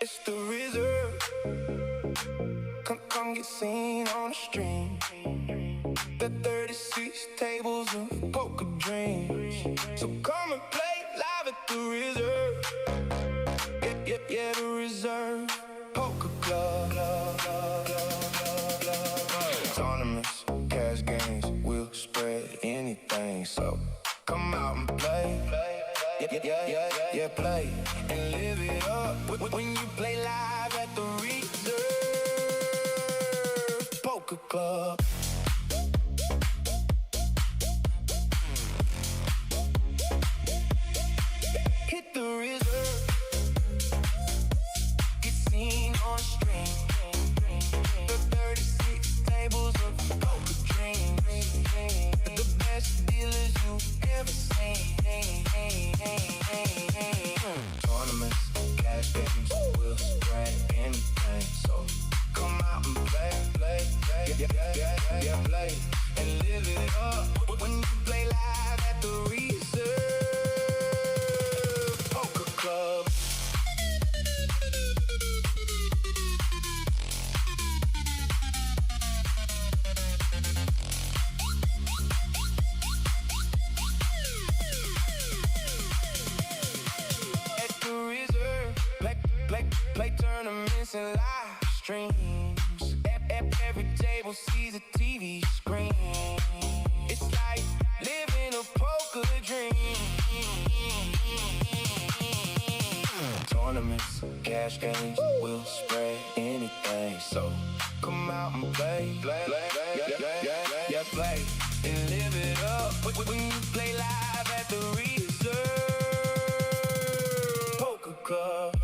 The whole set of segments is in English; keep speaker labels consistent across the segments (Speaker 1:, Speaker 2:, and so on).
Speaker 1: It's the reserve. Come get seen on the stream. The 36 tables of poker dreams. So come and play live at the reserve. Yeah, the reserve poker club. Tournaments, cash games, we'll spread anything. So come out and play. Yeah, play and live it up when you play live at the reserve poker club. Hit the reserve, get seen on stream. The 36 tables of poker dreams. The best dealers you've ever seen. Tournaments, cash games, we'll spread anything. So come out and play. Yeah, play and live it up when you play live at the reserve poker club. At the reserve, play tournaments and live streams. Every table sees a TV screen. It's like living a poker dream. Tournaments, cash games, we'll spread anything. So come out and play. Yeah, play and live it up when you play live at the reserve poker club.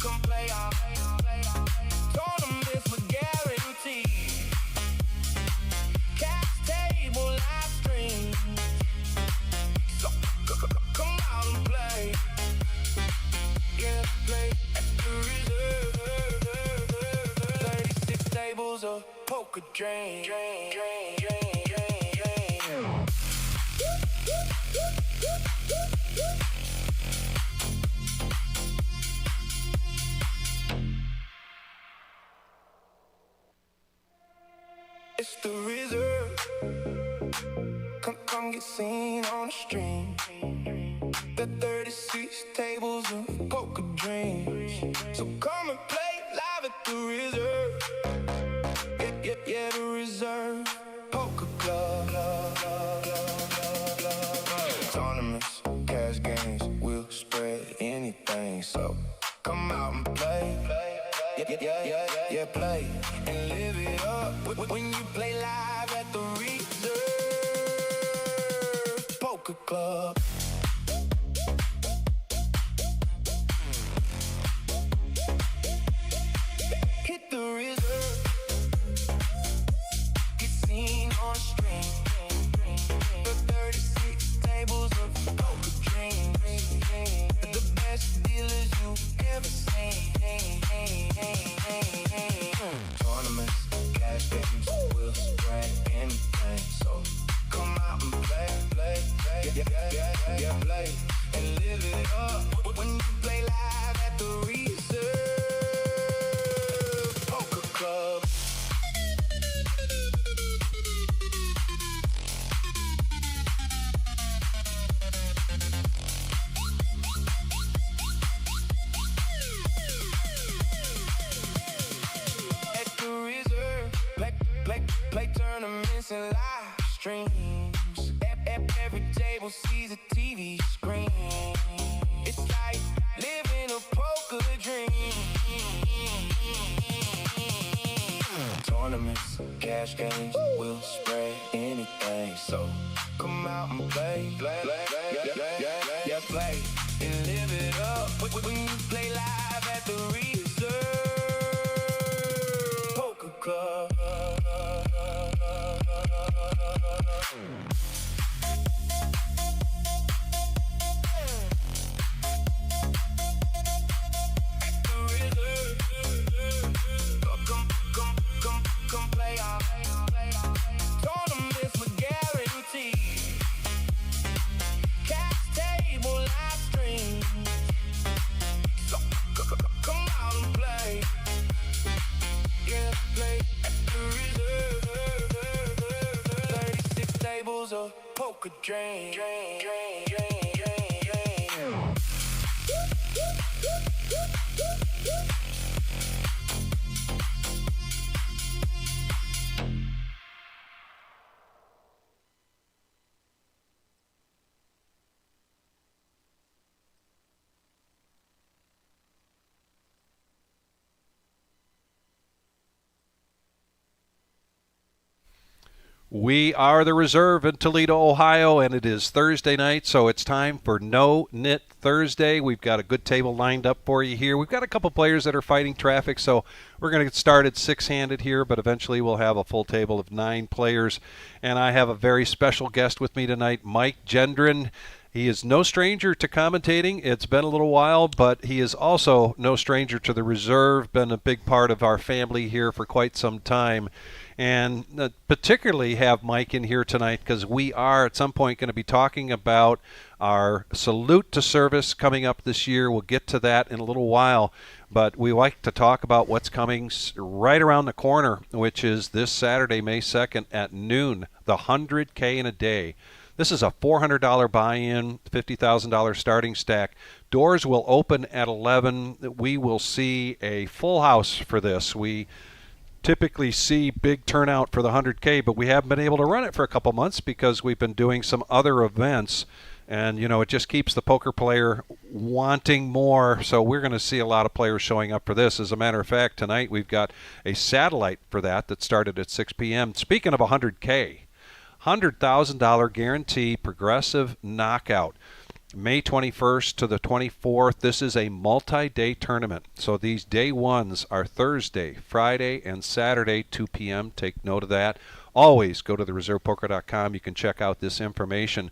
Speaker 1: Come play off. Tournaments with guarantee. Cash table live stream. So come out and play. Yeah, play at the reserve. 36 tables of poker drain. It's the reserve. Come get seen on the stream. The 36 tables of poker dreams. So come and play live at the reserve. Yeah, the reserve poker club. Tournaments, cash games, we'll spread anything. So come out and play. Yeah, play and live it up when you play live at the reserve poker club. Hit the reserve, get seen on stream. The 36 tables of poker dreams. The best dealers you've ever seen. Tournaments, cash games, we'll spread anything. So come out and play. Yeah, play and live it up when you play live at the reserve poker club. Play tournaments and live streams. Every table sees a TV screen. It's like living a poker dream. Tournaments, cash games, we'll spread anything. So come out and play. Yeah, play and live it up when you play live at the reserve poker club. The reserve. poker dream.
Speaker 2: We are the Reserve in Toledo, Ohio, and it is Thursday night, so it's time for No-Nit Thursday. We've got a good table lined up for you here. We've got a couple players that are fighting traffic, so we're going to get started six-handed here, but eventually we'll have a full table of 9 players. And I have a very special guest with me tonight, Mike Gendron. He is no stranger to commentating. It's been a little while, but he is also no stranger to the Reserve, been a big part of our family here for quite some time. And particularly have Mike in here tonight because we are at some point going to be talking about our salute to service coming up this year. We'll get to that in a little while, but we like to talk about what's coming right around the corner, which is this Saturday, May 2nd at noon, the 100K in a day. This is a $400 buy-in, $50,000 starting stack. Doors will open at 11. We will see a full house for this. We typically see big turnout for the 100K, but we haven't been able to run it for a couple months because we've been doing some other events. And, you know, it just keeps the poker player wanting more. So we're going to see a lot of players showing up for this. As a matter of fact, tonight we've got a satellite for that started at 6 p.m. Speaking of 100K, $100,000 guarantee progressive knockout. May 21st to the 24th. This is a multi-day tournament. So these day ones are Thursday, Friday, and Saturday, 2 p.m. Take note of that. Always go to thereservepoker.com. You can check out this information.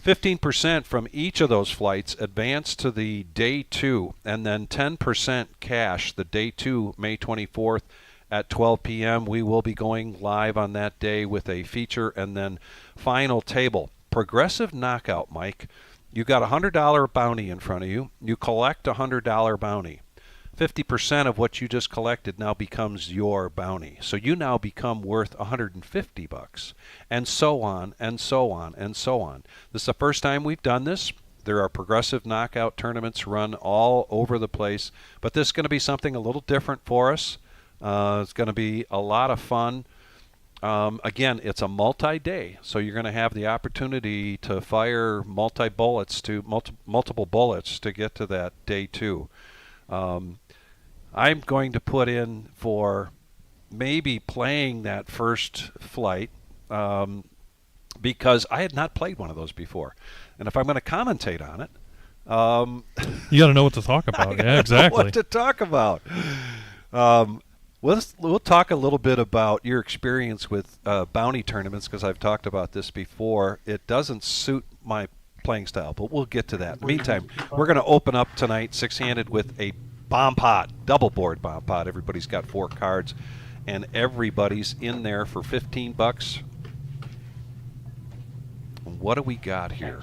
Speaker 2: 15% from each of those flights advance to the day 2, and then 10% cash the day 2, May 24th at 12 p.m. We will be going live on that day with a feature and then final table. Progressive knockout, Mike. You got a $100 bounty in front of you. You collect a $100 bounty. 50% of what you just collected now becomes your bounty. So you now become worth $150, and so on, and so on, and so on. This is the first time we've done this. There are progressive knockout tournaments run all over the place, but this is going to be something a little different for us. It's going to be a lot of fun. Again, it's a multi-day, so you're going to have the opportunity to fire multiple bullets to get to that day 2. I'm going to put in for maybe playing that first flight because I had not played one of those before. And if I'm going to commentate on it,
Speaker 3: you got to know what to talk about. Yeah, exactly.
Speaker 2: What to talk about. We'll talk a little bit about your experience with bounty tournaments because I've talked about this before. It doesn't suit my playing style, but we'll get to that. In the meantime, we're going to open up tonight six-handed with a bomb pot, double board bomb pot. Everybody's got 4 cards, and everybody's in there for $15. What do we got here?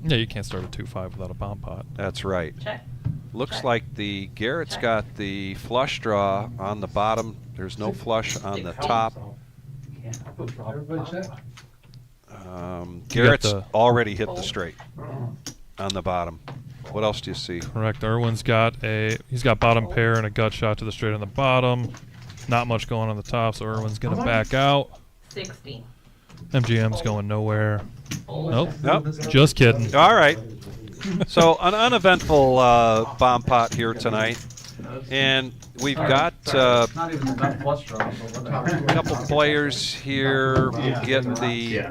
Speaker 3: Yeah, you can't start a 2-5 without a bomb pot.
Speaker 2: That's right.
Speaker 4: Check.
Speaker 2: Looks like the Garrett's got the flush draw on the bottom. There's no flush on the top. Garrett's already hit the straight on the bottom. What else do you see?
Speaker 3: Correct. Irwin's got he's got bottom pair and a gut shot to the straight on the bottom. Not much going on the top, so Irwin's going to back out.
Speaker 4: 60.
Speaker 3: MGM's going nowhere. Nope.
Speaker 2: Nope.
Speaker 3: Just kidding.
Speaker 2: All right. So an uneventful bomb pot here tonight. And we've got a couple players here who get the...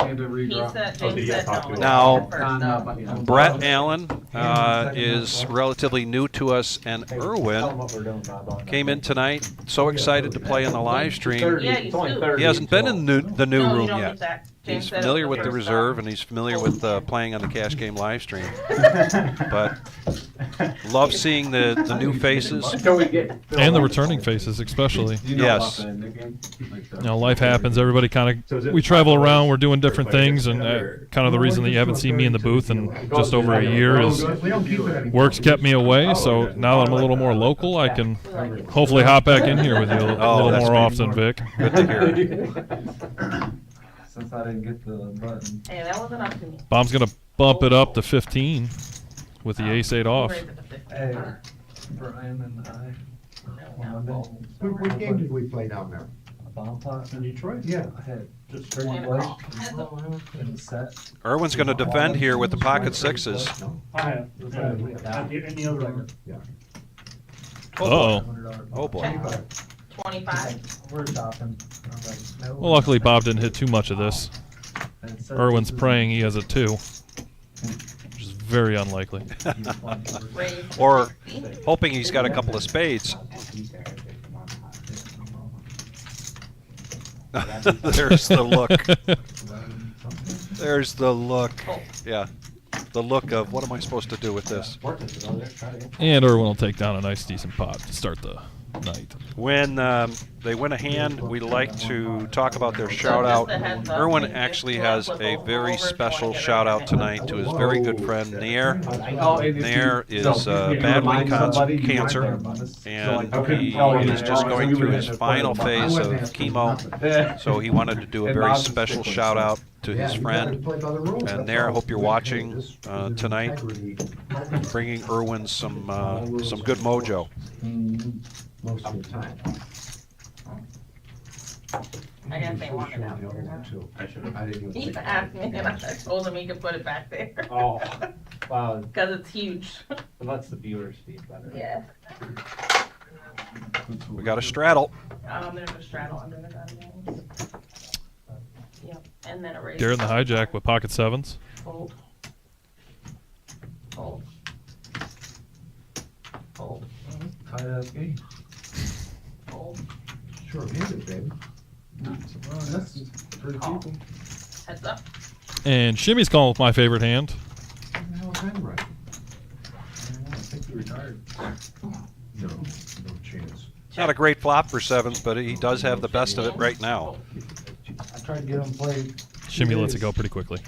Speaker 2: Now, Brett Allen is relatively new to us, and Irwin came in tonight so excited to play in the live stream. He hasn't been in the new room yet. He's familiar with the Reserve, and he's familiar with playing on the Cash Game live stream. But love seeing the new faces.
Speaker 3: And the returning faces, especially.
Speaker 2: Yes.
Speaker 3: You know, life happens. Everybody kind of, we travel around, we're doing different things, and kind of the reason that you haven't seen me in the booth in just over a year is work's kept me away. So now that I'm a little more local, I can hopefully hop back in here with you a little more often, Vic.
Speaker 2: Good to hear.
Speaker 4: since I didn't get the button.
Speaker 5: Hey, that wasn't up to me.
Speaker 3: Bob's gonna bump it up to 15 with the ace-8 off.
Speaker 5: Raise it to 15.
Speaker 4: Hey, Brian and I. On Monday.
Speaker 6: What game did we play down there?
Speaker 4: A bomb pot in Detroit?
Speaker 6: Yeah.
Speaker 4: I had
Speaker 6: Just
Speaker 4: straight
Speaker 5: And a
Speaker 4: white
Speaker 5: call.
Speaker 4: and a set.
Speaker 2: Irwin's going to defend here with the pocket sixes.
Speaker 7: I have. Any other one?
Speaker 6: Yeah.
Speaker 3: Uh-oh.
Speaker 2: Oh boy.
Speaker 5: 25.
Speaker 4: We're shopping. I'm like, no.
Speaker 3: Well, luckily Bob didn't hit too much of this.
Speaker 4: And it said
Speaker 3: Irwin's
Speaker 4: this is-
Speaker 3: praying he has a 2, which is very unlikely.
Speaker 5: Raise to
Speaker 2: Or
Speaker 5: 60.
Speaker 2: hoping he's got a couple of spades. There's the look. There's the look. Yeah. The look of what am I supposed to do with this?
Speaker 3: And Irwin will take down a nice decent pot to start the night.
Speaker 2: When they win a hand, we like to talk about their shout out. Irwin actually has a very special shout out tonight to his very good friend Nair. Nair is battling cancer, and he is just going through his final phase of chemo. So he wanted to do a very special shout out to his friend. And Nair, I hope you're watching tonight, bringing Irwin some good mojo.
Speaker 6: Most of the time.
Speaker 5: I guess they want it out.
Speaker 6: I didn't even
Speaker 5: He
Speaker 6: think
Speaker 5: asked me and I told him he could put it back there.
Speaker 7: Oh, wow,
Speaker 5: Because it's huge.
Speaker 7: that's the viewer speed better.
Speaker 5: Yeah.
Speaker 2: We got a straddle.
Speaker 5: There's a straddle under the gun. Yep. And then a raise.
Speaker 3: Garrett in the hijack with pocket 7s.
Speaker 5: Fold. Fold. Fold.
Speaker 4: Tie that game.
Speaker 5: Fold.
Speaker 6: Sure-handed, baby.
Speaker 4: Well, that's pretty
Speaker 5: Call.
Speaker 4: people.
Speaker 5: Heads up.
Speaker 3: And Shimmy's calling with my favorite hand.
Speaker 6: What the hell is that right?
Speaker 4: I think he retired.
Speaker 6: No, no chance.
Speaker 2: Not a great flop for sevens, but he does have the best of it right now.
Speaker 4: I tried to get him played.
Speaker 3: Shimmy lets it go pretty quickly.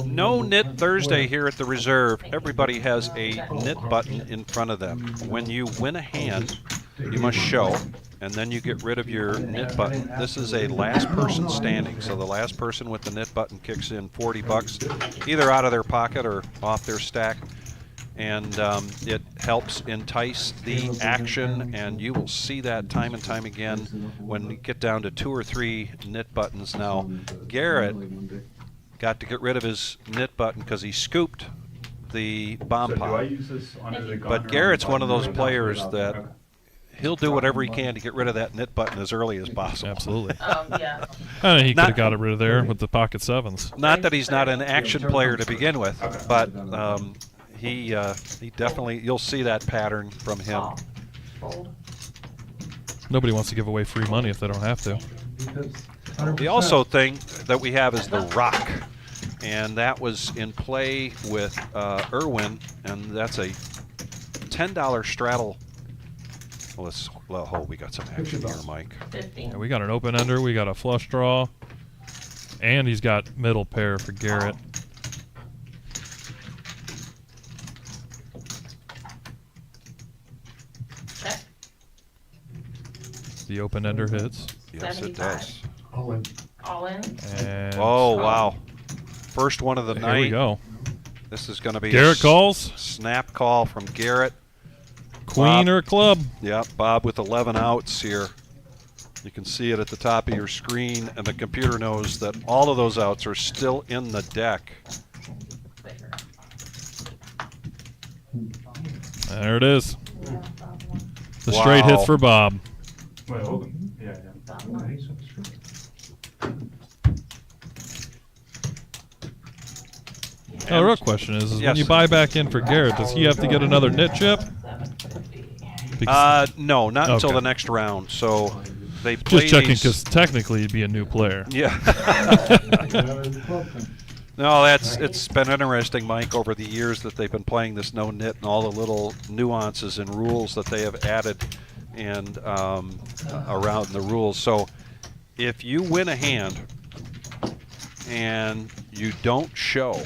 Speaker 2: No Knit Thursday here at the Reserve. Everybody has a knit button in front of them. When you win a hand, you must show, and then you get rid of your knit button. This is a last person standing, so the last person with the knit button kicks in 40 bucks, either out of their pocket or off their stack. And it helps entice the action, and you will see that time and time again when we get down to 2 or 3 knit buttons. Now, Garrett got to get rid of his knit button because he scooped the bomb pot. But Garrett's one of those players that he'll do whatever he can to get rid of that knit button as early as possible.
Speaker 3: Absolutely.
Speaker 5: Yeah.
Speaker 3: I mean, he could
Speaker 2: Not-
Speaker 3: have got it rid of there with the pocket 7s.
Speaker 2: Not that he's not an action player to begin with, but he definitely, you'll see that pattern from him.
Speaker 5: Call. Fold.
Speaker 3: Nobody wants to give away free money if they don't have to.
Speaker 2: The also thing that we have is the rock, and that was in play with Irwin, and that's a $10 straddle. Well, we got some action here, Mike.
Speaker 5: 15.
Speaker 3: Yeah, we got an open ender, we got a flush draw, and he's got middle pair for Garrett.
Speaker 5: Check.
Speaker 3: The open ender hits.
Speaker 2: Yes, it
Speaker 5: 75.
Speaker 2: does.
Speaker 6: Oh, and
Speaker 5: All in.
Speaker 3: And
Speaker 2: Oh, wow. First one of the
Speaker 3: here
Speaker 2: night.
Speaker 3: we go.
Speaker 2: This is going to be
Speaker 3: Garrett
Speaker 2: a
Speaker 3: calls.
Speaker 2: snap call from Garrett.
Speaker 3: Queen
Speaker 2: Bob.
Speaker 3: or club.
Speaker 2: Yep, Bob with 11 outs here. You can see it at the top of your screen, and the computer knows that all of those outs are still in the deck.
Speaker 5: Bigger.
Speaker 3: There it is.
Speaker 5: Yeah,
Speaker 3: The straight
Speaker 2: Wow.
Speaker 3: hits for Bob.
Speaker 7: Wait, hold on. Yeah.
Speaker 6: nice.
Speaker 3: Now, the real question is when
Speaker 2: Yes.
Speaker 3: you buy back in for Garrett, does he have to get another knit chip?
Speaker 5: 750.
Speaker 3: Because-
Speaker 2: No, not until
Speaker 3: Okay.
Speaker 2: the next round. So they play
Speaker 3: just checking
Speaker 2: these-
Speaker 3: because technically he'd be a new player.
Speaker 2: Yeah. No, it's been interesting, Mike, over the years that they've been playing this no knit and all the little nuances and rules that they have added and around the rules. So if you win a hand and you don't show,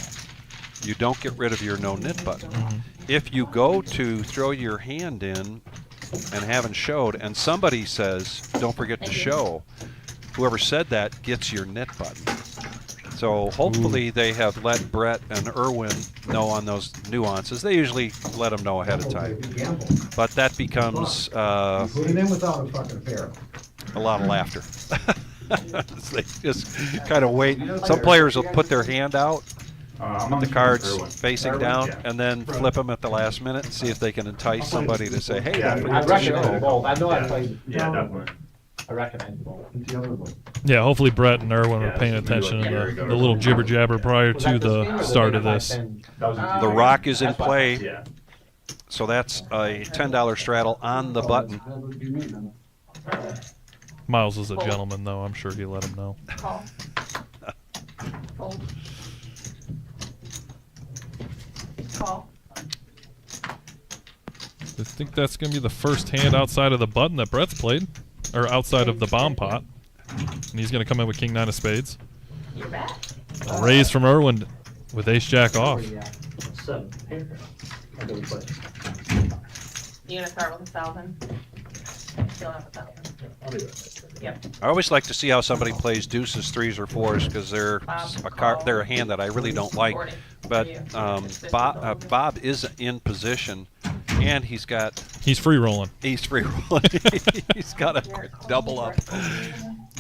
Speaker 2: you don't get rid of your no knit button. If you go to throw your hand in and haven't showed, and somebody says, don't forget to show, whoever said that gets your knit button. So hopefully they have let Brett and Erwin know on those nuances. They usually let them know ahead of time. But that becomes
Speaker 6: Put it in without a fucking pair.
Speaker 2: a lot of laughter. They just kind of wait. Some players will put their hand out, put the cards facing down, and then flip them at the last minute and see if they can entice somebody to say, hey, don't
Speaker 7: I
Speaker 2: forget to
Speaker 7: recommend
Speaker 2: show.
Speaker 7: both. I know I played. Yeah, definitely. I recommend both.
Speaker 6: The other one.
Speaker 3: Yeah, hopefully Brett and Erwin were paying attention in the little jibber jabber prior to the start of this.
Speaker 2: The rock is in play,
Speaker 7: Yeah.
Speaker 2: so that's a $10 straddle on the button.
Speaker 3: Miles is a gentleman, though. I'm sure he let him know.
Speaker 5: Call. Fold. Call.
Speaker 3: I think that's going to be the first hand outside of the button that Brett's played, or outside of the bomb pot. And he's going to come in with King 9 of spades.
Speaker 5: You're back.
Speaker 3: A raise from Erwin with Ace Jack off.
Speaker 7: Seven. I don't play.
Speaker 5: You gonna start with 1,000? Still have 1,000. Yep.
Speaker 2: I always like to see how somebody plays deuces, threes, or fours because they're they're a hand that I really don't like. But Bob is in position, and he's
Speaker 3: He's free rolling.
Speaker 2: free rolling. He's got a double up.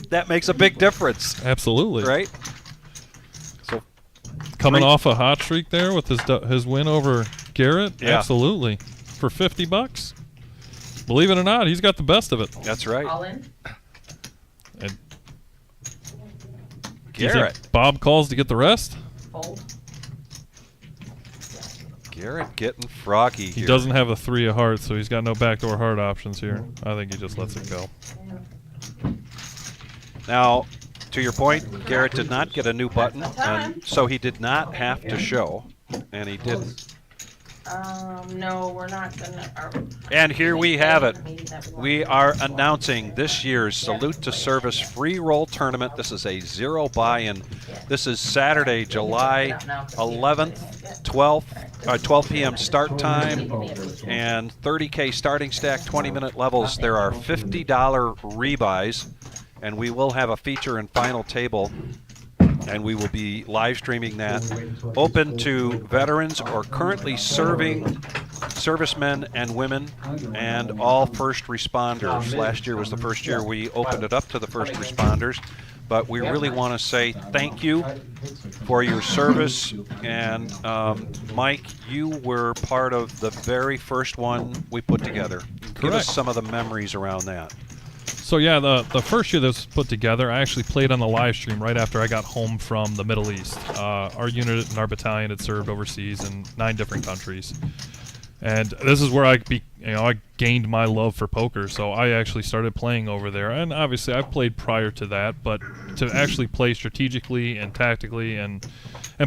Speaker 2: That makes a big difference,
Speaker 3: Absolutely.
Speaker 2: right? So
Speaker 3: Coming off a hot streak there with his win over Garrett.
Speaker 2: Yeah.
Speaker 3: Absolutely. For $50. Believe it or not, he's got the best of it.
Speaker 2: that's right.
Speaker 5: All in.
Speaker 3: And do you think
Speaker 2: Garrett.
Speaker 3: Bob calls to get the rest?
Speaker 5: Fold.
Speaker 2: Garrett getting froggy
Speaker 3: He
Speaker 2: here.
Speaker 3: doesn't have a 3 of hearts, so he's got no backdoor heart options here. I think he just lets it go.
Speaker 2: Now, to your point, Garrett did not get a new button, and so he did not have to show, and he didn't.
Speaker 5: No, we're not gonna.
Speaker 2: And here we have it. We are announcing this year's Salute to Service free roll tournament. This is a zero buy-in. This is Saturday, July 11th, 12 p.m. start time, and 30K starting stack, 20-minute levels. There are $50 rebuys, and we will have a feature and final table, and we will be live streaming that. Open to veterans or currently serving servicemen and women and all first responders. Last year was the first year we opened it up to the first responders, but we really want to say thank you for your service. And Mike, you were part of the very first one we put together. Give us some of the memories around that.
Speaker 3: So yeah, the first year this was put together, I actually played on the live stream right after I got home from the Middle East. Our unit and our battalion had served overseas in 9 different countries, and this is where I gained my love for poker. So I actually started playing over there, and obviously I've played prior to that, but to actually play strategically and tactically and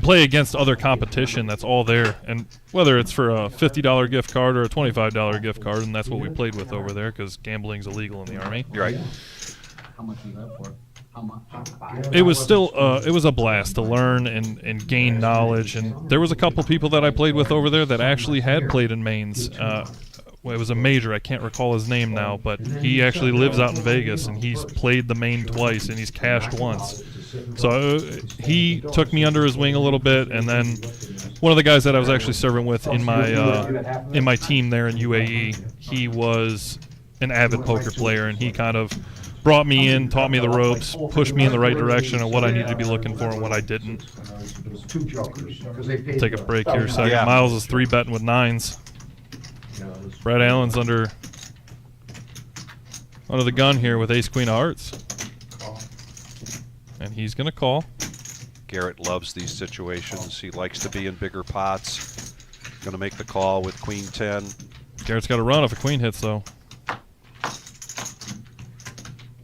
Speaker 3: play against other competition that's all there, and whether it's for a $50 gift card or a $25 gift card, and that's what we played with over there because gambling's illegal in the Army.
Speaker 2: Right.
Speaker 4: How much is that for? How much?
Speaker 3: It was still it was a blast to learn and gain knowledge, and there was a couple people that I played with over there that actually had played in mains. It was a major, I can't recall his name now, but he actually lives out in Vegas, and he's played the main twice, and he's cashed once. So he took me under his wing a little bit, and then one of the guys that I was actually serving with in my team there in UAE, he was an avid poker player, and he kind of brought me in, taught me the ropes, pushed me in the right direction and what I needed to be looking for and what I didn't. Take a break here a second.
Speaker 2: Yeah.
Speaker 3: Miles is 3-betting with 9s. Brad Allen's under the gun here with ace queen of hearts. And he's going to call.
Speaker 2: Garrett loves these situations. He likes to be in bigger pots. Going to make the call with queen 10.
Speaker 3: Garrett's got to run if a queen hits, though.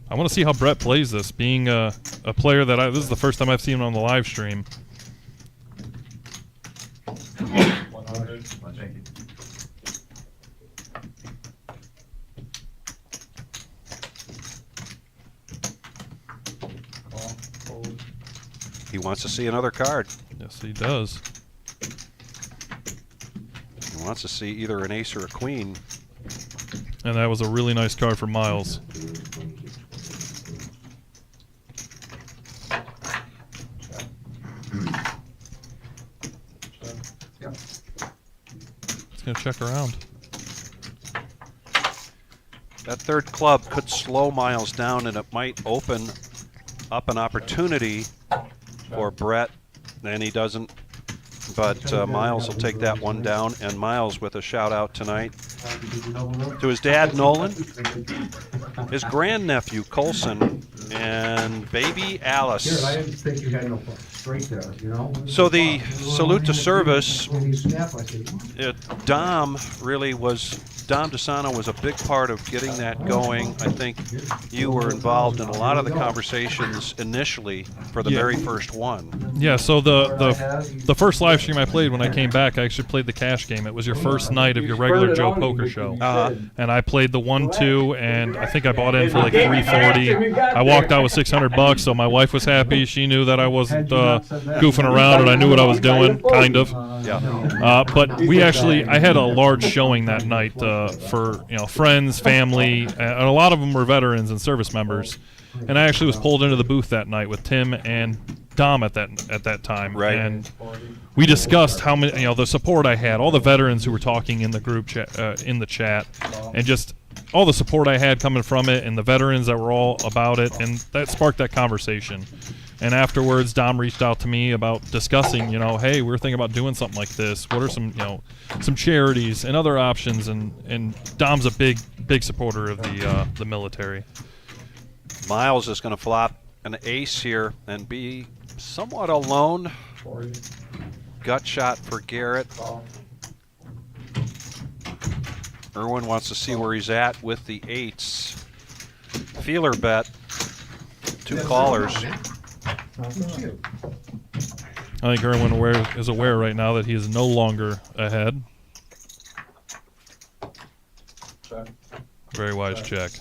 Speaker 3: I want to see how Brett plays this, being a player that this is the first time I've seen him on the live stream.
Speaker 7: 100.
Speaker 2: He wants to see another card.
Speaker 3: Yes, he does.
Speaker 2: He wants to see either an ace or a queen.
Speaker 3: And that was a really nice card for Miles. gonna check around.
Speaker 2: That third club could slow Miles down, and it might open up an opportunity for Brett, and he doesn't. But Miles will take that one down, and Miles with a shout-out tonight to his dad, Nolan, his grandnephew, Colson, and baby Alice.
Speaker 6: Here, I didn't think you had no straight there, you know?
Speaker 2: So the salute to service,
Speaker 6: When you snap, I said,
Speaker 2: Dom DeSano was a big part of getting that going. I think you were involved in a lot of the conversations initially for the very first one.
Speaker 3: Yeah, so the first live stream I played when I came back, I actually played the cash game. It was your first night of your regular Joe Poker show. And I played the 1-2, and I think I bought in for like $340. I walked out with $600, so my wife was happy. She knew that I wasn't goofing around, and I knew what I was doing, kind of.
Speaker 2: Yeah.
Speaker 3: But I had a large showing that night for friends, family, and a lot of them were veterans and service members. And I actually was pulled into the booth that night with Tim and Dom at that time.
Speaker 2: Right.
Speaker 3: And we discussed how many, the support I had, all the veterans who were talking in the group chat, and just all the support I had coming from it, and the veterans that were all about it, and that sparked that conversation. And afterwards, Dom reached out to me about discussing, hey, we're thinking about doing something like this. What are some charities and other options? And Dom's a big supporter of the military.
Speaker 2: Miles is going to flop an ace here and be somewhat alone. Gut shot for Garrett. Irwin wants to see where he's at with the eights. Feeler bet. 2 callers.
Speaker 3: I think Irwin is aware right now that he is no longer ahead. Very wise check.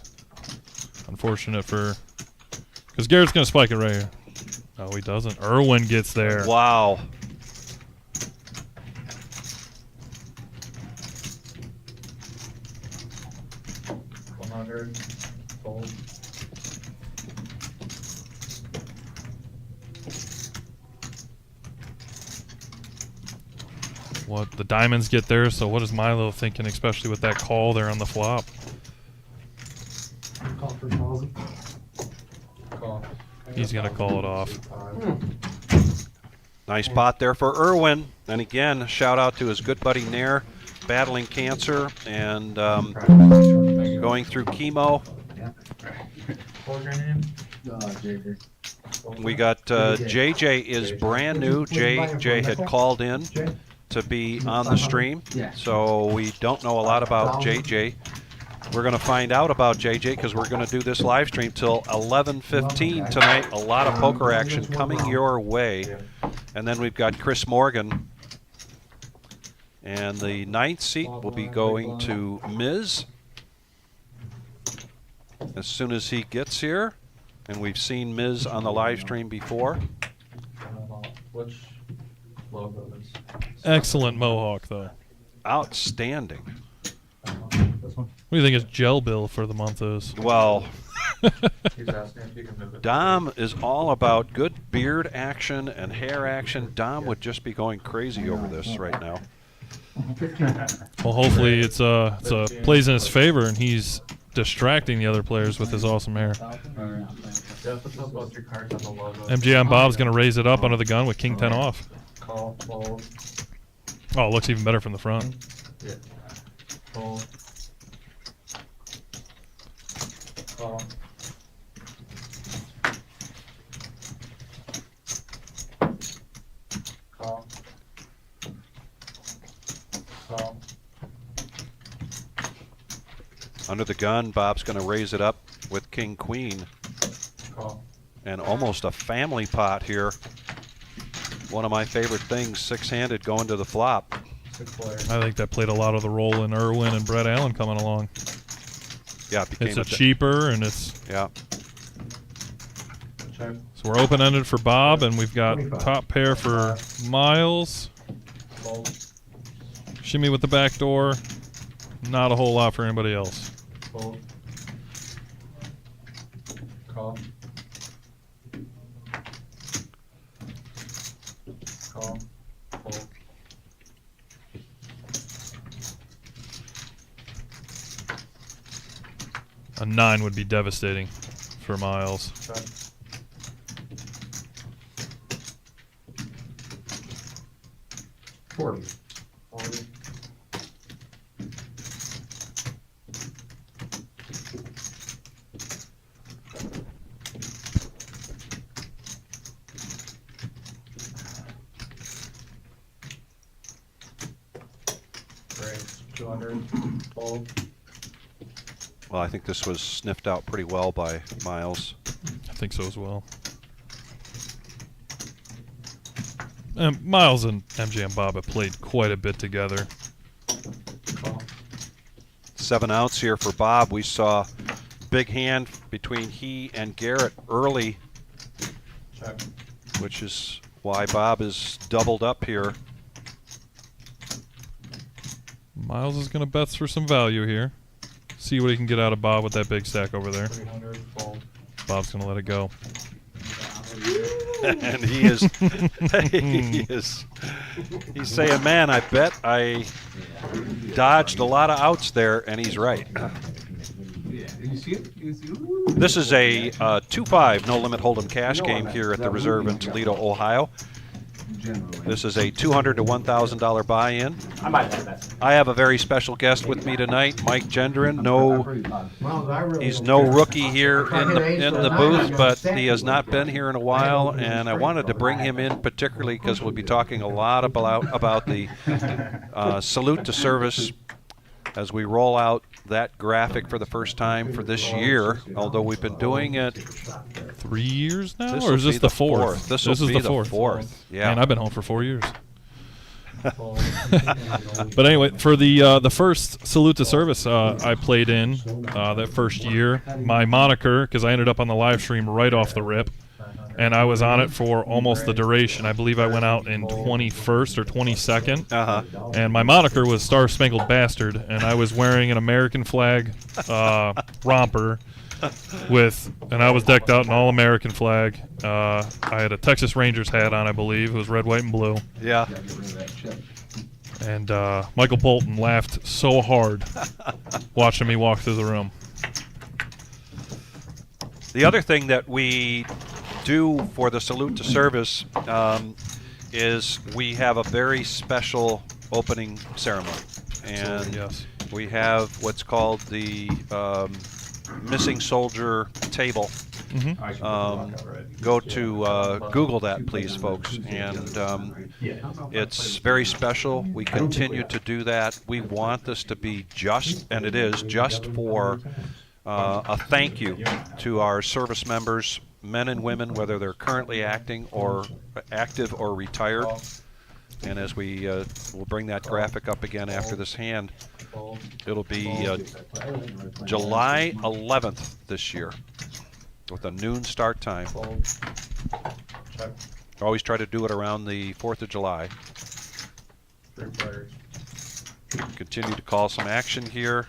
Speaker 3: Unfortunate because Garrett's going to spike it right here. No, he doesn't. Irwin gets there.
Speaker 2: Wow.
Speaker 3: What the diamonds get there, so what is Milo thinking, especially with that call there on the flop?
Speaker 6: call for 1,000.
Speaker 3: He's going to call it off.
Speaker 2: Nice pot there for Irwin. And again, shout out to his good buddy Nair, battling cancer and going through chemo.
Speaker 7: What was your name?
Speaker 2: We got JJ is brand new. JJ had called in to be on the stream, so we don't know a lot about JJ. We're going to find out about JJ because we're going to do this live stream till 11:15 tonight. A lot of poker action coming your way. And then we've got Chris Morgan. And the 9th seat will be going to Miz as soon as he gets here. And we've seen Miz on the live stream before.
Speaker 7: Which logo is?
Speaker 3: Excellent mohawk, though.
Speaker 2: Outstanding.
Speaker 7: This one?
Speaker 3: What do you think his gel bill for the month is?
Speaker 2: Well,
Speaker 7: He's asking if you can move it.
Speaker 2: Dom is all about good beard action and hair action. Dom would just be going crazy over this right now.
Speaker 3: Well, hopefully it's plays in his favor, and he's distracting the other players with his awesome hair.
Speaker 7: Yeah, put those both your cards on the logo.
Speaker 3: MGM Bob's going to raise it up under the gun with King 10 off.
Speaker 7: Call, fold,
Speaker 3: Oh, it looks even better from the front.
Speaker 7: yeah. Fold. Call. Call. Call.
Speaker 2: Under the gun, Bob's going to raise it up with King Queen.
Speaker 7: Call.
Speaker 2: And almost a family pot here. One of my favorite things, 6-handed going to the flop.
Speaker 7: 6 players.
Speaker 3: I think that played a lot of the role in Irwin and Brett Allen coming along.
Speaker 2: Yeah, it became
Speaker 3: It's a cheaper, and it's
Speaker 2: yeah.
Speaker 7: Check.
Speaker 3: so we're open-ended for Bob, and we've got top pair for Miles.
Speaker 7: Fold.
Speaker 3: Shimmy with the back door. Not a whole lot for anybody else.
Speaker 7: Fold. Call. Call. Fold.
Speaker 3: 9 would be devastating for Miles.
Speaker 7: Check.
Speaker 6: Forty.
Speaker 7: 40. Raise 200. Fold.
Speaker 2: Well, I think this was sniffed out pretty well by Miles.
Speaker 3: I think so as well. Miles and MJ and Bob have played quite a bit together.
Speaker 7: Call.
Speaker 2: 7 outs here for Bob. We saw big hand between he and Garrett early,
Speaker 7: Check.
Speaker 2: which is why Bob is doubled up here.
Speaker 3: Miles is going to bet for some value here. See what he can get out of Bob with that big stack over there.
Speaker 7: 300. Fold.
Speaker 3: Bob's going to let it go.
Speaker 2: And he is, he's saying, man, I bet I dodged a lot of outs there, and he's right.
Speaker 6: Yeah, you see it? You see
Speaker 2: This is a 2-5 no-limit hold'em cash game here at the Reserve in Toledo, Ohio. This is a $200 to $1,000 buy-in.
Speaker 7: I might have that.
Speaker 2: I have a very special guest with me tonight, Mike Gendron. He's no rookie here in the booth, but he has not been here in a while, and I wanted to bring him in particularly because we'll be talking a lot about the salute to service as we roll out that graphic for the first time for this year, although we've been doing it
Speaker 3: 3 years now,
Speaker 2: This
Speaker 3: or is
Speaker 2: will
Speaker 3: this
Speaker 2: be
Speaker 3: the
Speaker 2: the
Speaker 3: fourth?
Speaker 2: fourth. This
Speaker 3: is
Speaker 2: will be
Speaker 3: the
Speaker 2: the
Speaker 3: fourth.
Speaker 2: fourth. Yeah.
Speaker 3: Man, I've been home for 4 years.
Speaker 7: Fold.
Speaker 3: But anyway, for the first salute to service I played in that first year, my moniker, because I ended up on the live stream right off the rip, and I was on it for almost the duration. I believe I went out in 21st or 22nd, and my moniker was Star Spangled Bastard, and I was wearing an American flag romper and I was decked out in all American flag. I had a Texas Rangers hat on, I believe. It was red, white, and blue.
Speaker 2: Yeah.
Speaker 3: And Michael Bolton laughed so hard watching me walk through the room.
Speaker 2: The other thing that we do for the salute to service is we have a very special opening ceremony. And
Speaker 3: Yes.
Speaker 2: we have what's called the missing soldier table. Go to Google that, please, folks. And it's very special. We continue to do that. We want this to be just, and it is, just for a thank you to our service members, men and women, whether they're currently active or retired. And as we'll bring that graphic up again after this hand, it'll be July 11th this year with a noon start time. Always try to do it around the 4th of July. Continue to call some action here.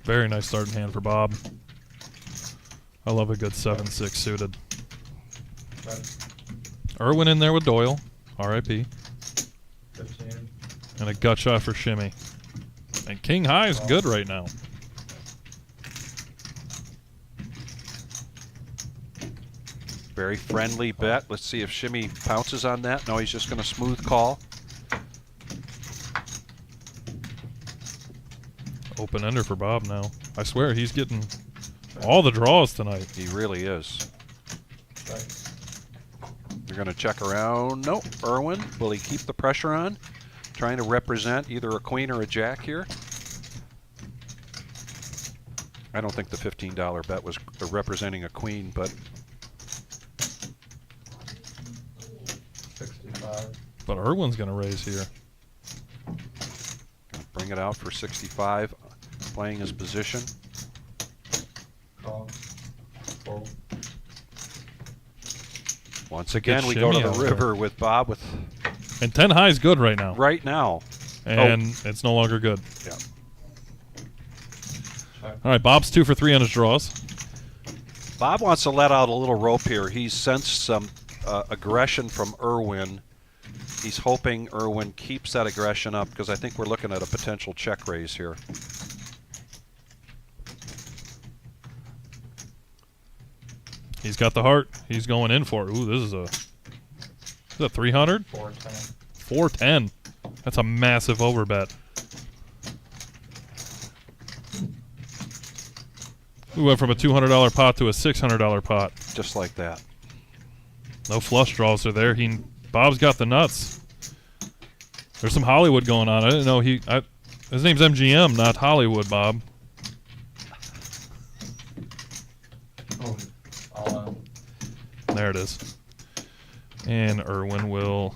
Speaker 3: Very nice starting hand for Bob. I love a good 7-6 suited. Irwin in there with Doyle, R.I.P.
Speaker 7: 15.
Speaker 3: And a gut shot for Shimmy. And King High is good right now.
Speaker 2: Very friendly bet. Let's see if Shimmy pounces on that. No, he's just going to smooth call.
Speaker 3: Open ender for Bob now. I swear he's getting all the draws tonight.
Speaker 2: He really is. They're going to check around. Nope. Irwin, will he keep the pressure on? Trying to represent either a queen or a jack here. I don't think the $15 bet was representing a queen, but
Speaker 7: 65.
Speaker 3: But Irwin's going to raise here.
Speaker 2: Gonna bring it out for 65, playing his position.
Speaker 7: Call. Fold.
Speaker 2: Once again, we go to
Speaker 3: shimmy
Speaker 2: the
Speaker 3: out
Speaker 2: river with Bob with
Speaker 3: And 10 high is good right now.
Speaker 2: right now.
Speaker 3: And it's no longer good.
Speaker 2: Yeah.
Speaker 3: All right, Bob's 2 for 3 on his draws.
Speaker 2: Bob wants to let out a little rope here. He's sensed some aggression from Irwin. He's hoping Irwin keeps that aggression up because I think we're looking at a potential check raise here.
Speaker 3: He's got the heart. He's going in for it. Ooh, this is a 300?
Speaker 7: 410.
Speaker 3: 410. That's a massive overbet. We went from a $200 pot to a $600 pot.
Speaker 2: Just like that.
Speaker 3: No flush draws are there. Bob's got the nuts. There's some Hollywood going on. I didn't know his name's MGM, not Hollywood, Bob. There it is. And Irwin will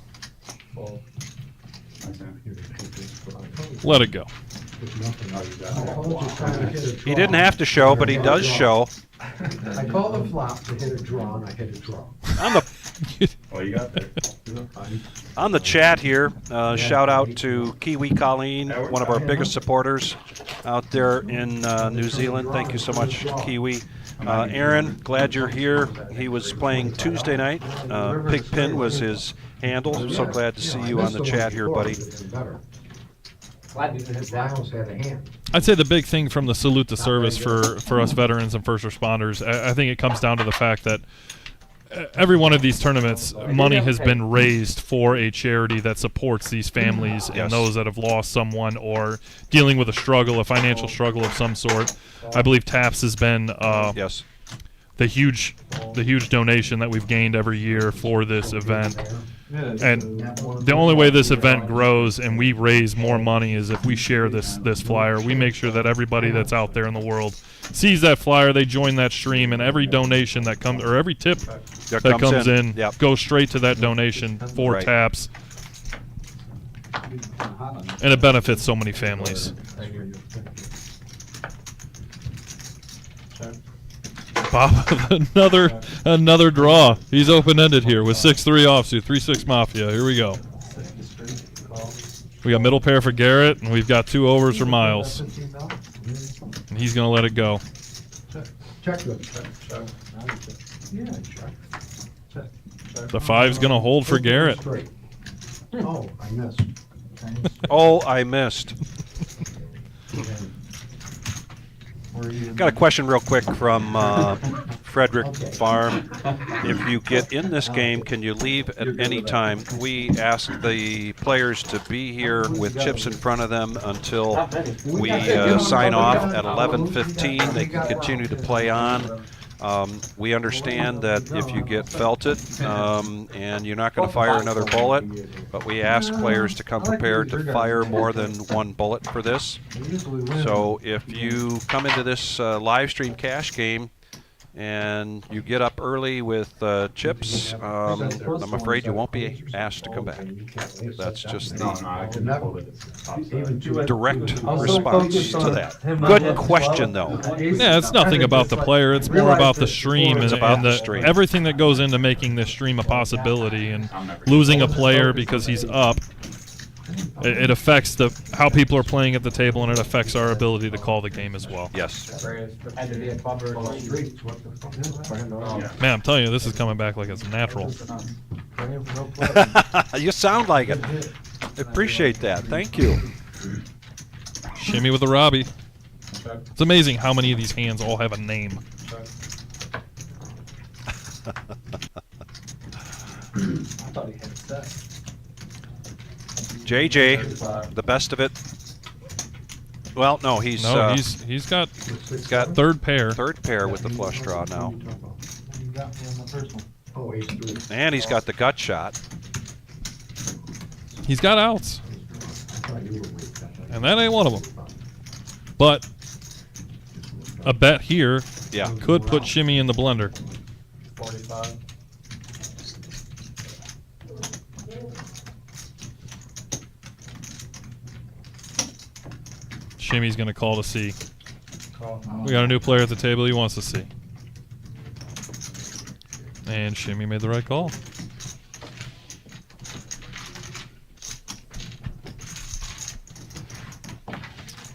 Speaker 3: let it go.
Speaker 2: He didn't have to show, but he does show.
Speaker 6: I call the flop to hit a draw, and I hit a draw.
Speaker 7: Oh, you got there.
Speaker 2: On the chat here, shout out to Kiwi Colleen, one of our biggest supporters out there in New Zealand. Thank you so much, Kiwi. Aaron, glad you're here. He was playing Tuesday night. Pig Pin was his handle. So glad to see you on the chat here, buddy.
Speaker 3: I'd say the big thing from the salute to service for us veterans and first responders, I think it comes down to the fact that every one of these tournaments, money has been raised for a charity that supports these families and those that have lost someone or dealing with a struggle, a financial struggle of some sort. I believe TAPS has been the huge donation that we've gained every year for this event. And the only way this event grows and we raise more money is if we share this flyer. We make sure that everybody that's out there in the world sees that flyer, they join that stream, and every donation that comes, or every tip that comes in goes straight to that donation for TAPS. And it benefits so many families. Bob, another draw. He's open-ended here with 6-3 offsuit, 3-6 Mafia. Here we go. We got middle pair for Garrett, and we've got 2 overs for Miles. And he's going to let it go. The 5's going to hold for Garrett.
Speaker 6: Oh, I missed.
Speaker 2: Oh, I missed. Got a question real quick from Frederick Farm. If you get in this game, can you leave at any time? We ask the players to be here with chips in front of them until we sign off at 11:15. They can continue to play on. We understand that if you get felted and you're not going to fire another bullet, but we ask players to come prepared to fire more than 1 bullet for this. So if you come into this live stream cash game and you get up early with chips, I'm afraid you won't be asked to come back. That's just the direct response to that. Good question, though.
Speaker 3: Yeah, it's nothing about the player. It's more about the stream and the stream. Everything that goes into making this stream a possibility. And losing a player because he's up, it affects how people are playing at the table, and it affects our ability to call the game as well.
Speaker 2: Yes.
Speaker 3: Man, I'm telling you, this is coming back like it's natural.
Speaker 2: You sound like it. I appreciate that. Thank you.
Speaker 3: Shimmy with the Robbie. It's amazing how many of these hands all have a name.
Speaker 2: JJ, the best of it. Well, no, he's
Speaker 3: got third pair.
Speaker 2: Third pair with the flush draw now. And he's got the gut shot.
Speaker 3: He's got outs. And that ain't one of them. But a bet here could put Shimmy in the blender.
Speaker 7: 45.
Speaker 3: Shimmy's going to call to C. We got a new player at the table he wants to see. And Shimmy made the right call.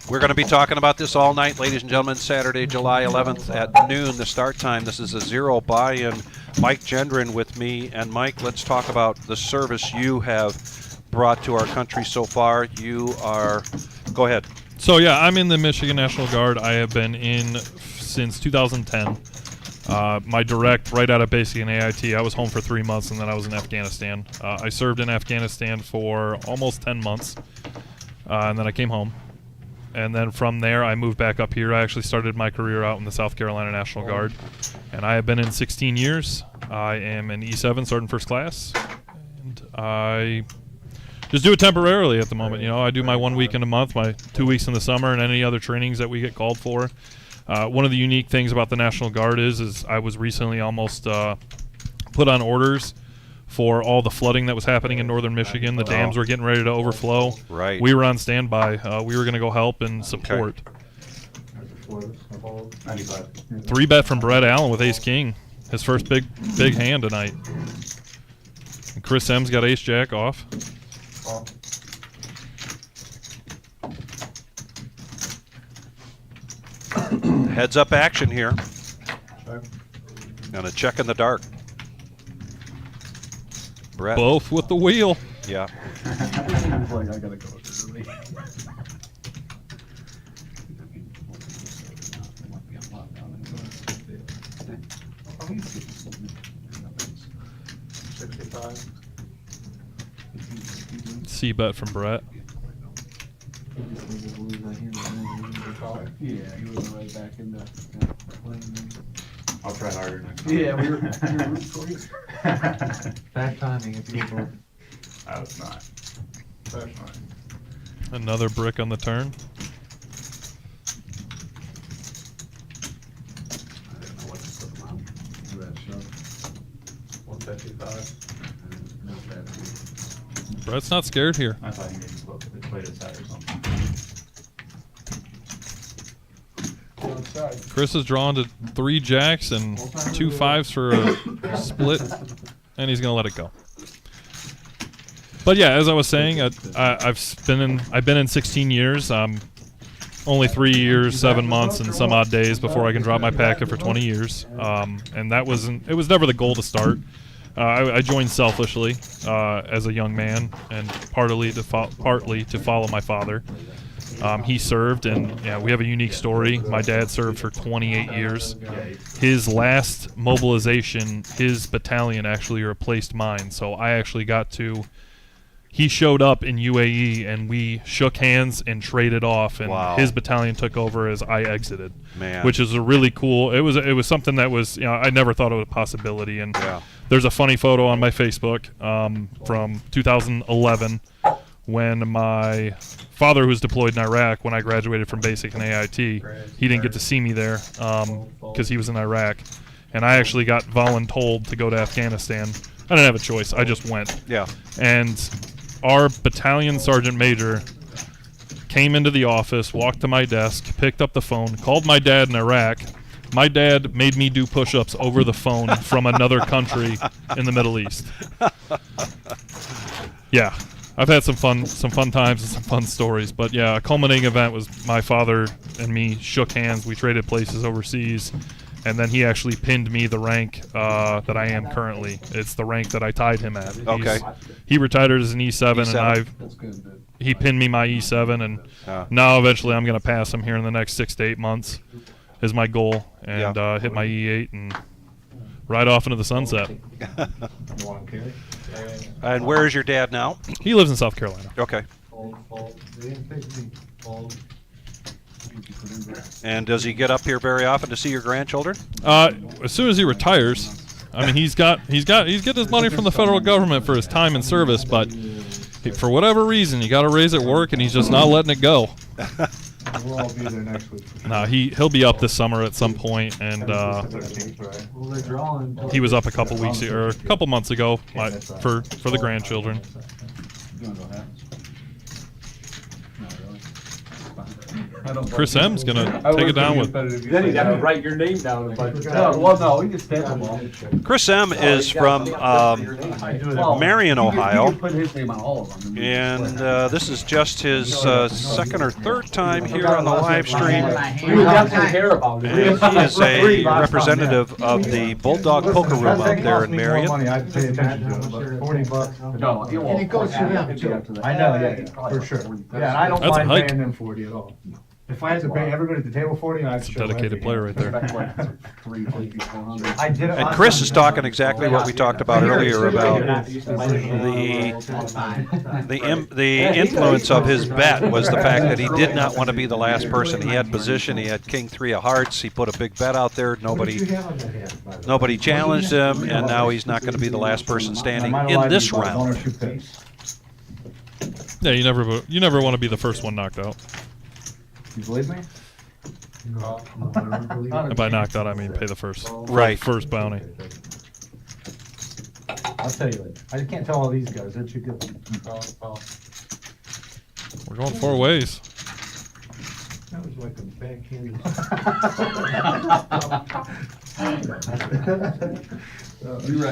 Speaker 2: We're going to be talking about this all night, ladies and gentlemen. Saturday, July 11th at noon, the start time. This is a zero buy-in. Mike Gendron with me. And Mike, let's talk about the service you have brought to our country so far. You are... Go ahead.
Speaker 3: So, yeah, I'm in the Michigan National Guard. I have been in since 2010. My direct right out of basic and AIT, I was home for 3 months, and then I was in Afghanistan. I served in Afghanistan for almost 10 months, and then I came home. And then from there, I moved back up here. I actually started my career out in the South Carolina National Guard, and I have been in 16 years. I am an E7 Sergeant First Class, and I just do it temporarily at the moment. You know, I do my 1 week in a month, my 2 weeks in the summer, and any other trainings that we get called for. One of the unique things about the National Guard is I was recently almost put on orders for all the flooding that was happening in northern Michigan. The dams were getting ready to overflow.
Speaker 2: Right.
Speaker 3: We were on standby. We were going to go help and support. 3-bet from Brett Allen with Ace King. His first big hand tonight. And Chris M's got Ace Jack off.
Speaker 2: Heads up action here. And a check in the dark. Brett.
Speaker 3: Both with the wheel.
Speaker 2: Yeah.
Speaker 3: C-bet from Brett.
Speaker 4: Yeah, he was right back in the.
Speaker 7: I'll try harder next time.
Speaker 4: Yeah, we were bad timing if you were.
Speaker 7: I was not. That's fine.
Speaker 3: Another brick on the turn.
Speaker 6: I don't know what to put them on. Red shot. 155.
Speaker 3: Brett's not scared here.
Speaker 7: I thought he maybe played his side or something.
Speaker 3: Chris is drawn to 3 jacks and 2 5s for a split, and he's gonna let it go. But yeah, as I was saying, I've been in 16 years. Only 3 years, 7 months, and some odd days before I can drop my packet for 20 years. And that wasn't. It was never the goal to start. I joined selfishly as a young man, and partly to follow my father. He served, and yeah, we have a unique story. My dad served for 28 years. His last mobilization, his battalion actually replaced mine, so I actually got to. He showed up in UAE, and we shook hands and traded off, and his battalion took over as I exited, which is a really cool. It was something that was, you know, I never thought it was a possibility. And there's a funny photo on my Facebook from 2011 when my father, who was deployed in Iraq, when I graduated from basic and AIT, he didn't get to see me there because he was in Iraq, and I actually got voluntold to go to Afghanistan. I didn't have a choice. I just went.
Speaker 2: Yeah.
Speaker 3: And our battalion sergeant major came into the office, walked to my desk, picked up the phone, called my dad in Iraq. My dad made me do push-ups over the phone from another country in the Middle East. Yeah, I've had some fun times and some fun stories. But yeah, a culminating event was my father and me shook hands. We traded places overseas. And then he actually pinned me the rank that I am currently. It's the rank that I tied him at.
Speaker 2: Okay.
Speaker 3: He retired as an E7, and he pinned me my E7, and now eventually I'm going to pass him here in the next 6 to 8 months is my goal, and hit my E8 and ride off into the sunset.
Speaker 2: And where is your dad now?
Speaker 3: He lives in South Carolina.
Speaker 2: Okay. And does he get up here very often to see your grandchildren?
Speaker 3: As soon as he retires, I mean, he's getting his money from the federal government for his time in service, but for whatever reason, you got to raise at work, and he's just not letting it go.
Speaker 6: We'll all be there next week.
Speaker 3: No, he'll be up this summer at some point, and he was up a couple months ago for the grandchildren. Chris M's gonna take it down with.
Speaker 7: Then he'd have to write your name down a bunch of times.
Speaker 4: Well, no, we can stamp them all.
Speaker 2: Chris M is from Marion, Ohio,
Speaker 4: Put his name on all of them.
Speaker 2: and this is just his second or third time here on the live stream.
Speaker 7: We would definitely hear about it.
Speaker 2: And he is a representative of the Bulldog Poker Room out there in Marion.
Speaker 6: I'd pay attention to it, but $40.
Speaker 7: No,
Speaker 4: And it goes through them, too.
Speaker 6: I know, yeah, for sure. Yeah, and I don't
Speaker 3: That's a
Speaker 6: mind
Speaker 3: hike.
Speaker 6: paying them $40 at all.
Speaker 8: If I had to pay everybody at the table 40, I'd
Speaker 3: That's a dedicated player right there.
Speaker 8: I did it.
Speaker 2: And Chris is talking exactly what we talked about earlier about the influence of his bet was the fact that he did not want to be the last person. He had position. He had king 3 of hearts. He put a big bet out there. Nobody challenged him, and now he's not going to be the last person standing in this round.
Speaker 3: Yeah, you never want to be the first one knocked out.
Speaker 8: You believe me?
Speaker 6: No, I don't believe
Speaker 3: And by knocked out, I mean pay the first.
Speaker 2: Right.
Speaker 3: First bounty.
Speaker 8: I'll tell you later. I can't tell all these guys. That's your good.
Speaker 3: We're going 4 ways.
Speaker 6: That was like a backhanded.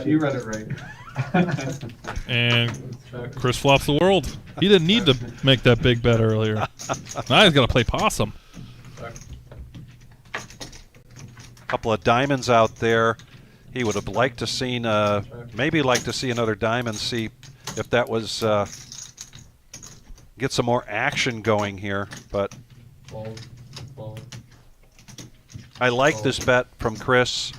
Speaker 4: You read it right.
Speaker 3: And Chris flops the world. He didn't need to make that big bet earlier. Now he's got to play possum.
Speaker 2: Couple of diamonds out there. He would have liked to seen, maybe like to see another diamond. See if that was get some more action going here. But I like this bet from Chris.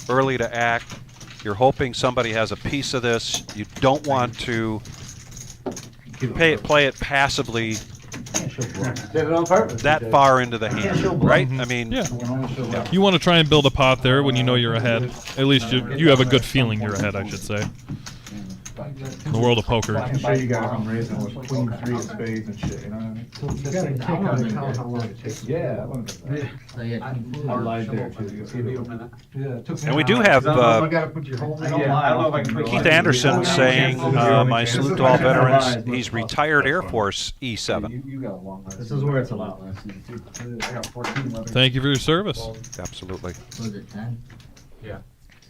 Speaker 2: Early to act. You're hoping somebody has a piece of this. You don't want to play it passively that far into the hand, right? I mean,
Speaker 3: Yeah. You want to try and build a pot there when you know you're ahead. At least you have a good feeling you're ahead, I should say. In the world of poker.
Speaker 8: I can show you guys I'm raising with queen 3 of spades and shit, you know what I mean?
Speaker 6: So you gotta take out account how long it takes.
Speaker 8: Yeah, that one. I lied there too.
Speaker 6: Yeah, it took me
Speaker 2: and we
Speaker 6: an
Speaker 2: do
Speaker 6: hour.
Speaker 2: have
Speaker 6: I gotta put your whole.
Speaker 2: Keith Anderson saying, my salute to all veterans. He's retired Air Force E7.
Speaker 8: This is where it's allowed.
Speaker 3: Thank you for your service.
Speaker 2: Absolutely.
Speaker 4: Yeah.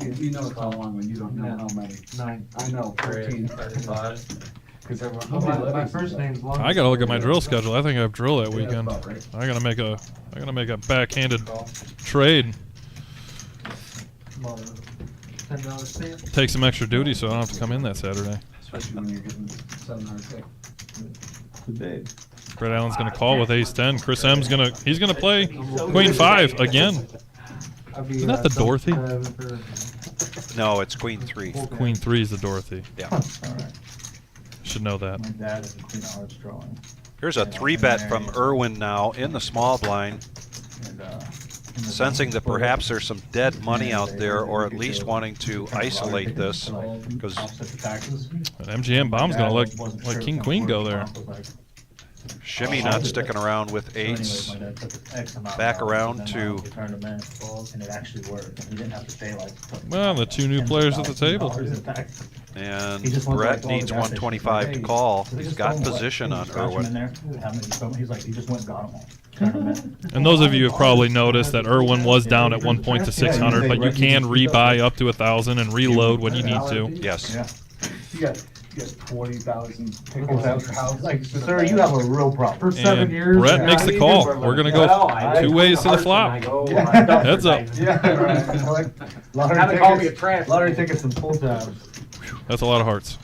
Speaker 9: You know how long when you don't know how many.
Speaker 6: 9.
Speaker 9: I know, 14.
Speaker 6: My first name's long.
Speaker 3: I gotta look at my drill schedule. I think I have drill that weekend. I gotta make a backhanded trade.
Speaker 6: $10 stamp.
Speaker 3: Take some extra duty so I don't have to come in that Saturday.
Speaker 9: Especially when you're getting 700K.
Speaker 3: Brett Allen's gonna call with ace 10. Chris M's he's gonna play queen 5 again. Isn't that the Dorothy?
Speaker 2: No, it's queen 3.
Speaker 3: Queen 3 is the Dorothy.
Speaker 2: Yeah.
Speaker 3: Should know that.
Speaker 8: My dad is a queen of hearts drawing.
Speaker 2: Here's a 3-bet from Irwin now in the small blind. Sensing that perhaps there's some dead money out there, or at least wanting to isolate this, because
Speaker 3: MGM Bomb's gonna let King Queen go there.
Speaker 2: Shimmy not sticking around with eights. Back around to.
Speaker 3: Well, the 2 new players at the table.
Speaker 2: And Brett needs 125 to call. He's got position on Irwin.
Speaker 8: He's like, he just went and got them all.
Speaker 3: And those of you have probably noticed that Irwin was down at one point to 600, but you can rebuy up to 1,000 and reload when you need to.
Speaker 2: Yes.
Speaker 8: You got 20,000 tickets out your house. Like, sir, you have a real problem.
Speaker 6: For 7
Speaker 3: And
Speaker 6: years.
Speaker 3: Brett makes the call. We're gonna go 2 ways to the flop. Heads up.
Speaker 8: Yeah, right. Lottery tickets and pull tabs.
Speaker 3: That's a lot of hearts.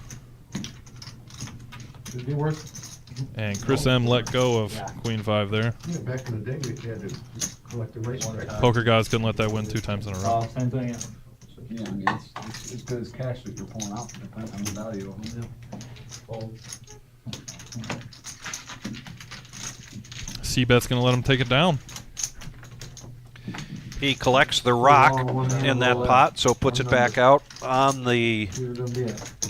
Speaker 6: It'd be worth.
Speaker 3: And Chris M let go of Queen 5 there.
Speaker 6: Yeah, back in the day, we had to collect the race.
Speaker 3: Poker guys couldn't let that win 2 times in a row.
Speaker 8: Same thing, yeah.
Speaker 9: Yeah, I mean, it's as good as cash that you're pulling out, depending on the value of them.
Speaker 3: C-bet's gonna let him take it down.
Speaker 2: He collects the rock in that pot, so puts it back out on the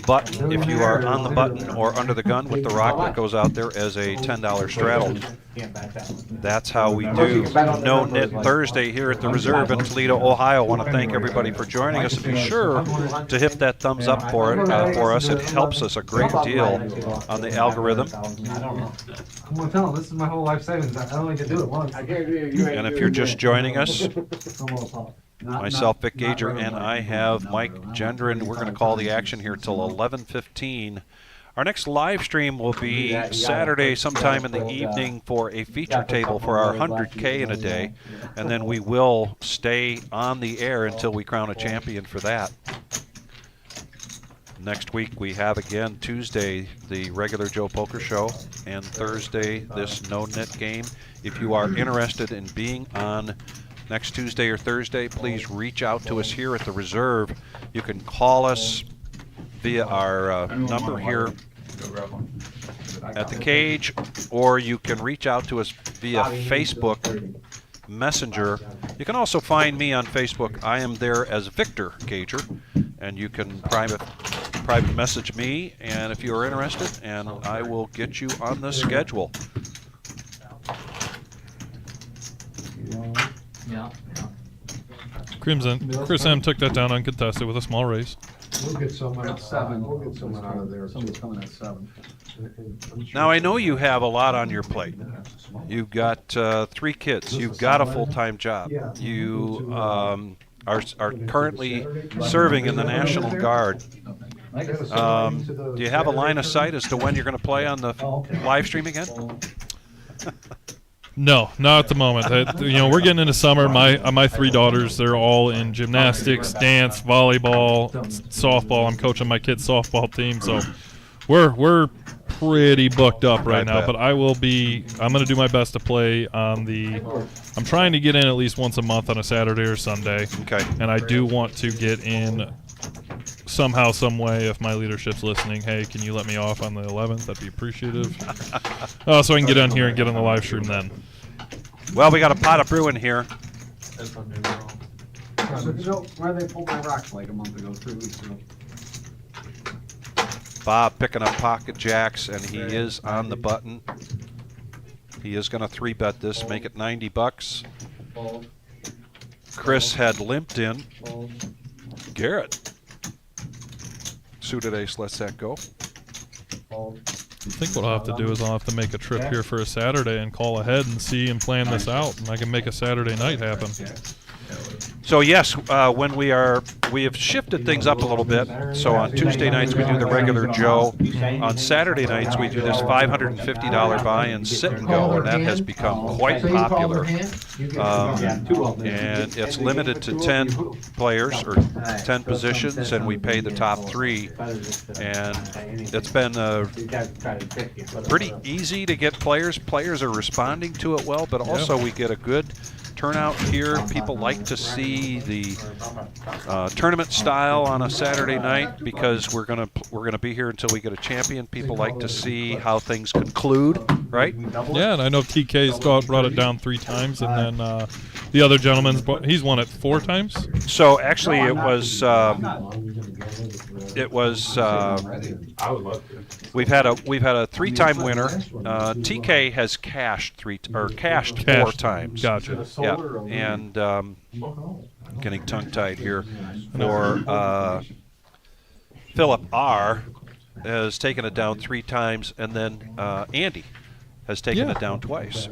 Speaker 2: button. If you are on the button or under the gun with the rock, that goes out there as a $10 straddle. That's how we do No-Nit Thursday here at the Reserve in Toledo, Ohio. I want to thank everybody for joining us, and be sure to hit that thumbs up for us. It helps us a great deal on the algorithm.
Speaker 6: I'm gonna tell them, this is my whole life savings. I only can do it once.
Speaker 2: And if you're just joining us, myself, Vic Gager, and I have Mike Gendron. We're going to call the action here till 11:15. Our next live stream will be Saturday sometime in the evening for a feature table for our 100K in a day. And then we will stay on the air until we crown a champion for that. Next week we have again Tuesday the regular Joe Poker Show, and Thursday this No-Nit game. If you are interested in being on next Tuesday or Thursday, please reach out to us here at the Reserve. You can call us via our number here at the cage, or you can reach out to us via Facebook Messenger. You can also find me on Facebook. I am there as Victor Gager, and you can private message me, and if you are interested, and I will get you on the schedule.
Speaker 4: Yeah.
Speaker 3: Crimson. Chris M took that down uncontested with a small raise.
Speaker 6: We'll get someone at 7. We'll get someone out of there.
Speaker 9: Someone's coming at 7.
Speaker 2: Now, I know you have a lot on your plate. You've got 3 kids. You've got a full-time job. You are currently serving in the National Guard. Do you have a line of sight as to when you're going to play on the live stream again?
Speaker 3: No, not at the moment. We're getting into summer. My 3 daughters, they're all in gymnastics, dance, volleyball, softball. I'm coaching my kids' softball team, so we're pretty booked up right now. But I'm going to do my best to play on I'm trying to get in at least once a month on a Saturday or Sunday. Okay. And I do want to get in somehow, some way, if my leadership's listening. Hey, can you let me off on the 11th? That'd be appreciative. So I can get on here and get on the live stream then.
Speaker 2: Well, we got a pot of brewing here.
Speaker 9: Why they pulled my rocks like a month ago, 3 weeks ago?
Speaker 2: Bob picking up pocket jacks, and he is on the button. He is going to 3-bet this, make it $90. Chris had limped in. Garrett. Suited ace lets that go.
Speaker 3: I think what I'll have to do is I'll have to make a trip here for a Saturday and call ahead and see and plan this out, and I can make a Saturday night happen.
Speaker 2: So yes, when we have shifted things up a little bit. So on Tuesday nights we do the regular Joe. On Saturday nights we do this $550 buy-in sit and go, and that has become quite popular. And it's limited to 10 players or 10 positions, and we pay the top 3. And it's been pretty easy to get players. Players are responding to it well, but also we get a good turnout here. People like to see the tournament style on a Saturday night because we're gonna be here until we get a champion. People like to see how things conclude, right?
Speaker 3: Yeah, and I know TK's brought it down 3 times, and then the other gentleman's he's won it 4 times.
Speaker 2: So actually, it was we've had a 3-time winner. TK has cashed 4 times.
Speaker 3: Gotcha.
Speaker 2: Yeah, and I'm getting tongue-tied here. For Philip R. has taken it down 3 times, and then Andy has taken it down twice.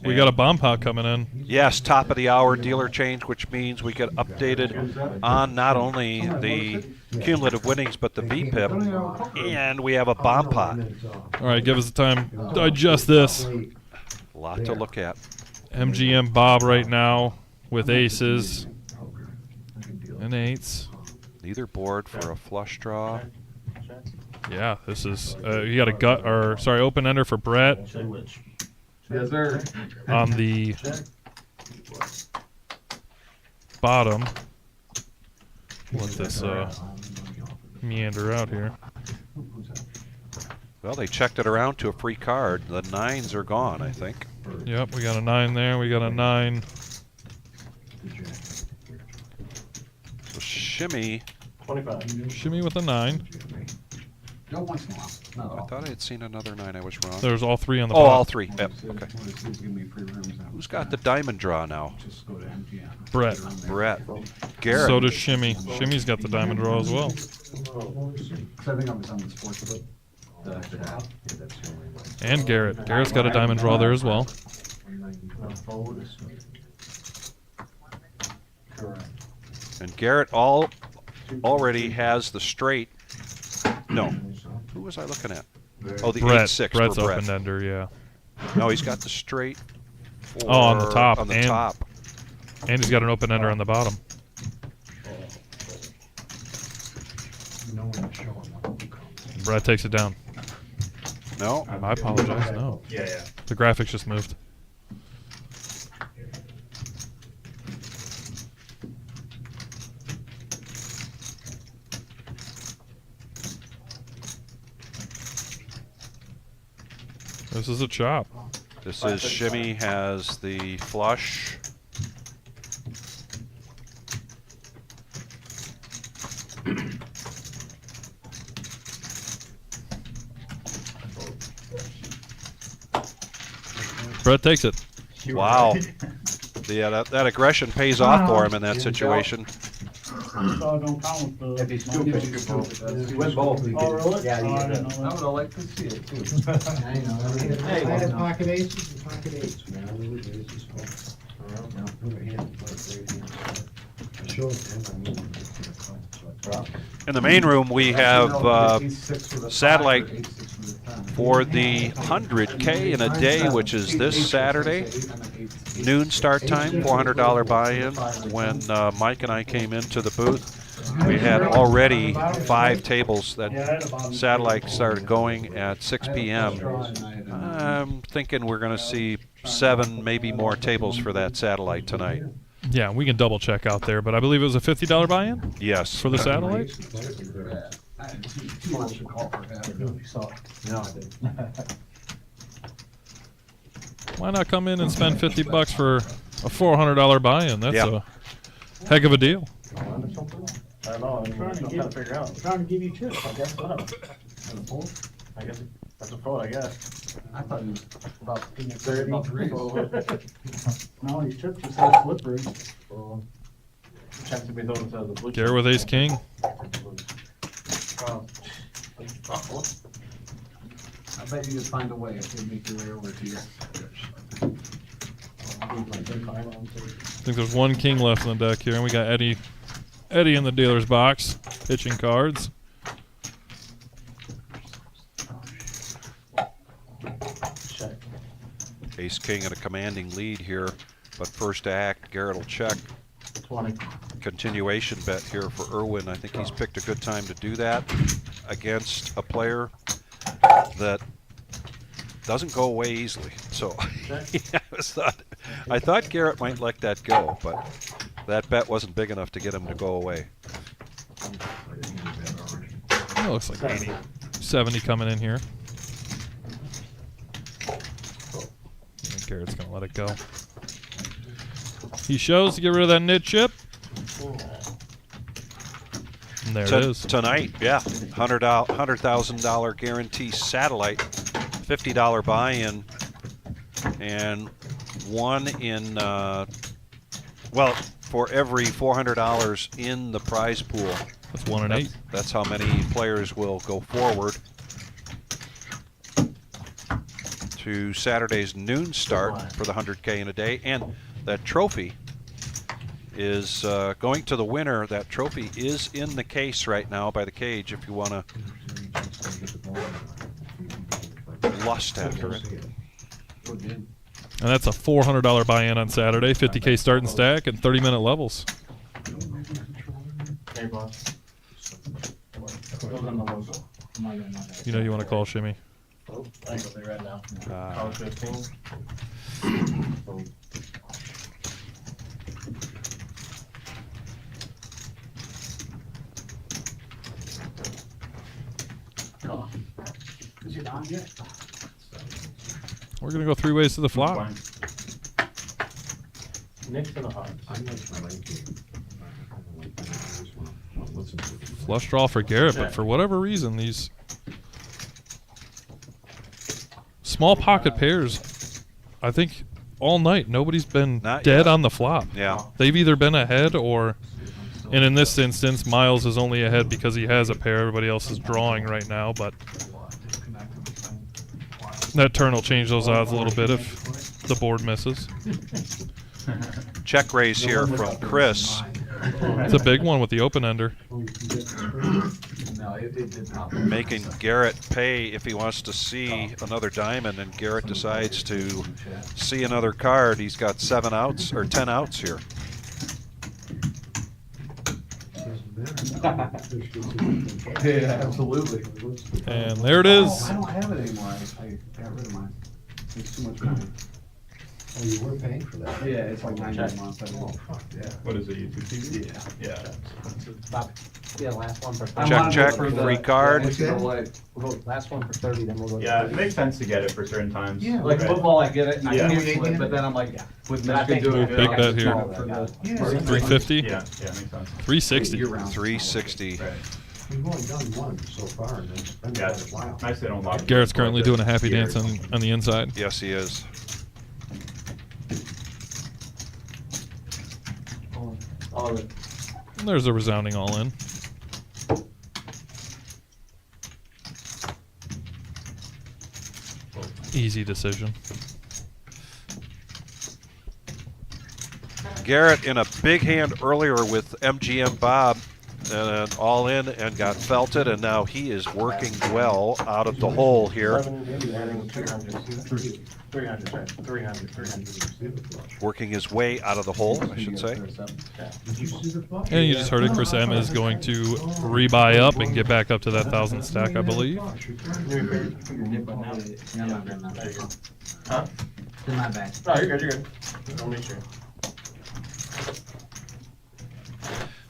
Speaker 3: We got a bomb pot coming in.
Speaker 2: Yes, top of the hour dealer change, which means we get updated on not only the cumulative winnings but the VPIP, and we have a bomb pot.
Speaker 3: All right, give us the time. Digest this.
Speaker 2: A lot to look at.
Speaker 3: MGM Bob right now with aces and 8s.
Speaker 2: Neither board for a flush draw.
Speaker 3: Yeah, this is you got a open ender for Brett.
Speaker 9: Yes, sir.
Speaker 3: On the bottom. Let this meander out here.
Speaker 2: Well, they checked it around to a free card. The 9s are gone, I think.
Speaker 3: Yep, we got a 9 there. We got a 9.
Speaker 2: So shimmy.
Speaker 7: 25.
Speaker 3: Shimmy with a 9.
Speaker 9: No, once in a while. Not
Speaker 2: I
Speaker 9: all.
Speaker 2: thought I had seen another 9. I was wrong.
Speaker 3: There's all 3 on the
Speaker 2: Oh,
Speaker 3: bottom.
Speaker 2: all 3. Yep. Okay.
Speaker 9: Give me free rooms now.
Speaker 2: Who's got the diamond draw now?
Speaker 9: Just go to MGM.
Speaker 3: Brett.
Speaker 2: Brett. Garrett.
Speaker 3: So does Shimmy. Shimmy's got the diamond draw as well.
Speaker 9: Because I think I was on the sports book.
Speaker 3: And Garrett. Garrett's got a diamond draw there as well.
Speaker 2: And Garrett already has the straight. No. Who was I looking at? Oh, the
Speaker 3: Brett.
Speaker 2: 8-6
Speaker 3: Brett's
Speaker 2: for Brett.
Speaker 3: open ender, yeah.
Speaker 2: No, he's got the straight.
Speaker 3: On the top.
Speaker 2: On the top.
Speaker 3: And he's got an open ender on the bottom. Brett takes it down.
Speaker 2: No.
Speaker 3: I apologize. No.
Speaker 7: Yeah, yeah.
Speaker 3: The graphics just moved. This is a chop.
Speaker 2: This is Shimmy has the flush.
Speaker 3: Brett takes it.
Speaker 2: Wow. Yeah, that aggression pays off for him in that situation.
Speaker 8: If he's stupid, you could win both.
Speaker 4: Oh, really?
Speaker 8: Yeah,
Speaker 4: Oh, I
Speaker 8: he
Speaker 4: didn't
Speaker 8: did.
Speaker 4: know
Speaker 9: I
Speaker 4: that.
Speaker 9: would like to see it too.
Speaker 6: I know,
Speaker 8: Hey,
Speaker 6: I had
Speaker 8: no.
Speaker 6: pocket aces and pocket eights, man, we were aces full. We were handed for a great hand. I showed him, I moved
Speaker 2: In the main room, we have satellite for the 100K in a day, which is this Saturday. Noon start time, $400 buy-in. When Mike and I came into the booth, we had already 5 tables that satellite started going at 6 p.m. I'm thinking we're going to see 7, maybe more tables for that satellite tonight.
Speaker 3: Yeah, we can double check out there, but I believe it was a $50 buy-in
Speaker 2: Yes.
Speaker 3: for the satellite. Why not come in and spend $50 for a $400 buy-in? That's
Speaker 2: Yeah.
Speaker 3: a heck of a deal.
Speaker 7: I don't know. I'm trying to figure out.
Speaker 4: Trying to give you chips, I guess.
Speaker 7: I guess that's a fold, I guess.
Speaker 8: I thought he was about
Speaker 4: 33. No, these chips are so slippery.
Speaker 7: Chance to be those instead of the blue.
Speaker 3: Garrett with ace king.
Speaker 9: I bet you could find a way if you make your way over to here.
Speaker 3: I think there's one king left in the deck here, and we got Eddie in the dealer's box, pitching cards.
Speaker 7: Check.
Speaker 2: Ace King at a commanding lead here, but first to act, Garrett will check.
Speaker 7: 20.
Speaker 2: Continuation bet here for Irwin. I think he's picked a good time to do that against a player that doesn't go away easily. So yeah, I thought Garrett might let that go, but that bet wasn't big enough to get him to go away.
Speaker 3: It looks like 80, 70 coming in here. And Garrett's going to let it go. He shows to get rid of that knit chip. And there it is.
Speaker 2: Tonight, yeah, $100,000 guarantee satellite, $50 buy-in, and one in, well, for every $400 in the prize pool.
Speaker 3: That's 1 and 8.
Speaker 2: That's how many players will go forward to Saturday's noon start for the 100K in a day. And that trophy is going to the winner. That trophy is in the case right now by the cage if you want to lust after it.
Speaker 3: And that's a $400 buy-in on Saturday, 50K start and stack, and 30-minute levels.
Speaker 7: Hey, boss.
Speaker 3: You know you want to call Shimmy.
Speaker 7: Oh, I can go there right now.
Speaker 2: Ah.
Speaker 7: Call 15.
Speaker 4: Is it on yet?
Speaker 3: We're going to go 3 ways to the flop.
Speaker 7: Next to the heart.
Speaker 3: Flush draw for Garrett, but for whatever reason, these small pocket pairs, I think all night, nobody's been
Speaker 2: Not
Speaker 3: dead
Speaker 2: yet.
Speaker 3: on the flop.
Speaker 2: Yeah.
Speaker 3: They've either been ahead or, and in this instance, Miles is only ahead because he has a pair. Everybody else is drawing right now, but that turn will change those odds a little bit if the board misses.
Speaker 2: Check raise here from Chris.
Speaker 3: It's a big one with the open-ender.
Speaker 9: No, it did not.
Speaker 2: Making Garrett pay if he wants to see another diamond, and Garrett decides to see another card. He's got 7 outs or 10 outs here.
Speaker 9: Yeah, absolutely.
Speaker 3: And there it is.
Speaker 9: I don't have it anymore. I got rid of mine. It's too much money.
Speaker 6: Oh, you were paying for that?
Speaker 9: Yeah, it's like 90 a month.
Speaker 6: Oh, fuck, yeah.
Speaker 7: What is it, YouTube TV?
Speaker 9: Yeah.
Speaker 7: Yeah.
Speaker 6: Yeah, last one for 30.
Speaker 9: I'm
Speaker 2: Check,
Speaker 9: on
Speaker 2: check,
Speaker 9: for the-
Speaker 2: free card.
Speaker 9: It's gonna like,
Speaker 6: We'll go last one for 30, then we'll go. to
Speaker 7: Yeah,
Speaker 6: 30.
Speaker 7: it makes sense to get it for certain times.
Speaker 6: Yeah.
Speaker 9: like
Speaker 7: Right.
Speaker 9: football, I get it. I
Speaker 7: Yeah.
Speaker 9: cancel it, but then I'm like, with
Speaker 6: But I
Speaker 9: Michigan
Speaker 6: think-
Speaker 9: doing
Speaker 3: Big
Speaker 9: it.
Speaker 3: bet here.
Speaker 9: For the-
Speaker 6: Yeah.
Speaker 3: 350,
Speaker 7: Yeah, yeah, makes sense.
Speaker 3: 360.
Speaker 6: Year-round.
Speaker 2: 360.
Speaker 7: Right.
Speaker 6: We've only done one so far, and it's been
Speaker 7: Yeah,
Speaker 6: quite a while.
Speaker 7: nice they don't lock.
Speaker 3: Garrett's currently doing a happy dance on the inside.
Speaker 2: Yes, he is.
Speaker 9: All of it.
Speaker 3: And there's a resounding all in. Easy decision.
Speaker 2: Garrett in a big hand earlier with MGM Bob, and all in and got felted, and now he is working well out of the hole here.
Speaker 4: 300.
Speaker 2: Working his way out of the hole, I should say.
Speaker 6: Did you see the flush?
Speaker 3: And you just heard it. Chris M is going to rebuy up and get back up to that 1,000 stack, I believe.
Speaker 5: Huh?
Speaker 6: In my bag.
Speaker 5: No, you're good, you're good. I'll make sure.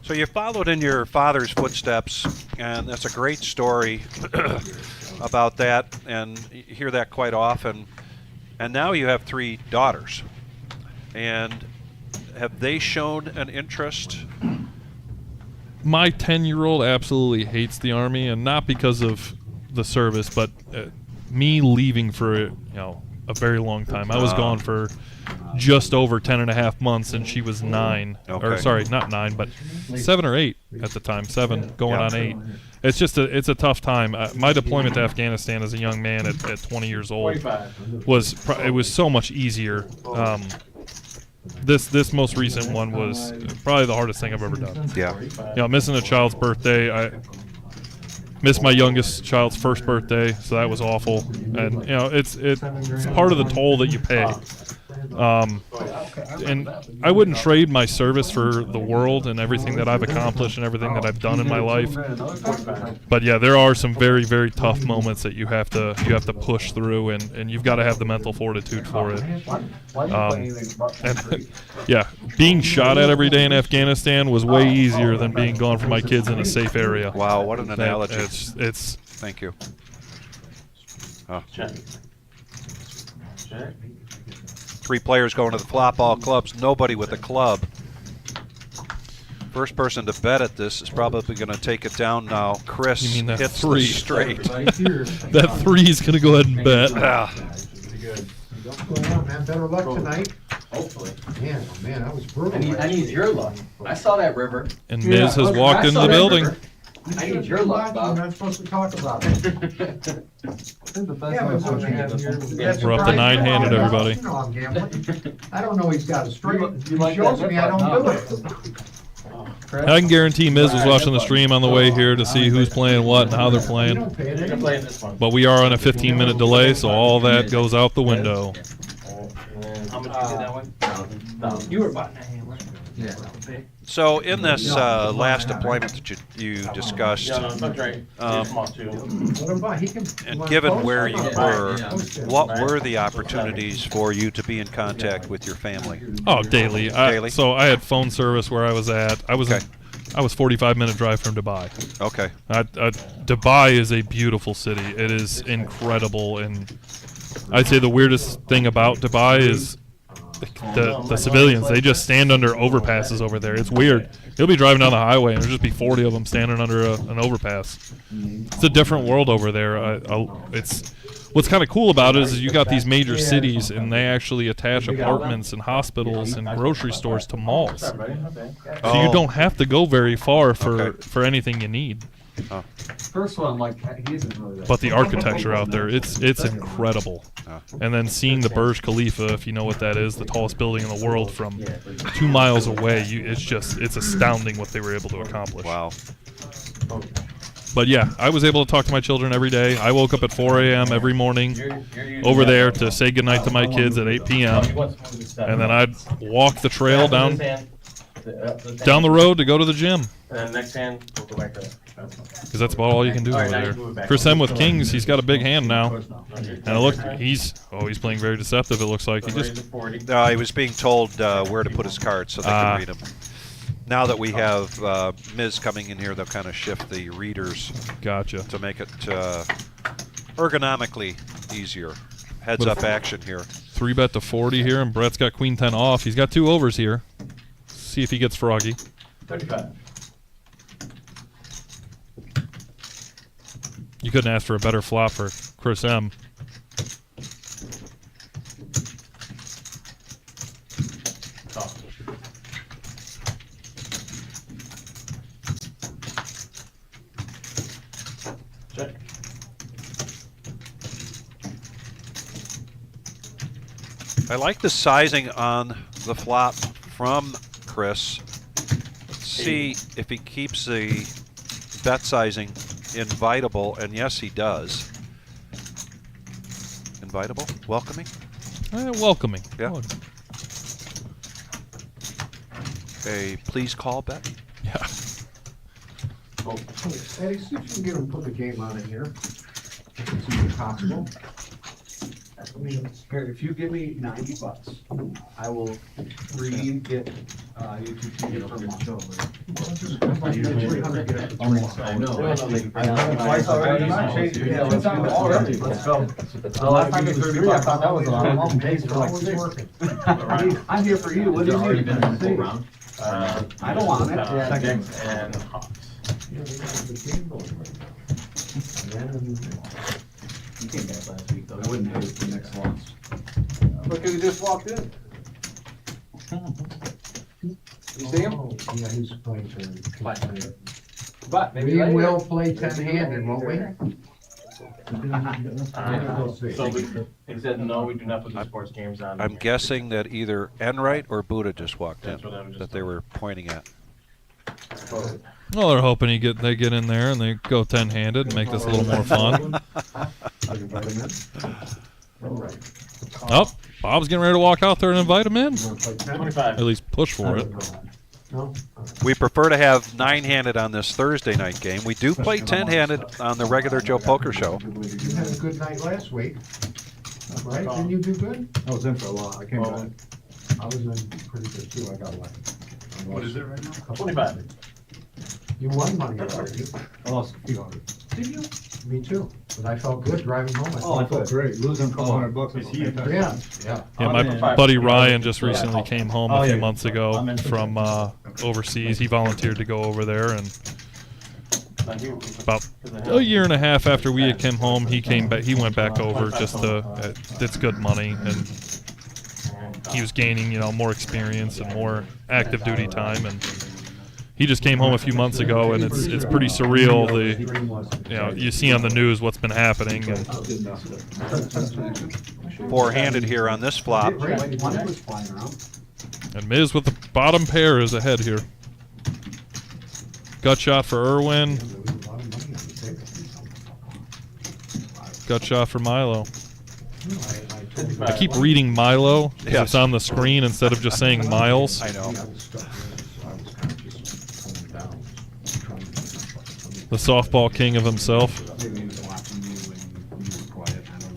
Speaker 2: So you followed in your father's footsteps, and that's a great story about that, and you hear that quite often. And now you have 3 daughters. And have they shown an interest?
Speaker 3: My 10-year-old absolutely hates the Army, and not because of the service, but me leaving for a very long time. I was gone for just over 10 and a half months, and she was 9. Or
Speaker 2: Okay.
Speaker 3: sorry, not 9, but 7 or 8 at the time. 7 going
Speaker 2: Yeah.
Speaker 3: on 8. It's just it's a tough time. My deployment to Afghanistan as a young man at 20 years old it was so much easier. This most recent one was probably the hardest thing I've ever done.
Speaker 2: Yeah.
Speaker 3: Missing a child's birthday. I missed my youngest child's first birthday, so that was awful. And it's part of the toll that you pay. And I wouldn't trade my service for the world and everything that I've accomplished and everything that I've done in my life. But yeah, there are some very, very tough moments that you have to push through, and you've got to have the mental fortitude for it. And yeah, being shot at every day in Afghanistan was way easier than being gone from my kids in a safe area.
Speaker 2: Wow, what an analogy.
Speaker 3: It's
Speaker 2: Thank you. Oh.
Speaker 5: Check. Check.
Speaker 2: 3 players going to the flop all clubs, nobody with a club. First person to bet at this is probably going to take it down now. Chris
Speaker 3: You mean that
Speaker 2: hits
Speaker 3: 3.
Speaker 2: the straight.
Speaker 3: that 3 is going to go ahead and bet.
Speaker 2: Ah,
Speaker 6: What's going on, man? Better luck tonight?
Speaker 5: Hopefully.
Speaker 6: Man, oh man, that was brutal.
Speaker 5: I need your luck. I saw that river.
Speaker 3: And Miz has walked into the building.
Speaker 5: I need your luck,
Speaker 6: You're
Speaker 5: Bob.
Speaker 6: not supposed to talk about it. Yeah, but what you have here.
Speaker 3: We're up to 9-handed, everybody.
Speaker 6: You know I'm gambling. I don't know he's got a straight. He
Speaker 5: like
Speaker 6: shows
Speaker 5: that
Speaker 6: me I don't do it.
Speaker 3: I can guarantee Miz was watching the stream on the way here to see who's playing what and how they're
Speaker 6: You
Speaker 3: playing.
Speaker 6: don't pay
Speaker 5: You're
Speaker 6: it.
Speaker 5: playing this one.
Speaker 3: But we are on a 15-minute delay, so all that goes out the window.
Speaker 5: How much you did that one? You were buying that handler.
Speaker 6: Yeah.
Speaker 2: so in this last deployment that you discussed,
Speaker 5: Yeah, no, that's right. Come on, too.
Speaker 6: What about, he can.
Speaker 2: and given where you were,
Speaker 6: Yeah.
Speaker 2: what were the opportunities for you to be in contact with your family?
Speaker 3: Oh, daily.
Speaker 2: Daily?
Speaker 3: So I had phone service where I was at. I was 45-minute drive from Dubai.
Speaker 2: Okay.
Speaker 3: Dubai is a beautiful city. It is incredible, and I'd say the weirdest thing about Dubai is the civilians. They just stand under overpasses over there. It's weird. You'll be driving down the highway and there'll just be 40 of them standing under an overpass. It's a different world over there. It's what's kind of cool about it is you got these major cities and they actually attach apartments and hospitals and grocery stores to malls. So you don't have to go very far for anything you need.
Speaker 9: First one, like, he isn't really that.
Speaker 3: But the architecture out there, it's incredible. And then seeing the Burj Khalifa, if you know what that is, the tallest building in the world from 2 miles away, it's astounding what they were able to accomplish.
Speaker 2: Wow.
Speaker 3: But yeah, I was able to talk to my children every day. I woke up at 4 a.m. every morning over there to say goodnight to my kids at 8 p.m. And then I'd walk the trail down Down the road to go to the gym.
Speaker 7: And then next hand, we'll go back to that.
Speaker 3: Because that's about all you can do
Speaker 7: All
Speaker 3: over
Speaker 7: right, now you
Speaker 3: there.
Speaker 7: move it back.
Speaker 3: Chris M with kings, he's got a big hand now.
Speaker 7: And
Speaker 3: And look, he's playing very deceptive. It looks like he
Speaker 7: Raise
Speaker 3: just
Speaker 7: to 40.
Speaker 2: He was being told where to put his cards so they can read them. Now that we have Ms. coming in here, they'll kind of shift the readers
Speaker 3: gotcha.
Speaker 2: to make it ergonomically easier. Heads up action here.
Speaker 3: 3-bet to 40 here, and Brett's got queen 10 off. He's got 2 overs here. See if he gets froggy.
Speaker 7: 35.
Speaker 3: You couldn't ask for a better flop for Chris M.
Speaker 7: Call. Check.
Speaker 2: I like the sizing on the flop from Chris. Let's see if he keeps the bet sizing invitable, and yes, he does. Invitable? Welcoming?
Speaker 3: Welcoming.
Speaker 2: Yeah.
Speaker 3: Oh,
Speaker 2: A please call bet?
Speaker 3: yeah.
Speaker 6: Eddie, see if you can get him to put the game on in here. See if it's possible. I mean, here, if you give me $90, I will get you two tickets per month.
Speaker 9: I know.
Speaker 6: Twice already. Yeah, let's do it already. Let's go. Last time it was 3, I thought that was a lot. I'm days for like 6. I'm here for you. What do you need? I don't want it.
Speaker 7: Kings and Hawks.
Speaker 6: You came back last week, though. I wouldn't have it the next loss. Look who just walked in. You see him?
Speaker 9: Yeah, he's playing for.
Speaker 6: But maybe
Speaker 9: We
Speaker 6: later.
Speaker 9: will play 10-handed, won't we?
Speaker 7: So he said, no, we do not put the sports games on.
Speaker 2: I'm guessing that either Enright or Buddha just walked in,
Speaker 7: That's what I was just
Speaker 2: that they were pointing at.
Speaker 3: Well, they're hoping they get in there and they go 10-handed and make this a little more fun. Oh, Bob's getting ready to walk out there and invite him in.
Speaker 7: 25.
Speaker 3: At least push for it.
Speaker 2: We prefer to have 9-handed on this Thursday night game. We do play 10-handed on the regular Joe Poker Show.
Speaker 9: You had a good night last week, right? Didn't you do good?
Speaker 6: I was in for a lot. I came
Speaker 7: Well,
Speaker 6: back.
Speaker 9: I was in pretty good too, I got lucky.
Speaker 6: What is it right now?
Speaker 7: 25.
Speaker 9: You won money already.
Speaker 6: I lost a few hundred.
Speaker 9: Did you? Me too, but I felt good driving home.
Speaker 6: Oh, I felt great. Losing a couple $100.
Speaker 9: Yeah.
Speaker 3: Yeah, my buddy Ryan just recently came home a few months ago from overseas. He volunteered to go over there, and about a year and a half after we had come home, he came back. He went back over just to. It's good money, and he was gaining, more experience and more active duty time, and he just came home a few months ago, and it's pretty surreal. You see on the news what's been happening, and
Speaker 2: 4-handed here on this flop.
Speaker 3: And Miz with the bottom pair is ahead here. Gut shot for Irwin. Gut shot for Milo. I keep reading Milo because
Speaker 2: Yes.
Speaker 3: it's on the screen instead of just saying Miles.
Speaker 2: I know.
Speaker 3: The softball king of himself.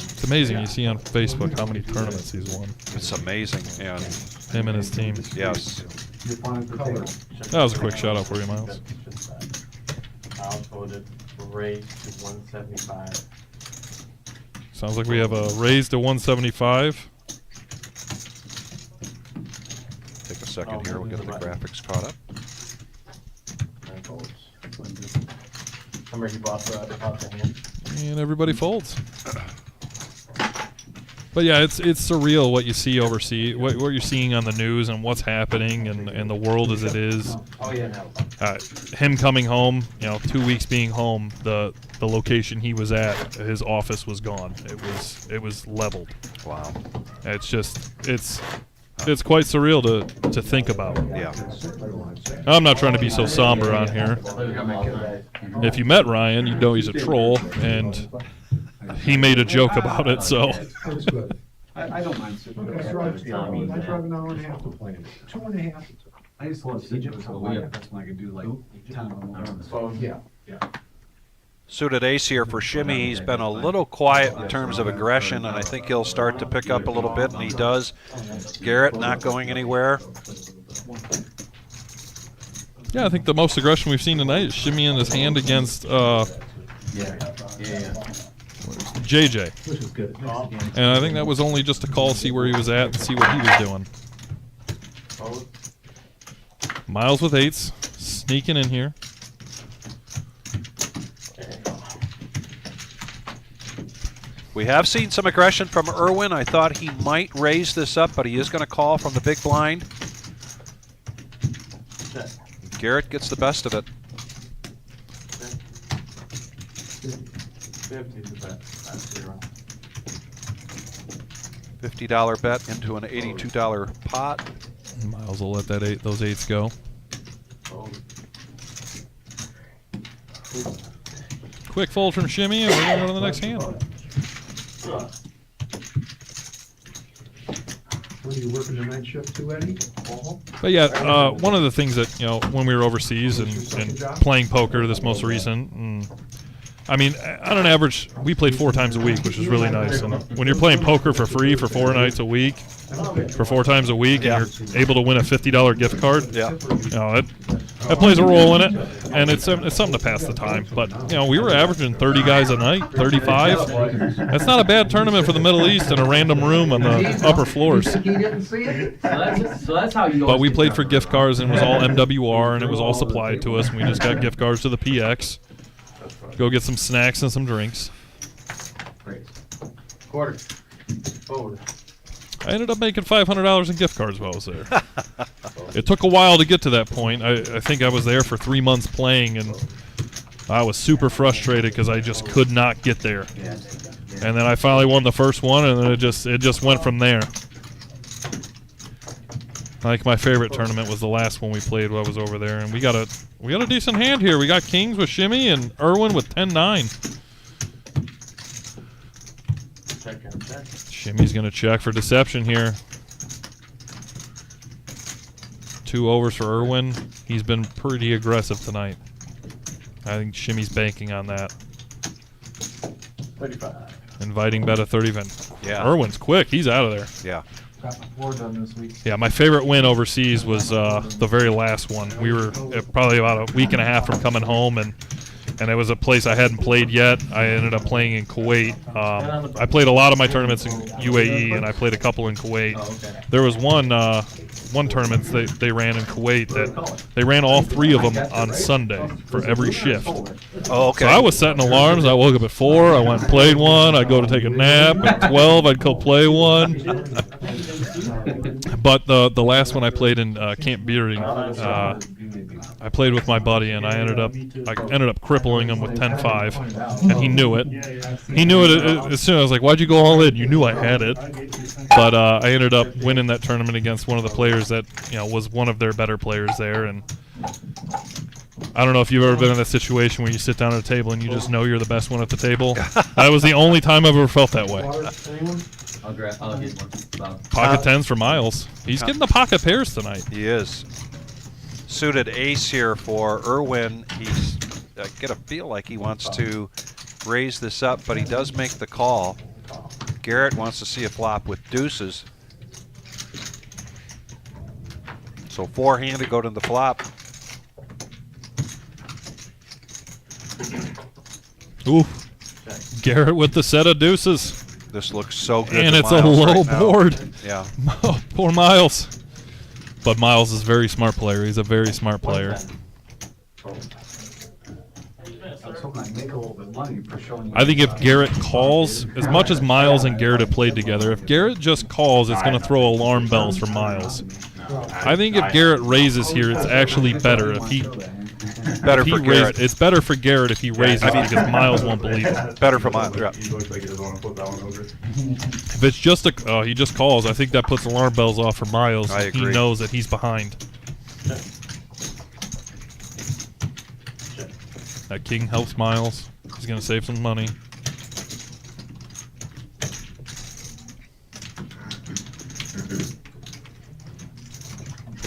Speaker 3: It's amazing you see on Facebook how many tournaments he's won.
Speaker 2: It's amazing, and
Speaker 3: Him and his team.
Speaker 2: yes.
Speaker 3: That was a quick shout out for you, Miles.
Speaker 7: Miles voted raise to 175.
Speaker 3: Sounds like we have a raise to 175.
Speaker 2: Take a second here. We'll get the graphics caught up.
Speaker 7: And folds. Remember he bought the hand?
Speaker 3: And everybody folds. But yeah, it's surreal what you see overseas, what you're seeing on the news and what's happening and the world as it is.
Speaker 7: Oh, yeah, no.
Speaker 3: Him coming home, 2 weeks being home, the location he was at, his office was gone. It was leveled.
Speaker 2: Wow.
Speaker 3: It's quite surreal to think about.
Speaker 2: Yeah.
Speaker 3: I'm not trying to be so somber on here. If you met Ryan, you know he's a troll, and he made a joke about it, so.
Speaker 9: That's good.
Speaker 6: I don't mind sitting there.
Speaker 9: I drive an hour and a half to play. 2.5. I used to love CJ with something like that. That's when I could do like 10 of them.
Speaker 8: Oh, yeah.
Speaker 2: Suited ace here for Shimmy. He's been a little quiet in terms of aggression, and I think he'll start to pick up a little bit, and he does. Garrett not going anywhere.
Speaker 3: Yeah, I think the most aggression we've seen tonight is Shimmy in his hand against JJ.
Speaker 8: Which is good.
Speaker 3: And I think that was only just a call, see where he was at and see what he was doing. Miles with eights, sneaking in here.
Speaker 2: We have seen some aggression from Irwin. I thought he might raise this up, but he is going to call from the big blind. Garrett gets the best of it. $50 bet into an $82 pot.
Speaker 3: Miles will let those eights go. Quick fold from Shimmy, and we're going to go to the next hand.
Speaker 8: What are you working the night shift too, Eddie?
Speaker 3: But yeah, one of the things that, you know, when we were overseas and playing poker, this most recent, I mean, on an average, we played 4 times a week, which is really nice. And when you're playing poker for free for 4 nights a week, for 4 times a week, and you're able to win a $50 gift card, you know, that plays a role in it, and it's something to pass the time. But you know, we were averaging 30 guys a night, 35. That's not a bad tournament for the Middle East in a random room on the upper floors.
Speaker 6: So that's how you.
Speaker 3: But we played for gift cards, and it was all MWR, and it was all supplied to us, and we just got gift cards to the PX. Go get some snacks and some drinks.
Speaker 6: Quarter. Forward.
Speaker 3: I ended up making $500 in gift cards while I was there. It took a while to get to that point. I think I was there for 3 months playing, and I was super frustrated because I just could not get there. And then I finally won the first one, and then it just went from there. Like my favorite tournament was the last one we played while I was over there, and we got a decent hand here. We got kings with Shimmy and Irwin with 10-9. Shimmy's going to check for deception here. 2 overs for Irwin. He's been pretty aggressive tonight. I think Shimmy's banking on that.
Speaker 8: 35.
Speaker 3: Inviting bet of 35.
Speaker 2: Yeah.
Speaker 3: Irwin's quick. He's out of there.
Speaker 2: Yeah.
Speaker 8: Got my 4 done this week.
Speaker 3: Yeah, my favorite win overseas was the very last one. We were probably about a week and a half from coming home, and it was a place I hadn't played yet. I ended up playing in Kuwait. I played a lot of my tournaments in UAE, and I played a couple in Kuwait. There was one tournament they ran in Kuwait that they ran all 3 of them on Sunday for every shift.
Speaker 2: Oh, okay.
Speaker 3: So I was setting alarms. I woke up at 4. I went and played one. I'd go to take a nap. At 12, I'd go play one. But the last one I played in Camp Beering, I played with my buddy, and I ended up crippling him with 10-5, and he knew it. He knew it as soon as I was like, "Why'd you go all in? You knew I had it." But I ended up winning that tournament against one of the players that, you know, was one of their better players there. And I don't know if you've ever been in that situation where you sit down at a table and you just know you're the best one at the table. That was the only time I've ever felt that way.
Speaker 6: I'll get one.
Speaker 3: Pocket 10s for Miles. He's getting the pocket pairs tonight.
Speaker 2: He is. Suited ace here for Irwin. He's get a feel like he wants to raise this up, but he does make the call. Garrett wants to see a flop with deuces. So 4-handed go to the flop.
Speaker 3: Ooh. Garrett with the set of deuces.
Speaker 2: This looks so good.
Speaker 3: And
Speaker 2: to
Speaker 3: it's a
Speaker 2: Miles
Speaker 3: low
Speaker 2: right now.
Speaker 3: board.
Speaker 2: Yeah.
Speaker 3: Oh, poor Miles. But Miles is a very smart player. He's a very smart player. I think if Garrett calls, as much as Miles and Garrett have played together, if Garrett just calls, it's going to throw alarm bells for Miles. I think if Garrett raises here, it's actually better. If he
Speaker 2: Better for Garrett.
Speaker 3: It's better for Garrett if he raises because Miles won't believe it.
Speaker 2: Better for Miles. Yeah.
Speaker 3: If it's just he just calls, I think that puts alarm bells off for Miles.
Speaker 2: I agree.
Speaker 3: He knows that he's behind. That king helps Miles. He's going to save some money.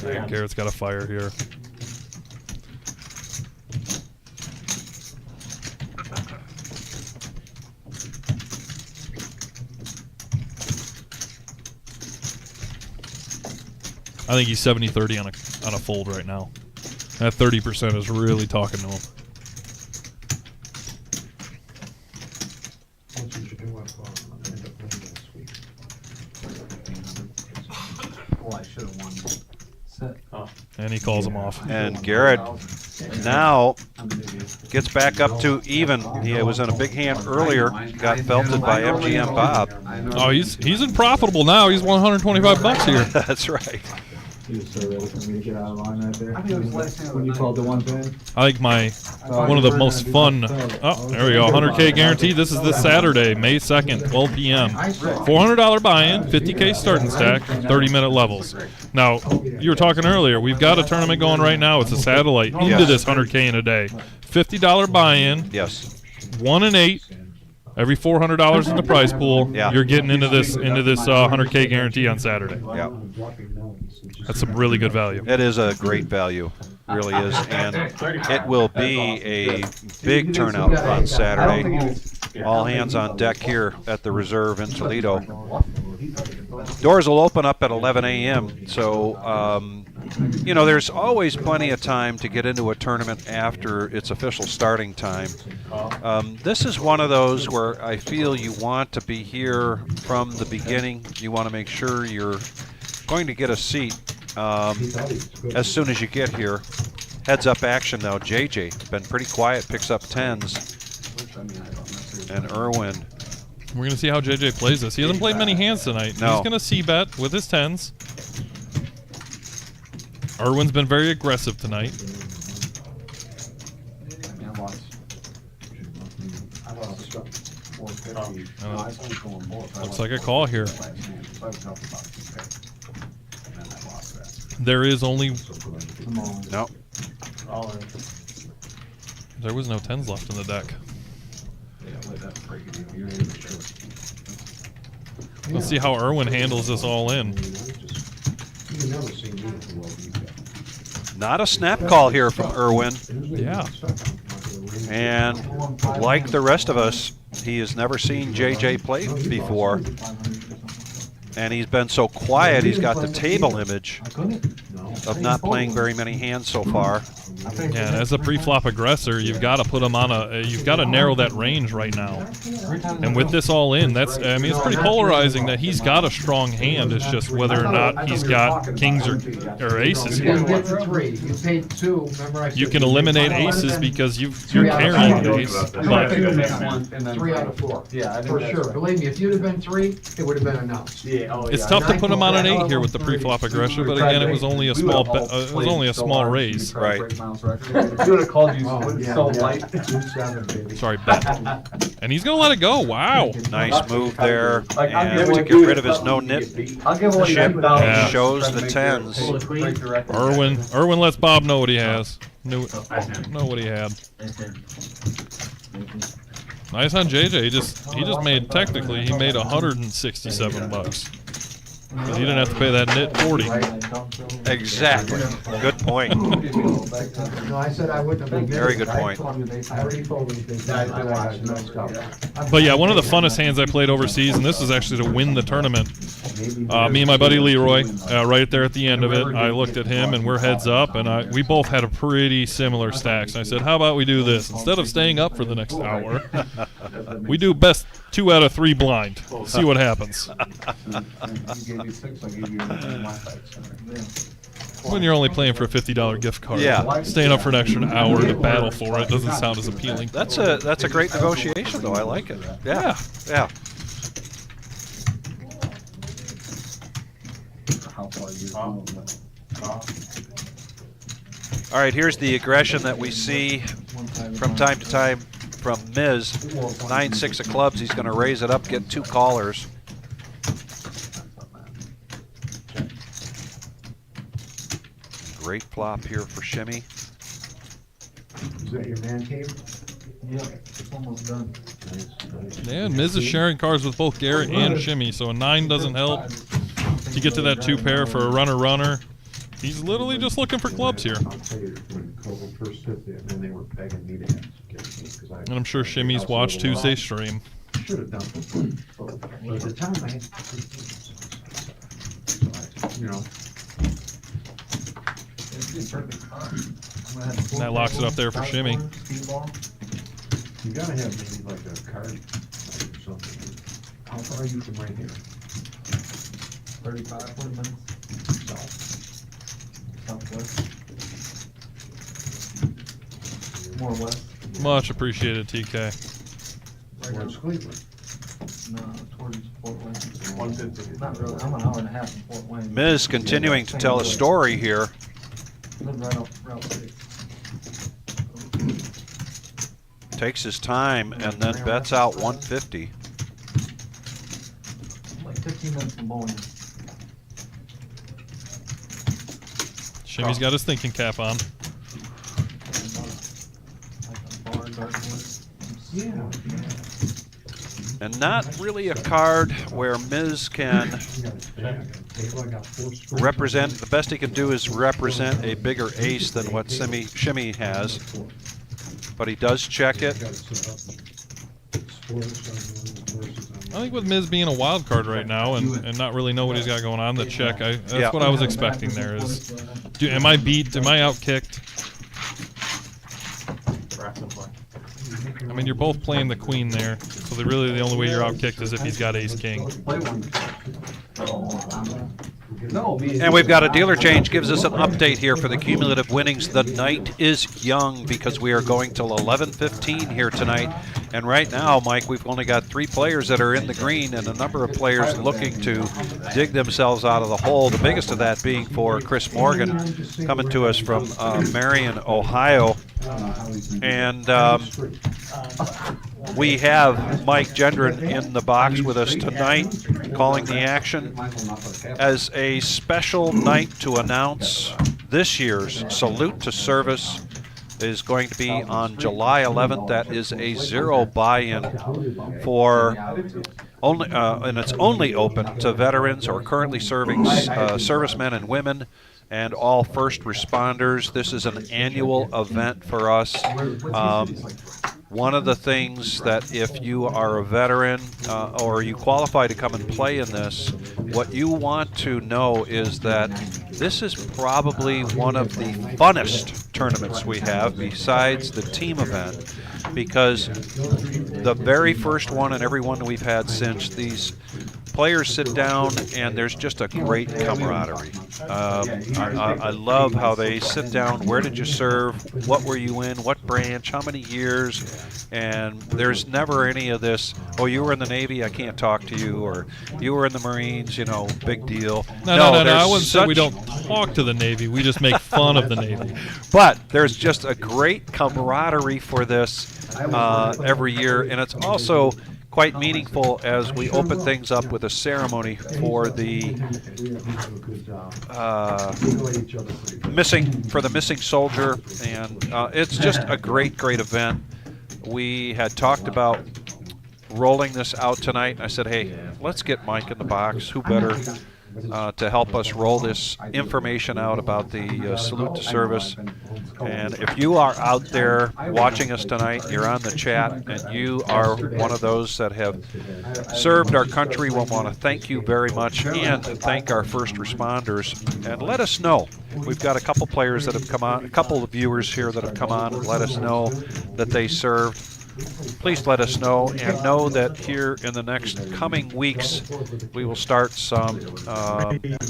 Speaker 3: Yeah, Garrett's got a fire here. I think he's 70-30 on a fold right now. That 30% is really talking to him.
Speaker 9: Oh, I should have won. Set.
Speaker 3: And he calls him off.
Speaker 2: And Garrett now gets back up to even. He was in a big hand earlier, got felted by MGM Bob.
Speaker 3: Oh, he's in profitable now. He's 125 bucks here.
Speaker 2: That's right.
Speaker 8: He was so ready for me to get out of line right there. When you called the 110.
Speaker 3: I think one of the most fun. Oh, there we go. 100K guaranteed. This is this Saturday, May 2nd, 12 p.m. $400 buy-in, 50K starting stack, 30-minute levels. Now, you were talking earlier. We've got a tournament going right now. It's a satellite into this 100K in a day. $50 buy-in.
Speaker 2: Yes.
Speaker 3: 1 and 8. Every $400 in the prize pool, you're getting into this 100K guarantee on Saturday.
Speaker 2: Yeah.
Speaker 3: That's some really good value.
Speaker 2: It is a great value, really is, and it will be a big turnout on Saturday. All hands on deck here at the Reserve in Toledo. Doors will open up at 11 a.m., so you know, there's always plenty of time to get into a tournament after its official starting time. This is one of those where I feel you want to be here from the beginning. You want to make sure you're going to get a seat as soon as you get here. Heads up action now. JJ been pretty quiet, picks up 10s. And Irwin.
Speaker 3: We're going to see how JJ plays this. He hasn't played many hands tonight.
Speaker 2: No.
Speaker 3: He's going to c-bet with his 10s. Irwin's been very aggressive tonight. Looks like a call here. There is only...
Speaker 2: No.
Speaker 3: There was no 10s left in the deck. Let's see how Irwin handles this all in.
Speaker 2: Not a snap call here from Irwin.
Speaker 3: Yeah.
Speaker 2: And like the rest of us, he has never seen JJ play before. And he's been so quiet, he's got the table image of not playing very many hands so far.
Speaker 3: Yeah, and as a pre-flop aggressor, you've got to put him on you've got to narrow that range right now. And with this all in, it's pretty polarizing that he's got a strong hand. It's just whether or not he's got kings or aces here. You can eliminate aces because you're carrying an ace. But
Speaker 6: 3 out of 4. Yeah, for sure. Believe me, if you'd have been 3, it would have been enough.
Speaker 3: It's tough to put him on an 8 here with the pre-flop aggressor, but again, it was only a small raise.
Speaker 2: Right.
Speaker 9: He would have called you so light.
Speaker 3: Sorry, bet. And he's going to let it go. Wow.
Speaker 2: Nice move there. And to get rid of his no-nit chip, he shows the 10s.
Speaker 3: Irwin lets Bob know what he has. Know what he had. Nice on JJ. He just made, technically, he made 167 bucks. But he didn't have to pay that nit 40.
Speaker 2: Exactly. Good point.
Speaker 6: No, I said I wouldn't have been.
Speaker 2: Very good point.
Speaker 3: But yeah, one of the funnest hands I played overseas, and this is actually to win the tournament. Me and my buddy Leroy, right there at the end of it, I looked at him and we're heads up, and we both had a pretty similar stacks. And I said, how about we do this? Instead of staying up for the next hour, we do best 2 out of 3 blind. See what happens. When you're only playing for a $50 gift card, staying up for an extra hour to battle for it doesn't sound as appealing.
Speaker 2: That's a great negotiation, though. I like it. Yeah. All right, here's the aggression that we see from time to time from Miz. 9-6 of clubs. He's going to raise it up, get 2 callers. Great flop here for Shimmy.
Speaker 6: Is that your man cave?
Speaker 8: Yeah, it's almost done.
Speaker 3: Yeah, and Miz is sharing cards with both Garrett and Shimmy, so a 9 doesn't help. To get to that 2 pair for a runner, He's literally just looking for clubs here.
Speaker 10: I'll tell you, when Koval first hit there, and then they were begging me to ask.
Speaker 3: And I'm sure Shimmy's watched Tuesday's stream.
Speaker 10: Should have done it. But at the time, I had, you know.
Speaker 3: And that locks it up there for Shimmy.
Speaker 10: You gotta have maybe like a card or something. How far are you from right here?
Speaker 6: 35, 40 minutes. Southwest. More west.
Speaker 3: Much appreciated, TK.
Speaker 10: Towards Cleveland.
Speaker 6: No, towards Fort Wayne.
Speaker 10: 150.
Speaker 6: Not really. I'm an hour and a half from Fort Wayne.
Speaker 2: Miz continuing to tell a story here.
Speaker 6: Live right off Route 6.
Speaker 2: Takes his time and then bets out 150.
Speaker 6: Like 15 minutes from Bowling.
Speaker 3: Shimmy's got his thinking cap on.
Speaker 10: Yeah.
Speaker 2: And not really a card where Miz can represent, the best he can do is represent a bigger ace than what Shimmy has. But he does check it.
Speaker 3: I think with Miz being a wild card right now and not really know what he's got going on, the check, that's what I was expecting there is, am I beat, am I outkicked? I mean, you're both playing the queen there, so really the only way you're outkicked is if he's got ace-king.
Speaker 2: And we've got a dealer change, gives us an update here for the cumulative winnings. The night is young because we are going till 11:15 here tonight. And right now, Mike, we've only got 3 players that are in the green and a number of players looking to dig themselves out of the hole. The biggest of that being for Chris Morgan, coming to us from Marion, Ohio. And we have Mike Gendron in the box with us tonight, calling the action as a special night to announce this year's Salute to Service is going to be on July 11th. That is a 0 buy-in for only, and it's only open to veterans or currently serving servicemen and women and all first responders. This is an annual event for us. One of the things that if you are a veteran or you qualify to come and play in this, what you want to know is that this is probably one of the funnest tournaments we have besides the team event, because the very first one and every one we've had since, these players sit down and there's just a great camaraderie. I love how they sit down. Where did you serve? What were you in? What branch? How many years? And there's never any of this, oh, you were in the Navy, I can't talk to you, or you were in the Marines, you know, big deal.
Speaker 3: No, I wouldn't say we don't talk to the Navy. We just make fun of the Navy.
Speaker 2: But there's just a great camaraderie for this every year, and it's also quite meaningful as we open things up with a ceremony for the missing soldier, and it's just a great event. We had talked about rolling this out tonight. I said, hey, let's get Mike in the box. Who better to help us roll this information out about the Salute to Service. And if you are out there watching us tonight, you're on the chat, and you are one of those that have served our country, we want to thank you very much and thank our first responders. And let us know. We've got a couple players that have come on, a couple of viewers here that have come on and let us know that they served. Please let us know, and know that here in the next coming weeks we will start some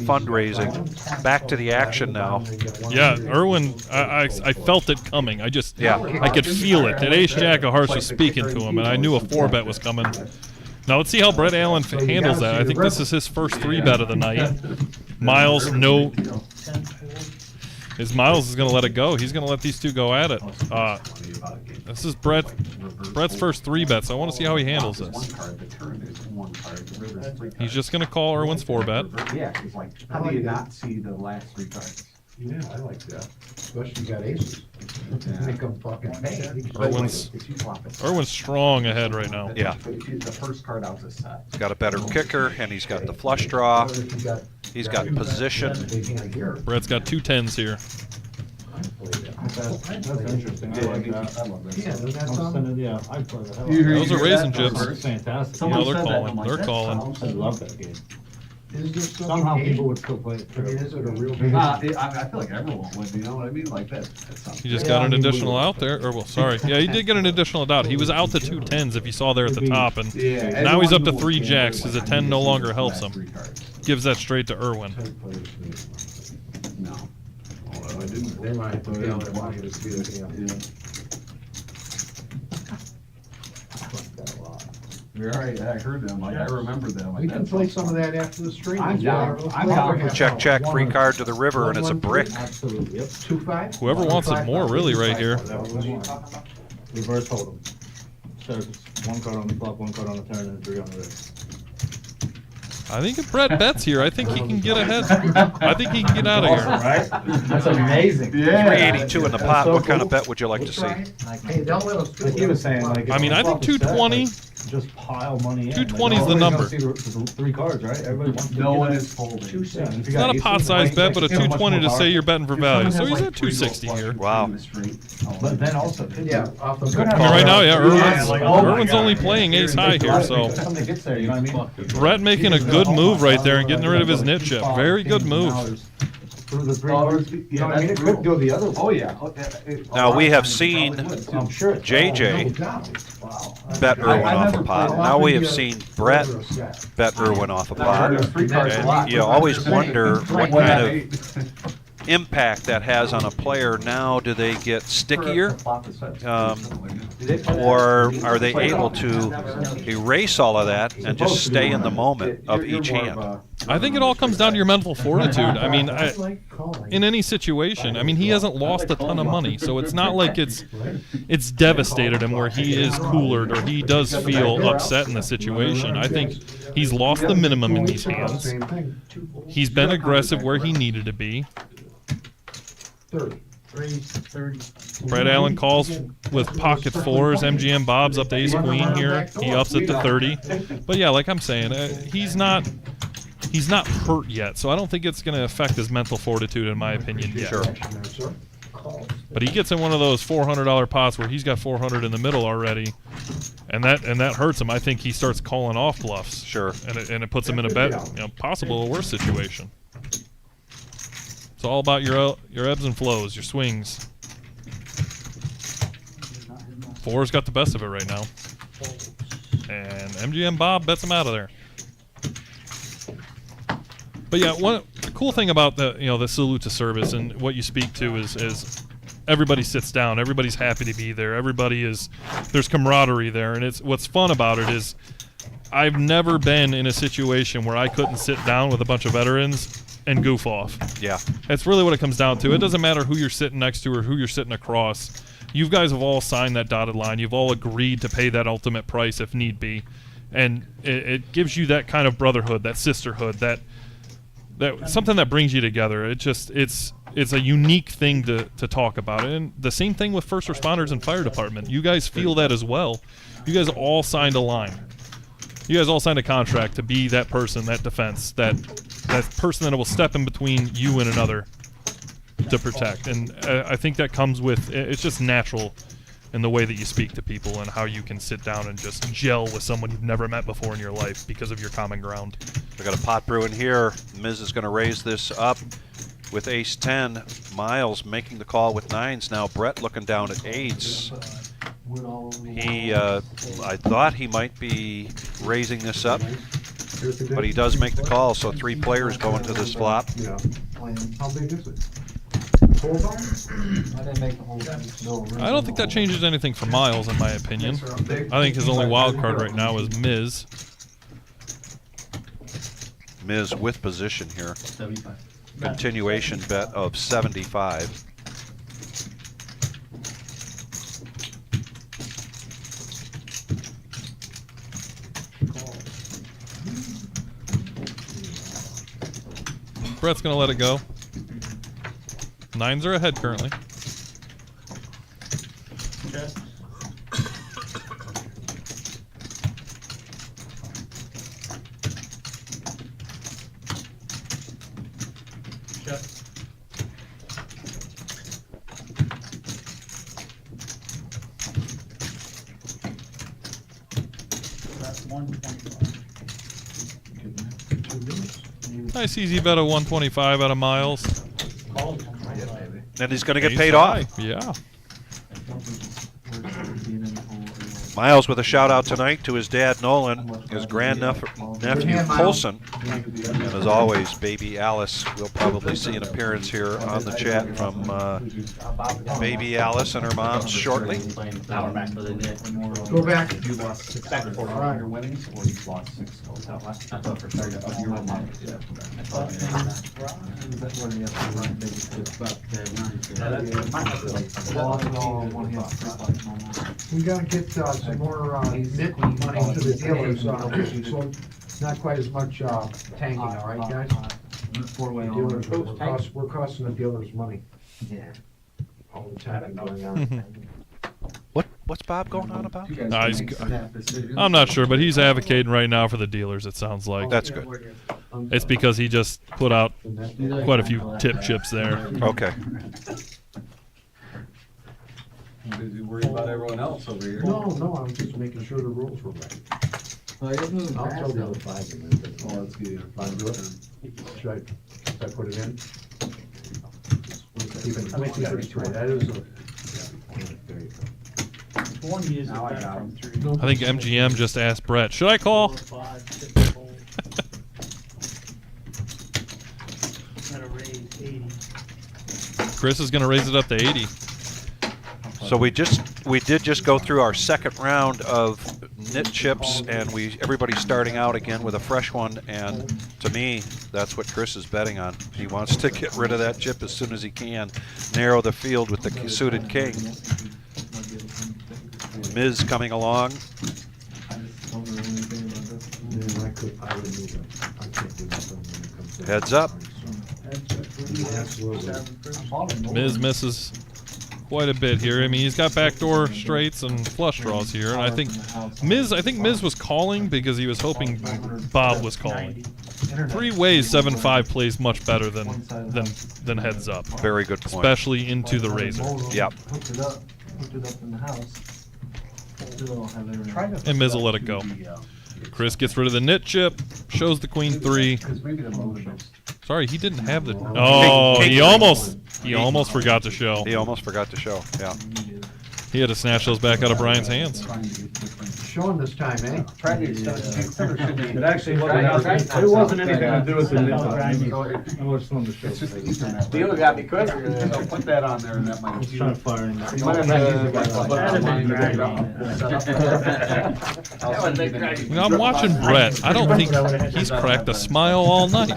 Speaker 2: fundraising. Back to the action now.
Speaker 3: Yeah, Erwin, I felt it coming. I could feel it. Today Jack of Hearts was speaking to him, and I knew a 4-bet was coming. Now let's see how Brett Allen handles that. I think this is his first 3-bet of the night. Miles, no. Miles is going to let it go. He's going to let these two go at it. This is Brett's first 3-bet, so I want to see how he handles this. He's just going to call Erwin's 4-bet.
Speaker 8: Yeah, he's like, how do you not see the last 3 cards?
Speaker 10: Yeah, I like that. Especially you got aces. Make them fucking pay.
Speaker 3: Erwin's strong ahead right now.
Speaker 2: Yeah.
Speaker 8: The first card out is set.
Speaker 2: He's got a better kicker, and he's got the flush draw. He's got position.
Speaker 3: Brett's got 2 10s here.
Speaker 8: That's interesting. I like that. I love that.
Speaker 10: Yeah, doesn't that
Speaker 8: I'll
Speaker 10: sound-
Speaker 8: send it, yeah, I'd play that.
Speaker 3: Those are raisin chips.
Speaker 8: It's fantastic.
Speaker 3: Yeah, they're calling. They're calling.
Speaker 8: I love that game.
Speaker 10: Is there something
Speaker 8: Somehow
Speaker 10: eight?
Speaker 8: people would still play it.
Speaker 10: I mean, is it a real?
Speaker 6: I feel like everyone would, you know what I mean? Like that sounds.
Speaker 3: He just got an additional out there. Or, well, sorry. Yeah, he did get an additional out. He was out to 2 10s if you saw there at the top. And now he's up to 3 jacks because a 10 no longer helps him. Gives that straight to Irwin.
Speaker 6: No.
Speaker 10: They might be able to want you to see it, yeah.
Speaker 6: You're right, I heard them, like, I remember them.
Speaker 10: We can play some of that after the stream.
Speaker 6: I'm down. I'm down.
Speaker 2: Check, check. Free card to the river, and it's a brick.
Speaker 8: Absolutely, yep.
Speaker 10: 2-5?
Speaker 3: Whoever wants it more, really, right here.
Speaker 8: Reverse hold 'em. So it's 1 card on the flop, 1 card on the turn, and 3 on the raise.
Speaker 3: I think if Brett bets here, I think he can get ahead. I think he can get out of here.
Speaker 8: Right? That's amazing.
Speaker 6: Yeah.
Speaker 2: 382 in the pot. What kind of bet would you like to see?
Speaker 10: Hey, don't let us do
Speaker 8: Like he was saying, like.
Speaker 3: I mean, I think 220.
Speaker 8: Just pile money in.
Speaker 3: 220 is the number.
Speaker 8: See the 3 cards, right? Everybody wants to
Speaker 6: No
Speaker 8: get
Speaker 6: one
Speaker 8: it.
Speaker 6: is folding.
Speaker 3: It's not a pot-sized bet, but a 220 to say you're betting for value. So he's at 260 here.
Speaker 2: Wow.
Speaker 8: But then also,
Speaker 10: Yeah, off the.
Speaker 3: I mean, right now, yeah,
Speaker 8: oh
Speaker 3: Irwin's only playing ace high here, so
Speaker 8: something gets there, you know what I mean?
Speaker 3: Brett making a good move right there and getting rid of his nit chip. Very good move.
Speaker 8: Through the 3 cards, you know what I mean? It could go the other way.
Speaker 6: Oh, yeah.
Speaker 2: Now, we have seen
Speaker 8: I'm sure.
Speaker 2: JJ
Speaker 10: Wow.
Speaker 2: bet Irwin off a pot. Now we have seen Brett bet Irwin off a pot. And you always wonder what kind of impact that has on a player. Now, do they get stickier? Or are they able to erase all of that and just stay in the moment of each hand?
Speaker 3: I think it all comes down to your mental fortitude. I mean, in any situation, I mean, he hasn't lost a ton of money, so it's not like it's devastated him where he is coolered or he does feel upset in the situation. I think he's lost the minimum in these hands. He's been aggressive where he needed to be.
Speaker 10: 30.
Speaker 3: Brett Allen calls with pocket 4s. MGM Bob's up to ace queen here. He ups it to 30. But yeah, like I'm saying, he's not hurt yet, so I don't think it's going to affect his mental fortitude, in my opinion, yet.
Speaker 2: Sure.
Speaker 3: But he gets in one of those $400 pots where he's got 400 in the middle already, and that hurts him. I think he starts calling off bluffs.
Speaker 2: Sure.
Speaker 3: And it puts him in a possible a worse situation. It's all about your ebbs and flows, your swings. 4's got the best of it right now, and MGM Bob bets him out of there. But yeah, one cool thing about the salute to service and what you speak to is everybody sits down, everybody's happy to be there, there's camaraderie there, and what's fun about it is I've never been in a situation where I couldn't sit down with a bunch of veterans and goof off.
Speaker 2: Yeah.
Speaker 3: That's really what it comes down to. It doesn't matter who you're sitting next to or who you're sitting across. You guys have all signed that dotted line. You've all agreed to pay that ultimate price if need be. And it gives you that kind of brotherhood, that sisterhood, that something that brings you together. It's a unique thing to talk about. And the same thing with first responders and fire department. You guys feel that as well. You guys all signed a line. You guys all signed a contract to be that person, that defense, that person that will step in between you and another to protect. And I think that comes with, it's just natural in the way that you speak to people and how you can sit down and just gel with someone you've never met before in your life because of your common ground.
Speaker 2: We got a pot brewing here. Miz is going to raise this up with ace 10. Miles making the call with 9s now. Brett looking down at 8s. I thought he might be raising this up, but he does make the call, so 3 players go into this flop.
Speaker 10: Yeah. How big is it?
Speaker 3: I don't think that changes anything for Miles, in my opinion. I think his only wild card right now is Miz.
Speaker 2: Miz with position here. Continuation bet of 75.
Speaker 3: Brett's going to let it go. 9s are ahead currently.
Speaker 4: That's 125.
Speaker 3: Nice easy bet of 125 out of Miles.
Speaker 2: And he's going to get
Speaker 3: Ace
Speaker 2: paid
Speaker 3: high.
Speaker 2: off.
Speaker 3: Yeah.
Speaker 2: Miles with a shout out tonight to his dad Nolan, his grandnephew Colson, and as always, baby Alice. We'll probably see an appearance here on the chat from baby Alice and her mom shortly.
Speaker 6: Now we're back to the net.
Speaker 10: Go back.
Speaker 6: You lost 6 back for your winnings, or you lost 6 goals. I thought for sure that you were on.
Speaker 10: We gotta get some more knit money to the dealers, so it's not quite as much tanking, all right, guys? Dealers, we're costing the dealers money.
Speaker 6: Yeah.
Speaker 10: All the time going on.
Speaker 2: What's Bob going on about?
Speaker 3: I'm not sure, but he's advocating right now for the dealers, it sounds like.
Speaker 2: That's good.
Speaker 3: It's because he just put out quite a few tip chips there.
Speaker 2: Okay.
Speaker 9: I'm busy worried about everyone else over here.
Speaker 10: No, I was just making sure the rules were right. I'll tell the other 5 in a minute.
Speaker 9: Oh, let's get it.
Speaker 10: Should I put it in? That is a. There you go.
Speaker 4: One music
Speaker 10: Now I
Speaker 4: back
Speaker 10: got
Speaker 4: from
Speaker 10: 'em.
Speaker 4: 3.
Speaker 3: I think MGM just asked Brett, should I call?
Speaker 4: 4, 5, 6, 4. Gonna raise 80.
Speaker 3: Chris is going to raise it up to 80.
Speaker 2: So we did just go through our second round of knit chips, and everybody's starting out again with a fresh one. And to me, that's what Chris is betting on. He wants to get rid of that chip as soon as he can, narrow the field with the suited king. Miz coming along. Heads up.
Speaker 3: Miz misses quite a bit here. I mean, he's got backdoor straights and flush draws here, and I think Miz was calling because he was hoping Bob was calling. 3 ways 7-5 plays much better than heads up.
Speaker 2: Very good point.
Speaker 3: Especially into the razor.
Speaker 2: Yep.
Speaker 3: And Miz will let it go. Chris gets rid of the knit chip, shows the queen 3. Sorry, he didn't have the. Oh, he almost forgot to show.
Speaker 2: He almost forgot to show. Yeah.
Speaker 3: He had to snatch those back out of Brian's hands.
Speaker 10: Showing this time, eh?
Speaker 8: It actually wasn't anything to do with the knit. I was on the show.
Speaker 9: It's just the Ethernet. The other guy, because they'll put that on there and that might.
Speaker 8: Trying to fire in there.
Speaker 9: You might have
Speaker 3: You know, I'm watching Brett. I don't think he's cracked a smile all night.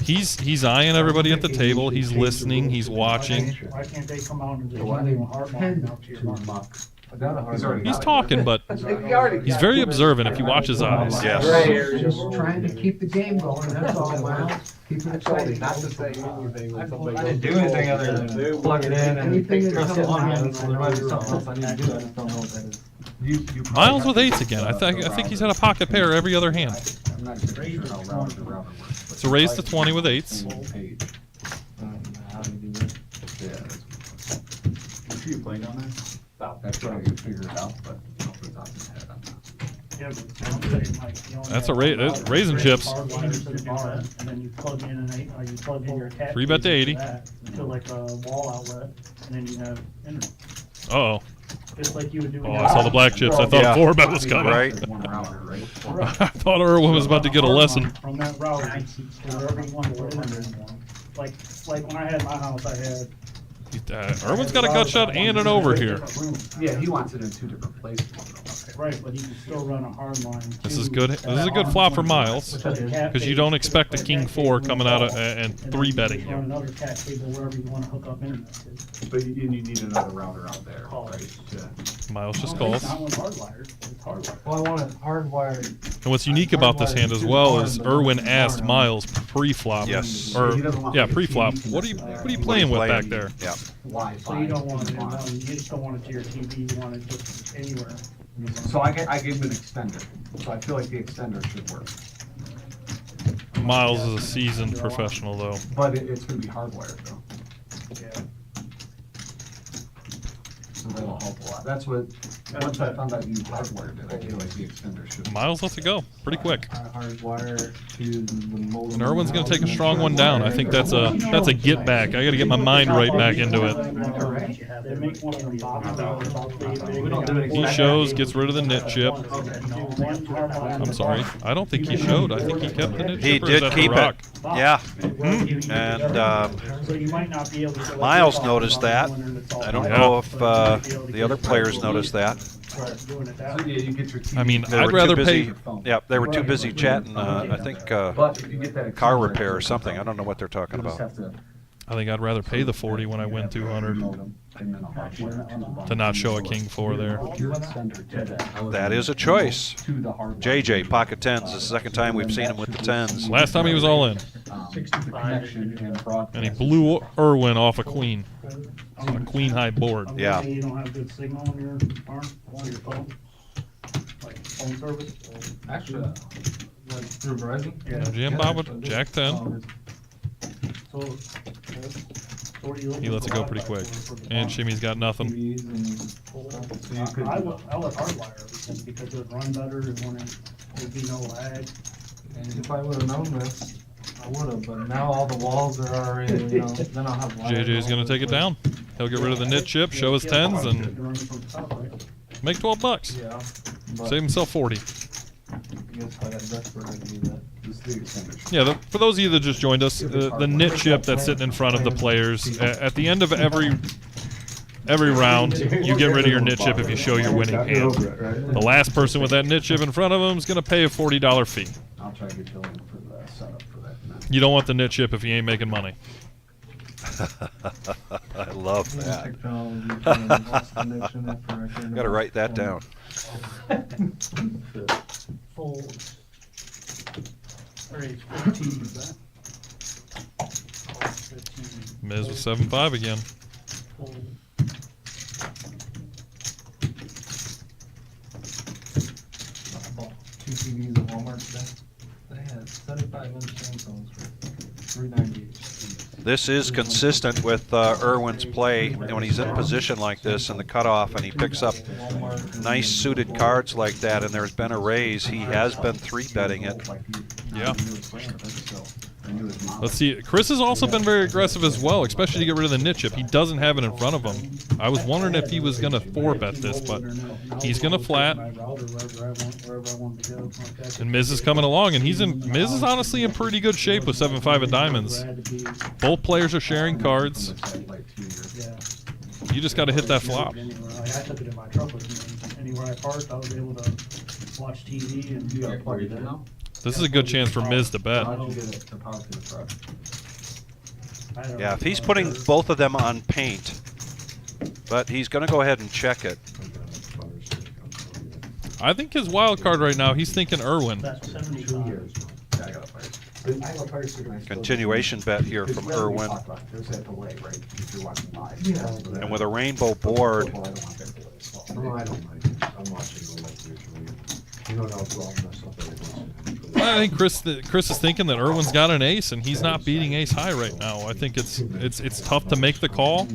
Speaker 3: He's eyeing everybody at the table. He's listening. He's watching.
Speaker 4: Why can't they come out and just give them a hard line out to your mark?
Speaker 3: He's talking, but he's very observant if you watch his eyes.
Speaker 2: Yes.
Speaker 10: Just trying to keep the game going, that's all, Miles. Keep it exciting.
Speaker 9: Not to say anything.
Speaker 8: I didn't do anything other than plug it in and
Speaker 10: Anything that comes on.
Speaker 8: there might be something else I need to do. I just don't know what that is.
Speaker 3: Miles with 8s again. I think he's had a pocket pair every other hand.
Speaker 9: I'm not sure how round and round it works.
Speaker 3: So raise to 20 with 8s.
Speaker 8: How do you do that?
Speaker 9: Yeah. Are you playing on that? That's what I could figure it out, but off the top of my head, I'm not.
Speaker 4: Yeah, but I'm saying, like, you only
Speaker 3: That's
Speaker 4: have
Speaker 3: that's raisin chips.
Speaker 4: hard lines to the bar, and then you plug in you plug in your cat.
Speaker 3: 3-bet to 80.
Speaker 4: To like a wall outlet, and then you have internet.
Speaker 3: Uh-oh.
Speaker 4: Just like you would do.
Speaker 3: Oh, I saw the black chips. I thought
Speaker 2: Yeah.
Speaker 3: 4-bet was coming.
Speaker 2: Right.
Speaker 9: One router, right?
Speaker 3: I thought Irwin was about to get a lesson.
Speaker 4: From that router, wherever you want to put it in there. Like when I had my house, I had.
Speaker 3: Irwin's got a gut shot and an over here.
Speaker 9: Yeah, he wants it in 2 different places.
Speaker 4: Right, but you can still run a hard line.
Speaker 3: This is good. This is a good flop for Miles because you don't expect a king 4 coming out and 3-betting
Speaker 4: Run
Speaker 3: you.
Speaker 4: another cat cable wherever you want to hook up internet to.
Speaker 9: But you need another router out there,
Speaker 4: Call
Speaker 9: right?
Speaker 4: it.
Speaker 9: Yeah.
Speaker 3: Miles just
Speaker 4: It's
Speaker 3: calls.
Speaker 4: not one hardwired, it's hardwired.
Speaker 8: Well, I want it hardwired.
Speaker 3: And what's unique about this hand as well is Irwin asked Miles pre-flop.
Speaker 2: Yes.
Speaker 3: Or yeah, pre-flop. What are you playing with back there?
Speaker 2: Yeah.
Speaker 9: Wi-Fi.
Speaker 4: So you don't want it in one, you just don't want it to your TV, you want it just anywhere.
Speaker 9: So I gave him an extender, so I feel like the extender should work.
Speaker 3: Miles is a seasoned professional though.
Speaker 9: But it's gonna be hardwired though,
Speaker 4: Yeah.
Speaker 9: so that'll help a lot. That's what Once I found out you hardwired it, I realized the extender should.
Speaker 3: Miles lets it go pretty quick.
Speaker 8: Hardwire to the modem.
Speaker 3: And Irwin's going to take a strong one down. I think that's a get back. I got to get my mind right back into it.
Speaker 4: They make one of them boxes about big.
Speaker 3: He shows, gets rid of the knit chip. I'm sorry. I don't think he showed. I think he kept the knit chip.
Speaker 2: He
Speaker 3: or is
Speaker 2: did
Speaker 3: that the
Speaker 2: keep
Speaker 3: rock?
Speaker 2: it. Yeah. And
Speaker 4: So you might not be able to.
Speaker 2: Miles noticed that. I don't know if the other players noticed that.
Speaker 3: I mean,
Speaker 2: They
Speaker 3: I'd
Speaker 2: were too
Speaker 3: rather
Speaker 2: busy.
Speaker 3: pay.
Speaker 2: Yeah, they were too busy chatting. I think car repair or something. I don't know what they're talking about.
Speaker 3: I think I'd rather pay the 40 when I win 200 to not show a king 4 there.
Speaker 2: That is a choice. JJ, pocket 10s. This is the second time we've seen him with the 10s.
Speaker 3: Last time he was all in. And he blew Irwin off a queen. On a queen high board.
Speaker 2: Yeah.
Speaker 4: You don't have good signal on your farm, on your phone? Like phone service?
Speaker 8: Actually, like through Verizon?
Speaker 4: Yeah.
Speaker 3: Jim Bob with Jack 10.
Speaker 4: So what are you looking
Speaker 3: He lets it
Speaker 4: for
Speaker 3: go pretty quick. And Shimmy's got nothing.
Speaker 4: I would hardwire everything because it would run better and there'd be no lag.
Speaker 8: And if I would have known this, I would have, but now all the walls are already, then I'll have wires.
Speaker 3: JJ's going to take it down. He'll get rid of the knit chip, show his 10s, and make 12 bucks.
Speaker 8: Yeah.
Speaker 3: Save himself 40.
Speaker 8: I guess I got desperate to do that.
Speaker 3: Yeah, for those of you that just joined us, the knit chip that's sitting in front of the players, at the end of every round, you get rid of your knit chip if you show your winning hand. The last person with that knit chip in front of them is going to pay a $40 fee.
Speaker 9: I'll try to get Dylan for the setup for that.
Speaker 3: You don't want the knit chip if you ain't making money.
Speaker 2: I love that. Got to write that down.
Speaker 3: Miz with 7-5 again.
Speaker 8: I bought 2 TVs at Walmart today. They had 75-inch Samsungs for $3.98.
Speaker 2: This is consistent with Irwin's play when he's in position like this in the cutoff and he picks up nice suited cards like that and there's been a raise. He has been 3-betting it.
Speaker 3: Yeah. Let's see. Chris has also been very aggressive as well, especially to get rid of the knit chip. He doesn't have it in front of him. I was wondering if he was going to 4-bet this, but he's going to flat. And Miz is coming along, and Miz is honestly in pretty good shape with 7-5 of diamonds. Both players are sharing cards. You just got to hit that flop.
Speaker 4: I took it in my truck with me. Anywhere I parked, I was able to watch TV and you got to plug it in.
Speaker 3: This is a good chance for Miz to bet.
Speaker 2: Yeah, if he's putting both of them on paint, but he's going to go ahead and check it.
Speaker 3: I think his wild card right now, he's thinking Irwin.
Speaker 2: Continuation bet here from Irwin. And with a rainbow board.
Speaker 3: I think Chris is thinking that Irwin's got an ace and he's not beating ace high right now. I think it's tough to make the call,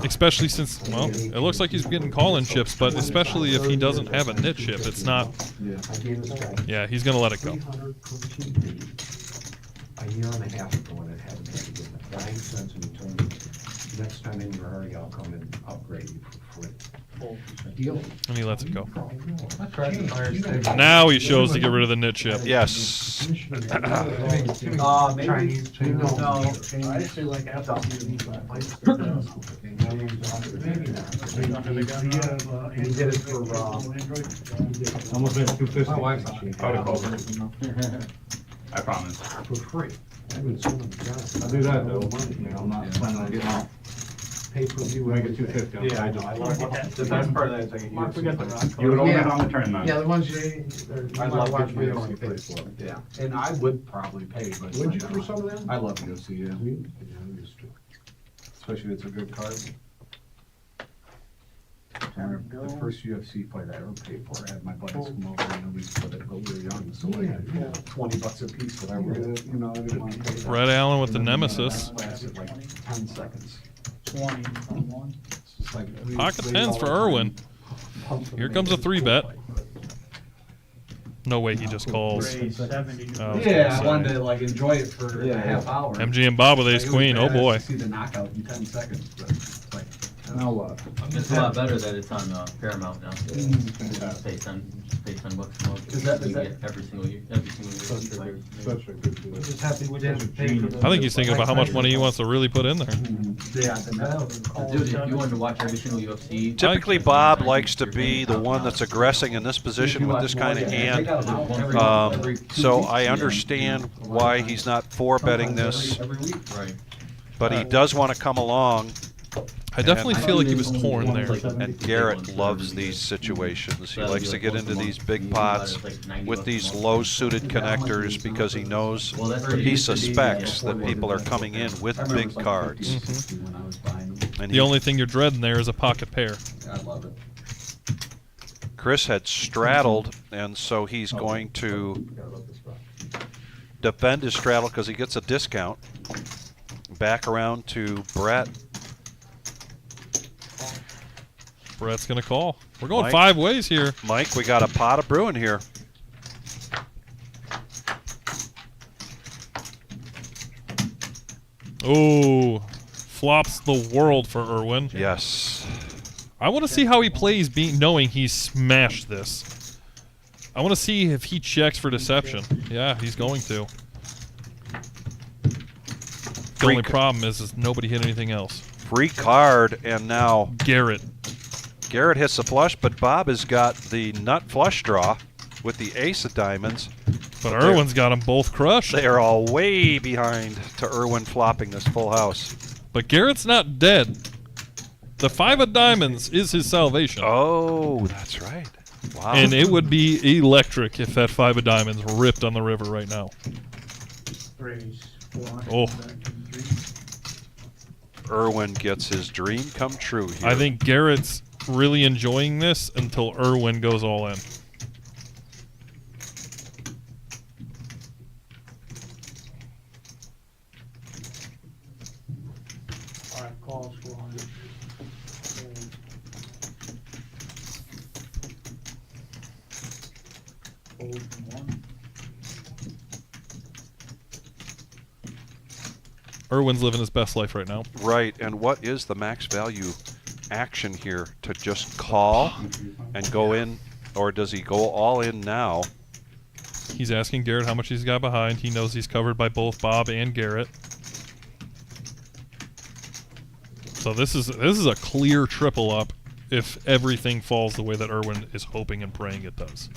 Speaker 3: especially since, well, it looks like he's getting call-in chips, but especially if he doesn't have a knit chip, it's not. Yeah, he's gonna let it go.
Speaker 10: A year and a half ago, and it hadn't had to give it 9 cents, and he told me next time in your hurry, I'll come and upgrade you for free. Deal.
Speaker 3: And he lets it go.
Speaker 8: I tried to fire stick.
Speaker 3: Now he shows to get rid of the knit chip.
Speaker 2: Yes.
Speaker 8: Maybe.
Speaker 10: Chinese chain. No.
Speaker 4: I actually like Apple TV.
Speaker 10: He did it for,
Speaker 8: Almost made 250.
Speaker 10: my wife's actually.
Speaker 7: I promise.
Speaker 10: For free. I've been selling them.
Speaker 8: I'll do that though. I'm not planning on getting out.
Speaker 10: Pay per view.
Speaker 8: When I get 250.
Speaker 10: Yeah, I know. I like it.
Speaker 7: The best part of that is I
Speaker 4: Mark, we got the rock
Speaker 7: You would own it
Speaker 10: Yeah.
Speaker 7: on the turn then.
Speaker 10: Yeah, the ones
Speaker 9: I love
Speaker 10: watch
Speaker 9: watching
Speaker 10: videos on
Speaker 9: UFC
Speaker 10: Facebook.
Speaker 9: for it. Yeah, and I would probably pay, but.
Speaker 10: Would you for some of them?
Speaker 9: I love UFC, yeah.
Speaker 10: Yeah, I used to.
Speaker 9: Especially if it's a good card. The first UFC fight I ever paid for, I had my buddies come over and we split it, but we were young, so like $20 a piece, whatever. You know, I didn't want to pay that.
Speaker 3: Brett Allen with the nemesis.
Speaker 9: Lasted like 10 seconds.
Speaker 4: 20 on one.
Speaker 9: It's just like,
Speaker 3: Pocket tens for Irwin. Here comes a 3-bet. No way, he just calls.
Speaker 4: Raise 70.
Speaker 3: Oh,
Speaker 6: Yeah, I wanted to like enjoy it for a half hour.
Speaker 3: MG and Bob with ace queen. Oh boy.
Speaker 6: See the knockout in 10 seconds. But it's like,
Speaker 9: Now what?
Speaker 11: It's a lot better that it's on Paramount now.
Speaker 9: Mm.
Speaker 11: Pay 10 bucks a month.
Speaker 6: Is that-
Speaker 11: You
Speaker 6: is that-
Speaker 11: get every single year. Every single year.
Speaker 9: Such a good deal.
Speaker 6: just happy we didn't pay for the.
Speaker 3: I think he's thinking about how much money he wants to really put in there.
Speaker 6: Yeah, the
Speaker 11: Dude, if you wanted to watch every single UFC.
Speaker 2: Typically, Bob likes to be the one that's aggressing in this position with this kind of hand. So I understand why he's not betting this,
Speaker 11: Right.
Speaker 2: but he does want to come along.
Speaker 3: I definitely feel like he was torn there.
Speaker 2: And Garrett loves these situations. He likes to get into these big pots with these low-suited connectors because he knows, he suspects that people are coming in with big cards. And
Speaker 3: The only thing you're dreading there is a pocket pair.
Speaker 6: I love it.
Speaker 2: Chris had straddled, and so he's going to defend his straddle because he gets a discount. Back around to Brett.
Speaker 3: Brett's going to call. We're going
Speaker 2: Mike?
Speaker 3: 5 ways here.
Speaker 2: Mike, we got a pot of brewing here.
Speaker 3: Oh, flops the world for Irwin.
Speaker 2: Yes.
Speaker 3: I want to see how he plays knowing he smashed this. I want to see if he checks for deception. Yeah, he's going to. The only problem is nobody hit anything else.
Speaker 2: Free card, and now
Speaker 3: Garrett.
Speaker 2: Garrett hits the flush, but Bob has got the nut flush draw with the ace of diamonds.
Speaker 3: But Irwin's got them both crushed.
Speaker 2: They are all way behind to Irwin flopping this full house.
Speaker 3: But Garrett's not dead. The 5 of diamonds is his salvation.
Speaker 2: Oh, that's right. Wow.
Speaker 3: And it would be electric if that 5 of diamonds ripped on the river right now.
Speaker 4: Raise 400.
Speaker 3: Oh.
Speaker 2: Irwin gets his dream come true here.
Speaker 3: I think Garrett's really enjoying this until Irwin goes all in.
Speaker 4: Alright, calls 400. Hold from 1.
Speaker 2: Irwin's living his best life right now. Right, and what is the max value action here? To just call and go in, or does he go all in now?
Speaker 3: He's asking Garrett how much he's got behind. He knows he's covered by both Bob and Garrett. So this is a clear triple up if everything falls the way that Irwin is hoping and praying it does.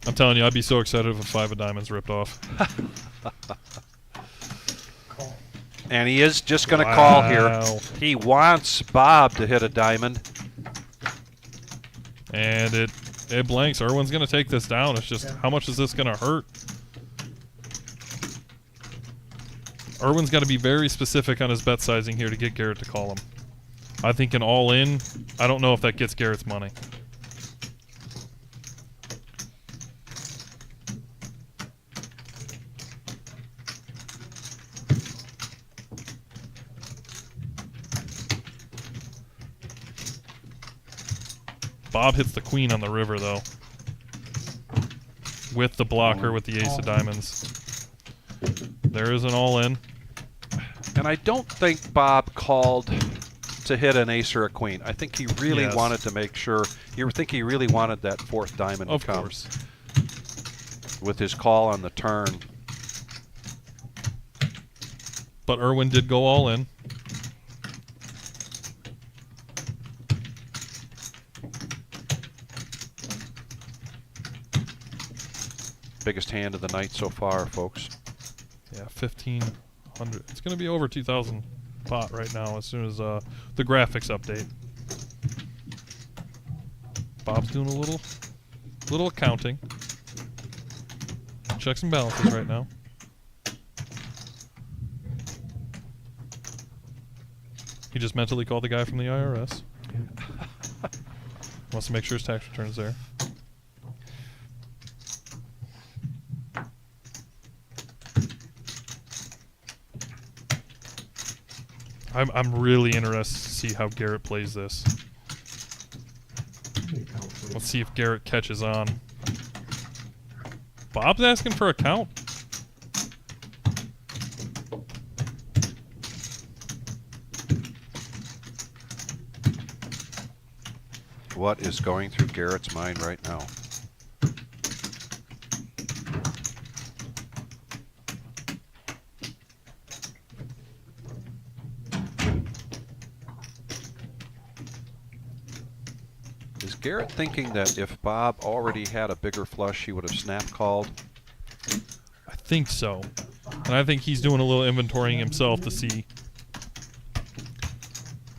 Speaker 3: I'm telling you, I'd be so excited if a 5 of diamonds ripped off.
Speaker 2: And he is just going to call here. He wants Bob to hit a diamond.
Speaker 3: And it blanks. Irwin's going to take this down. It's just, how much is this going to hurt? Irwin's got to be very specific on his bet sizing here to get Garrett to call him. I think an all-in, I don't know if that gets Garrett's money. Bob hits the queen on the river, though. With the blocker, with the ace of diamonds. There is an all-in.
Speaker 2: And I don't think Bob called to hit an ace or a queen. I think he really wanted to make sure. You think he really wanted that 4th diamond to come. Of course. With his call on the turn.
Speaker 3: But Irwin did go all in.
Speaker 2: Biggest hand of the night so far, folks.
Speaker 3: Yeah, 1,500. It's going to be over 2,000 pot right now as soon as the graphics update. Bob's doing a little accounting. Checks and balances right now. He just mentally called the guy from the IRS. Wants to make sure his tax return's there. I'm really interested to see how Garrett plays this. Let's see if Garrett catches on. Bob's asking for a count.
Speaker 2: What is going through Garrett's mind right now? Is Garrett thinking that if Bob already had a bigger flush, he would have snap called?
Speaker 3: I think so. And I think he's doing a little inventorying himself to see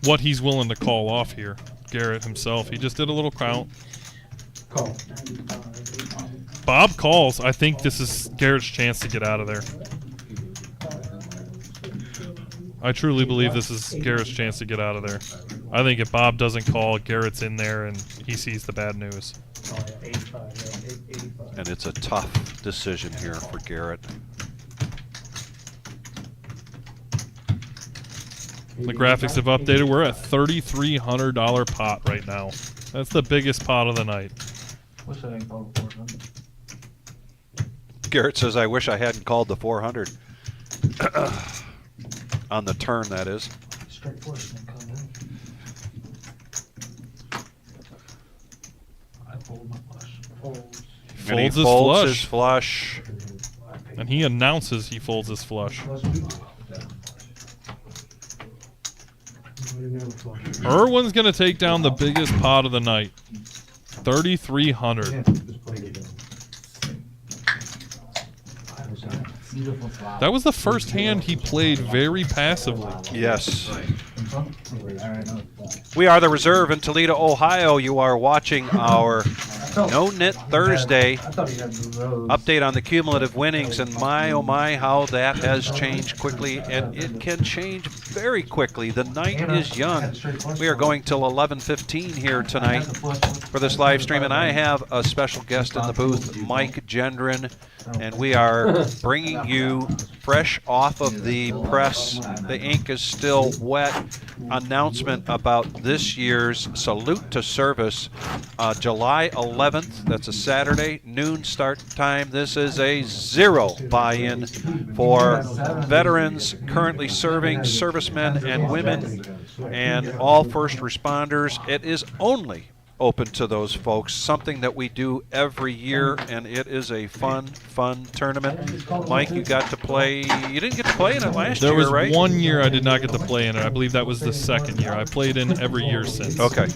Speaker 3: what he's willing to call off here. Garrett himself, he just did a little count.
Speaker 6: Call.
Speaker 3: Bob calls. I think this is Garrett's chance to get out of there. I truly believe this is Garrett's chance to get out of there. I think if Bob doesn't call, Garrett's in there and he sees the bad news.
Speaker 2: And it's a tough decision here for Garrett.
Speaker 3: The graphics have updated. We're at $3,300 pot right now. That's the biggest pot of the night.
Speaker 8: Wish I didn't call it 400.
Speaker 2: Garrett says, I wish I hadn't called the 400. On the turn, that is.
Speaker 8: Straight flush didn't come in. I fold my flush. Folds.
Speaker 2: And he
Speaker 3: Folds his
Speaker 2: folds
Speaker 3: flush.
Speaker 2: his flush.
Speaker 3: And he announces he folds his flush. Irwin's going to take down the biggest pot of the night. 3,300. That was the first hand he played very passively.
Speaker 2: Yes. We are the Reserve in Toledo, Ohio. You are watching our No-Nit Thursday update on the cumulative winnings. And my, oh my, how that has changed quickly. And it can change very quickly. The night is young. We are going till 11:15 here tonight for this live stream. And I have a special guest in the booth, Mike Gendron. And we are bringing you fresh off of the press. The ink is still wet. Announcement about this year's Salute to Service, July 11th. That's a Saturday, noon start time. This is a zero buy-in for veterans currently serving, servicemen and women, and all first responders. It is only open to those folks, something that we do every year, and it is a fun tournament. Mike, you got to play. You didn't get to play in it last year, right?
Speaker 3: There was 1 year I did not get to play in it. I believe that was the second year. I played in every year since.
Speaker 2: Okay.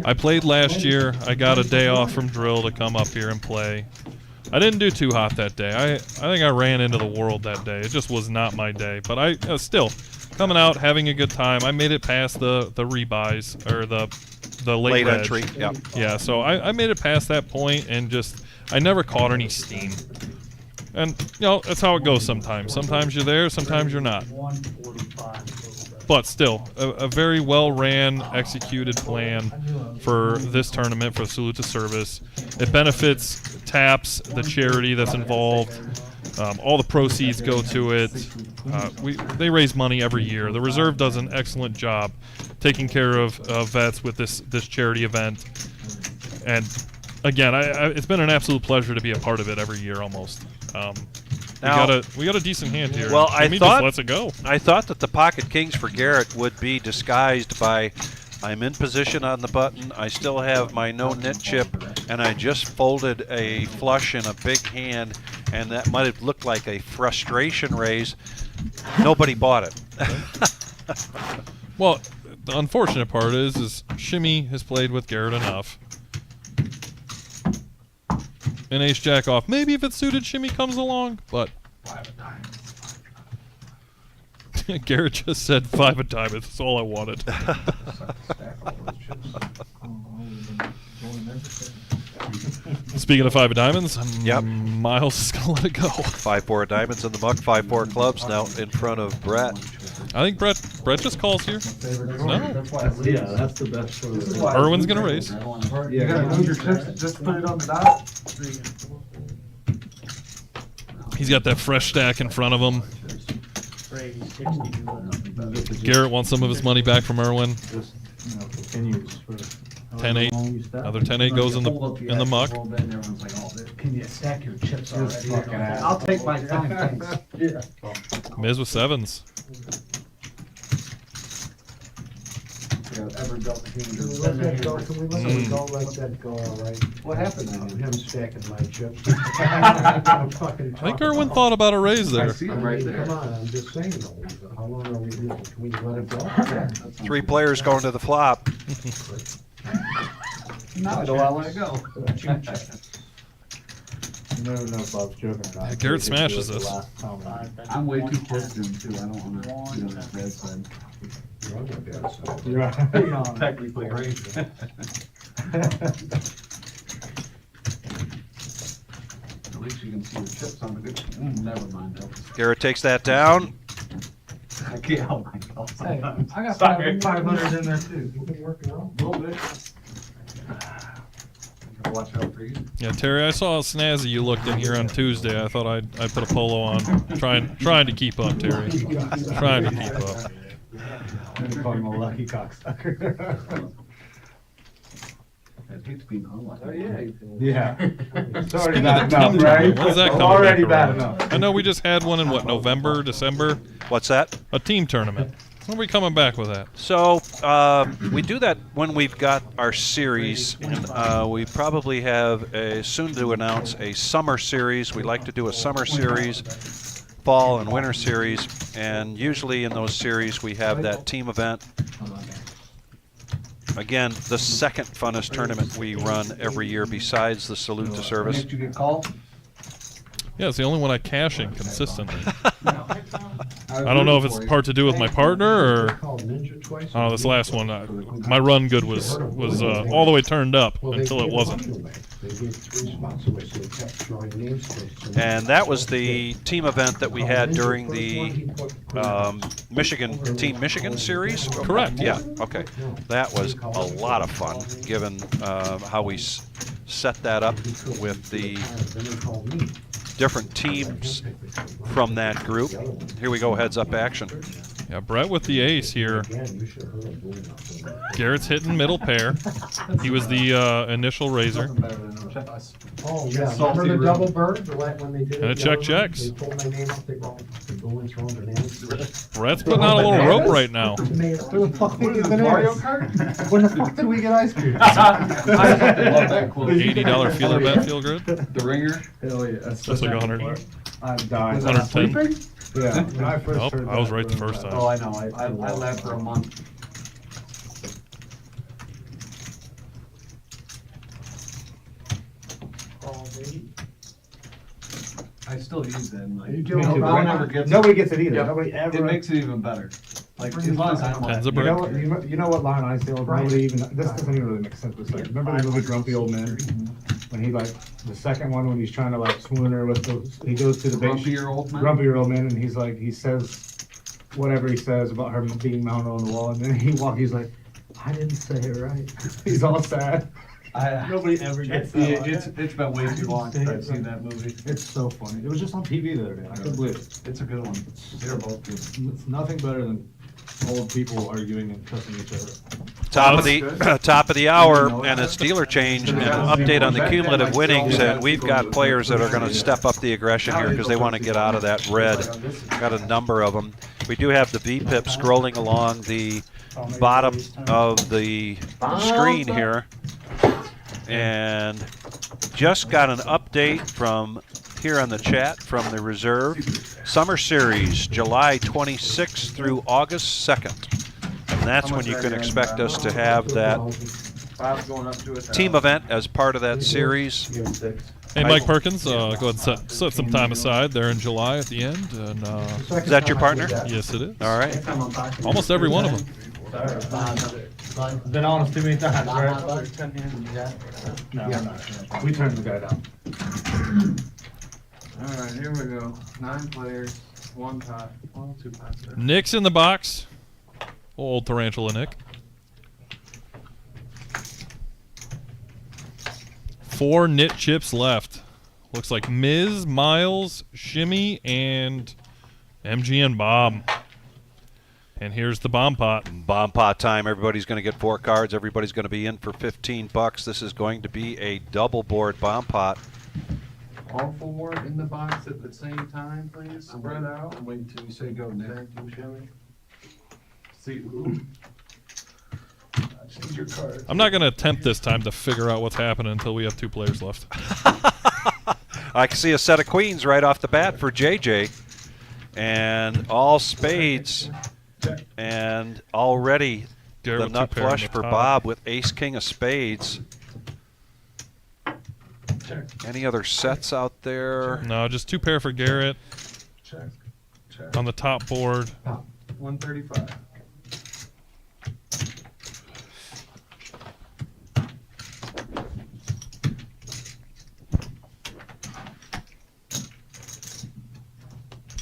Speaker 3: I played last year. I got a day off from drill to come up here and play. I didn't do too hot that day. I think I ran into the world that day. It just was not my day. But I still coming out, having a good time. I made it past the rebuys, or the late
Speaker 2: entry. Yeah.
Speaker 3: Yeah, so I made it past that point, and just I never caught any steam. And you know, that's how it goes sometimes. Sometimes you're there, sometimes you're not. But still, a very well ran, executed plan for this tournament, for Salute to Service. It benefits TAPS, the charity that's involved. All the proceeds go to it. They raise money every year. The Reserve does an excellent job taking care of vets with this charity event. And again, it's been an absolute pleasure to be a part of it every year almost. We got a decent hand here.
Speaker 2: Well,
Speaker 3: Jimmy just lets it go.
Speaker 2: I thought that the pocket kings for Garrett would be disguised by, I'm in position on the button, I still have my no-nit chip, and I just folded a flush in a big hand, and that might have looked like a frustration raise. Nobody bought it.
Speaker 3: Well, the unfortunate part is Shimmy has played with Garrett enough. And ace jack off. Maybe if it's suited, Shimmy comes along, but Garrett just said 5 of diamonds. That's all I wanted. Speaking of 5 of diamonds,
Speaker 2: yep.
Speaker 3: Miles is going to let it go.
Speaker 2: 5-4 diamonds in the muck, 5-4 clubs now in front of Brett.
Speaker 3: I think Brett just calls here. No.
Speaker 6: Yeah, that's the best choice.
Speaker 3: Irwin's going to raise.
Speaker 9: You gotta move your chips, just put it on the dot.
Speaker 3: He's got that fresh stack in front of him. Garrett wants some of his money back from Irwin.
Speaker 8: Just, you know, continues for.
Speaker 3: 10-8. Another 10-8 goes in the muck.
Speaker 8: Everyone's like, oh, can you stack your chips already? I'll take my time, thanks. Yeah.
Speaker 3: Miz with 7s.
Speaker 10: Ever dealt with
Speaker 8: Can we let that go? Can we let
Speaker 3: Mm.
Speaker 8: Don't let that go, all right?
Speaker 10: What happened now?
Speaker 8: Him stacking my chips.
Speaker 3: I think Irwin thought about a raise there.
Speaker 8: I'm right there. Come on, I'm just saying though. How long are we here? Can we let it go?
Speaker 2: 3 players going to the flop.
Speaker 10: Now I don't want to let it go.
Speaker 8: You never know if I was joking or not.
Speaker 3: Garrett smashes this.
Speaker 10: I'm way too close to him too. I don't want to be on his bad side.
Speaker 8: You're on the bad side. You're
Speaker 10: Technically, right? At least you can see the chips on the good. Never mind.
Speaker 2: Garrett takes that down.
Speaker 10: I can't help myself.
Speaker 8: Hey,
Speaker 10: sometimes.
Speaker 8: I got 500 in there too. You been working out?
Speaker 10: A little bit. Watch out for you.
Speaker 3: Yeah, Terry, I saw how snazzy you looked in here on Tuesday. I thought I'd put a polo on. Trying to keep up, Terry. Trying to keep up.
Speaker 8: They call him a lucky cocksucker.
Speaker 10: I hate to be unlucky.
Speaker 8: Oh, yeah. It's already
Speaker 3: Speaking
Speaker 8: bad
Speaker 3: of the team
Speaker 8: enough, right?
Speaker 3: tournament, when's that coming
Speaker 8: Already
Speaker 3: back
Speaker 8: bad
Speaker 3: around?
Speaker 8: enough.
Speaker 3: I know we just had one in what, November, December?
Speaker 2: What's that?
Speaker 3: A team tournament. When are we coming back with that?
Speaker 2: So we do that when we've got our series, and we probably have soon to announce a summer series. We like to do a summer series, fall and winter series, and usually in those series we have that team event. Again, the second funnest tournament we run every year besides the Salute to Service.
Speaker 10: Did you get called?
Speaker 3: Yeah, it's the only one I cash in consistently. I don't know if it's part to do with my partner or. Oh, this last one, my run good was all the way turned up until it wasn't.
Speaker 2: And that was the team event that we had during the Team Michigan series?
Speaker 3: Correct.
Speaker 2: Yeah, okay. That was a lot of fun, given how we set that up with the different teams from that group. Here we go, heads up action.
Speaker 3: Yeah, Brett with the ace here. Garrett's hitting middle pair. He was the initial raiser.
Speaker 8: Oh, yeah. Remember the double bird? When they did
Speaker 3: And a check checks.
Speaker 8: They pulled my name up, they go and throw their names.
Speaker 3: Brett's putting out a little rope right now.
Speaker 8: Where the fuck did we get Mario Kart? When the fuck did we get ice cream?
Speaker 3: $80 feeler bet, feel good?
Speaker 10: The ringer?
Speaker 8: Hell yeah.
Speaker 3: That's like 100.
Speaker 8: I'm dying.
Speaker 3: 110.
Speaker 8: Yeah. When I first
Speaker 3: Nope,
Speaker 8: heard
Speaker 3: I was
Speaker 8: that,
Speaker 3: right the first time.
Speaker 10: Oh, I know. I laughed for a month. I still use that. Like,
Speaker 8: You do
Speaker 10: no
Speaker 8: it.
Speaker 10: one ever gets
Speaker 8: Nobody gets it either.
Speaker 10: Yep.
Speaker 8: Nobody ever.
Speaker 10: It makes it even better. Like, as long as I don't
Speaker 3: Tens of
Speaker 8: You know
Speaker 3: brick.
Speaker 8: what? You know what line I say? Nobody even. This doesn't even really make sense. But it's like, remember the movie Grumpy Old Man? When he like the second one when he's trying to like swoon her with the, he goes to the base.
Speaker 10: Grumpier old man?
Speaker 8: Grumpier Old Man, and he's like, he says whatever he says about her being mounted on the wall, and then he's like, I didn't say it right. He's all sad.
Speaker 4: Nobody ever gets that
Speaker 10: Yeah,
Speaker 4: line.
Speaker 10: it's been way too long since I've seen that movie.
Speaker 8: It's so funny. It was just on TV the other day. I couldn't believe it.
Speaker 10: It's a good one. They're both good.
Speaker 8: It's nothing better than old people arguing and cussing each other.
Speaker 2: Top of the hour, and it's dealer change and an update on the cumulative winnings, and we've got players that are going to step up the aggression here because they want to get out of that red. Got a number of them. We do have the VPIP scrolling along the bottom of the screen here, and just got an update from here on the chat from the reserve. Summer Series, July 26th through August 2nd. And that's when you can expect us to have that team event as part of that series.
Speaker 3: Hey, Mike Perkins, go ahead and set some time aside there in July at the end. And,
Speaker 2: is that your partner?
Speaker 3: Yes, it is.
Speaker 2: All right.
Speaker 3: Almost every one of them.
Speaker 8: Been on us too many times, right? No, we turned the guy down.
Speaker 7: Alright, here we go. 9 players, 1 pot. Well, 2 pots there.
Speaker 3: Nick's in the box. Old Tarantula Nick. 4 knit chips left. Looks like Miz, Miles, Shimmy, and MG and Bob. And here's the bomb pot.
Speaker 2: Bomb pot time. Everybody's going to get 4 cards. Everybody's going to be in for $15. This is going to be a double board bomb pot.
Speaker 7: All 4 in the box at the same time, please. Spread out.
Speaker 10: I'm waiting until you say go, Nick.
Speaker 7: Thank you, Shelly. See, ooh.
Speaker 10: Change your card.
Speaker 3: I'm not going to attempt this time to figure out what's happening until we have 2 players left.
Speaker 2: I can see a set of queens right off the bat for JJ. And all spades. And already
Speaker 3: Garrett
Speaker 2: the
Speaker 3: with
Speaker 2: nut
Speaker 3: 2 pair on
Speaker 2: flush
Speaker 3: the
Speaker 2: for
Speaker 3: top.
Speaker 2: Bob with ace king of spades.
Speaker 10: Check.
Speaker 2: Any other sets out there?
Speaker 3: No, just 2 pair for Garrett
Speaker 10: Check. Check.
Speaker 3: on the top board.
Speaker 7: 135.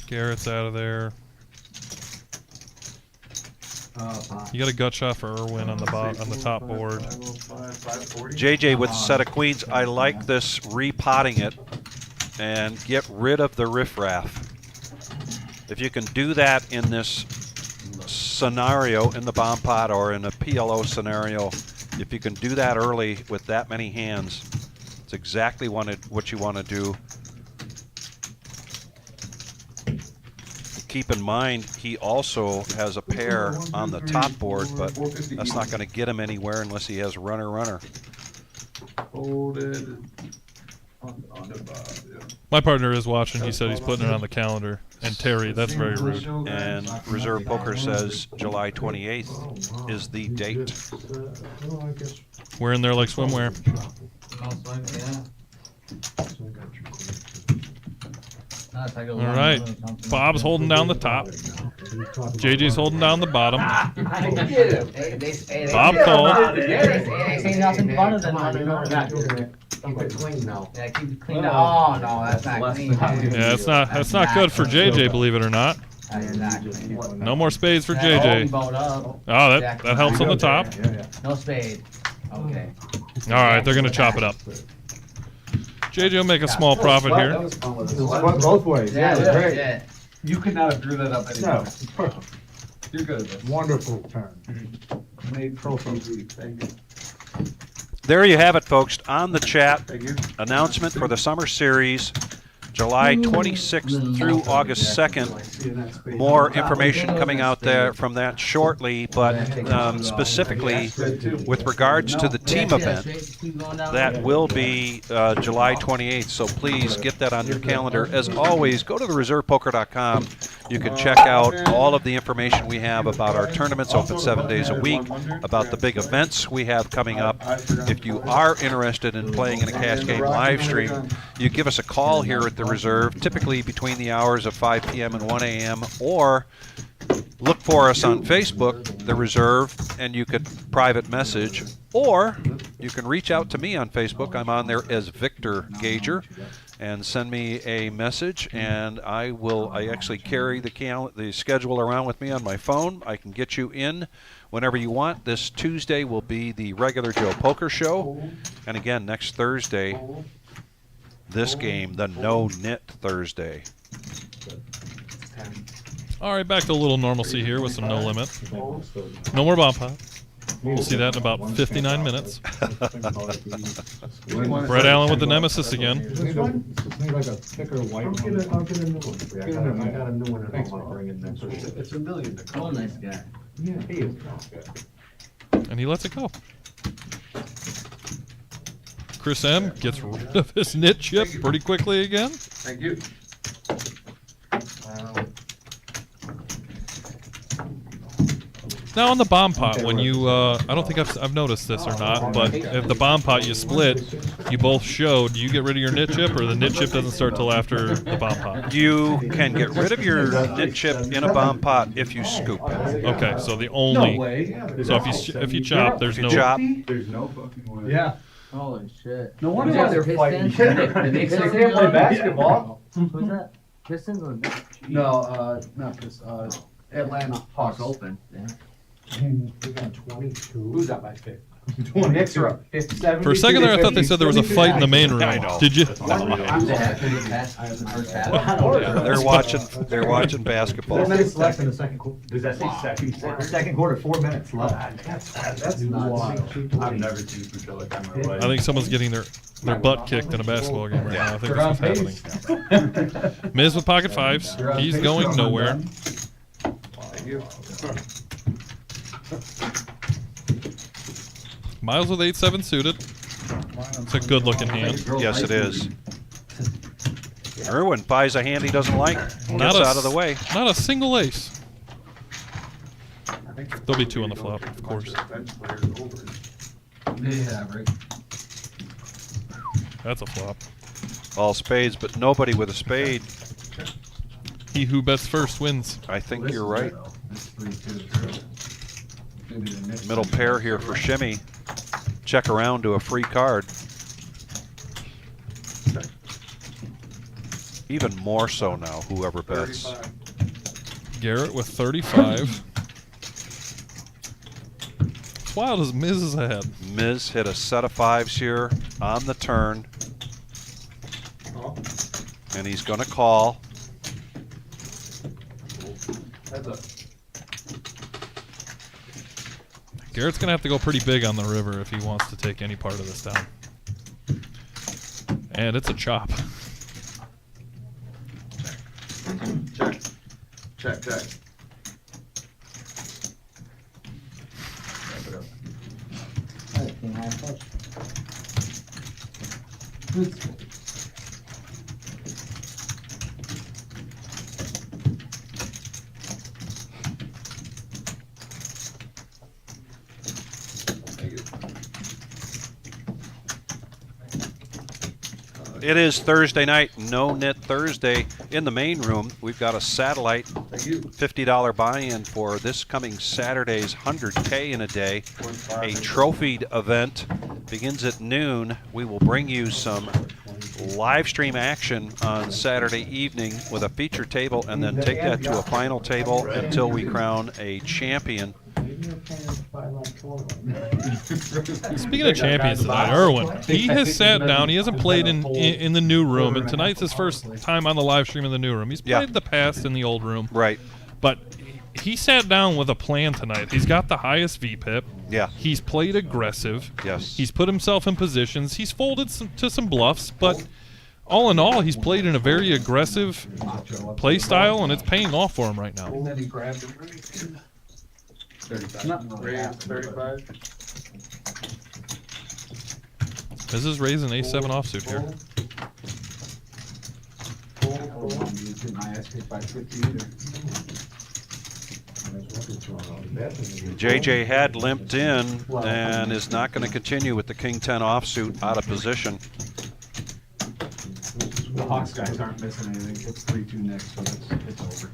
Speaker 3: Garrett's out of there. You got a gut shot for Irwin on the top board.
Speaker 2: JJ with a set of queens. I like this repotting it and get rid of the riffraff. If you can do that in this scenario, in the bomb pot or in a PLO scenario, if you can do that early with that many hands, it's exactly what you want to do. Keep in mind, he also has a pair on the top board, but that's not going to get him anywhere unless he has runner.
Speaker 7: Folded. On the bottom, yeah.
Speaker 3: My partner is watching. He said he's putting it on the calendar. And Terry, that's very rude.
Speaker 2: And Reserve Poker says July 28th is the date.
Speaker 3: We're in there like swimwear. All right. Bob's holding down the top. JJ's holding down the bottom. Bob called.
Speaker 6: Ain't nothing funner than running over that.
Speaker 10: Keep it clean now.
Speaker 6: Yeah, keep it clean. Oh, no, that's not clean.
Speaker 3: Yeah, it's not good for JJ, believe it or not.
Speaker 6: That's not clean.
Speaker 3: No more spades for JJ. Oh, that helps on the top.
Speaker 6: No spade. Okay.
Speaker 3: All right, they're gonna chop it up. JJ will make a small profit here.
Speaker 8: It was both ways.
Speaker 6: Yeah,
Speaker 8: Yeah, great.
Speaker 6: yeah.
Speaker 7: You could not have drew that up anymore.
Speaker 8: No, it's perfect.
Speaker 7: You're good at this.
Speaker 8: Wonderful turn.
Speaker 7: Made trophy. Thank you.
Speaker 2: There you have it, folks. On the chat,
Speaker 7: Thank you.
Speaker 2: announcement for the summer series, July 26th through August 2nd. More information coming out there from that shortly, but specifically with regards to the team event, that will be July 28th. So please get that on your calendar. As always, go to thereservepoker.com. You can check out all of the information we have about our tournaments open 7 days a week, about the big events we have coming up. If you are interested in playing in a cash game live stream, you give us a call here at the Reserve, typically between the hours of 5 p.m. and 1 a.m., or look for us on Facebook, The Reserve, and you could private message, or you can reach out to me on Facebook. I'm on there as Victor Gager, and send me a message, and I actually carry the schedule around with me on my phone. I can get you in whenever you want. This Tuesday will be the regular Joe Poker Show, and again, next Thursday, this game, the No-Nit Thursday.
Speaker 3: All right, back to a little normalcy here with some no limit. No more bomb pot. We'll see that in about 59 minutes. Brett Allen with the Nemesis again.
Speaker 8: Just need like a thicker white one.
Speaker 10: I'll get a new one for you. I got a new one at home I'll bring in next week. It's $1 million.
Speaker 6: Oh, nice guy.
Speaker 10: Yeah, he is.
Speaker 3: And he lets it go. Chris M gets rid of his knit chip pretty quickly again.
Speaker 7: Thank you.
Speaker 3: Now on the bomb pot, when you, I don't think I've noticed this or not, but if the bomb pot you split, you both show, do you get rid of your knit chip, or the knit chip doesn't start till after the bomb pot?
Speaker 2: You can get rid of your knit chip in a bomb pot if you scoop.
Speaker 3: Okay, so the only, so if you chop, there's no.
Speaker 2: Chop.
Speaker 9: There's no fucking way.
Speaker 8: Yeah.
Speaker 6: Holy shit.
Speaker 10: No wonder why they're fighting.
Speaker 6: They
Speaker 10: can't play basketball.
Speaker 6: Who's that? Pistons or
Speaker 10: No, not this. Atlanta Hawks Open.
Speaker 6: Yeah.
Speaker 8: We got 12.
Speaker 6: Who's up by 50? Knicks are up 57.
Speaker 3: For a second there, I thought they said there was a fight in the main room.
Speaker 2: I know.
Speaker 3: Did you?
Speaker 2: Yeah, they're watching. They're watching basketball.
Speaker 8: 4 minutes left in the second quarter.
Speaker 6: Does that say second quarter? 4 minutes left.
Speaker 8: That's wild.
Speaker 9: I've never seen some shit like that in my life.
Speaker 3: I think someone's getting their butt kicked in a basketball game right now. I think that's what's happening. Miz with pocket fives. He's going nowhere. Miles with 8-7 suited. It's a good looking hand.
Speaker 2: Yes, it is. Irwin buys a hand he doesn't like. Gets out of the way.
Speaker 3: Not a single ace. There'll be 2 on the flop, of course.
Speaker 6: Yeah, right.
Speaker 3: That's a flop.
Speaker 2: All spades, but nobody with a spade.
Speaker 3: He who bets first wins.
Speaker 2: I think you're right. Middle pair here for Shimmy. Check around to a free card. Even more so now, whoever bets.
Speaker 3: Garrett with 35. It's wild as Miz is ahead.
Speaker 2: Miz hit a set of 5s here on the turn. And he's going to call.
Speaker 3: Garrett's going to have to go pretty big on the river if he wants to take any part of this down. And it's a chop.
Speaker 9: Check. Check, check.
Speaker 2: It is Thursday night, No-Nit Thursday. In the main room, we've got a satellite $50 buy-in for this coming Saturday's 100K in a day. A trophied event begins at noon. We will bring you some live stream action on Saturday evening with a feature table and then take that to a final table until we crown a champion.
Speaker 3: Speaking of champions tonight, Irwin, he has sat down. He hasn't played in the new room, and tonight's his first time on the live stream in the new room. He's played the past in the old room.
Speaker 2: Right.
Speaker 3: But he sat down with a plan tonight. He's got the highest VPIP.
Speaker 2: Yeah.
Speaker 3: He's played aggressive.
Speaker 2: Yes.
Speaker 3: He's put himself in positions. He's folded to some bluffs, but all in all, he's played in a very aggressive play style, and it's paying off for him right now.
Speaker 7: And then he grabbed it. 35. Raised 35.
Speaker 3: This is raising A7 offsuit here.
Speaker 2: JJ had limped in and is not going to continue with the King 10 offsuit out of position.
Speaker 9: The Hawks guys aren't missing anything. It's 3-2 next, so it's over.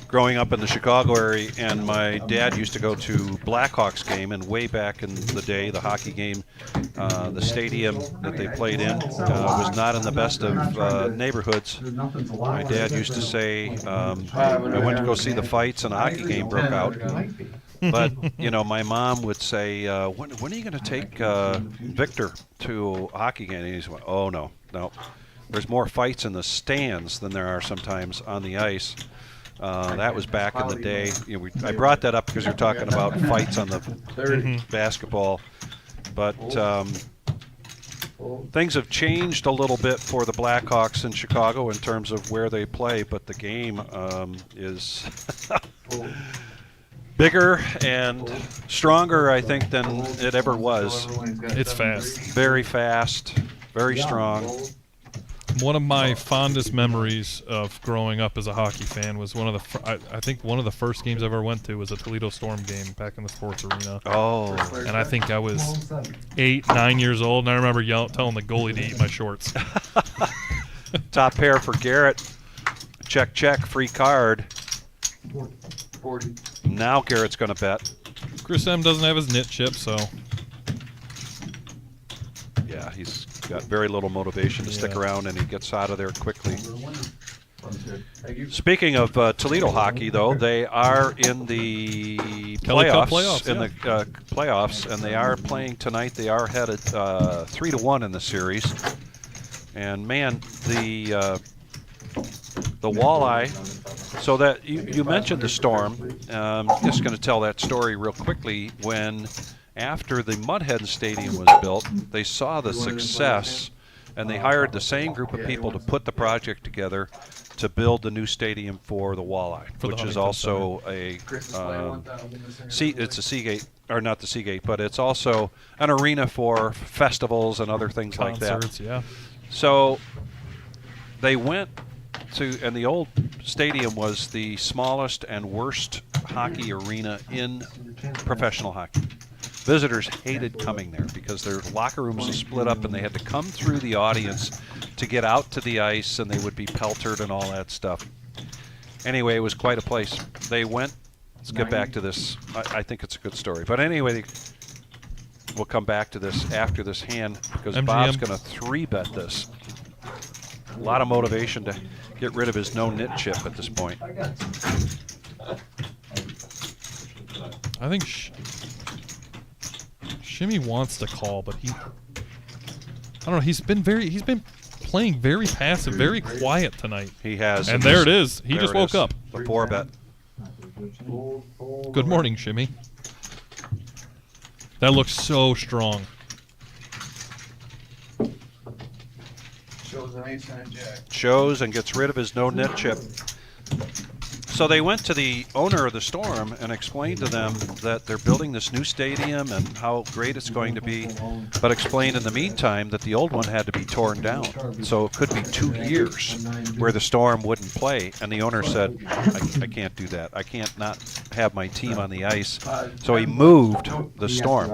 Speaker 2: Growing up in the Chicago area, and my dad used to go to Blackhawks game, and way back in the day, the hockey game, the stadium that they played in was not in the best of neighborhoods. My dad used to say, I went to go see the fights and a hockey game broke out. But, you know, my mom would say, when are you going to take Victor to a hockey game? And he's like, oh, no. There's more fights in the stands than there are sometimes on the ice. That was back in the day. You know, I brought that up because you're talking about fights on the basketball. But things have changed a little bit for the Blackhawks in Chicago in terms of where they play, but the game is bigger and stronger, I think, than it ever was.
Speaker 3: It's fast.
Speaker 2: Very fast, very strong.
Speaker 3: One of my fondest memories of growing up as a hockey fan was one of the I think one of the first games I ever went to was a Toledo Storm game back in the sports arena.
Speaker 2: Oh.
Speaker 3: And I think I was 8, 9 years old, and I remember telling the goalie to eat my shorts.
Speaker 2: Top pair for Garrett. Check, check, free card.
Speaker 7: 40.
Speaker 2: Now Garrett's going to bet.
Speaker 3: Chris M doesn't have his knit chip, so.
Speaker 2: Yeah, he's got very little motivation to stick around, and he gets out of there quickly. Speaking of Toledo hockey, though, they are in the
Speaker 3: Kelly Cup
Speaker 2: playoffs.
Speaker 3: playoffs,
Speaker 2: In the playoffs, and they are playing tonight. They are headed 3-1 in the series. And man, the walleye. So that you mentioned the Storm. Just going to tell that story real quickly. When after the Mudhead Stadium was built, they saw the success, and they hired the same group of people to put the project together to build the new stadium for the walleye, which is also a it's a Seagate, or not the Seagate, but it's also an arena for festivals and other things like that.
Speaker 3: Concerts, yeah.
Speaker 2: So they went to, and the old stadium was the smallest and worst hockey arena in professional hockey. Visitors hated coming there because their locker rooms were split up and they had to come through the audience to get out to the ice, and they would be peltered and all that stuff. Anyway, it was quite a place. They went, let's get back to this. I think it's a good story. But anyway, we'll come back to this after this hand because
Speaker 3: MGM.
Speaker 2: Bob's going to 3-bet this. A lot of motivation to get rid of his no-nit chip at this point.
Speaker 3: I think Shimmy wants to call, but I don't know. He's been playing very passive, very quiet tonight.
Speaker 2: He has,
Speaker 3: and there it is. He just woke up.
Speaker 2: The 4-bet.
Speaker 3: Good morning, Shimmy. That looks so strong.
Speaker 7: Shows an ace and a jack.
Speaker 2: Shows and gets rid of his no-net chip. So they went to the owner of the Storm and explained to them that they're building this new stadium and how great it's going to be, but explained in the meantime that the old one had to be torn down. So it could be 2 years where the Storm wouldn't play. And the owner said, I can't do that. I can't not have my team on the ice. So he moved the Storm.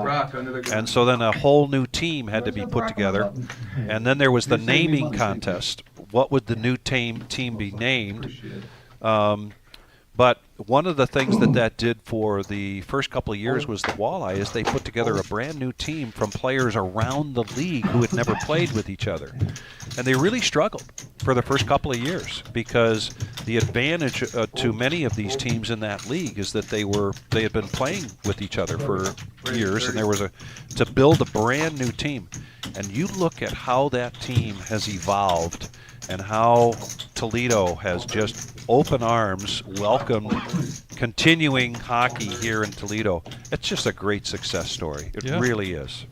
Speaker 2: And so then a whole new team had to be put together. And then there was the naming contest. What would the new team be named? But one of the things that did for the first couple of years was the walleye is they put together a brand new team from players around the league who had never played with each other. And they really struggled for the first couple of years because the advantage to many of these teams in that league is that they had been playing with each other for years, and there was to build a brand new team. And you look at how that team has evolved and how Toledo has just open arms welcomed continuing hockey here in Toledo. It's just a great success story. It really is.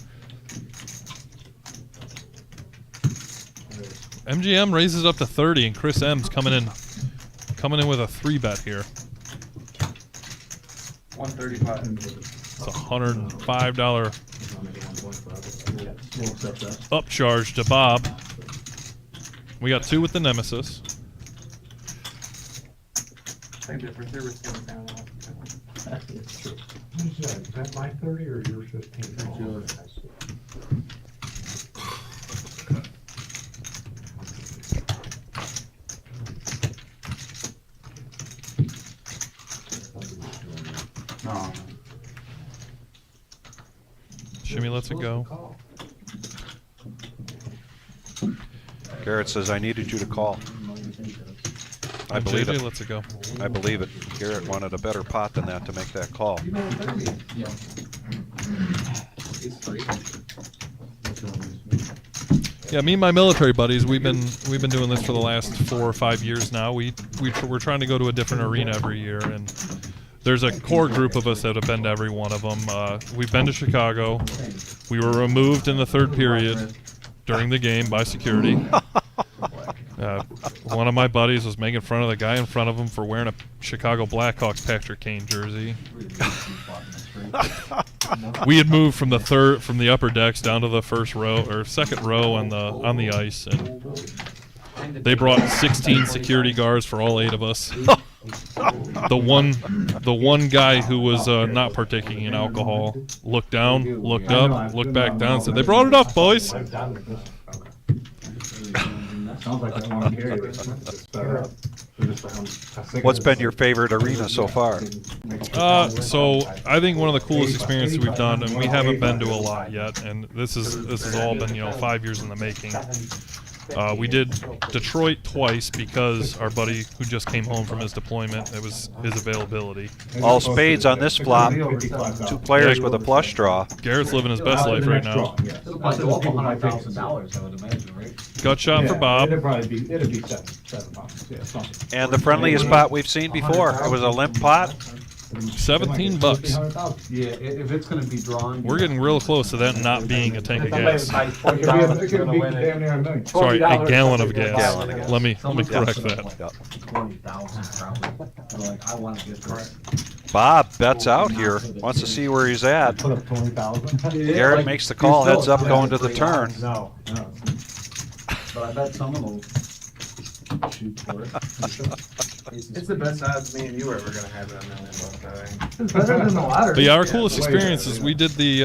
Speaker 3: MGM raises up to 30, and Chris M's coming in with a 3-bet here.
Speaker 7: 135.
Speaker 3: It's a $105 upcharge to Bob. We got 2 with the Nemesis.
Speaker 4: Same difference. They were sitting down.
Speaker 9: It's true. Is that my 30 or your 15?
Speaker 7: No.
Speaker 3: Shimmy lets it go.
Speaker 2: Garrett says, I needed you to call. I believe
Speaker 3: JJ
Speaker 2: it.
Speaker 3: lets it go.
Speaker 2: I believe it. Garrett wanted a better pot than that to make that call.
Speaker 3: Yeah, me and my military buddies, we've been doing this for the last 4 or 5 years now. We're trying to go to a different arena every year, and there's a core group of us that have been to every one of them. We've been to Chicago. We were removed in the 3rd period during the game by security. One of my buddies was making fun of the guy in front of him for wearing a Chicago Blackhawks Patrick Kane jersey. We had moved from the upper decks down to the 2nd row on the ice, and they brought 16 security guards for all 8 of us. The one guy who was not partaking in alcohol looked down, looked up, looked back down, and said, "They brought it up, boys."
Speaker 8: Sounds like that one carrier.
Speaker 2: What's been your favorite arena so far?
Speaker 3: So I think one of the coolest experiences we've done, and we haven't been to a lot yet, and this has all been 5 years in the making. We did Detroit twice because our buddy who just came home from his deployment, it was his availability.
Speaker 2: All spades on this flop. 2 players with a flush draw.
Speaker 3: Garrett's living his best life right now.
Speaker 6: It'll probably go up $100,000, I would imagine, right?
Speaker 3: Gut shot for Bob.
Speaker 8: It'd probably be, it'd be seven pounds. Yeah, something.
Speaker 2: And the friendliest pot we've seen before. It was a limp pot.
Speaker 3: $17.
Speaker 6: Yeah, if it's gonna be drawn.
Speaker 3: We're getting real close to that not being a tank of gas.
Speaker 8: It could be damn near $1 million.
Speaker 3: Sorry, a gallon of gas.
Speaker 2: Gallon of gas.
Speaker 3: Let me correct that.
Speaker 6: 20,000 probably. Like, I want to get this.
Speaker 2: Bob bets out here. Wants to see where he's at.
Speaker 8: Put up 20,000.
Speaker 2: Garrett makes the call, heads up, going to the turn.
Speaker 8: No.
Speaker 6: But I bet someone will shoot for it.
Speaker 7: It's the best odds me and you are ever gonna have on that $1 million, I think.
Speaker 6: It's better than the lottery.
Speaker 3: But yeah, our coolest experience is we did the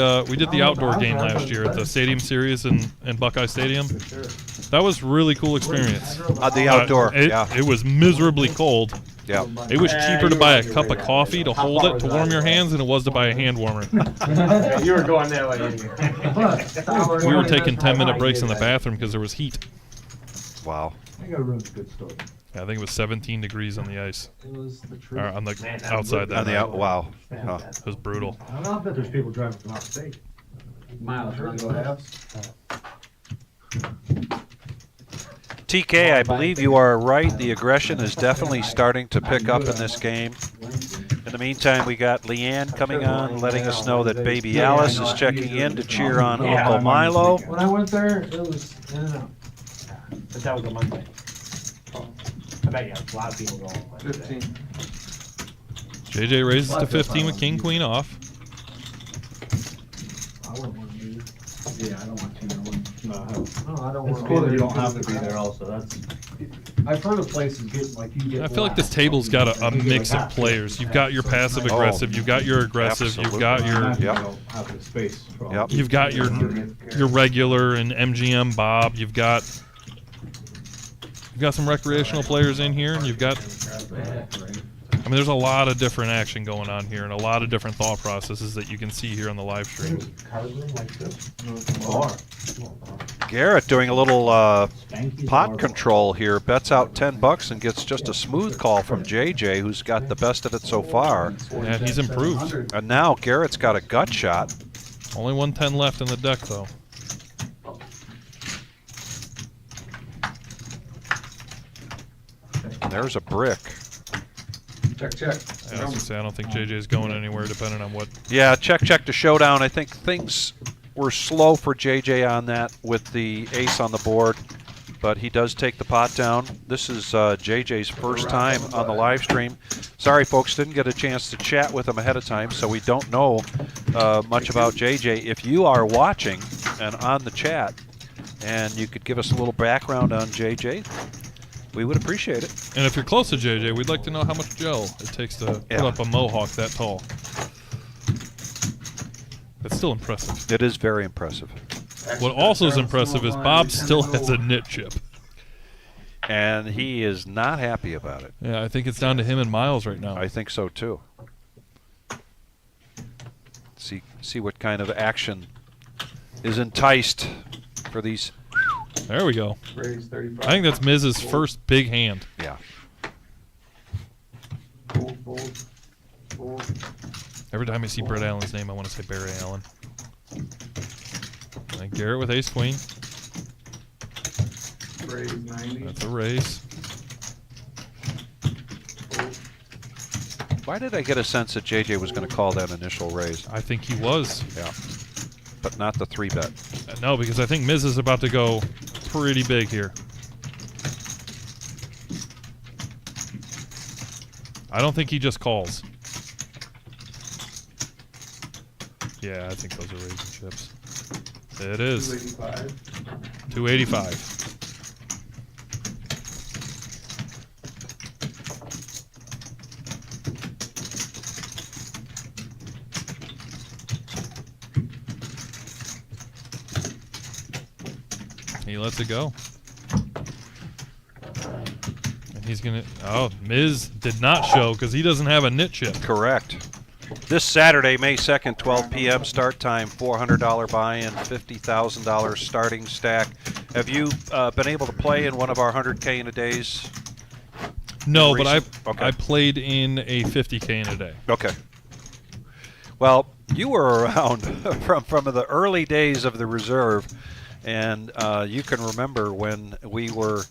Speaker 3: outdoor game last year at the Stadium Series in Buckeye Stadium. That was really cool experience.
Speaker 2: The outdoor, yeah.
Speaker 3: It was miserably cold.
Speaker 2: Yeah.
Speaker 3: It was cheaper to buy a cup of coffee to hold it to warm your hands than it was to buy a hand warmer.
Speaker 7: Yeah, you were going that way.
Speaker 3: We were taking 10-minute breaks in the bathroom because there was heat.
Speaker 2: Wow.
Speaker 8: I got a really good story.
Speaker 3: Yeah, I think it was 17 degrees on the ice.
Speaker 6: It was the
Speaker 3: Or
Speaker 6: truth.
Speaker 3: on the outside that
Speaker 2: On the
Speaker 3: night.
Speaker 2: out, wow. Huh.
Speaker 3: It was brutal.
Speaker 8: I don't know if there's people driving from out of state.
Speaker 6: Miles, you wanna go halves?
Speaker 2: TK, I believe you are right. The aggression is definitely starting to pick up in this game. In the meantime, we got Leanne coming on, letting us know that baby Alice is checking in to cheer on Uncle Milo.
Speaker 7: When I went there, it was in and out. But that was a Monday. I bet you a lot of people going. 15.
Speaker 3: JJ raises to 15 with King Queen off.
Speaker 6: I wouldn't want to be. Yeah, I don't want to.
Speaker 8: No,
Speaker 6: No, I don't
Speaker 8: it's
Speaker 6: want
Speaker 8: cool that you don't have to be there also. That's.
Speaker 6: I've heard of places get like you get.
Speaker 3: I feel like this table's got a mix of players. You've got your passive aggressive, you've got your aggressive, you've got your
Speaker 2: Yep.
Speaker 3: you've got your regular and MGM Bob, you've got some recreational players in here, and you've got I mean, there's a lot of different action going on here and a lot of different thought processes that you can see here on the live stream.
Speaker 2: Garrett doing a little pot control here. Bets out $10 and gets just a smooth call from JJ, who's got the best of it so far.
Speaker 3: Yeah, he's improved.
Speaker 2: And now Garrett's got a gut shot.
Speaker 3: Only 110 left in the deck, though.
Speaker 2: And there's a brick.
Speaker 7: Check.
Speaker 3: Yeah, I was gonna say, I don't think JJ's going anywhere, depending on what.
Speaker 2: Yeah, check to showdown. I think things were slow for JJ on that with the ace on the board, but he does take the pot down. This is JJ's first time on the live stream. Sorry, folks, didn't get a chance to chat with him ahead of time, so we don't know much about JJ. If you are watching and on the chat, and you could give us a little background on JJ, we would appreciate it.
Speaker 3: And if you're close to JJ, we'd like to know how much gel it takes to put up a mohawk that tall. That's still impressive.
Speaker 2: It is very impressive.
Speaker 3: What also is impressive is Bob still has a knit chip.
Speaker 2: And he is not happy about it.
Speaker 3: Yeah, I think it's down to him and Miles right now.
Speaker 2: I think so too. See what kind of action is enticed for these.
Speaker 3: There we go.
Speaker 7: Raise 35.
Speaker 3: I think that's Miz's first big hand.
Speaker 2: Yeah.
Speaker 7: Fold.
Speaker 3: Every time I see Brett Allen's name, I want to say Barry Allen. And Garrett with ace queen.
Speaker 7: Raise 90.
Speaker 3: That's a raise.
Speaker 2: Why did I get a sense that JJ was going to call that initial raise?
Speaker 3: I think he was.
Speaker 2: Yeah. But not the 3-bet.
Speaker 3: No, because I think Miz is about to go pretty big here. I don't think he just calls. Yeah, I think those are raising chips. It is.
Speaker 7: 285.
Speaker 3: 285. He lets it go. And he's going to... Oh, Miz did not show because he doesn't have a knit chip.
Speaker 2: Correct. This Saturday, May 2nd, 12 p.m. start time, $400 buy-in, $50,000 starting stack. Have you been able to play in one of our 100K in a days?
Speaker 3: No, but
Speaker 2: Okay.
Speaker 3: I played in a 50K in a day.
Speaker 2: Okay. Well, you were around from the early days of the reserve, and you can remember when we were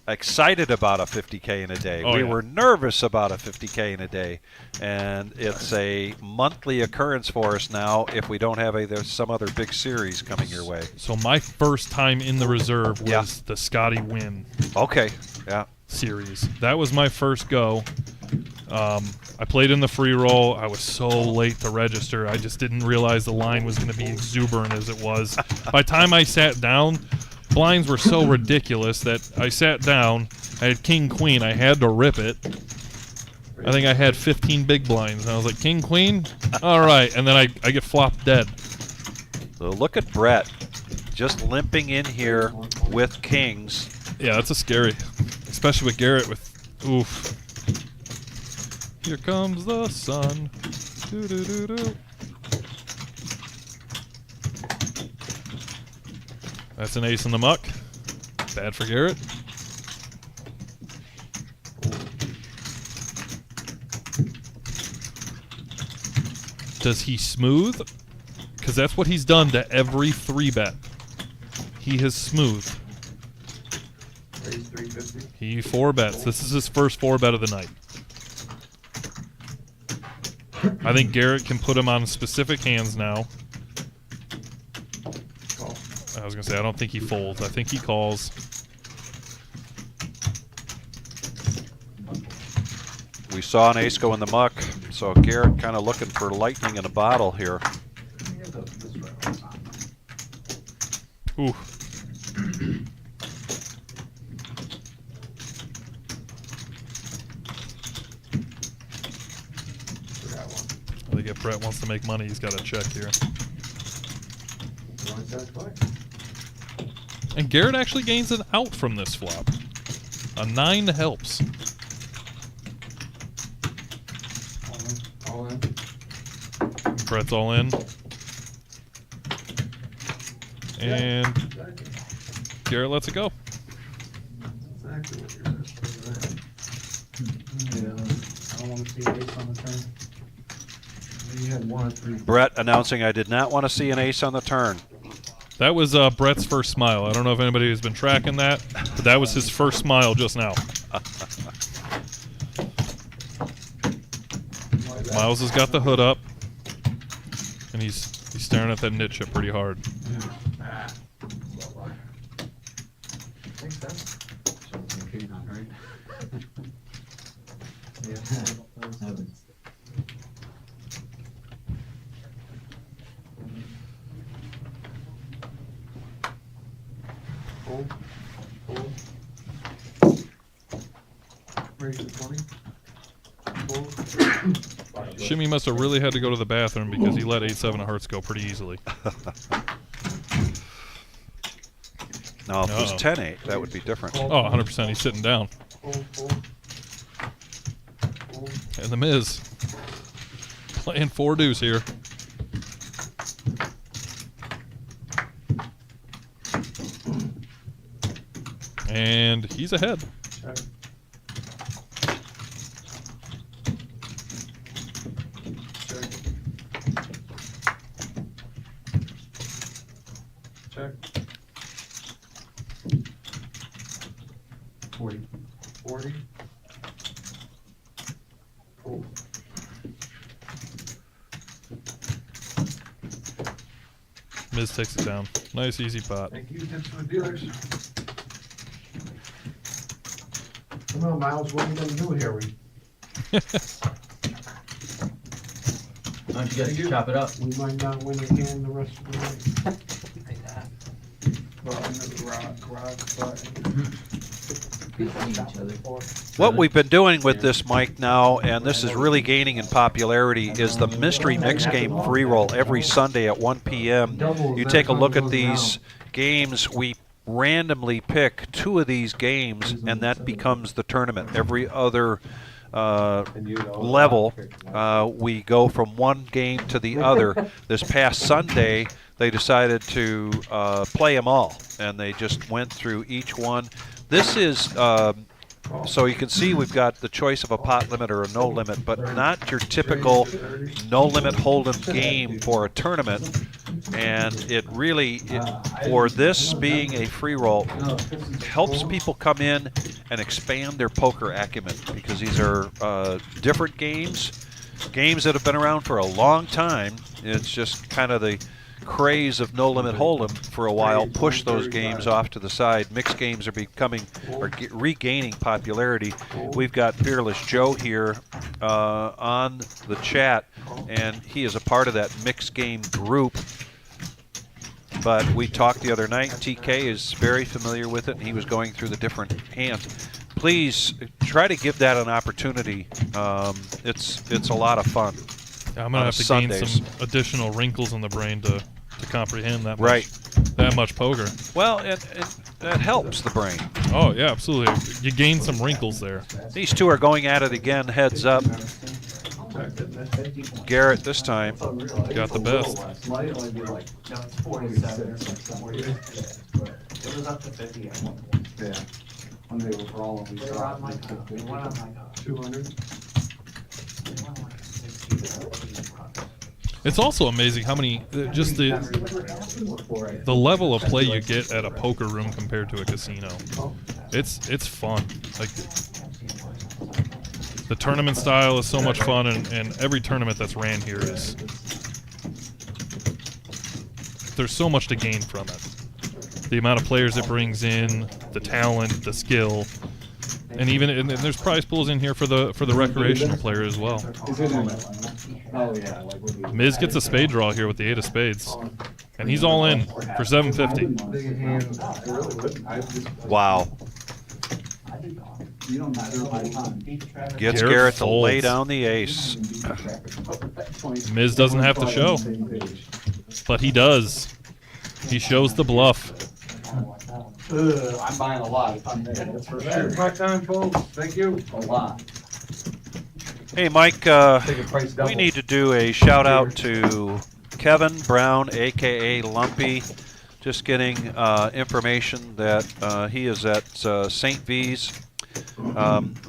Speaker 2: excited about a 50K in a day.
Speaker 3: Oh,
Speaker 2: we
Speaker 3: yeah.
Speaker 2: were nervous about a 50K in a day, and it's a monthly occurrence for us now if we don't have some other big series coming your way.
Speaker 3: So my first time in the reserve was
Speaker 2: Yeah.
Speaker 3: the Scotty Win
Speaker 2: Okay, yeah.
Speaker 3: series. That was my first go. I played in the free roll. I was so late to register. I just didn't realize the line was going to be exuberant as it was. By the time I sat down, blinds were so ridiculous that I sat down. I had king queen. I had to rip it. I think I had 15 big blinds, and I was like, king queen? All right. And then I get flopped dead.
Speaker 2: So look at Brett just limping in here with kings.
Speaker 3: Yeah, that's a scary, especially with Garrett with, oof. Here comes the sun. Doo-doo-doo-doo. That's an ace in the muck. Bad for Garrett. Does he smooth? Because that's what he's done to every 3-bet. He has smoothed.
Speaker 9: Raise 350.
Speaker 3: He 4-bets. This is his first 4-bet of the night. I think Garrett can put him on specific hands now. I was going to say, I don't think he folds. I think he calls.
Speaker 2: We saw an ace go in the muck, so Garrett kind of looking for lightning in a bottle here.
Speaker 3: Ooh. I think if Brett wants to make money, he's got to check here. And Garrett actually gains an out from this flop. A 9 helps.
Speaker 9: All in.
Speaker 3: Brett's all in. And Garrett lets it go.
Speaker 9: Exactly what you're asking.
Speaker 4: Yeah, I don't want to see an ace on the turn.
Speaker 9: You had 1 or 3.
Speaker 2: Brett announcing I did not want to see an ace on the turn.
Speaker 3: That was Brett's first smile. I don't know if anybody has been tracking that, but that was his first smile just now. Miles has got the hood up, and he's staring at that nit chip pretty hard.
Speaker 9: Makes sense. Right? Hold. Raise to 20. Hold.
Speaker 3: Shimmy must have really had to go to the bathroom because he let 8-7 of hearts go pretty easily.
Speaker 2: Now, if it was 10-8, that would be different.
Speaker 3: Oh, 100%. He's sitting down. And the Miz playing 4 deuce here. And he's ahead.
Speaker 9: Check. Check. 40. 40. Fold.
Speaker 3: Miz takes it down. Nice, easy pot.
Speaker 9: Thank you, tips for the dealers. Come on, Miles, what are you gonna do here?
Speaker 11: Why don't you guys chop it up?
Speaker 9: We might not win again the rest of the night.
Speaker 5: Like that.
Speaker 4: Well, I'm gonna rock, but
Speaker 2: What we've been doing with this, Mike, now, and this is really gaining in popularity, is the mystery mix game free roll every Sunday at 1 p.m. You take a look at these games. We randomly pick 2 of these games, and that becomes the tournament. Every other level, we go from one game to the other. This past Sunday, they decided to play them all, and they just went through each one. This is, so you can see we've got the choice of a pot limit or a no limit, but not your typical no limit hold'em game for a tournament. And it really, for this being a free roll, helps people come in and expand their poker acumen, because these are different games that have been around for a long time. It's just kind of the craze of no limit hold'em for a while push those games off to the side. Mixed games are regaining popularity. We've got Fearless Joe here on the chat, and he is a part of that mixed game group. But we talked the other night. TK is very familiar with it, and he was going through the different hands. Please try to give that an opportunity. It's a lot of fun.
Speaker 3: I'm gonna have to gain some additional wrinkles in the brain to comprehend that much,
Speaker 2: right.
Speaker 3: That much poker.
Speaker 2: Well, and that helps the brain.
Speaker 3: Oh yeah, absolutely. You gain some wrinkles there.
Speaker 2: These two are going at it again. Heads up. Garrett this time
Speaker 3: got the best.
Speaker 7: It was up to 50 at one point.
Speaker 9: Yeah. When they were for all of
Speaker 7: They were on my cup. They went on my cup.
Speaker 9: 200.
Speaker 7: They went like 60.
Speaker 3: It's also amazing how many, just the level of play you get at a poker room compared to a casino. It's fun. Like, the tournament style is so much fun, and every tournament that's ran here is, there's so much to gain from it. The amount of players it brings in, the talent, the skill, and even and there's prize pools in here for the recreational player as well. Miz gets a spade draw here with the 8 of spades, and he's all in for 750.
Speaker 2: Wow. Gets Garrett to lay down the ace.
Speaker 3: Miz doesn't have to show, but he does. He shows the bluff.
Speaker 6: I'm buying a lot if I'm there, that's for sure.
Speaker 9: My time, folks. Thank you.
Speaker 6: A lot.
Speaker 2: Hey, Mike, we need to do a shout out to Kevin Brown, aka Lumpy. Just getting information that he is at St. V's,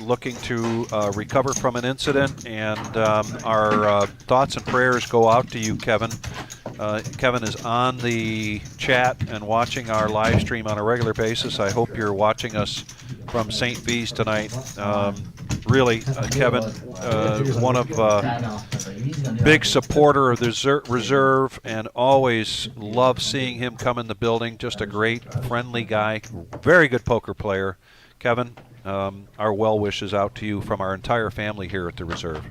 Speaker 2: looking to recover from an incident, and our thoughts and prayers go out to you, Kevin. Kevin is on the chat and watching our live stream on a regular basis. I hope you're watching us from St. V's tonight. Really, Kevin, one of big supporter of the reserve, and always love seeing him come in the building. Just a great, friendly guy, very good poker player. Kevin, our well wishes out to you from our entire family here at the reserve.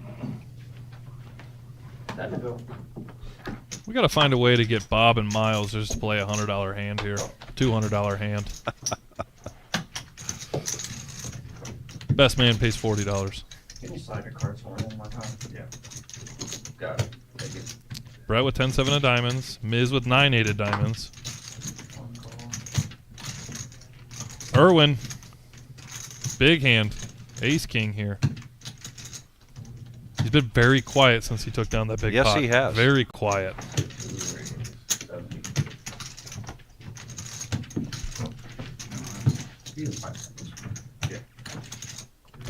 Speaker 3: We got to find a way to get Bob and Miles just to play a $100 hand here, $200 hand. Best man pays $40.
Speaker 7: Can you slide your cards for one more time? Yeah. Got it. Thank you.
Speaker 3: Brett with 10-7 of diamonds. Miz with 9-8 of diamonds. Irwin. Big hand. Ace-king here. He's been very quiet since he took down that big pot.
Speaker 2: Yes, he has.
Speaker 3: Very quiet.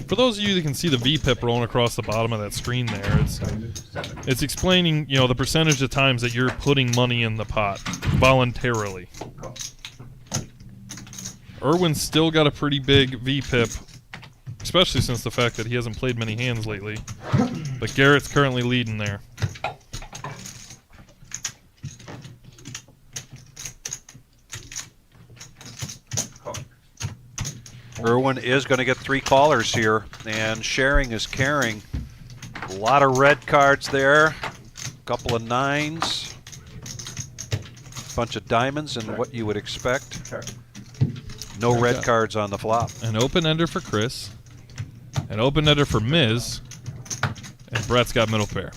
Speaker 3: For those of you that can see the VPIP rolling across the bottom of that screen there, it's explaining, you know, the percentage of times that you're putting money in the pot voluntarily. Irwin's still got a pretty big VPIP, especially since the fact that he hasn't played many hands lately. But Garrett's currently leading there.
Speaker 2: Irwin is going to get 3 callers here, and sharing is caring. A lot of red cards there, a couple of 9s, bunch of diamonds, and what you would expect. No red cards on the flop.
Speaker 3: An open-ender for Chris, an open-ender for Miz, and Brett's got middle pair.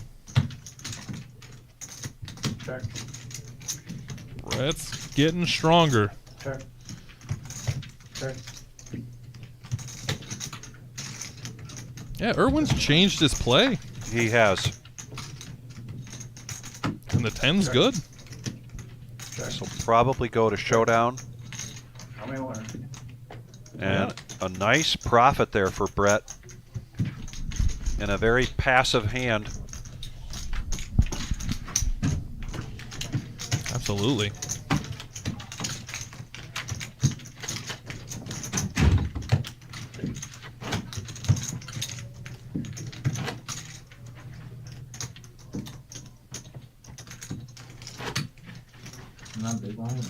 Speaker 7: Check.
Speaker 3: Brett's getting stronger.
Speaker 7: Check. Check.
Speaker 3: Yeah, Irwin's changed his play.
Speaker 2: He has.
Speaker 3: And the 10's good.
Speaker 2: This will probably go to showdown.
Speaker 7: How many more?
Speaker 2: And a nice profit there for Brett. In a very passive hand.
Speaker 3: Absolutely.
Speaker 11: Not big line.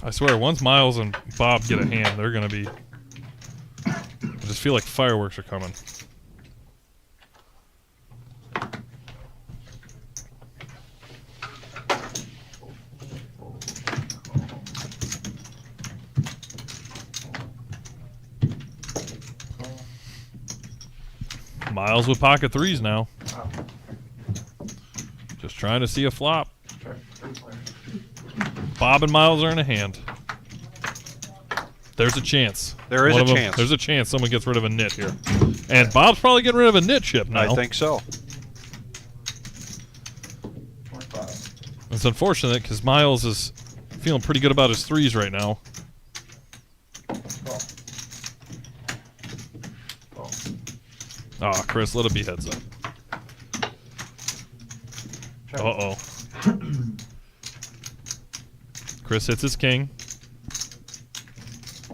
Speaker 3: I swear, once Miles and Bob get a hand, they're going to be... I just feel like fireworks are coming. Miles with pocket threes now. Just trying to see a flop. Bob and Miles are in a hand. There's a chance.
Speaker 2: There is a chance.
Speaker 3: There's a chance someone gets rid of a nit here. And Bob's probably getting rid of a nit chip now.
Speaker 2: I think so.
Speaker 3: It's unfortunate because Miles is feeling pretty good about his threes right now. Oh, Chris, let it be heads up. Uh-oh. Chris hits his king.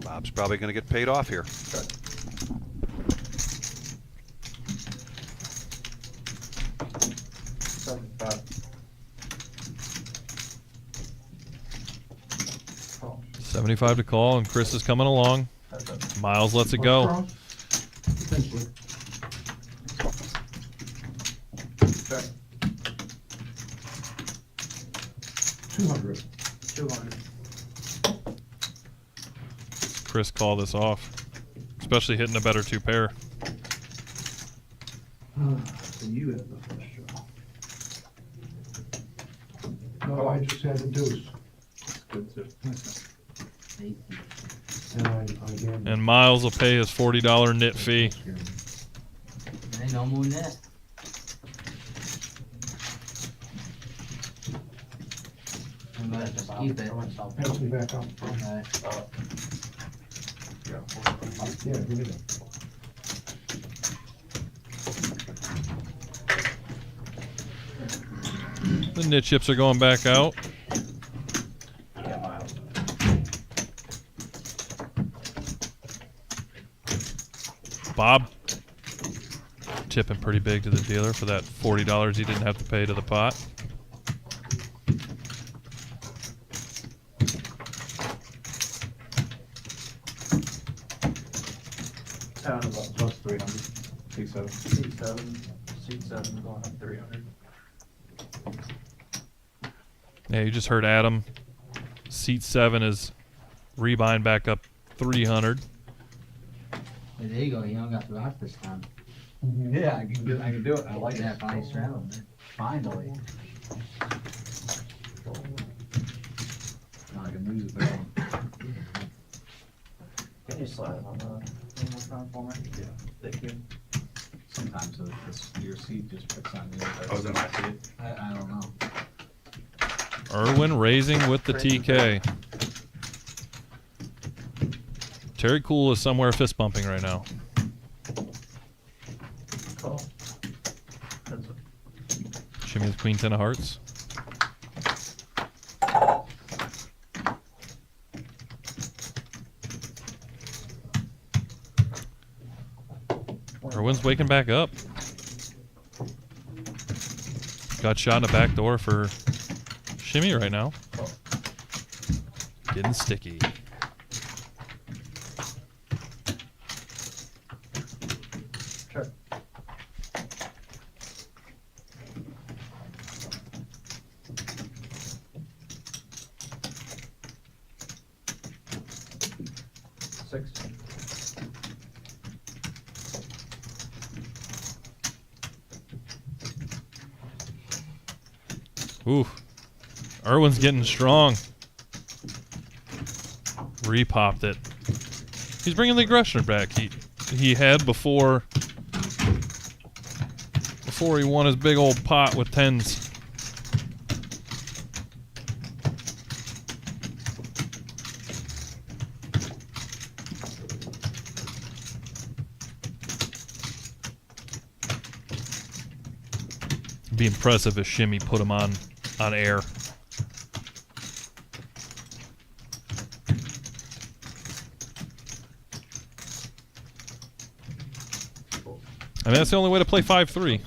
Speaker 2: Bob's probably going to get paid off here. $75 to call, and Chris is coming along. Miles lets it go.
Speaker 9: Potentially. 200.
Speaker 7: 200.
Speaker 3: Chris called this off, especially hitting a better two pair.
Speaker 9: So you had the first draw. No, I just had the deuce.
Speaker 7: Good, too.
Speaker 3: And Miles will pay his $40 nit fee.
Speaker 11: Ain't no more net. I'm gonna just keep it.
Speaker 9: Pass me back up.
Speaker 11: Alright.
Speaker 9: Yeah, give me that.
Speaker 3: The nit chips are going back out. Bob tipping pretty big to the dealer for that $40 he didn't have to pay to the pot.
Speaker 8: Plus 300. C7.
Speaker 7: C7 going up 300.
Speaker 3: Yeah, you just heard Adam. Seat 7 is rebuying back up 300.
Speaker 11: Hey, there you go. You don't got to rock this time.
Speaker 6: Yeah, I can do it. I like
Speaker 11: Yeah,
Speaker 6: that.
Speaker 11: nice round.
Speaker 6: Finally. Now I can lose it there.
Speaker 7: Can you slide it on the one more time for me? Yeah. Thank you.
Speaker 6: Sometimes your seat just picks on you.
Speaker 10: Oh, is it my seat?
Speaker 6: I don't know.
Speaker 3: Irwin raising with the TK. Terry Cool is somewhere fist bumping right now.
Speaker 7: Call.
Speaker 3: Shimmy the queen 10 of hearts. Irwin's waking back up. Got shot in the back door for Shimmy right now. Getting sticky.
Speaker 7: Sure. Six.
Speaker 3: Ooh. Irwin's getting strong. Repopped it. He's bringing the aggression back. He had before he won his big old pot with 10s. It'd be impressive if Shimmy put him on air. I mean, that's the only way to play 5-3.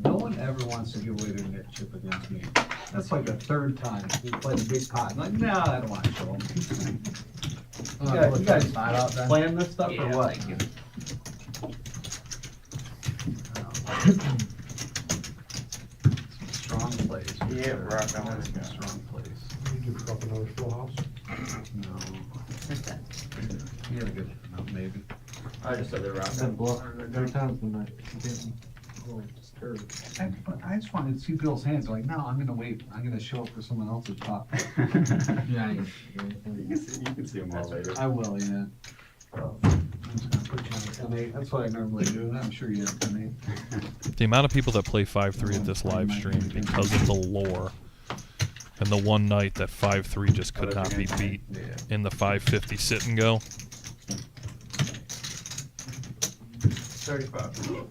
Speaker 6: No one ever wants to give away their net chip against me. That's like the third time we played a big pot. I'm like, no, I don't want to show them. You guys playing this stuff or what? Strong plays.
Speaker 7: Yeah, rock on.
Speaker 6: Strong plays.
Speaker 9: You give up another full house?
Speaker 6: No. He had a good enough, maybe.
Speaker 7: I just said they're rock
Speaker 8: That bluff, there are times when I get disturbed.
Speaker 6: I just wanted to see Bill's hands. Like, no, I'm gonna wait. I'm gonna show up for someone else's pot.
Speaker 11: Yeah,
Speaker 10: You can see them all later.
Speaker 6: I will, yeah. I'm just gonna put you on a 10-8. That's what I normally do, and I'm sure you have 10-8.
Speaker 3: The amount of people that play 5-3 at this live stream because of the lore. And the one night that 5-3 just could not be beat in the 550 sit and go.
Speaker 7: 35.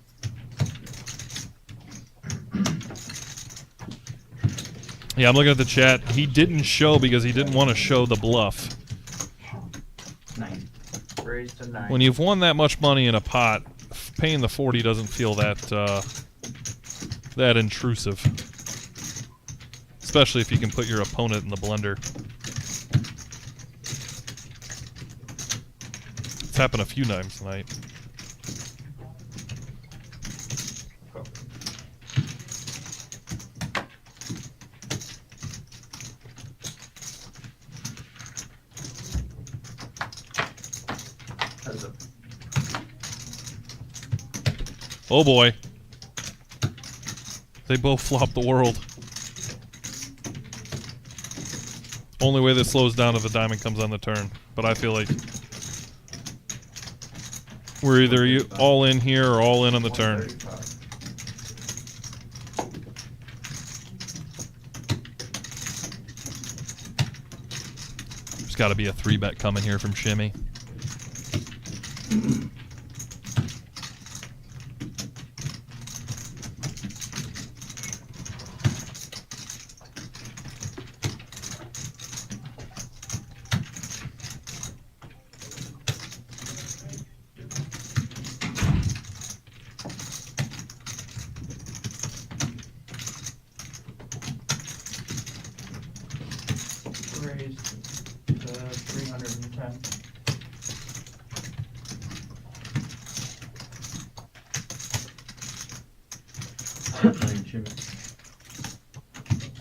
Speaker 3: Yeah, I'm looking at the chat. He didn't show because he didn't want to show the bluff.
Speaker 7: 9. Raised to 9.
Speaker 3: When you've won that much money in a pot, paying the 40 doesn't feel that that intrusive. Especially if you can put your opponent in the blender. It's happened a few times tonight. Oh boy. They both flop the world. Only way this slows down if a diamond comes on the turn. But I feel like we're either all in here or all in on the turn. There's got to be a 3-bet coming here from Shimmy.
Speaker 7: Raised to 310.
Speaker 11: Shimmy.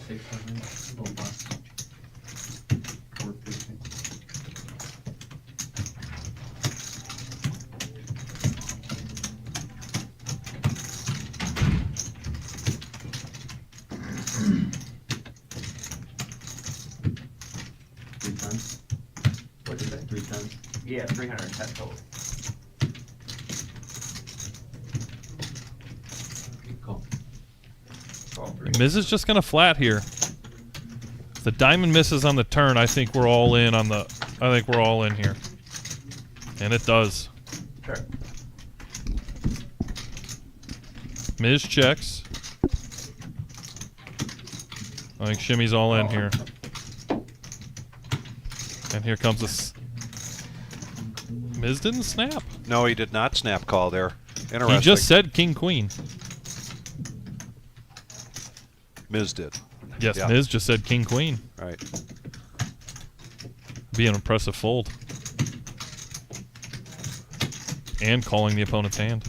Speaker 11: 600, little bus.
Speaker 6: 450.
Speaker 10: What is that, 310?
Speaker 7: Yeah, 310 total.
Speaker 6: Cool.
Speaker 3: Miz is just gonna flat here. If the diamond misses on the turn, I think we're all in on the. I think we're all in here, and it does.
Speaker 7: Sure.
Speaker 3: Miz checks. I think Shimmy's all in here, and here comes this. Miz didn't snap.
Speaker 2: No, he did not snap call there. Interesting.
Speaker 3: He just said king queen.
Speaker 2: Miz did.
Speaker 3: Yes,
Speaker 2: Yeah.
Speaker 3: Miz just said king queen.
Speaker 2: Right.
Speaker 3: Be an impressive fold. And calling the opponent's hand.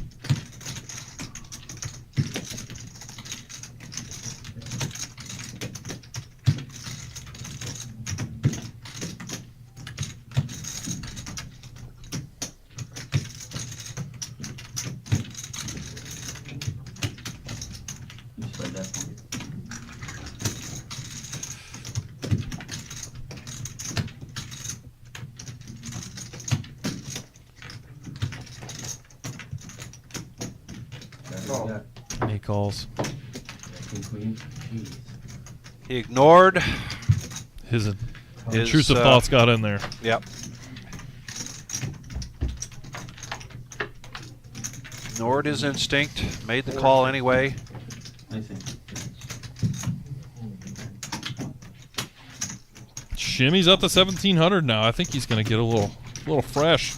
Speaker 3: calls.
Speaker 2: He ignored.
Speaker 3: His intrusive thoughts got in there.
Speaker 2: Yep. Ignored his instinct, made the call anyway.
Speaker 3: Shimmy's up to 1,700 now. I think he's going to get a little fresh.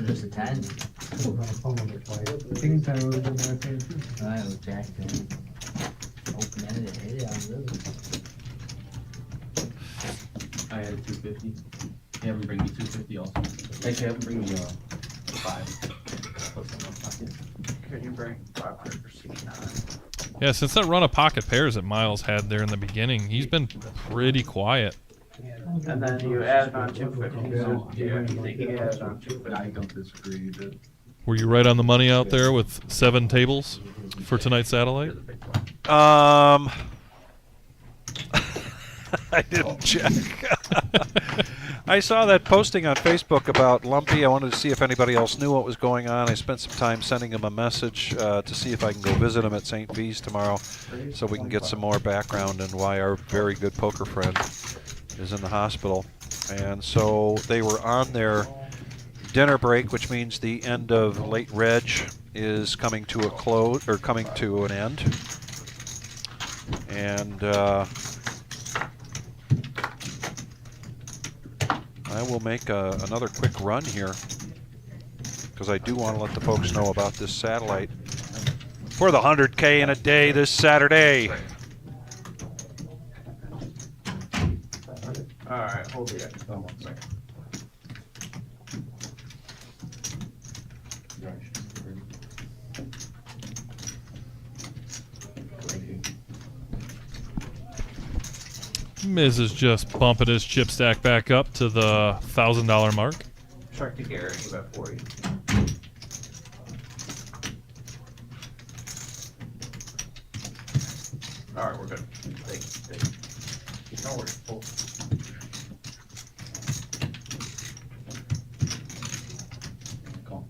Speaker 11: Just a 10.
Speaker 8: King time was in there too.
Speaker 11: I was Jack 10. Open-ended, hit it on really.
Speaker 6: I had a 250. Have him bring me 250 also. Actually, have him bring me 5.
Speaker 7: Can you bring 500 or 69?
Speaker 3: Yeah, since that run of pocket pairs that Miles had there in the beginning, he's been pretty quiet.
Speaker 7: And then you added on 250, so yeah, you think he added on 250?
Speaker 9: I don't disagree, you did.
Speaker 3: Were you right on the money out there with 7 tables for tonight's satellite?
Speaker 2: I didn't check. I saw that posting on Facebook about Lumpy. I wanted to see if anybody else knew what was going on. I spent some time sending him a message to see if I can go visit him at St. V's tomorrow so we can get some more background on why our very good poker friend is in the hospital. And so they were on their dinner break, which means the end of late reg is coming to a close, or coming to an end. And I will make another quick run here because I do want to let the folks know about this satellite for the 100K in a day this Saturday.
Speaker 7: Alright, hold the X. 1 second.
Speaker 3: Miz is just bumping his chip stack back up to the $1,000 mark.
Speaker 7: Shark to Garrett, you got 40. Alright, we're good. Thank you. No worries. Pull. Call.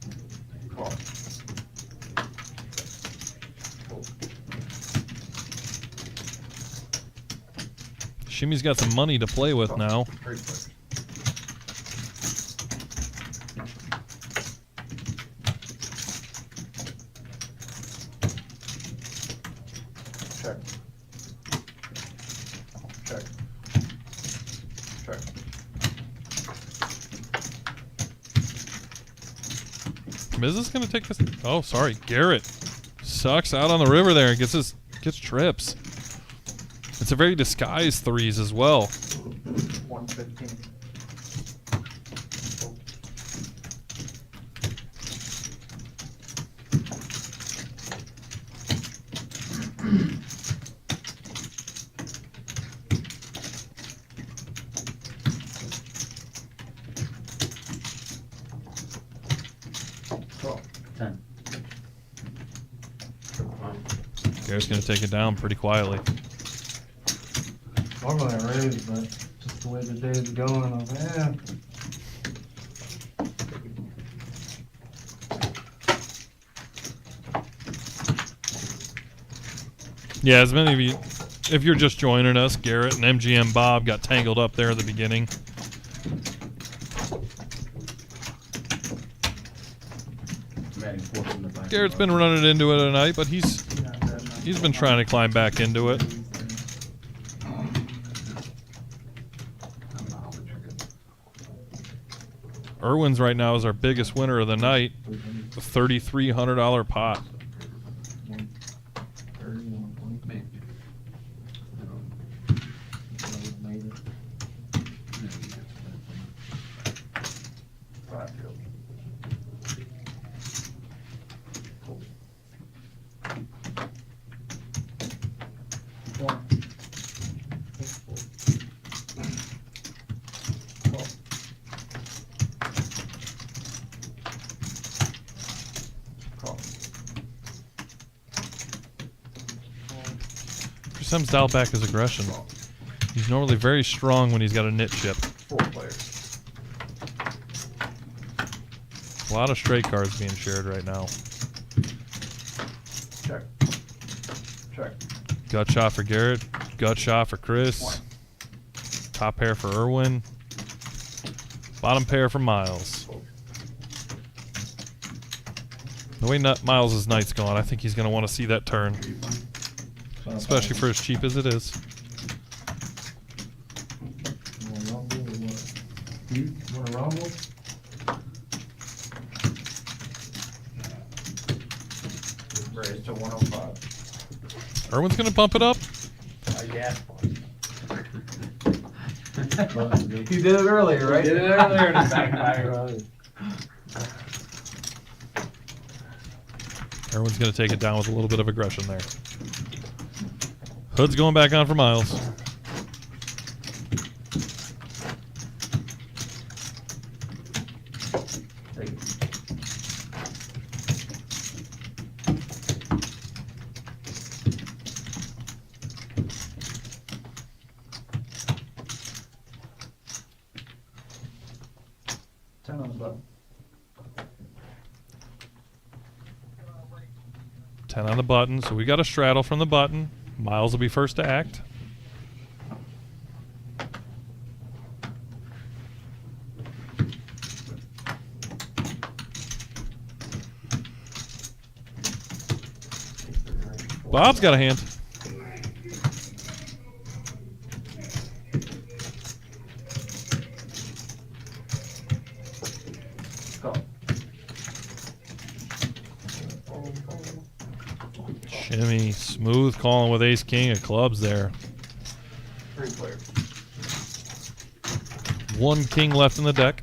Speaker 3: Shimmy's got some money to play with now.
Speaker 7: Check. Check. Check.
Speaker 3: Miz is going to take this. Oh, sorry. Garrett sucks out on the river there and gets trips. It's a very disguised threes as well.
Speaker 7: 115.
Speaker 3: Garrett's going to take it down pretty quietly.
Speaker 8: Normally I raise, but just the way the day's going, I'm like, yeah.
Speaker 3: Yeah, as many of you, if you're just joining us, Garrett and MGM Bob got tangled up there at the beginning. Garrett's been running into it tonight, but he's been trying to climb back into it. Irwin's right now is our biggest winner of the night, a $3,300 pot. Sim's dialed back his aggression. He's normally very strong when he's got a knit chip.
Speaker 6: 4 players.
Speaker 3: A lot of straight cards being shared right now.
Speaker 6: Check. Check.
Speaker 3: Gut shot for Garrett. Gut shot for Chris. Top pair for Irwin. Bottom pair for Miles. The way Miles' night's going, I think he's going to want to see that turn. Especially for as cheap as it is.
Speaker 6: You want to rumble? Raise to 105.
Speaker 3: Irwin's going to bump it up.
Speaker 6: Yeah. You did it earlier, right?
Speaker 7: Did it earlier in the back.
Speaker 3: Irwin's going to take it down with a little bit of aggression there. Hood's going back on for Miles.
Speaker 6: Take it. Turn on the button.
Speaker 3: 10 on the button, so we got a straddle from the button. Miles will be first to act. Bob's got a hand.
Speaker 6: Go.
Speaker 3: Shimmy, smooth calling with ace king of clubs there.
Speaker 6: 3 players.
Speaker 3: 1 king left in the deck.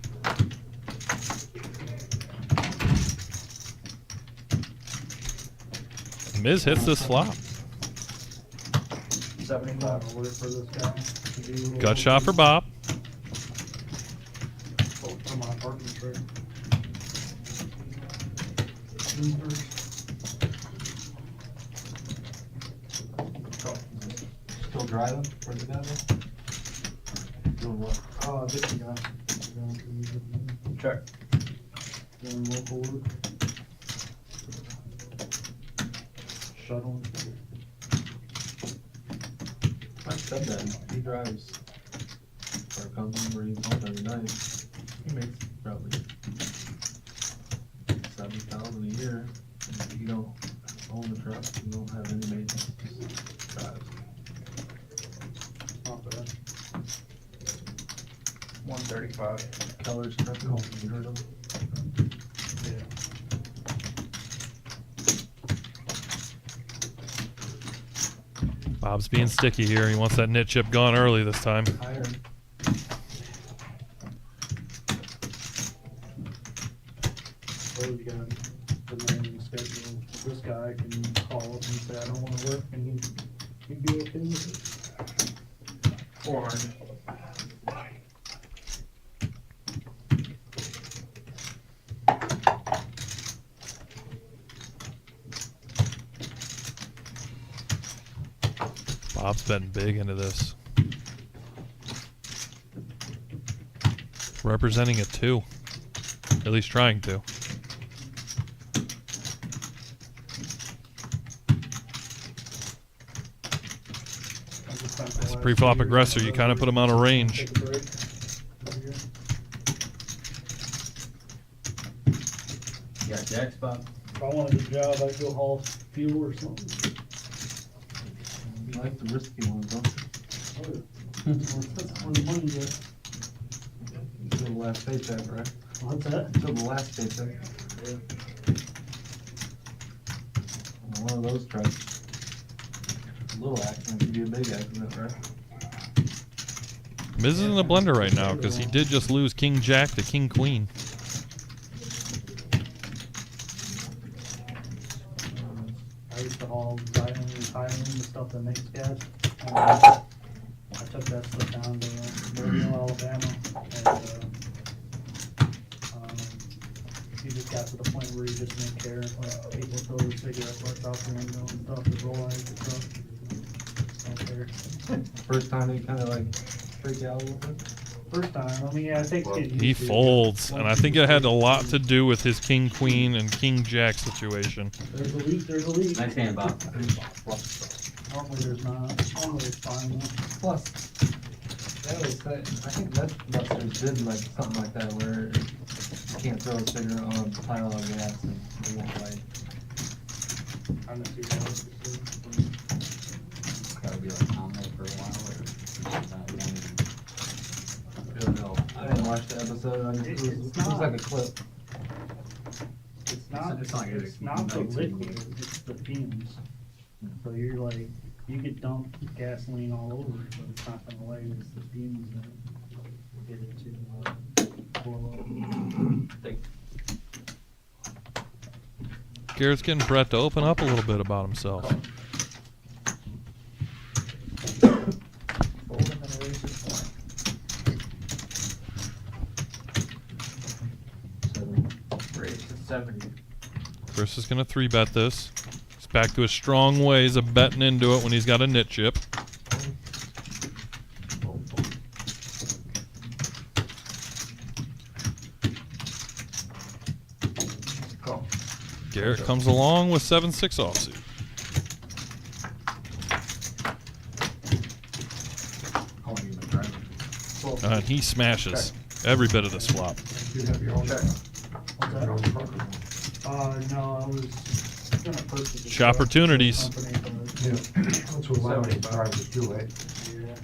Speaker 3: Miz hits this flop.
Speaker 6: 75.
Speaker 4: Work for this guy.
Speaker 3: Gut shot for Bob.
Speaker 4: For my apartment trade.
Speaker 6: Still driving for the guy? Doing what?
Speaker 4: Oh, this guy.
Speaker 6: Check.
Speaker 4: Doing local work. Shuttling.
Speaker 6: I said that. He drives for a company where he's home every night. He makes probably 70,000 a year. If you don't own the truck, you don't have any maintenance. Just drives.
Speaker 4: Not bad.
Speaker 6: 135. Keller's truck. You heard him?
Speaker 4: Yeah.
Speaker 3: Bob's being sticky here. He wants that knit chip gone early this time.
Speaker 6: Higher.
Speaker 4: Well, you got the man schedule. This guy can call up and say, I don't want to work, and he'd be okay with it.
Speaker 6: 400.
Speaker 3: Bob's betting big into this. Representing a 2. At least trying to. As a pre-flop aggressor, you kind of put him on a range.
Speaker 4: Take a break.
Speaker 11: You got jacks, Bob?
Speaker 4: If I wanted a job, I'd go haul fuel or something.
Speaker 6: You like the risky ones, don't you?
Speaker 4: That's where the money goes.
Speaker 6: Until the last paycheck, right?
Speaker 4: What's that?
Speaker 6: Until the last paycheck. One of those trucks. A little accident could be a big accident, right?
Speaker 3: Miz is in the blender right now because he did just lose King Jack to King Queen.
Speaker 4: I used to haul Xylem, the stuff that makes gas. I took that stuff down to Mobile, Alabama, and you just got to the point where you just didn't care. Like people throw their cigarette butts out the window and stuff, to roll out of the truck. So
Speaker 6: First time they kind of like freak out a little bit.
Speaker 4: First time, I mean, yeah, it takes getting
Speaker 3: He
Speaker 4: used to it.
Speaker 3: folds, and I think it had a lot to do with his king queen and king jack situation.
Speaker 4: There's a leak, there's a leak.
Speaker 6: Nice hand, Bob.
Speaker 4: Normally there's not, normally it's fine.
Speaker 6: Plus, that was, I think that Musters did like something like that where you can't throw a cigarette on a pile of gas and it won't light.
Speaker 4: I'm not too sure.
Speaker 6: Gotta be like on there for a while or I don't know. I didn't watch the episode. It was like a clip.
Speaker 4: It's not the liquid, it's the fumes. So you're like, you could dump gasoline all over it, but it's not gonna light, it's the fumes that get it to blow up.
Speaker 3: Garrett's getting Brett to open up a little bit about himself. Chris is going to 3-bet this. He's back to his strong ways of betting into it when he's got a nit chip. Garrett comes along with 7-6 offsuit. And he smashes every bit of this flop.
Speaker 4: No, I was gonna purchase it.
Speaker 3: Shopportunities.
Speaker 9: That's what my drivers do, eh?
Speaker 4: Yeah.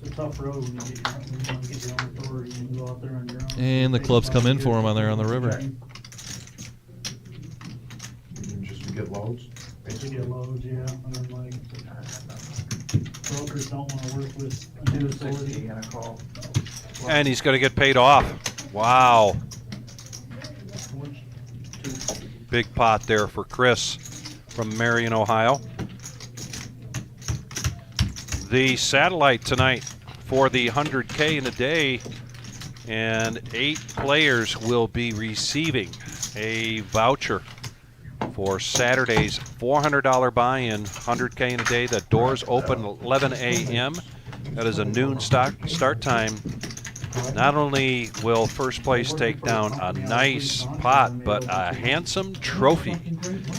Speaker 4: It's a tough road when you want to get your own authority and go out there on your own.
Speaker 3: And the clubs come in for him on there on the river.
Speaker 9: Just to get loads.
Speaker 4: To get loads, yeah, and then like, brokers don't want to work with a new authority.
Speaker 2: And he's going to get paid off. Wow. Big pot there for Chris from Marion, Ohio. The satellite tonight for the 100K in a day, and 8 players will be receiving a voucher for Saturday's $400 buy-in, 100K in a day. The doors open 11 a.m. That is a noon start time. Not only will first place take down a nice pot, but a handsome trophy.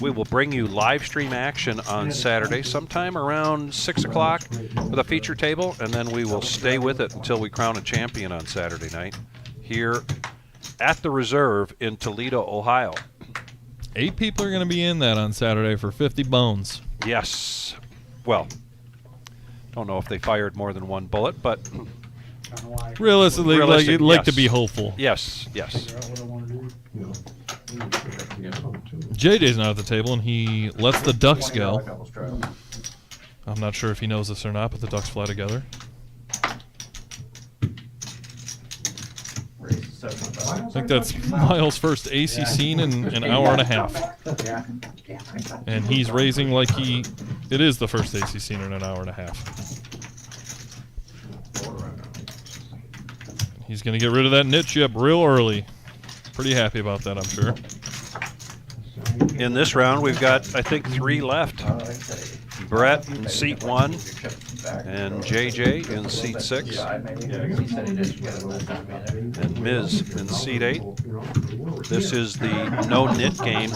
Speaker 2: We will bring you live stream action on Saturday, sometime around 6 o'clock with a feature table, and then we will stay with it until we crown a champion on Saturday night here at the Reserve in Toledo, Ohio.
Speaker 3: 8 people are going to be in that on Saturday for 50 bones.
Speaker 2: Yes. Well, don't know if they fired more than one bullet, but
Speaker 3: realistically, you'd like to be hopeful.
Speaker 2: Yes, yes.
Speaker 3: JJ's not at the table, and he lets the ducks go. I'm not sure if he knows this or not, but the ducks fly together. I think that's Miles' first AC scene in an hour and a half. And he's raising like it is the first AC scene in an hour and a half. He's going to get rid of that nit chip real early. Pretty happy about that, I'm sure.
Speaker 2: In this round, we've got, I think, 3 left. Brett in seat 1 and JJ in seat 6 and Miz in seat 8. This is the no-nit game.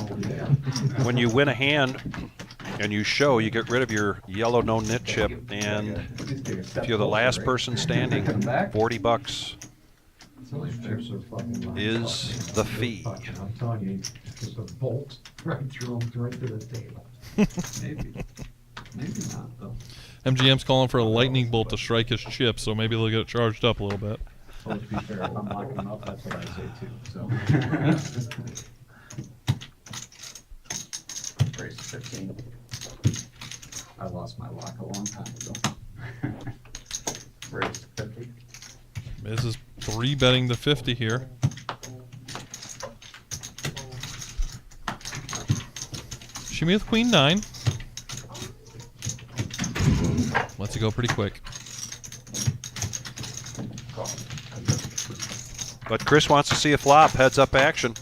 Speaker 2: When you win a hand and you show, you get rid of your yellow no-nit chip, and if you're the last person standing, $40 is the fee.
Speaker 9: I'm telling you, just a bolt right through them, right to the table. Maybe not, though.
Speaker 3: MGM's calling for a lightning bolt to strike his chip, so maybe they'll get it charged up a little bit.
Speaker 9: Well, to be fair, if I'm locking them up, that's what I say too. So.
Speaker 6: Raise 15.
Speaker 9: I lost my lock a long time ago.
Speaker 6: Raise 50.
Speaker 3: Miz is 3-betting the 50 here. Shimmy with Queen 9. Lets it go pretty quick.
Speaker 2: But Chris wants to see a flop, heads up action.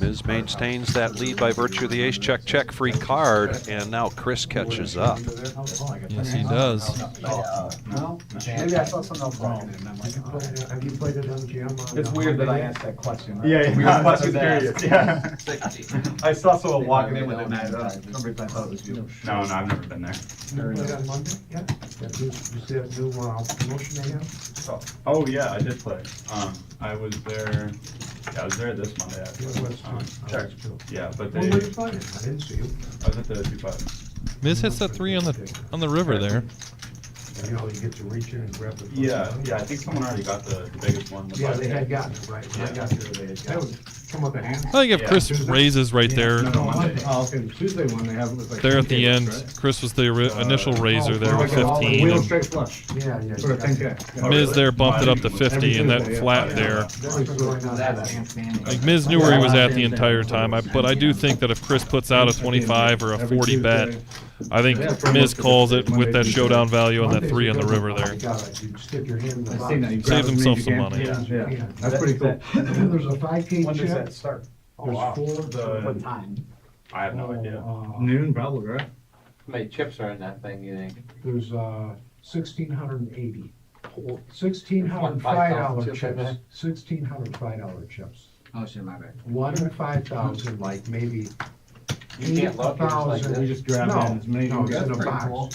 Speaker 2: Miz maintains that lead by virtue of the ace check free card, and now Chris catches up.
Speaker 3: Yes, he does.
Speaker 6: No, maybe I saw something else wrong.
Speaker 9: Have you played it MGM?
Speaker 6: It's weird that I asked that question.
Speaker 9: Yeah,
Speaker 6: Weird
Speaker 9: I was
Speaker 6: question to
Speaker 9: curious,
Speaker 6: ask.
Speaker 9: yeah.
Speaker 6: I saw someone walking in with it, and somebody thought it was you.
Speaker 12: No, I've never been there.
Speaker 9: You played on Monday? Yeah. You see that new promotion they have?
Speaker 12: Oh yeah, I did play. I was there. Yeah, I was there this Monday actually. Yeah, but they.
Speaker 9: Where were you playing? I didn't see you.
Speaker 12: I was at the 2-5.
Speaker 3: Miz hits that 3 on the river there.
Speaker 9: You know, you get to reach in and grab the.
Speaker 12: Yeah, I think someone already got the biggest one.
Speaker 9: Yeah, they had gotten it, right. When I got there, they had gotten it. Come up a hand.
Speaker 3: I think if Chris raises right there,
Speaker 9: Oh, okay, Tuesday one, they have it was like.
Speaker 3: there at the
Speaker 9: 10K,
Speaker 3: end,
Speaker 9: right?
Speaker 3: Chris was the initial raiser there with
Speaker 9: Wheel
Speaker 3: 15. And
Speaker 9: straight flush. Yeah, yeah. For a 10K.
Speaker 3: Miz there bumped it up to 50, and that flat there. Like Miz knew where he was at the entire time, but I do think that if Chris puts out a 25 or a 40 bet, I think Miz calls it with that showdown value on that 3 on the river there. Saved himself some money.
Speaker 9: Yeah, that's pretty cool. And then there's a 5K
Speaker 6: When does
Speaker 9: chip.
Speaker 6: that start?
Speaker 9: There's 4.
Speaker 6: What time?
Speaker 12: I have no idea.
Speaker 8: Noon, probably, right?
Speaker 6: How many chips are in that thing, you think?
Speaker 9: There's 1,680. $1,605 chips. $1,605 chips.
Speaker 11: Oh, shit, my bad.
Speaker 9: 1 in 5,000, like maybe.
Speaker 6: You can't look, you're just like
Speaker 9: 8,000.
Speaker 6: this.
Speaker 8: You just grab
Speaker 9: No,
Speaker 8: in as many.
Speaker 9: no, it's
Speaker 8: That's
Speaker 9: in a
Speaker 8: pretty
Speaker 9: box.
Speaker 8: cool.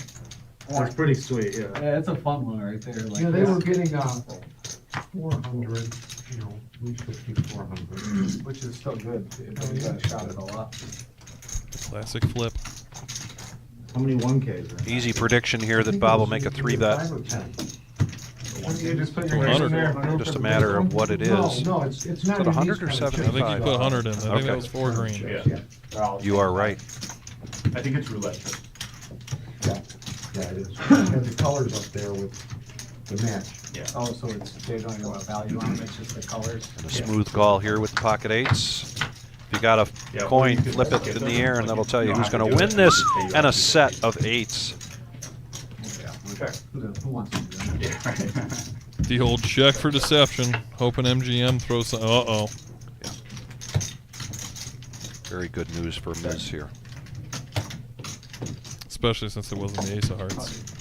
Speaker 8: That's pretty sweet, yeah.
Speaker 6: Yeah, it's a fun one right there. Like
Speaker 9: Yeah, they
Speaker 6: this.
Speaker 9: were getting 400, 350, 400.
Speaker 6: Which is still good. You got a shot at a lot.
Speaker 3: Classic flip.
Speaker 8: How many 1Ks?
Speaker 2: Easy prediction here that Bob will make a 3 bet.
Speaker 9: 5 or 10.
Speaker 6: You just put your
Speaker 3: 100.
Speaker 6: name in there.
Speaker 2: Just a matter of what it is.
Speaker 9: No, it's
Speaker 2: Is
Speaker 9: not.
Speaker 2: it 100 or
Speaker 3: I
Speaker 2: 75?
Speaker 3: think he put 100 in. I think
Speaker 2: Okay.
Speaker 3: that was 4 green.
Speaker 12: Yeah.
Speaker 2: You are right.
Speaker 12: I think it's roulette.
Speaker 9: Yeah, it is. And the colors up there with the match.
Speaker 12: Yeah.
Speaker 6: Oh, so they don't even have a value on it, it's just the colors.
Speaker 2: And a smooth call here with the pocket 8s. If you got a
Speaker 12: Yeah,
Speaker 2: coin,
Speaker 12: well, you
Speaker 2: flip
Speaker 12: could
Speaker 2: it in
Speaker 12: get
Speaker 2: the
Speaker 12: them.
Speaker 2: air, and that'll tell you
Speaker 12: You
Speaker 2: who's
Speaker 12: don't
Speaker 2: going
Speaker 12: have
Speaker 2: to
Speaker 12: to
Speaker 2: win
Speaker 12: do it.
Speaker 2: this
Speaker 12: You
Speaker 2: and a
Speaker 12: have to
Speaker 2: set of 8s.
Speaker 6: Okay. Who wants to do that?
Speaker 12: Yeah, right.
Speaker 3: The old check for deception. Hoping MGM throws some. Uh-oh.
Speaker 2: Very good news for Miz here.
Speaker 3: Especially since it wasn't the ace of hearts.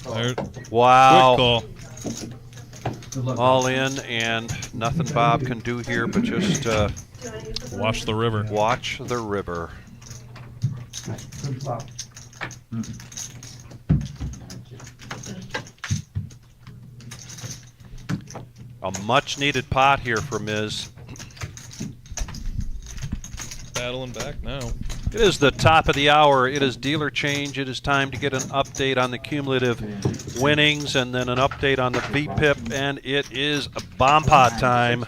Speaker 3: There,
Speaker 2: Wow.
Speaker 3: quick call.
Speaker 2: All in, and nothing Bob can do here but just
Speaker 3: Watch the river.
Speaker 2: watch the river.
Speaker 9: Good flop.
Speaker 2: A much needed pot here for Miz.
Speaker 3: Battling back now.
Speaker 2: It is the top of the hour. It is dealer change. It is time to get an update on the cumulative winnings and then an update on the VPIP. And it is a bomb pot time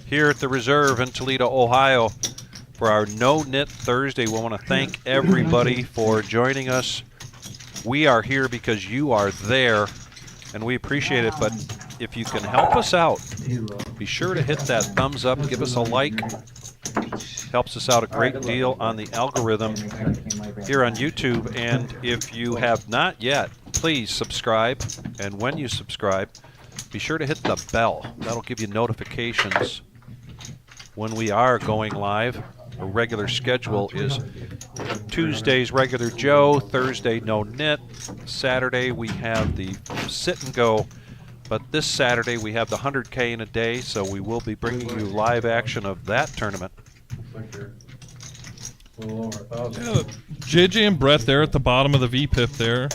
Speaker 2: here at the Reserve in Toledo, Ohio for our No-Nit Thursday. We want to thank everybody for joining us. We are here because you are there, and we appreciate it. But if you can help us out, be sure to hit that thumbs up, give us a like. Helps us out a great deal on the algorithm here on YouTube. And if you have not yet, please subscribe. And when you subscribe, be sure to hit the bell. That'll give you notifications when we are going live. Our regular schedule is Tuesdays regular Joe, Thursday No-Nit, Saturday we have the sit and go. But this Saturday we have the 100K in a day, so we will be bringing you live action of that tournament.
Speaker 3: Yeah, JJ and Brett there at the bottom of the VPIP there.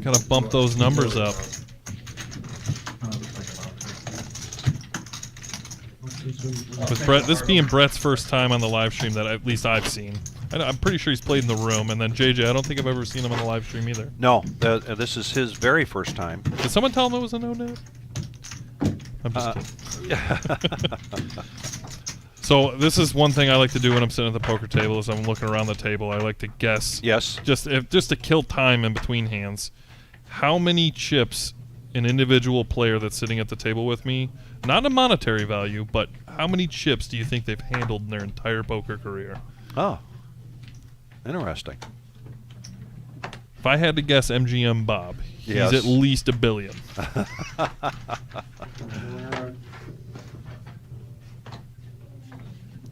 Speaker 3: Gotta bump those numbers up. With Brett, this being Brett's first time on the live stream that at least I've seen. I'm pretty sure he's played in the room, and then JJ, I don't think I've ever seen him on the live stream either.
Speaker 2: No, this is his very first time.
Speaker 3: Did someone tell him it was a no-net? I'm just kidding. So this is one thing I like to do when I'm sitting at the poker table is I'm looking around the table. I like to guess.
Speaker 2: Yes.
Speaker 3: Just to kill time in between hands. How many chips an individual player that's sitting at the table with me, not a monetary value, but how many chips do you think they've handled in their entire poker career?
Speaker 2: Oh. Interesting.
Speaker 3: If I had to guess MGM Bob,
Speaker 2: Yes.
Speaker 3: he's at least $1 billion.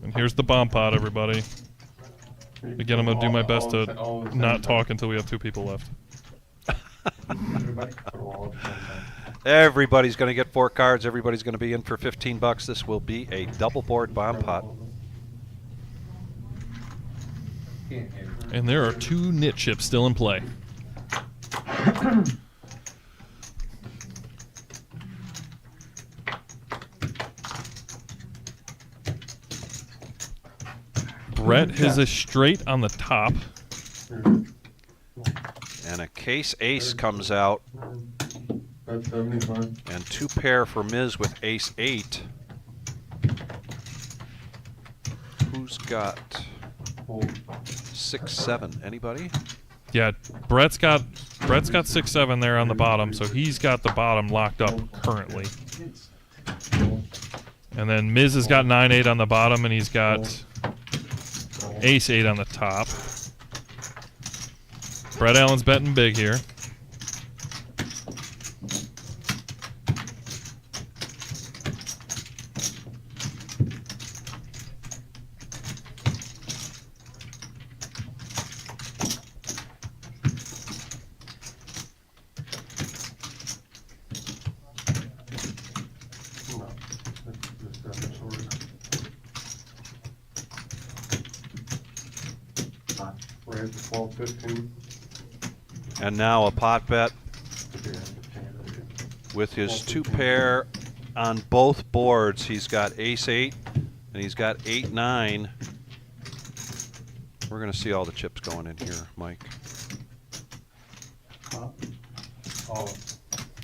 Speaker 3: And here's the bomb pot, everybody. Again, I'm going to do my best to not talk until we have 2 people left.
Speaker 2: Everybody's going to get 4 cards. Everybody's going to be in for $15. This will be a double board bomb pot.
Speaker 3: And there are 2 knit chips still in play. Brett has a straight on the top.
Speaker 2: And a case ace comes out.
Speaker 9: That's 75.
Speaker 2: And 2 pair for Ms. with ace 8. Who's got 6, 7? Anybody?
Speaker 3: Yeah, Brett's got 6-7 there on the bottom, so he's got the bottom locked up currently. And then Miz has got 9-8 on the bottom, and he's got ace-8 on the top. Brett Allen's betting big here.
Speaker 9: Raise to 12, 15.
Speaker 2: And now a pot bet with his 2 pair on both boards. He's got ace 8 and he's got 8, 9. We're going to see all the chips going in here, Mike.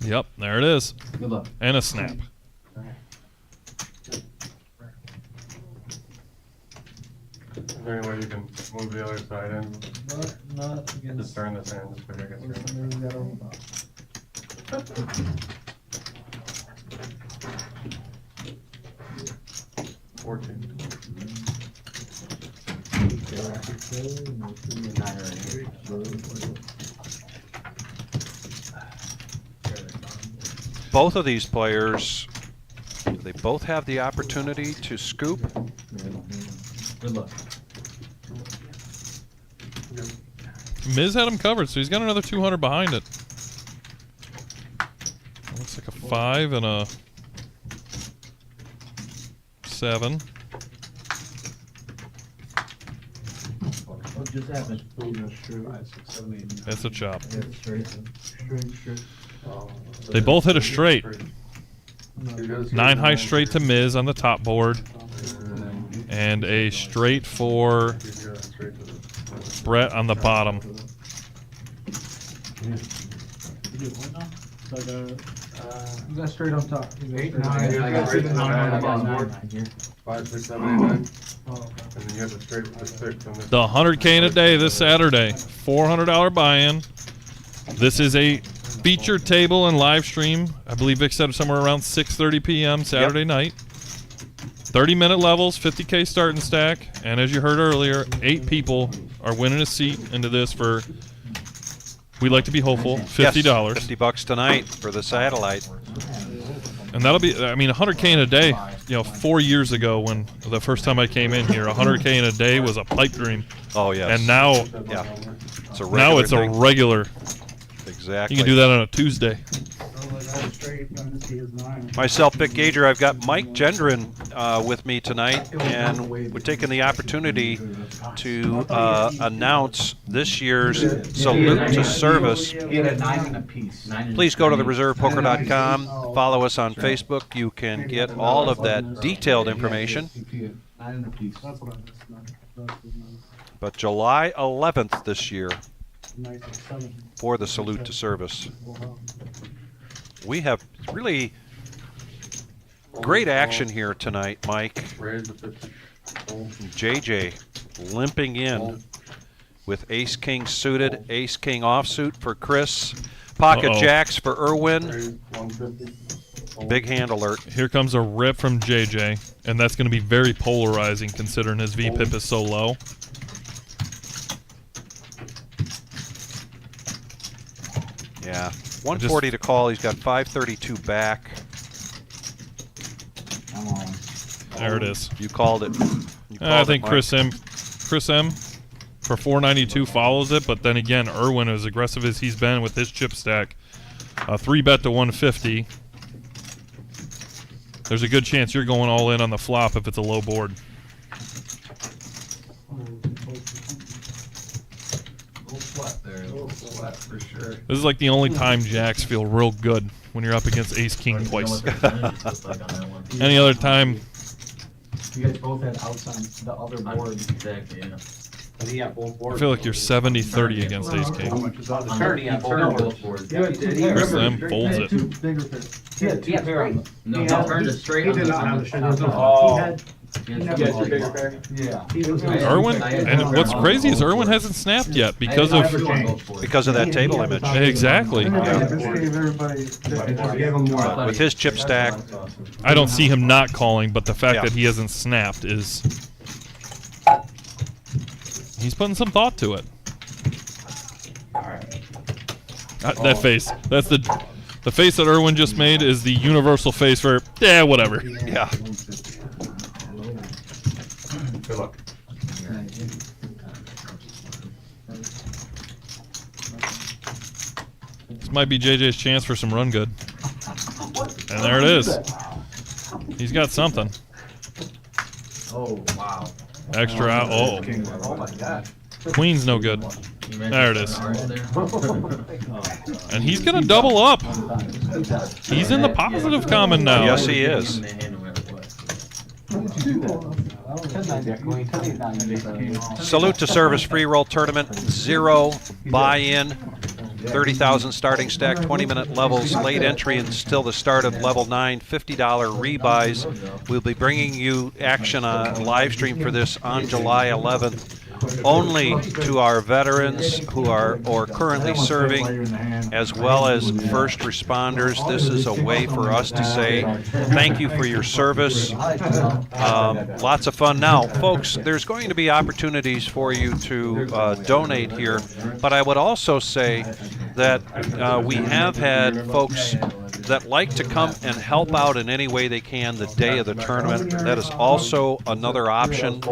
Speaker 3: Yep, there it is.
Speaker 6: Good luck.
Speaker 3: And a snap.
Speaker 9: Is there any way you can move the other side in?
Speaker 4: Not
Speaker 9: Just
Speaker 4: against.
Speaker 9: turn this in, just figure it gets through. 14.
Speaker 2: Both of these players, they both have the opportunity to scoop.
Speaker 6: Good luck.
Speaker 3: Miz had him covered, so he's got another 200 behind it. Looks like a 5 and a 7.
Speaker 11: What just happened?
Speaker 3: That's a chop.
Speaker 11: Yeah, straight.
Speaker 3: They both hit a straight. 9 high straight to Miz on the top board. And a straight for Brett on the bottom.
Speaker 8: You got straight on top.
Speaker 6: 8, 9. I got straight on the bottom.
Speaker 9: 5, 6, 7, 8, 9. And then you have the straight with the 6 on this.
Speaker 3: The 100K in a day this Saturday. $400 buy-in. This is a featured table and live stream. I believe Vic said somewhere around 6:30 p.m. Saturday night. 30-minute levels, 50K starting stack, and as you heard earlier, 8 people are winning a seat into this for, we like to be hopeful, $50.
Speaker 2: Yes, $50 tonight for the satellite.
Speaker 3: And that'll be, I mean, 100K in a day. You know, 4 years ago when the first time I came in here, 100K in a day was a pipe dream.
Speaker 2: Oh, yes.
Speaker 3: And now,
Speaker 2: yeah, it's a regular
Speaker 3: now it's
Speaker 2: thing.
Speaker 3: a regular.
Speaker 2: Exactly.
Speaker 3: You can do that on a Tuesday.
Speaker 2: Myself, Vic Gager, I've got Mike Gendron with me tonight, and we're taking the opportunity to announce this year's Salute to Service. Please go to thereseRevepoker.com, follow us on Facebook. You can get all of that detailed information. But July 11th this year for the Salute to Service. We have really Great action here tonight, Mike.
Speaker 12: Raise the 50. Fold.
Speaker 2: JJ limping in with ace-king suited, ace-king offsuit for Chris. Pocket jacks for Irwin.
Speaker 12: Raise 150. Fold.
Speaker 2: Big hand alert.
Speaker 3: Here comes a rip from JJ, and that's going to be very polarizing considering his VPIP is so low.
Speaker 2: Yeah, 140 to call. He's got 532 back.
Speaker 11: Come on.
Speaker 3: There it is.
Speaker 2: You called it.
Speaker 3: I think Chris M for 492 follows it, but then again, Irwin, as aggressive as he's been with his chip stack, 3-bet to 150. There's a good chance you're going all in on the flop if it's a low board.
Speaker 6: For sure.
Speaker 3: This is like the only time jacks feel real good when you're up against ace-king twice. Any other time...
Speaker 6: You guys both had outs on the other board.
Speaker 11: Exactly, yeah.
Speaker 7: But he had both boards.
Speaker 3: I feel like you're 70-30 against ace-king.
Speaker 7: The tourney had both boards.
Speaker 3: Chris M folds it.
Speaker 6: He had two pair on
Speaker 11: No, he
Speaker 6: the...
Speaker 11: turned it straight
Speaker 8: He
Speaker 11: on
Speaker 8: did
Speaker 11: the
Speaker 8: not have the shit.
Speaker 7: Oh.
Speaker 8: He had,
Speaker 11: He
Speaker 7: You got your bigger pair?
Speaker 6: Yeah.
Speaker 3: Irwin, and what's crazy is Irwin hasn't snapped yet because of
Speaker 2: that table image.
Speaker 3: Exactly.
Speaker 2: With his chip stack,
Speaker 3: I don't see him not calling, but the fact
Speaker 2: Yeah.
Speaker 3: that he hasn't snapped is he's putting some thought to it. That face. That's the face that Irwin just made is the universal face for whatever.
Speaker 2: yeah.
Speaker 12: Good luck.
Speaker 3: This might be JJ's chance for some run good. And there it is. He's got something.
Speaker 6: Oh, wow.
Speaker 3: Extra out. Oh.
Speaker 6: Oh my god.
Speaker 3: Queen's no good. There it is. And he's going to double up. He's in the positive common now.
Speaker 2: Yes, he is. Salute to Service Free Roll Tournament. 0 buy-in. 30,000 starting stack, 20-minute levels, late entry until the start of level 9, $50 rebuys. We'll be bringing you action on live stream for this on July 11th. Only to our veterans who are or currently serving, as well as first responders. This is a way for us to say thank you for your service. Lots of fun. Now, folks, there's going to be opportunities for you to donate here, but I would also say that we have had folks that like to come and help out in any way they can the day of the tournament. That is also another option.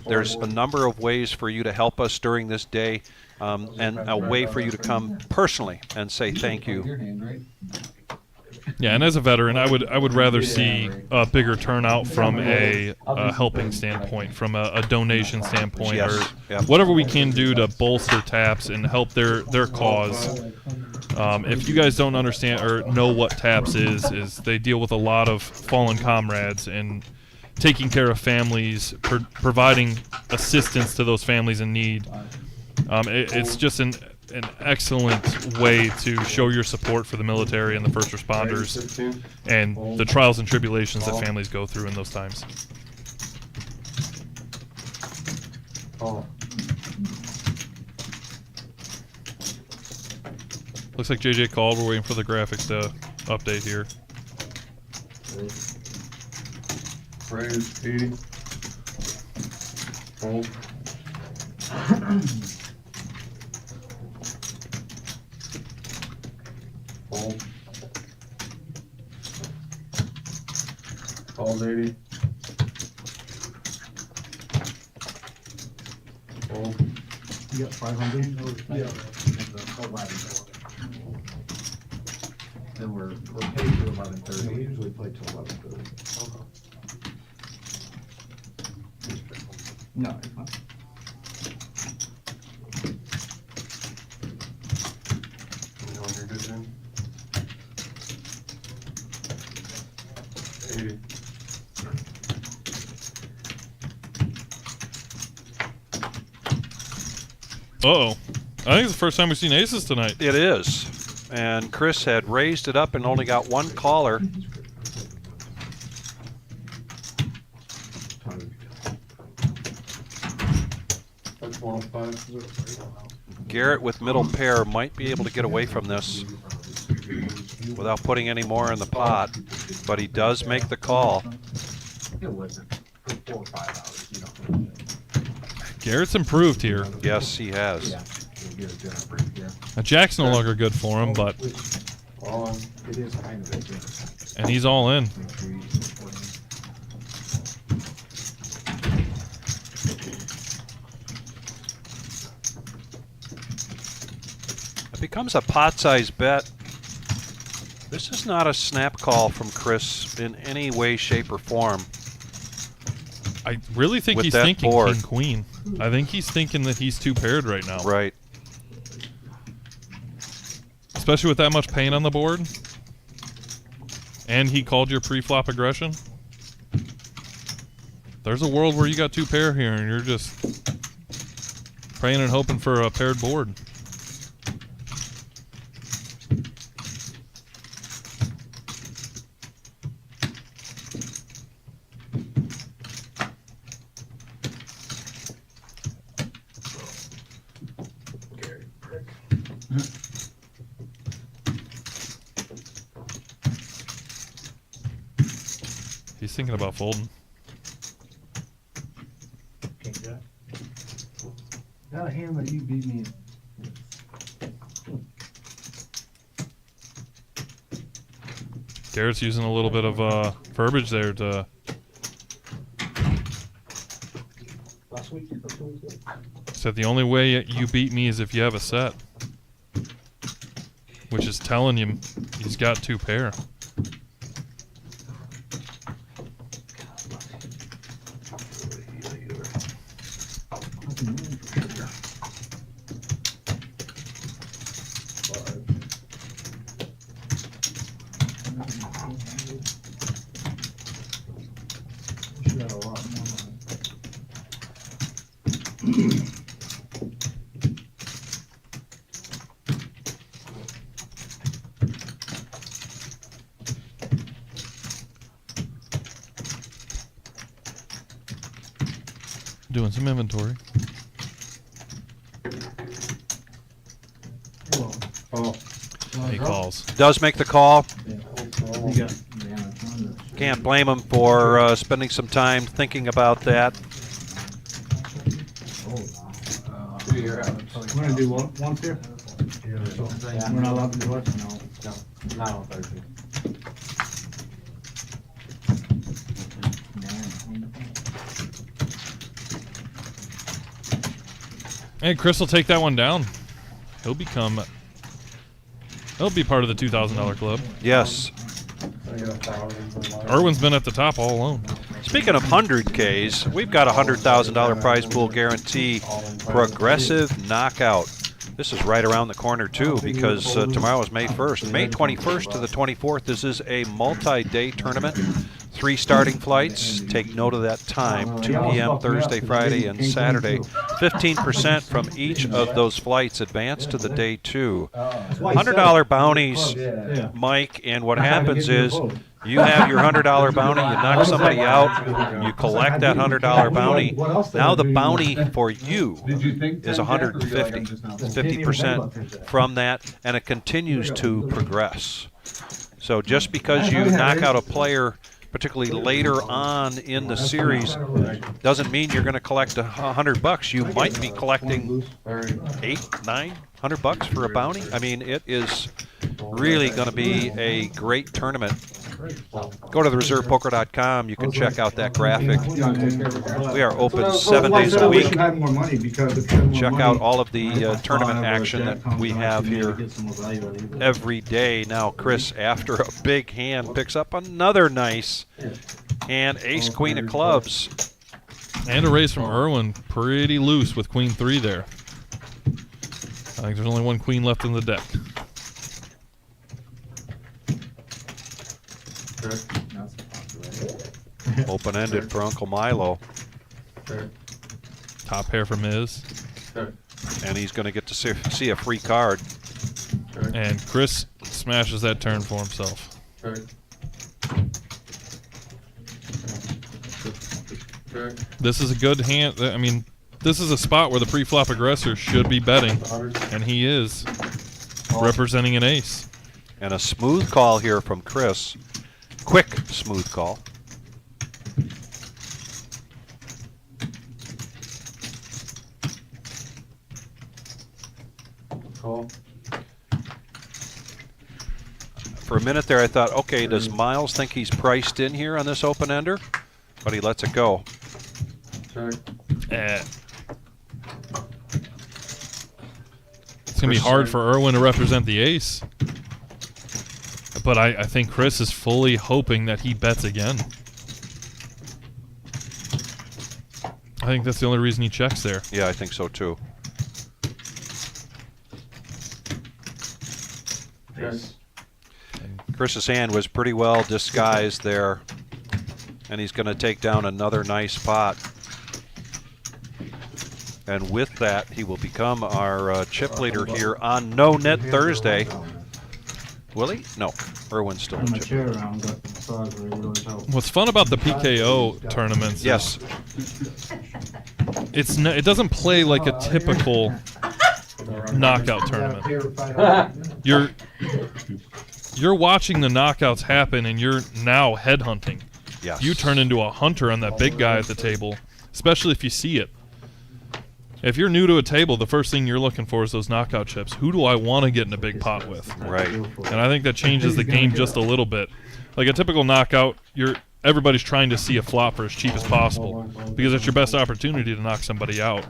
Speaker 2: There's a number of ways for you to help us during this day, and a way for you to come personally and say thank you.
Speaker 3: Yeah, and as a veteran, I would rather see a bigger turnout from a helping standpoint, from a donation standpoint,
Speaker 2: Yes.
Speaker 3: or
Speaker 2: Yep.
Speaker 3: whatever we can do to bolster TAPS and help their cause. If you guys don't understand or know what TAPS is they deal with a lot of fallen comrades and taking care of families, providing assistance to those families in need. It's just an excellent way to show your support for the military and the first responders and the trials and tribulations that families go through in those times. Looks like JJ called. We're waiting for the graphics to update here.
Speaker 12: Raise 80. Fold. Fold. Fold 80. Fold.
Speaker 8: You got 500?
Speaker 6: Then we're paid to 11:30. We usually play till 11:30.
Speaker 8: No, it's not.
Speaker 12: You know when you're good then? 80.
Speaker 3: Uh-oh. I think it's the first time we've seen aces tonight.
Speaker 2: It is. And Chris had raised it up and only got one caller.
Speaker 9: That's 105.
Speaker 2: Garrett with middle pair might be able to get away from this without putting any more in the pot, but he does make the call.
Speaker 8: It wasn't for 4 or 5 hours, you know.
Speaker 3: Garrett's improved here.
Speaker 2: Yes, he has.
Speaker 8: Yeah. We'll get a general break here.
Speaker 3: Now, Jack's no longer good for him, but
Speaker 8: Well, it is kind of a
Speaker 3: and he's all in.
Speaker 2: It becomes a pot-sized bet. This is not a snap call from Chris in any way, shape, or form.
Speaker 3: I really think
Speaker 2: With
Speaker 3: he's
Speaker 2: that
Speaker 3: thinking
Speaker 2: board.
Speaker 3: king queen. I think he's thinking that he's two paired right now.
Speaker 2: Right.
Speaker 3: Especially with that much pain on the board. And he called your pre-flop aggression. There's a world where you got two pair here and you're just praying and hoping for a paired board. He's thinking about folding.
Speaker 4: King Jack.
Speaker 8: Got a hand that you beat me.
Speaker 3: Garrett's using a little bit of verbiage there to
Speaker 4: Last week.
Speaker 3: said the only way you beat me is if you have a set. Which is telling him he's got two pair.
Speaker 8: Should have a lot more money.
Speaker 3: Doing some inventory.
Speaker 9: Oh.
Speaker 3: He calls.
Speaker 2: Does make the call.
Speaker 8: You got
Speaker 2: Can't blame him for spending some time thinking about that.
Speaker 8: We're gonna do once here? We're not allowed to do it? No.
Speaker 7: Not on Thursday.
Speaker 3: Hey, Chris will take that one down. He'll be part of the $2,000 club.
Speaker 2: Yes.
Speaker 3: Irwin's been at the top all alone.
Speaker 2: Speaking of 100Ks, we've got a $100,000 prize pool guarantee progressive knockout. This is right around the corner, too, because tomorrow is May 1st. May 21st to the 24th, this is a multi-day tournament. 3 starting flights. Take note of that time, 2 p.m. Thursday, Friday, and Saturday. 15% from each of those flights advance to the day 2. $100 bounties, Mike, and what happens is you have your $100 bounty, you knock somebody out, you collect that $100 bounty. Now the bounty for you is $150. 50% from that, and it continues to progress. So just because you knock out a player, particularly later on in the series, doesn't mean you're going to collect $100. You might be collecting $800-900 for a bounty. I mean, it is really going to be a great tournament. Go to thereservepoker.com. You can check out that graphic. We are open 7 days a week. Check out all of the tournament action that we have here every day. Now, Chris, after a big hand, picks up another nice hand, ace, queen of clubs.
Speaker 3: And a raise from Irwin, pretty loose with queen 3 there. I think there's only one queen left in the deck.
Speaker 2: Open-ended for Uncle Milo.
Speaker 3: Top pair for Miz.
Speaker 2: And he's going to get to see a free card.
Speaker 3: And Chris smashes that turn for himself. This is a good hand. I mean, This is a spot where the pre-flop aggressor should be betting, and he is, representing an ace.
Speaker 2: And a smooth call here from Chris. Quick, smooth call.
Speaker 9: Call.
Speaker 2: For a minute there, I thought, okay, does Miles think he's priced in here on this open ender? But he lets it go.
Speaker 9: Check.
Speaker 3: It's going to be hard for Irwin to represent the ace. But I think Chris is fully hoping that he bets again. I think that's the only reason he checks there.
Speaker 2: Yeah, I think so too.
Speaker 9: Yes.
Speaker 2: Chris's hand was pretty well disguised there. And he's going to take down another nice pot. And with that, he will become our chip leader here on No-Nit Thursday. Will he? No. Irwin's still
Speaker 8: I'm a
Speaker 2: chip.
Speaker 8: chair around, but massage really helps.
Speaker 3: What's fun about the PKO tournaments?
Speaker 2: Yes.
Speaker 3: It doesn't play like a typical knockout tournament. You're watching the knockouts happen, and you're now headhunting.
Speaker 2: Yes.
Speaker 3: You turn into a hunter on that big guy at the table, especially if you see it. If you're new to a table, the first thing you're looking for is those knockout chips. Who do I want to get in a big pot with?
Speaker 2: Right.
Speaker 3: And I think that changes the game just a little bit. Like a typical knockout, everybody's trying to see a flop for as cheap as possible because it's your best opportunity to knock somebody out.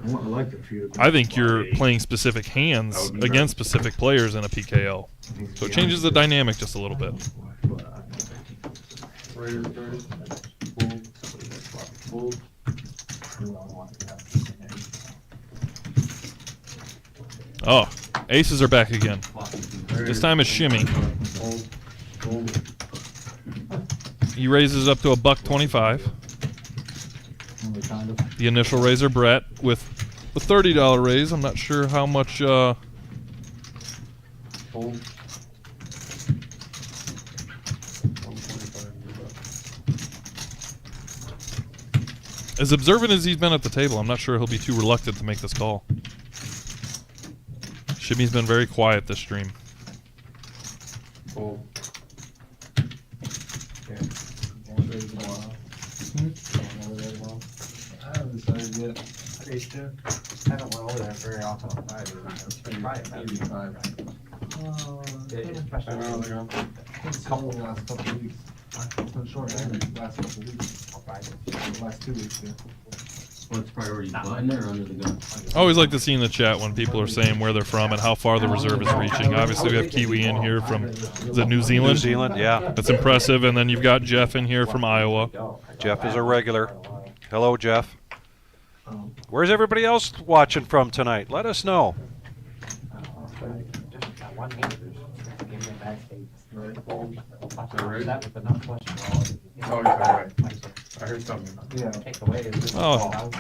Speaker 3: I think you're playing specific hands against specific players in a PKO. So it changes the dynamic just a little bit. Oh, aces are back again. This time it's shimmy. He raises up to $1.25. The initial raiser, Brett, with a $30 raise. I'm not sure how much. As observant as he's been at the table, I'm not sure he'll be too reluctant to make this call. Shimmy's been very quiet this stream.
Speaker 6: I haven't decided yet. I don't went over there very often on Friday. It's been quiet, maybe 5. Couple the last couple of weeks. It's been short the last couple of weeks. The last 2 weeks, yeah.
Speaker 11: What's priority, button or under the gun?
Speaker 3: I always like to see in the chat when people are saying where they're from and how far the reserve is reaching. Obviously, we have Kiwi in here from is it New Zealand?
Speaker 2: New Zealand, yeah.
Speaker 3: That's impressive. And then you've got Jeff in here from Iowa.
Speaker 2: Jeff is a regular. Hello, Jeff. Where's everybody else watching from tonight? Let us know.
Speaker 9: Oh, yeah, right. I heard something.
Speaker 6: Yeah.
Speaker 3: Oh.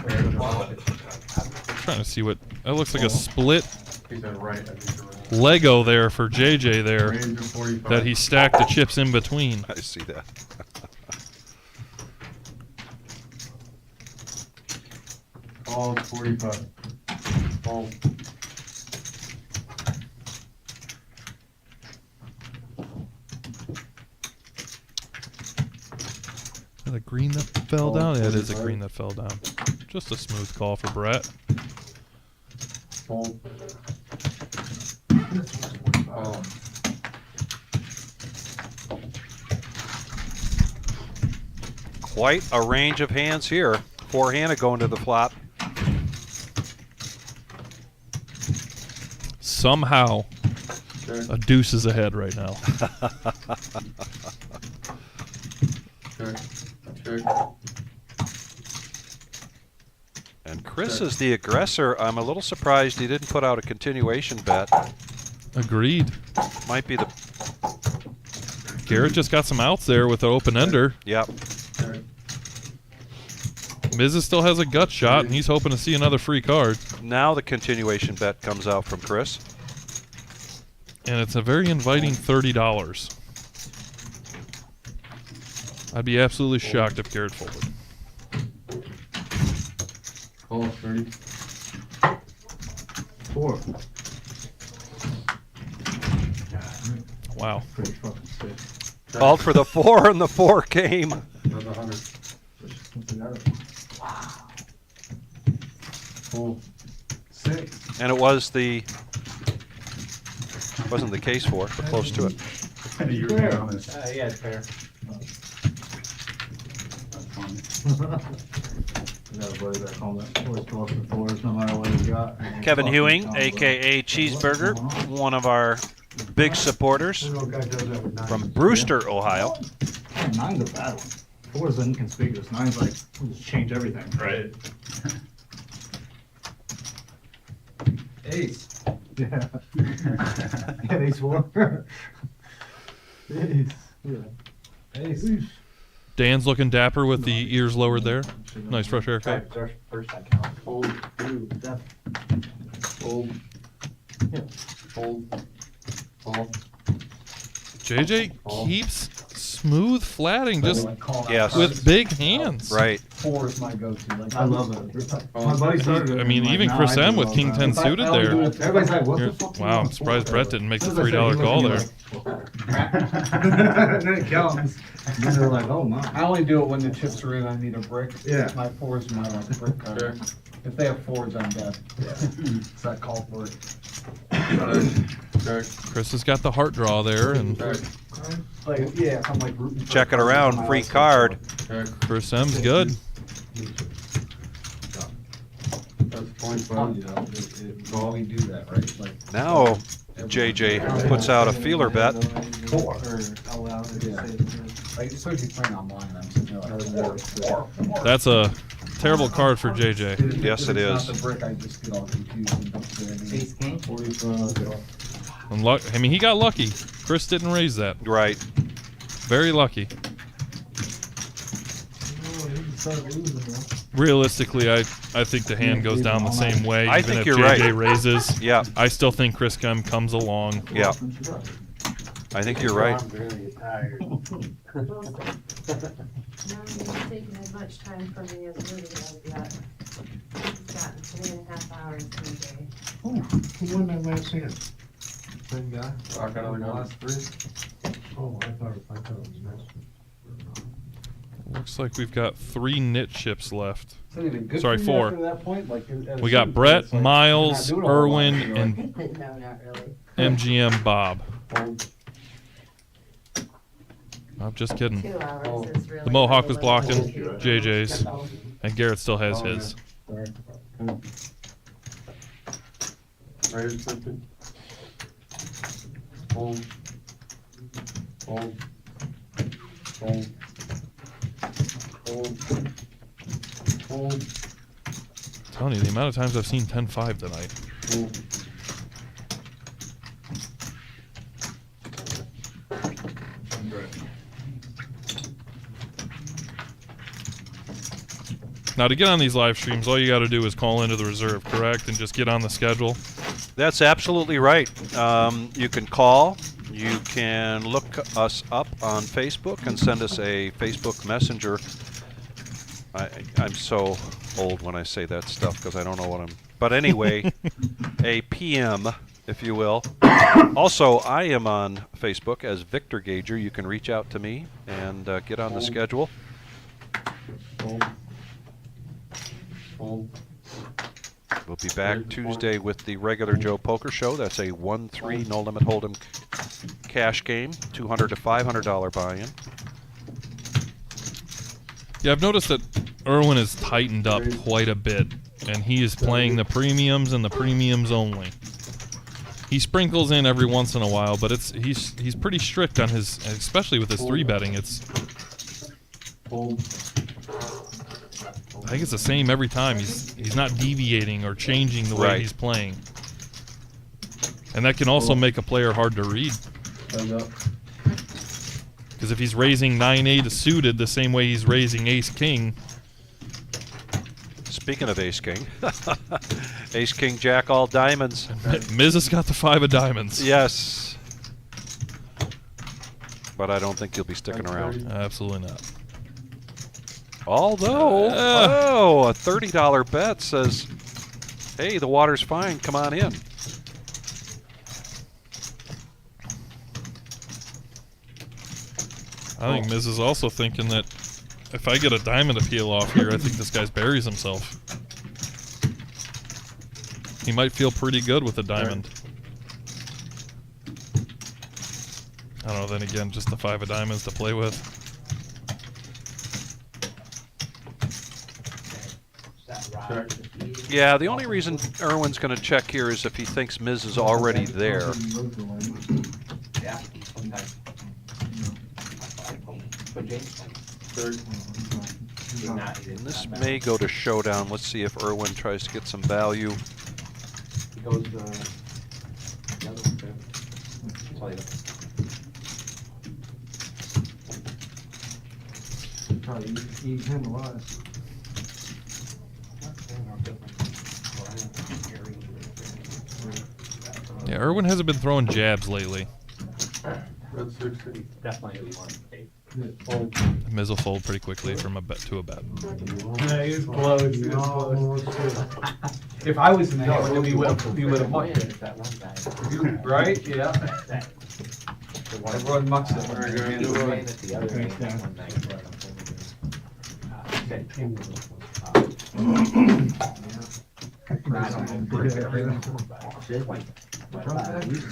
Speaker 3: Trying to see what that looks like a split
Speaker 9: He said right. I think you're right.
Speaker 3: Lego there for JJ there
Speaker 9: Range of 45.
Speaker 3: that he stacked the chips in between.
Speaker 2: I see that.
Speaker 9: All 45. All.
Speaker 3: Is that a green that fell down? Yeah, it is a green that fell down. Just a smooth call for Brett.
Speaker 9: All. Oh.
Speaker 2: Quite a range of hands here. Four-handed going to the flop.
Speaker 3: Somehow, a deuce is ahead right now.
Speaker 2: And Chris is the aggressor. I'm a little surprised he didn't put out a continuation bet.
Speaker 3: Agreed.
Speaker 2: Might be the...
Speaker 3: Garrett just got some outs there with the open ender.
Speaker 2: Yep.
Speaker 3: Mizes still has a gut shot, and he's hoping to see another free card.
Speaker 2: Now the continuation bet comes out from Chris.
Speaker 3: And it's a very inviting $30. I'd be absolutely shocked if Garrett folded.
Speaker 9: Call 30.
Speaker 8: 4.
Speaker 3: Wow.
Speaker 8: Pretty fucking sick.
Speaker 2: Called for the 4 and the 4 came.
Speaker 9: Another 100. Full 6.
Speaker 2: And it was the, wasn't the case 4, but close to it.
Speaker 9: You're being honest.
Speaker 7: Yeah, it's fair.
Speaker 9: That's funny.
Speaker 8: I got a buddy back home that always calls for 4s no matter what he's got.
Speaker 2: Kevin Hewing, a.k.a. Cheeseburger, one of our big supporters from Brewster, Ohio.
Speaker 8: Yeah, 9's a bad one. 4's inconspicuous. 9's like, we'll just change everything.
Speaker 9: Right. Ace.
Speaker 8: Yeah. Yeah, ace 4. Ace. Yeah. Ace.
Speaker 3: Dan's looking dapper with the ears lowered there. Nice fresh haircut.
Speaker 7: First I count.
Speaker 9: Hold. Hold. Hold. Hold.
Speaker 3: JJ keeps smooth flatting just
Speaker 2: Yes.
Speaker 3: with big hands.
Speaker 2: Right.
Speaker 6: 4 is my go-to. Like,
Speaker 8: I love it. My buddy started it.
Speaker 3: I mean,
Speaker 8: I'm
Speaker 3: even
Speaker 8: like,
Speaker 3: Chris
Speaker 8: nah, I
Speaker 3: M
Speaker 8: do
Speaker 3: with
Speaker 8: all
Speaker 3: King
Speaker 8: the
Speaker 3: 10
Speaker 8: time.
Speaker 3: suited
Speaker 8: I only
Speaker 3: there.
Speaker 8: do it- Everybody's like, what
Speaker 3: You're-
Speaker 8: the fuck?
Speaker 3: wow, I'm surprised Brett didn't make the
Speaker 8: As soon as I said,
Speaker 3: $3 call
Speaker 8: he
Speaker 3: there.
Speaker 8: looked at me like, then it counts. And then they're like, oh my.
Speaker 6: I only do it when the chips are in, I need a brick.
Speaker 8: Yeah.
Speaker 6: My 4 is my like brick card. If they have 4s, I'm dead. So I call for it.
Speaker 3: Chris has got the heart draw there, and
Speaker 6: Like, yeah, if I'm like rooting for
Speaker 2: Check it
Speaker 6: a card,
Speaker 2: around,
Speaker 6: my
Speaker 2: free
Speaker 6: last
Speaker 2: card.
Speaker 3: Chris M's good.
Speaker 9: That's 25.
Speaker 10: You know, it's all we do that, right? Like,
Speaker 2: Now JJ puts out a feeler bet.
Speaker 6: 4. Or allow it to say, like, especially playing online, I'm sitting there like 4.
Speaker 3: That's a terrible card for JJ.
Speaker 2: Yes, it
Speaker 6: If
Speaker 2: is.
Speaker 6: it's not the brick, I just get all confused and don't say anything.
Speaker 11: Ace king?
Speaker 9: 45.
Speaker 3: And I mean, he got lucky. Chris didn't raise that.
Speaker 2: Right.
Speaker 3: Very lucky. Realistically, I think the hand goes down the same way.
Speaker 2: I
Speaker 3: even
Speaker 2: think
Speaker 3: if
Speaker 2: you're
Speaker 3: JJ
Speaker 2: right.
Speaker 3: raises.
Speaker 2: Yeah.
Speaker 3: I still think Chris comes along.
Speaker 2: Yeah. I think you're right.
Speaker 7: I'm gonna get tired.
Speaker 5: No, it's taken as much time for me as Rudy has yet. It's gotten 3.5 hours today.
Speaker 9: Who won that last hand? Same guy? Rock out of the last 3? Oh, I thought it was next.
Speaker 3: Looks like we've got 3 knit ships left.
Speaker 6: Is that even good
Speaker 3: Sorry,
Speaker 6: for you
Speaker 3: 4.
Speaker 6: after that point? Like, at a
Speaker 3: We got
Speaker 6: certain
Speaker 3: Brett,
Speaker 6: point, it's like,
Speaker 3: Miles,
Speaker 6: you're not doing a whole lot,
Speaker 3: Irwin,
Speaker 6: you're like,
Speaker 3: and
Speaker 5: No, not really.
Speaker 3: MGM Bob.
Speaker 9: Hold.
Speaker 3: I'm just kidding.
Speaker 5: 2 hours is really.
Speaker 3: The Mohawk was
Speaker 5: really
Speaker 3: blocked in
Speaker 5: little.
Speaker 3: JJ's, and Garrett still has
Speaker 9: Oh,
Speaker 3: his.
Speaker 9: yeah. Raise 50. Hold. Hold. Hold. Hold. Hold.
Speaker 3: I'm telling you, the amount of times I've seen 10-5 tonight.
Speaker 9: Hold.
Speaker 3: Now, to get on these live streams, all you got to do is call into the reserve, correct? And just get on the schedule.
Speaker 2: That's absolutely right. You can call. You can look us up on Facebook and send us a Facebook Messenger. I'm so old when I say that stuff because I don't know what I'm... But anyway, a PM, if you will. Also, I am on Facebook as Victor Gager. You can reach out to me and get on the schedule.
Speaker 9: Hold. Hold.
Speaker 2: We'll be back Tuesday with the regular Joe Poker Show. That's a 1-3 no limit hold'em cash game, $200 to $500 buy-in.
Speaker 3: Yeah, I've noticed that Irwin has tightened up quite a bit, and he is playing the premiums and the premiums only. He sprinkles in every once in a while, but he's pretty strict on his, especially with his 3-betting.
Speaker 9: Hold.
Speaker 3: I think it's the same every time. He's not deviating or changing the way
Speaker 2: Right.
Speaker 3: he's playing, and that can also make a player hard to read.
Speaker 9: Stand up.
Speaker 3: Because if he's raising 9-8 to suited the same way he's raising Ace-King,
Speaker 2: Speaking of Ace King, Ace King Jack all diamonds.
Speaker 3: Miz has got the 5 of diamonds.
Speaker 2: Yes. But I don't think he'll be sticking around.
Speaker 3: Absolutely not.
Speaker 2: Although, oh, a $30 bet says Hey, the water's fine. Come on in.
Speaker 3: I think Miz is also thinking that if I get a diamond to peel off here, I think this guy's buries himself. He might feel pretty good with a diamond. I don't know, then again, just the 5 of diamonds to play with.
Speaker 2: Yeah, the only reason Irwin's going to check here is if he thinks Miz is already there.
Speaker 10: Yeah.
Speaker 2: And this may go to showdown. Let's see if Irwin tries to get some value.
Speaker 10: He goes, the other one too. Toledo.
Speaker 6: Probably eat him a lot.
Speaker 3: Yeah, Irwin hasn't been throwing jabs lately.
Speaker 7: Definitely one.
Speaker 3: Miz will fold pretty quickly from a bet to a bet.
Speaker 6: Yeah, he was close. He was close. If I was in the hand, he would have mucked it.
Speaker 10: That one guy.
Speaker 6: Right? Yeah. Everyone mucks it.
Speaker 10: The other
Speaker 8: Thanks,
Speaker 10: guy,
Speaker 8: Dan.
Speaker 10: one night.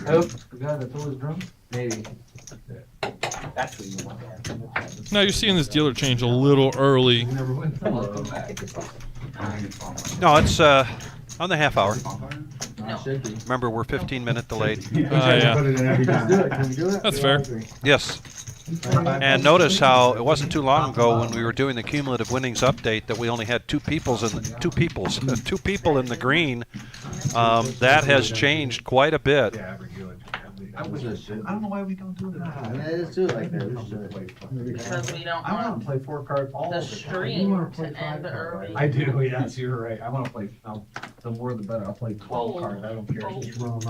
Speaker 6: Oh, the guy that threw his drum?
Speaker 10: Maybe. That's what you want.
Speaker 3: Now you're seeing this dealer change a little early.
Speaker 6: Never went.
Speaker 2: No, it's on the half hour.
Speaker 11: No.
Speaker 2: Remember, we're 15-minute delayed.
Speaker 3: Yeah.
Speaker 8: Put it in every time.
Speaker 6: Can we do it?
Speaker 3: That's fair.
Speaker 2: Yes. And notice how it wasn't too long ago when we were doing the cumulative winnings update that we only had two people in the green. That has changed quite a bit.
Speaker 9: Yeah, we're good.
Speaker 6: I don't know why we don't do that.
Speaker 11: Yeah, let's do it like that. We should.
Speaker 5: Because we don't
Speaker 6: I want
Speaker 5: want
Speaker 6: to play 4 cards all
Speaker 5: the
Speaker 6: the time.
Speaker 5: stream to end early.
Speaker 6: I do, yes, you're right. I want to play, the more the better. I'll play 12 cards. I don't care.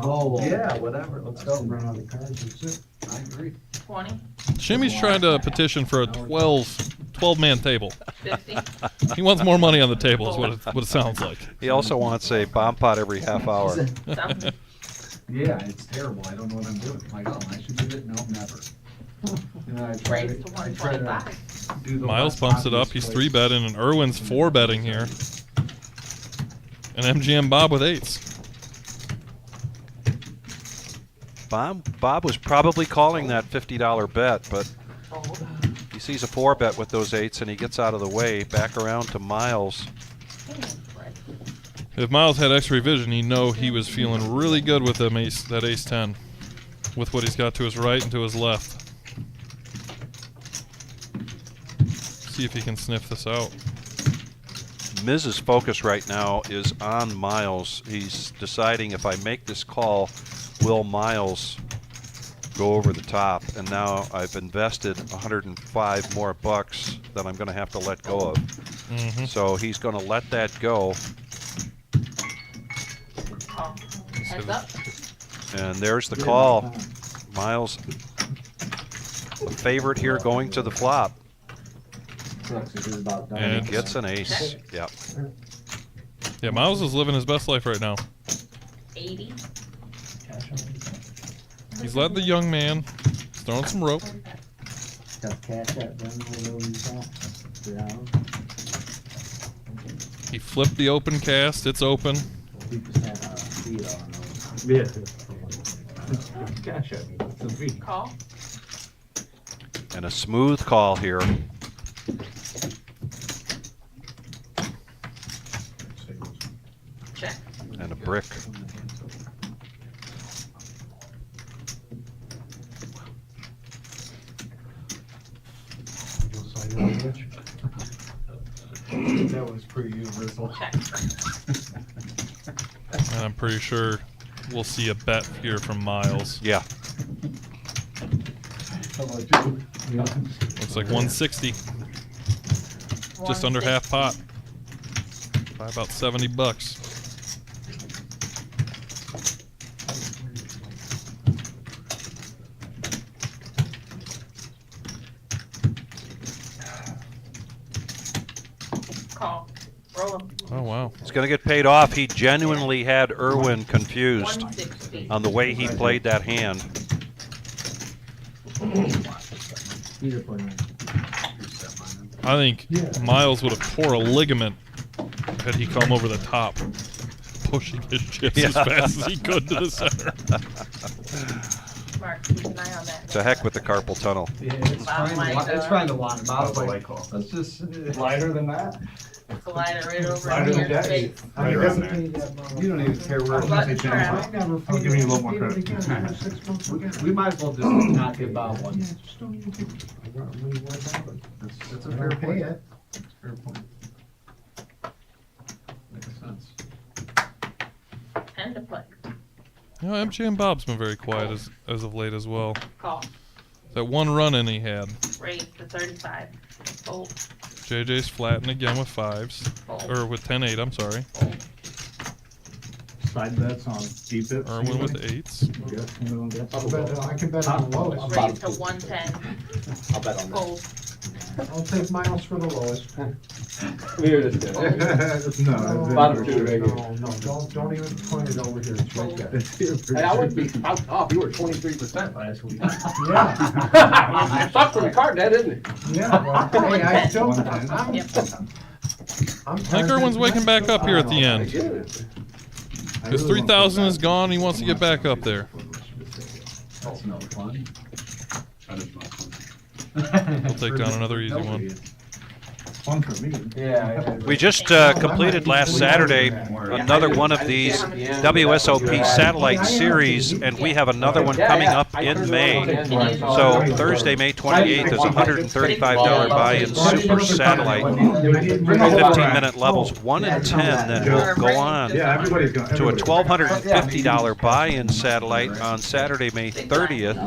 Speaker 11: Oh,
Speaker 6: Yeah, whatever. Let's go.
Speaker 11: Run out of cards and shit.
Speaker 6: I agree.
Speaker 5: 20,
Speaker 3: Shimmy's trying to petition for a 12-man table.
Speaker 5: 50.
Speaker 3: He wants more money on the table is what it sounds like.
Speaker 2: He also wants a bomb pot every half hour.
Speaker 5: Some.
Speaker 6: Yeah, it's terrible. I don't know what I'm doing. Like, oh, I should do it. No, never. You know, I try
Speaker 5: Raise to
Speaker 6: I try to
Speaker 5: 125.
Speaker 6: do the
Speaker 3: Miles
Speaker 6: less
Speaker 3: bumps it up.
Speaker 6: obvious
Speaker 3: He's
Speaker 6: place.
Speaker 3: 3-betting, and Irwin's 4-betting here. And MGM Bob with 8s.
Speaker 2: Bob was probably calling that $50 bet, but
Speaker 5: Fold.
Speaker 2: he sees a 4-bet with those 8s and he gets out of the way. Back around to Miles.
Speaker 3: If Miles had X-ray vision, he'd know he was feeling really good with that ace-10, with what he's got to his right and to his left. See if he can sniff this out.
Speaker 2: Miz's focus right now is on Miles. He's deciding if I make this call, will Miles go over the top? And now I've invested 105 more bucks that I'm going to have to let go of. So he's going to let that go.
Speaker 5: Oh, heads up.
Speaker 2: And there's the call. Miles, the favorite here going to the flop. And he gets an ace. Yep.
Speaker 3: Yeah, Miles is living his best life right now.
Speaker 5: 80.
Speaker 3: He's letting the young man, he's throwing some rope.
Speaker 11: Got cash out, done whatever you got. Yeah.
Speaker 3: He flipped the open cast. It's open.
Speaker 11: 50% speed on those.
Speaker 6: Yeah. Cash at me. It's a V.
Speaker 5: Call.
Speaker 2: And a smooth call here.
Speaker 5: Check.
Speaker 2: And a brick.
Speaker 6: That was pretty universal.
Speaker 5: Check.
Speaker 3: And I'm pretty sure we'll see a bet here from Miles.
Speaker 2: Yeah.
Speaker 6: How about you? Yeah.
Speaker 3: Looks like 160. Just under half pot. By about 70 bucks.
Speaker 5: Call. Roll 'em.
Speaker 3: Oh, wow.
Speaker 2: He's going to get paid off. He genuinely had Irwin confused
Speaker 5: 160.
Speaker 2: on the way he played that hand.
Speaker 3: I think Miles would have tore a ligament had he come over the top, pushing his chips as fast as he could to the center.
Speaker 5: Mark, keep an eye on that.
Speaker 2: It's a heck with the carpal tunnel.
Speaker 6: Yeah, it's trying to line. Bob's like, let's just
Speaker 8: Lighter than that?
Speaker 5: Slide it right over
Speaker 8: Lighter
Speaker 5: into
Speaker 8: than
Speaker 5: your
Speaker 8: that?
Speaker 5: face.
Speaker 8: I mean, you don't even care where it's at. I'll give you a little more credit.
Speaker 6: we might as well just not give Bob one. That's a fair point.
Speaker 9: Fair point.
Speaker 6: Makes sense.
Speaker 5: 10 to play.
Speaker 3: You know, MJ and Bob's been very quiet as of late as well.
Speaker 5: Call.
Speaker 3: That one run-in he had.
Speaker 5: Raise to 35. Fold.
Speaker 3: JJ's flattened again with 5s. Or with 10-8, I'm sorry.
Speaker 8: Side bets on deep bets.
Speaker 3: Irwin with 8s.
Speaker 8: I can bet on the lowest.
Speaker 5: Raise to 110.
Speaker 10: I'll bet on that.
Speaker 5: Fold.
Speaker 9: I'll take Miles for the lowest.
Speaker 10: Here it is.
Speaker 8: No.
Speaker 10: Bottom two right here.
Speaker 9: No, don't even point it over here. It's right there.
Speaker 10: Hey, I wouldn't be off. You were 23% last week.
Speaker 9: Yeah.
Speaker 10: It sucked from the card, that isn't it?
Speaker 9: Yeah, well, hey, I still,
Speaker 5: Yep.
Speaker 3: I think Irwin's waking back up here at the end. His 3,000 is gone. He wants to get back up there.
Speaker 6: That's no fun.
Speaker 12: That is not fun.
Speaker 3: We'll take down another easy one.
Speaker 8: Fun for me.
Speaker 6: Yeah.
Speaker 2: We just completed last Saturday another one of these WSOP satellite series, and we have another one coming up in May. So Thursday, May 28th is a $135 buy-in super satellite, 15-minute levels 1 and 10. Then we'll go on
Speaker 8: Yeah, everybody's going.
Speaker 2: to a $1,250 buy-in satellite on Saturday, May 30th.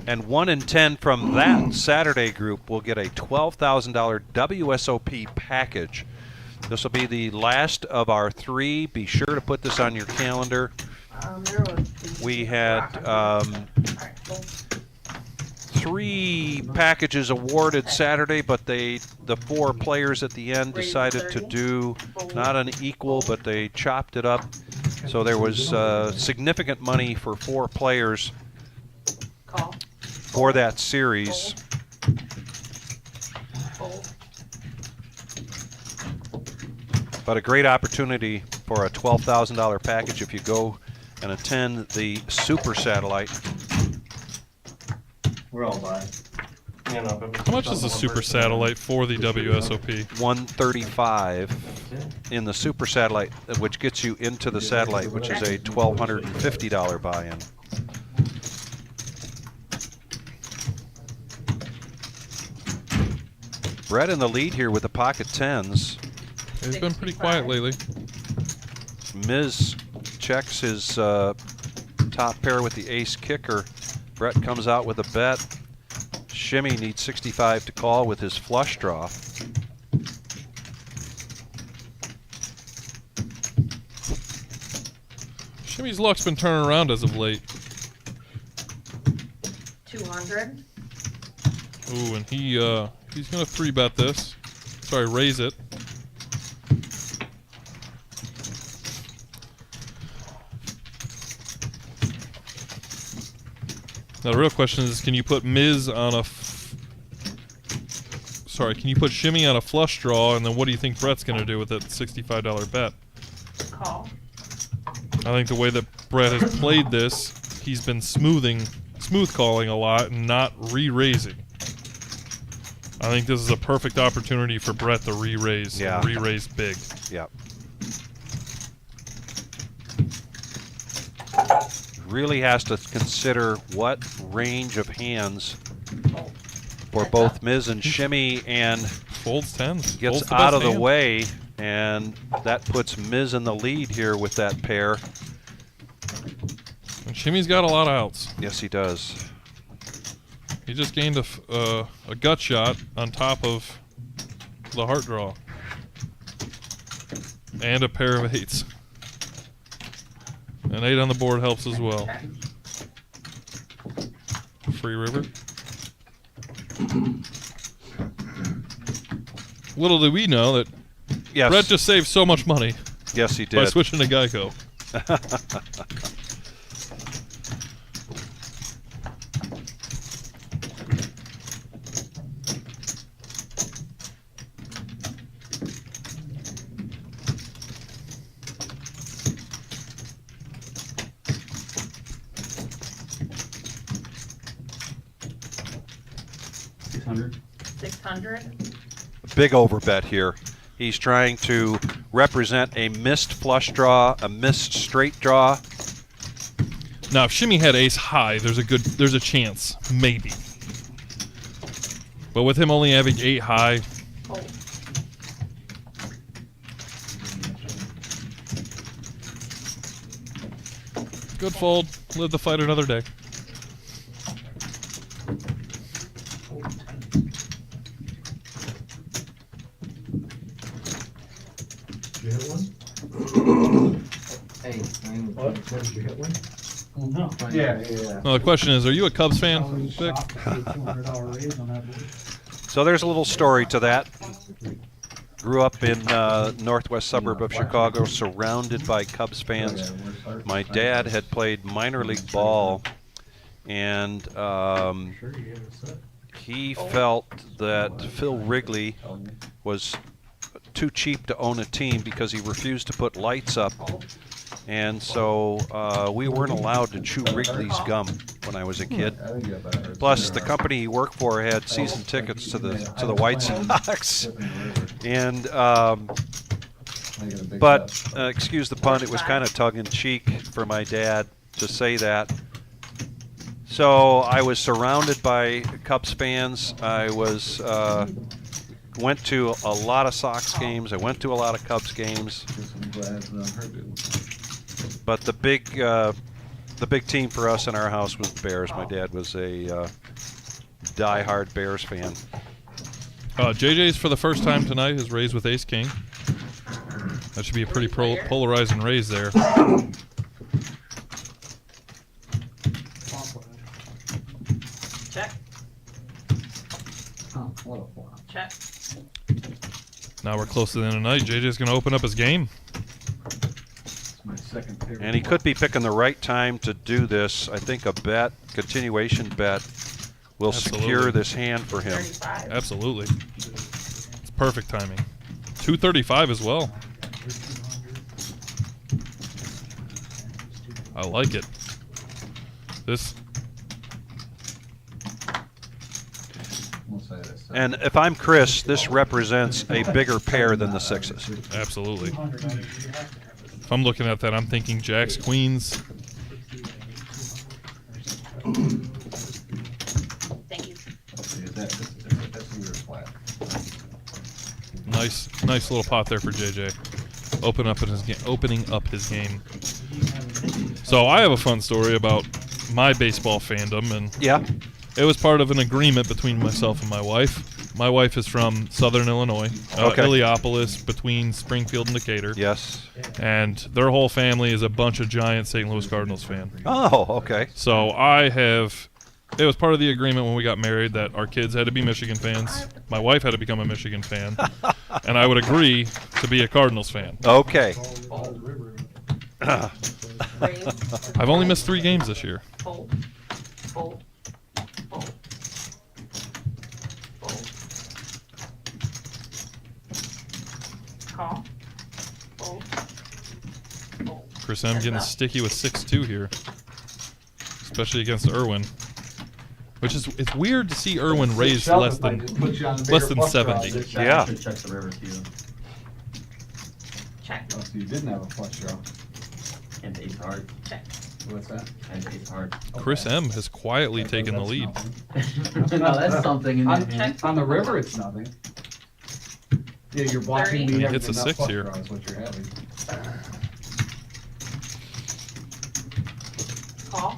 Speaker 2: And 1 and 10 from that Saturday group will get a $12,000 WSOP package. This will be the last of our 3. Be sure to put this on your calendar. We had 3 packages awarded Saturday, but the 4 players at the end decided to do not an equal, but they chopped it up. So there was significant money for 4 players for that series. But a great opportunity for a $12,000 package if you go and attend the super satellite.
Speaker 7: We're all buying. You know, but
Speaker 3: How much is the super satellite for the WSOP?
Speaker 2: $135 in the super satellite, which gets you into the satellite, which is a $1,250 buy-in. Brett in the lead here with the pocket 10s.
Speaker 3: He's been pretty quiet lately.
Speaker 2: Miz checks his top pair with the ace kicker. Brett comes out with a bet. Shimmy needs 65 to call with his flush draw.
Speaker 3: Shimmy's luck's been turning around as of late.
Speaker 5: 200.
Speaker 3: Ooh, and he's gonna 3-bet this. Sorry, raise it. Now the real question is, can you put Miz on a can you put Shimmy on a flush draw, and then what do you think Brett's gonna do with that $65 bet?
Speaker 5: Call.
Speaker 3: I think the way that Brett has played this, he's been smooth calling a lot and not re-raising. I think this is a perfect opportunity for Brett to re-raise.
Speaker 2: Yeah.
Speaker 3: Re-raise big.
Speaker 2: Yeah. Really has to consider what range of hands for both Miz and Shimmy, and
Speaker 3: folds 10s.
Speaker 2: Gets
Speaker 3: Folds the
Speaker 2: out
Speaker 3: best
Speaker 2: of the
Speaker 3: hand.
Speaker 2: way, and that puts Miz in the lead here with that pair.
Speaker 3: And Shimmy's got a lot of outs.
Speaker 2: Yes, he does.
Speaker 3: He just gained a gut shot on top of the heart draw. And a pair of 8s. An 8 on the board helps as well. Free river. Little do we know that
Speaker 2: Yes.
Speaker 3: Brett just saved so much money
Speaker 2: Yes, he
Speaker 3: by
Speaker 2: did.
Speaker 3: switching to Geico.
Speaker 5: 600.
Speaker 2: Big overbet here. He's trying to represent a missed flush draw, a missed straight draw.
Speaker 3: Now, if Shimmy had ace high, there's a chance, maybe. But with him only having 8 high,
Speaker 5: Fold.
Speaker 3: good fold. Live the fight another day.
Speaker 6: Did you hit one?
Speaker 11: Hey,
Speaker 6: What? Did you hit one?
Speaker 4: No.
Speaker 6: Yeah.
Speaker 3: Well, the question is, are you a Cubs fan, Vic?
Speaker 4: $200 raise on that board.
Speaker 2: So there's a little story to that. Grew up in northwest suburb of Chicago, surrounded by Cubs fans. My dad had played minor league ball, and he felt that Phil Wrigley was too cheap to own a team because he refused to put lights up. And so we weren't allowed to chew Wrigley's gum when I was a kid. Plus, the company he worked for had season tickets to the White Sox. And excuse the pun, it was kind of tongue-in-cheek for my dad to say that. So I was surrounded by Cubs fans. I was went to a lot of Sox games. I went to a lot of Cubs games. But the big team for us in our house was the Bears. My dad was a die-hard Bears fan.
Speaker 3: JJ's for the first time tonight is raised with ace king. That should be a pretty polarizing raise there.
Speaker 5: Check.
Speaker 11: oh, what a flop.
Speaker 5: Check.
Speaker 3: Now we're close to the end of the night. JJ's going to open up his game.
Speaker 9: My second favorite.
Speaker 2: And he could be picking the right time to do this. I think a continuation bet, will secure this hand for him.
Speaker 5: 35.
Speaker 3: Absolutely. It's perfect timing. 235 as well. I like it. This.
Speaker 9: We'll say this.
Speaker 2: And if I'm Chris, this represents a bigger pair than the sixes.
Speaker 3: Absolutely. If I'm looking at that, I'm thinking jacks, queens.
Speaker 5: Thank you.
Speaker 9: That's your flat.
Speaker 3: Nice little pot there for JJ. Opening up his game. So I have a fun story about my baseball fandom, and
Speaker 2: yeah,
Speaker 3: it was part of an agreement between myself and my wife. My wife is from Southern Illinois, Illiopolis, between Springfield and Decatur.
Speaker 2: Yes.
Speaker 3: And their whole family is a bunch of giant St. Louis Cardinals fan.
Speaker 2: Oh, okay.
Speaker 3: So it was part of the agreement when we got married that our kids had to be Michigan fans. My wife had to become a Michigan fan. And I would agree to be a Cardinals fan.
Speaker 2: Okay.
Speaker 3: I've only missed 3 games this year.
Speaker 5: Fold. Fold. Fold. Fold. Call. Fold. Fold.
Speaker 3: Chris M getting sticky with 6-2 here. Especially against Irwin. Which is, it's weird to see Irwin raise less than 70.
Speaker 2: Yeah.
Speaker 10: Check the river too.
Speaker 5: Check.
Speaker 9: Oh, so you didn't have a flush draw.
Speaker 10: And ace hard.
Speaker 5: Check.
Speaker 9: What's that?
Speaker 10: And ace hard.
Speaker 3: Chris M has quietly taken the lead.
Speaker 11: No, that's something in there, man.
Speaker 9: On the river, it's nothing. Yeah, you're blocking
Speaker 5: 30.
Speaker 9: me
Speaker 3: He
Speaker 9: having
Speaker 3: hits a
Speaker 9: enough
Speaker 3: 6
Speaker 9: flush
Speaker 3: here.
Speaker 9: draw is what you're having.
Speaker 5: Call.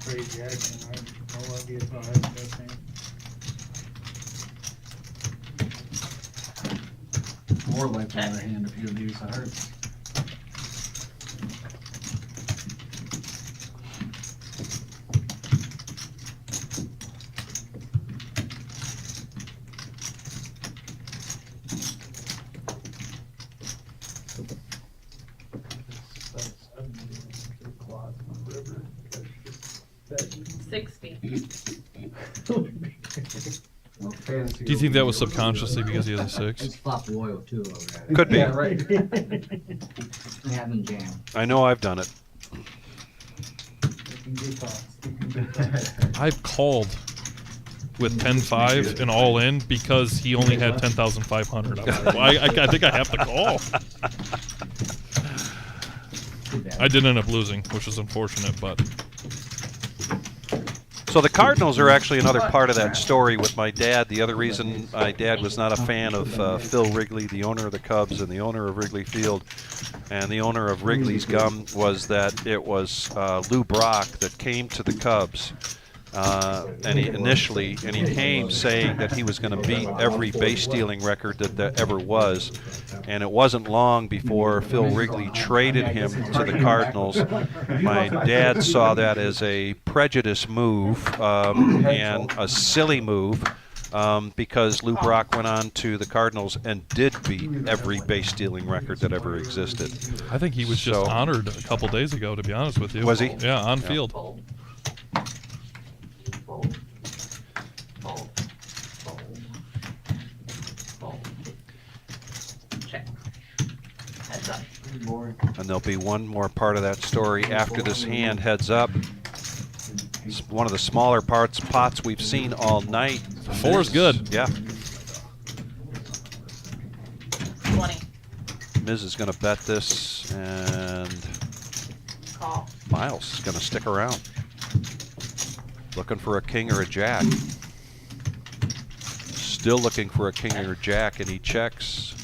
Speaker 4: Crazy action. I have no idea how I have that thing.
Speaker 9: More life on their hand if you use the hearts.
Speaker 5: 60.
Speaker 3: Do you think that was subconsciously because he has a 6?
Speaker 11: It's flop royal too over there.
Speaker 2: Could be.
Speaker 6: Yeah, right.
Speaker 11: They haven't jammed.
Speaker 2: I know I've done it.
Speaker 3: I've called with 10-5 and all in because he only had 10,500. I think I have to call. I did end up losing, which is unfortunate, but
Speaker 2: So the Cardinals are actually another part of that story with my dad. The other reason my dad was not a fan of Phil Wrigley, the owner of the Cubs and the owner of Wrigley Field, and the owner of Wrigley's Gum, was that it was Lou Brock that came to the Cubs. And he came saying that he was going to beat every base stealing record that there ever was. And it wasn't long before Phil Wrigley traded him to the Cardinals. My dad saw that as a prejudice move and a silly move because Lou Brock went on to the Cardinals and did beat every base stealing record that ever existed.
Speaker 3: I think he was just honored a couple days ago, to be honest with you.
Speaker 2: Was he?
Speaker 3: Yeah, on field.
Speaker 5: Check. Heads up.
Speaker 2: And there'll be one more part of that story after this hand heads up. It's one of the smaller pots we've seen all night.
Speaker 3: 4 is good.
Speaker 2: Yeah.
Speaker 5: 20.
Speaker 2: Miz is going to bet this, and
Speaker 5: Call.
Speaker 2: Miles is going to stick around. Looking for a king or a jack. Still looking for a king or a jack, and he checks.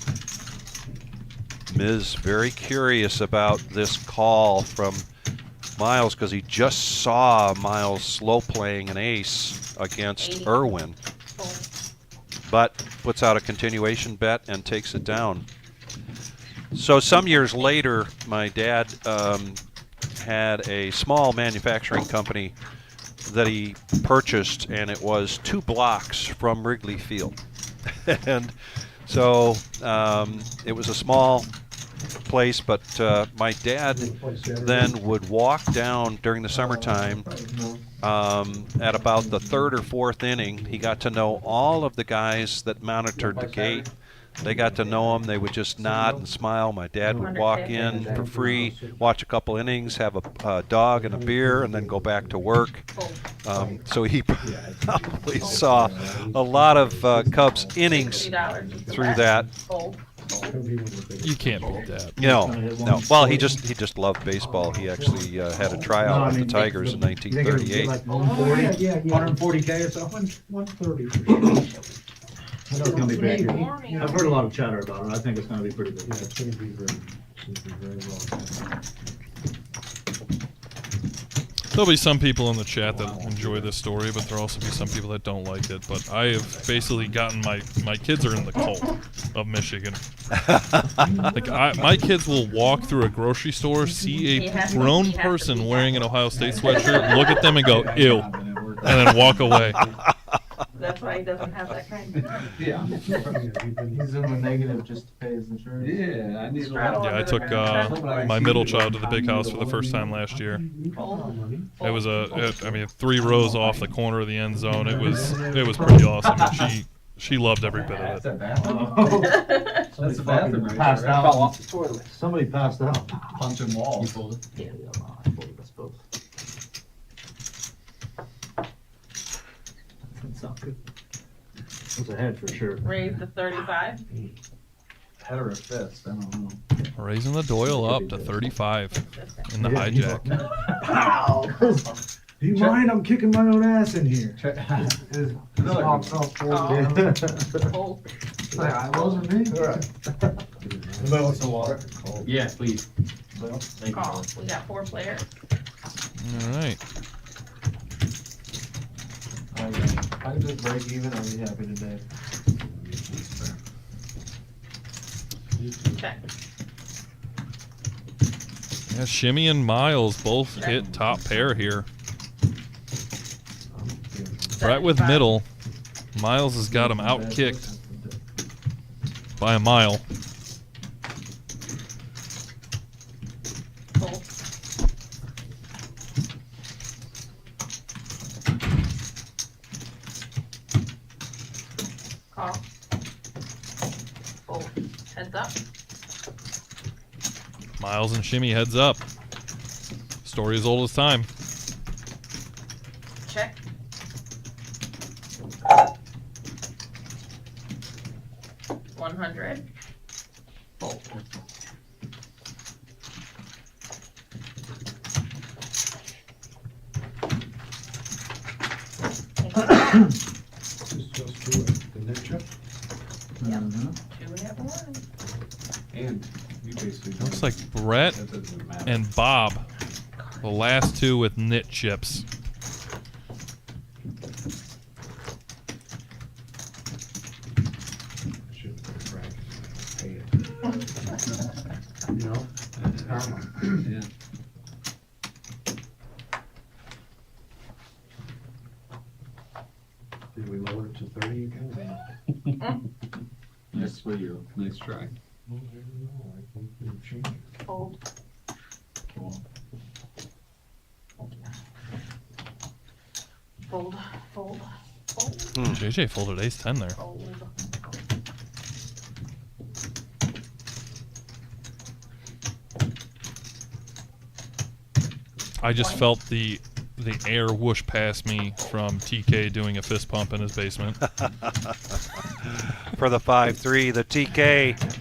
Speaker 2: Miz very curious about this call from Miles because he just saw Miles slow playing an ace against Irwin, but puts out a continuation bet and takes it down. So some years later, my dad had a small manufacturing company that he purchased, and it was 2 blocks from Wrigley Field. And so it was a small place, but my dad then would walk down during the summertime at about the 3rd or 4th inning. He got to know all of the guys that monitored the gate. They got to know him. They would just nod and smile. My dad would walk in for free, watch a couple innings, have a dog and a beer, and then go back to work. So he probably saw a lot of Cubs innings through that.
Speaker 3: You can't beat that.
Speaker 2: No. Well, he just loved baseball. He actually had a tryout with the Tigers in 1938.
Speaker 8: Like 140, 140K or something? 130. I know it's going to be big. I've heard a lot of chatter about it. I think it's going to be pretty big. Yeah, it's going to be very well.
Speaker 3: There'll be some people in the chat that enjoy this story, but there'll also be some people that don't like it. But I have basically gotten my kids are in the cult of Michigan. Like my kids will walk through a grocery store, see a grown person wearing an Ohio State sweatshirt, look at them and go, ew, and then walk away.
Speaker 5: That's why he doesn't have that kind.
Speaker 6: Yeah. He's in the negative just to pay his insurance. Yeah, I need
Speaker 3: I took my middle child to the big house for the first time last year. It was 3 rows off the corner of the end zone. It was pretty awesome. And she loved every bit of it.
Speaker 6: That's the bathroom.
Speaker 8: Passed out.
Speaker 6: Fell off the toilet.
Speaker 8: Somebody passed out.
Speaker 6: Punching walls.
Speaker 11: Yeah, I folded us both.
Speaker 8: Sounds good. It's a head for sure.
Speaker 5: Raise the 35.
Speaker 6: Head or a fist, I don't know.
Speaker 3: Raising the Doyle up to 35 in the hijack.
Speaker 8: Do you mind? I'm kicking my own ass in here.
Speaker 5: Hold.
Speaker 6: I wasn't me.
Speaker 8: About some water.
Speaker 6: Yeah, please.
Speaker 5: Call. We got 4 players.
Speaker 3: All right.
Speaker 6: I can just break even, I'll be happy today.
Speaker 5: Check.
Speaker 3: Yeah, Shimmy and Miles both hit top pair here. Right with middle. Miles has got him out kicked by a mile.
Speaker 5: Call. Fold. Heads up.
Speaker 3: Miles and Shimmy heads up. Story as old as time.
Speaker 5: Check. $100. Fold.
Speaker 9: Just do it, the net chip,
Speaker 5: Yep.
Speaker 11: Mm-hmm.
Speaker 5: 2-1.
Speaker 9: and you basically.
Speaker 3: Looks like Brett
Speaker 9: That doesn't matter.
Speaker 3: and Bob, the last two with knit chips.
Speaker 9: Should've put a crack. Pay it. You know? Karma.
Speaker 6: Yeah.
Speaker 9: Did we lower it to 30 again?
Speaker 6: Nice for you. Nice try.
Speaker 9: Well, I don't know, I think we've changed it.
Speaker 5: Fold.
Speaker 6: Cool.
Speaker 5: Fold. Fold. Fold.
Speaker 3: JJ folded ace 10 there.
Speaker 5: Fold.
Speaker 3: I just felt the air whoosh past me from TK doing a fist pump in his basement.
Speaker 2: For the 5-3, the TK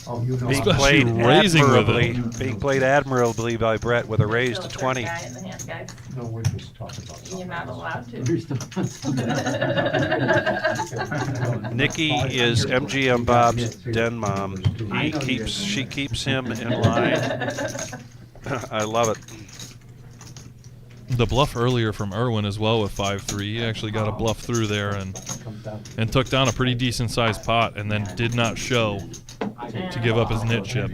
Speaker 9: Oh, you know.
Speaker 2: being
Speaker 3: Especially
Speaker 2: played
Speaker 3: raising with
Speaker 2: admirably,
Speaker 3: it.
Speaker 2: being played admirably by Brett with a raise to
Speaker 5: Still
Speaker 2: 20.
Speaker 5: third guy in the hand, guys.
Speaker 9: No, we're just talking about.
Speaker 5: You're not allowed to.
Speaker 2: Nikki is MGM Bob's den mom. She keeps him in line. I love it.
Speaker 3: The bluff earlier from Irwin as well with 5-3. He actually got a bluff through there and took down a pretty decent sized pot and then did not show to give up his knit chip.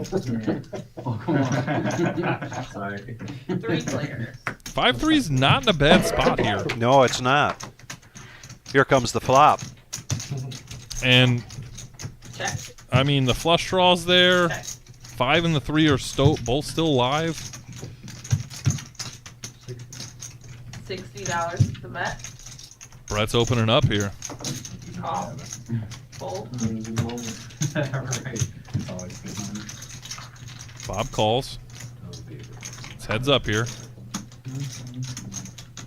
Speaker 6: Oh, come on. Sorry.
Speaker 5: 3 players.
Speaker 3: 5-3's not in a bad spot here.
Speaker 2: No, it's not. Here comes the flop.
Speaker 3: And
Speaker 5: Check.
Speaker 3: I mean the flush draws there.
Speaker 5: Check.
Speaker 3: 5 and the 3 are both still live.
Speaker 5: $60 to bet.
Speaker 3: Brett's opening up here.
Speaker 5: Call. Fold.
Speaker 6: Right.
Speaker 3: Bob calls. It's heads up here.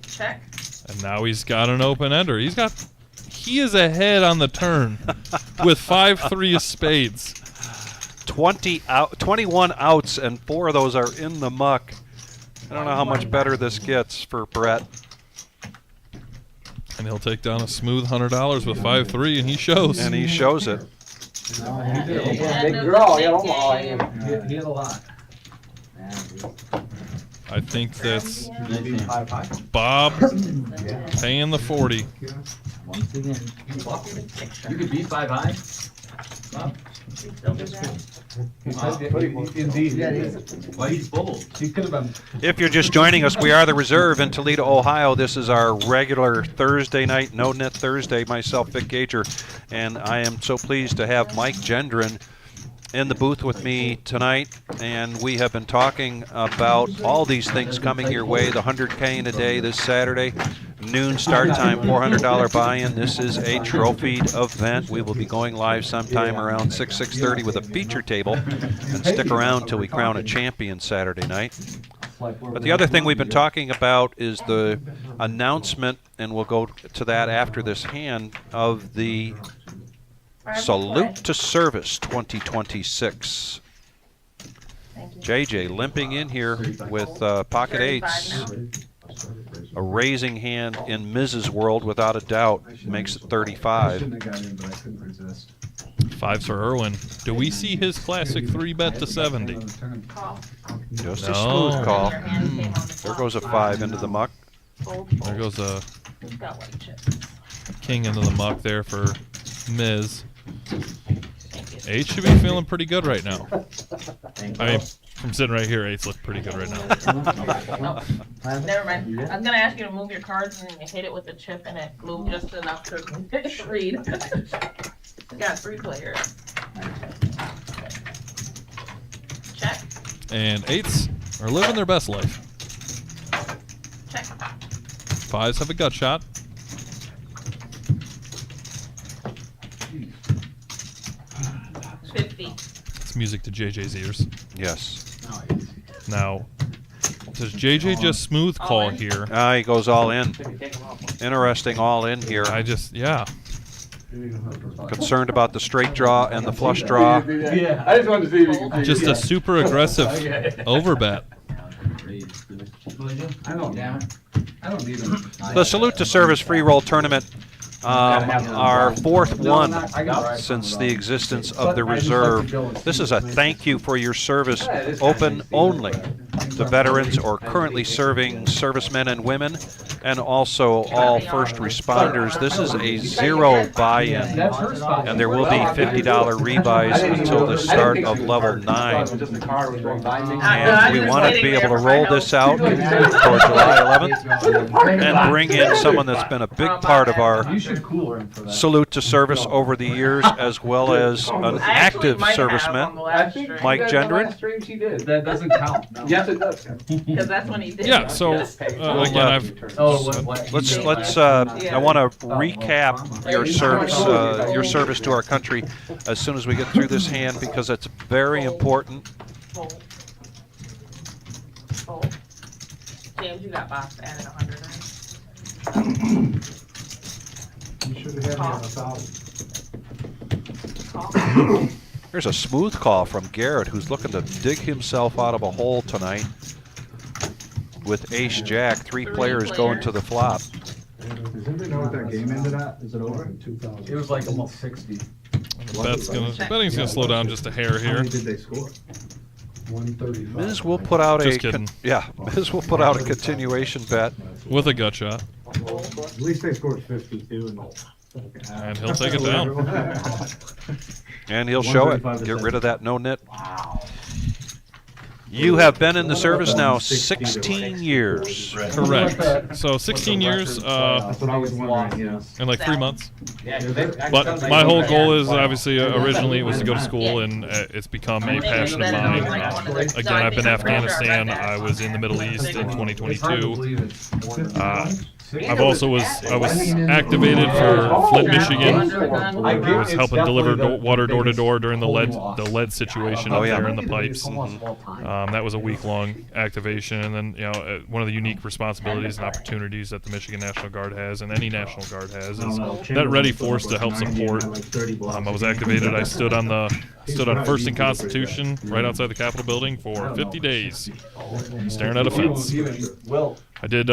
Speaker 5: Check.
Speaker 3: And now he's got an open ender. He is ahead on the turn with 5-3 of spades.
Speaker 2: 21 outs, and 4 of those are in the muck. I don't know how much better this gets for Brett.
Speaker 3: And he'll take down a smooth $100 with 5-3, and he shows.
Speaker 2: And he shows it.
Speaker 11: Big girl, you know.
Speaker 6: He had a lot.
Speaker 3: I think that's
Speaker 6: Maybe 5 high.
Speaker 3: Bob paying the 40.
Speaker 11: Once again.
Speaker 6: You could beat 5 high. Wow.
Speaker 9: Indeed.
Speaker 6: Well, he's bold.
Speaker 9: He could have been.
Speaker 2: If you're just joining us, we are the Reserve in Toledo, Ohio. This is our regular Thursday night, No-Nit Thursday. Myself, Vic Gager, and I am so pleased to have Mike Gendron in the booth with me tonight, and we have been talking about all these things coming your way. The 100K in a day this Saturday, noon start time, $400 buy-in. This is a trophied event. We will be going live sometime around 6:30 with a feature table, and stick around till we crown a champion Saturday night. But the other thing we've been talking about is the announcement, and we'll go to that after this hand, of the Salute to Service 2026. JJ limping in here with pocket eights. A raising hand in Mrs. World, without a doubt, makes it 35.
Speaker 9: Shouldn't have got in, but I couldn't resist.
Speaker 3: 5s for Irwin. Do we see his classic 3-bet to 70?
Speaker 5: Call.
Speaker 2: Just a
Speaker 3: No.
Speaker 2: smooth call.
Speaker 5: Your hand came on the
Speaker 2: There
Speaker 5: flop.
Speaker 2: goes a 5 into the muck.
Speaker 5: Fold.
Speaker 3: There goes a
Speaker 5: Who's got white chips?
Speaker 3: king into the muck there for Miz.
Speaker 5: Thank you.
Speaker 3: 8 should be feeling pretty good right now. I mean, from sitting right here, 8's look pretty good right now.
Speaker 5: No, never mind. I was gonna ask you to move your cards and then you hit it with the chip and it moved just enough to read. Got 3 players. Check.
Speaker 3: And 8s are living their best life.
Speaker 5: Check.
Speaker 3: 5s have a gut shot. music to JJ's ears.
Speaker 2: Yes.
Speaker 3: Now, does JJ just smooth call here?
Speaker 2: He goes all in. Interesting, all in here.
Speaker 3: Yeah.
Speaker 2: Concerned about the straight draw and the flush draw.
Speaker 6: Yeah, I just wanted to see if you could.
Speaker 3: Just a super aggressive overbet.
Speaker 6: I don't need them.
Speaker 2: The Salute to Service free roll tournament, our fourth one since the existence of the reserve. This is a thank you for your service, open only to veterans or currently serving servicemen and women, and also all first responders. This is a zero buy-in, and there will be $50 rebuys until the start of level 9. And we wanted to be able to roll this out for July 11th and bring in someone that's been a big part of our Salute to Service over the years, as well as an active serviceman, Mike Gendron.
Speaker 6: That doesn't count. Yes, it does.
Speaker 5: Because that's when he did.
Speaker 3: Yeah, so again, I
Speaker 2: want to recap your service to our country as soon as we get through this hand, because it's very important.
Speaker 5: Fold. James, you got box added 100, right?
Speaker 9: You should have had me on 1,000.
Speaker 2: Here's a smooth call from Garrett, who's looking to dig himself out of a hole tonight with Ace Jack. Three players going to the flop.
Speaker 8: Does anybody know what that game ended at? Is it over?
Speaker 6: It was like almost 60.
Speaker 3: Betting's gonna slow down just a hair
Speaker 8: How
Speaker 3: here.
Speaker 8: many did they score?
Speaker 9: 135.
Speaker 2: Miz will put out
Speaker 3: Just kidding.
Speaker 2: Miz will put out a continuation bet
Speaker 3: With a gut shot.
Speaker 8: At least they scored 52
Speaker 3: And he'll take it down.
Speaker 2: and he'll show it. Get rid of that no-nit. You have been in the service now 16 years.
Speaker 3: Correct. So 16 years
Speaker 8: That's what I was wondering, yeah.
Speaker 3: and like 3 months. But my whole goal is obviously originally it was to go to school, and it's become a passion of mine. Again, I've been in Afghanistan. I was in the Middle East in 2022. I was activated for Flint, Michigan. I was helping deliver water door to door during the lead situation up there in the pipes. That was a week-long activation, and then one of the unique responsibilities and opportunities that the Michigan National Guard has, and any National Guard has, is that ready force to help support. I was activated. I stood on First and Constitution right outside the Capitol building for 50 days, staring at a fence. I did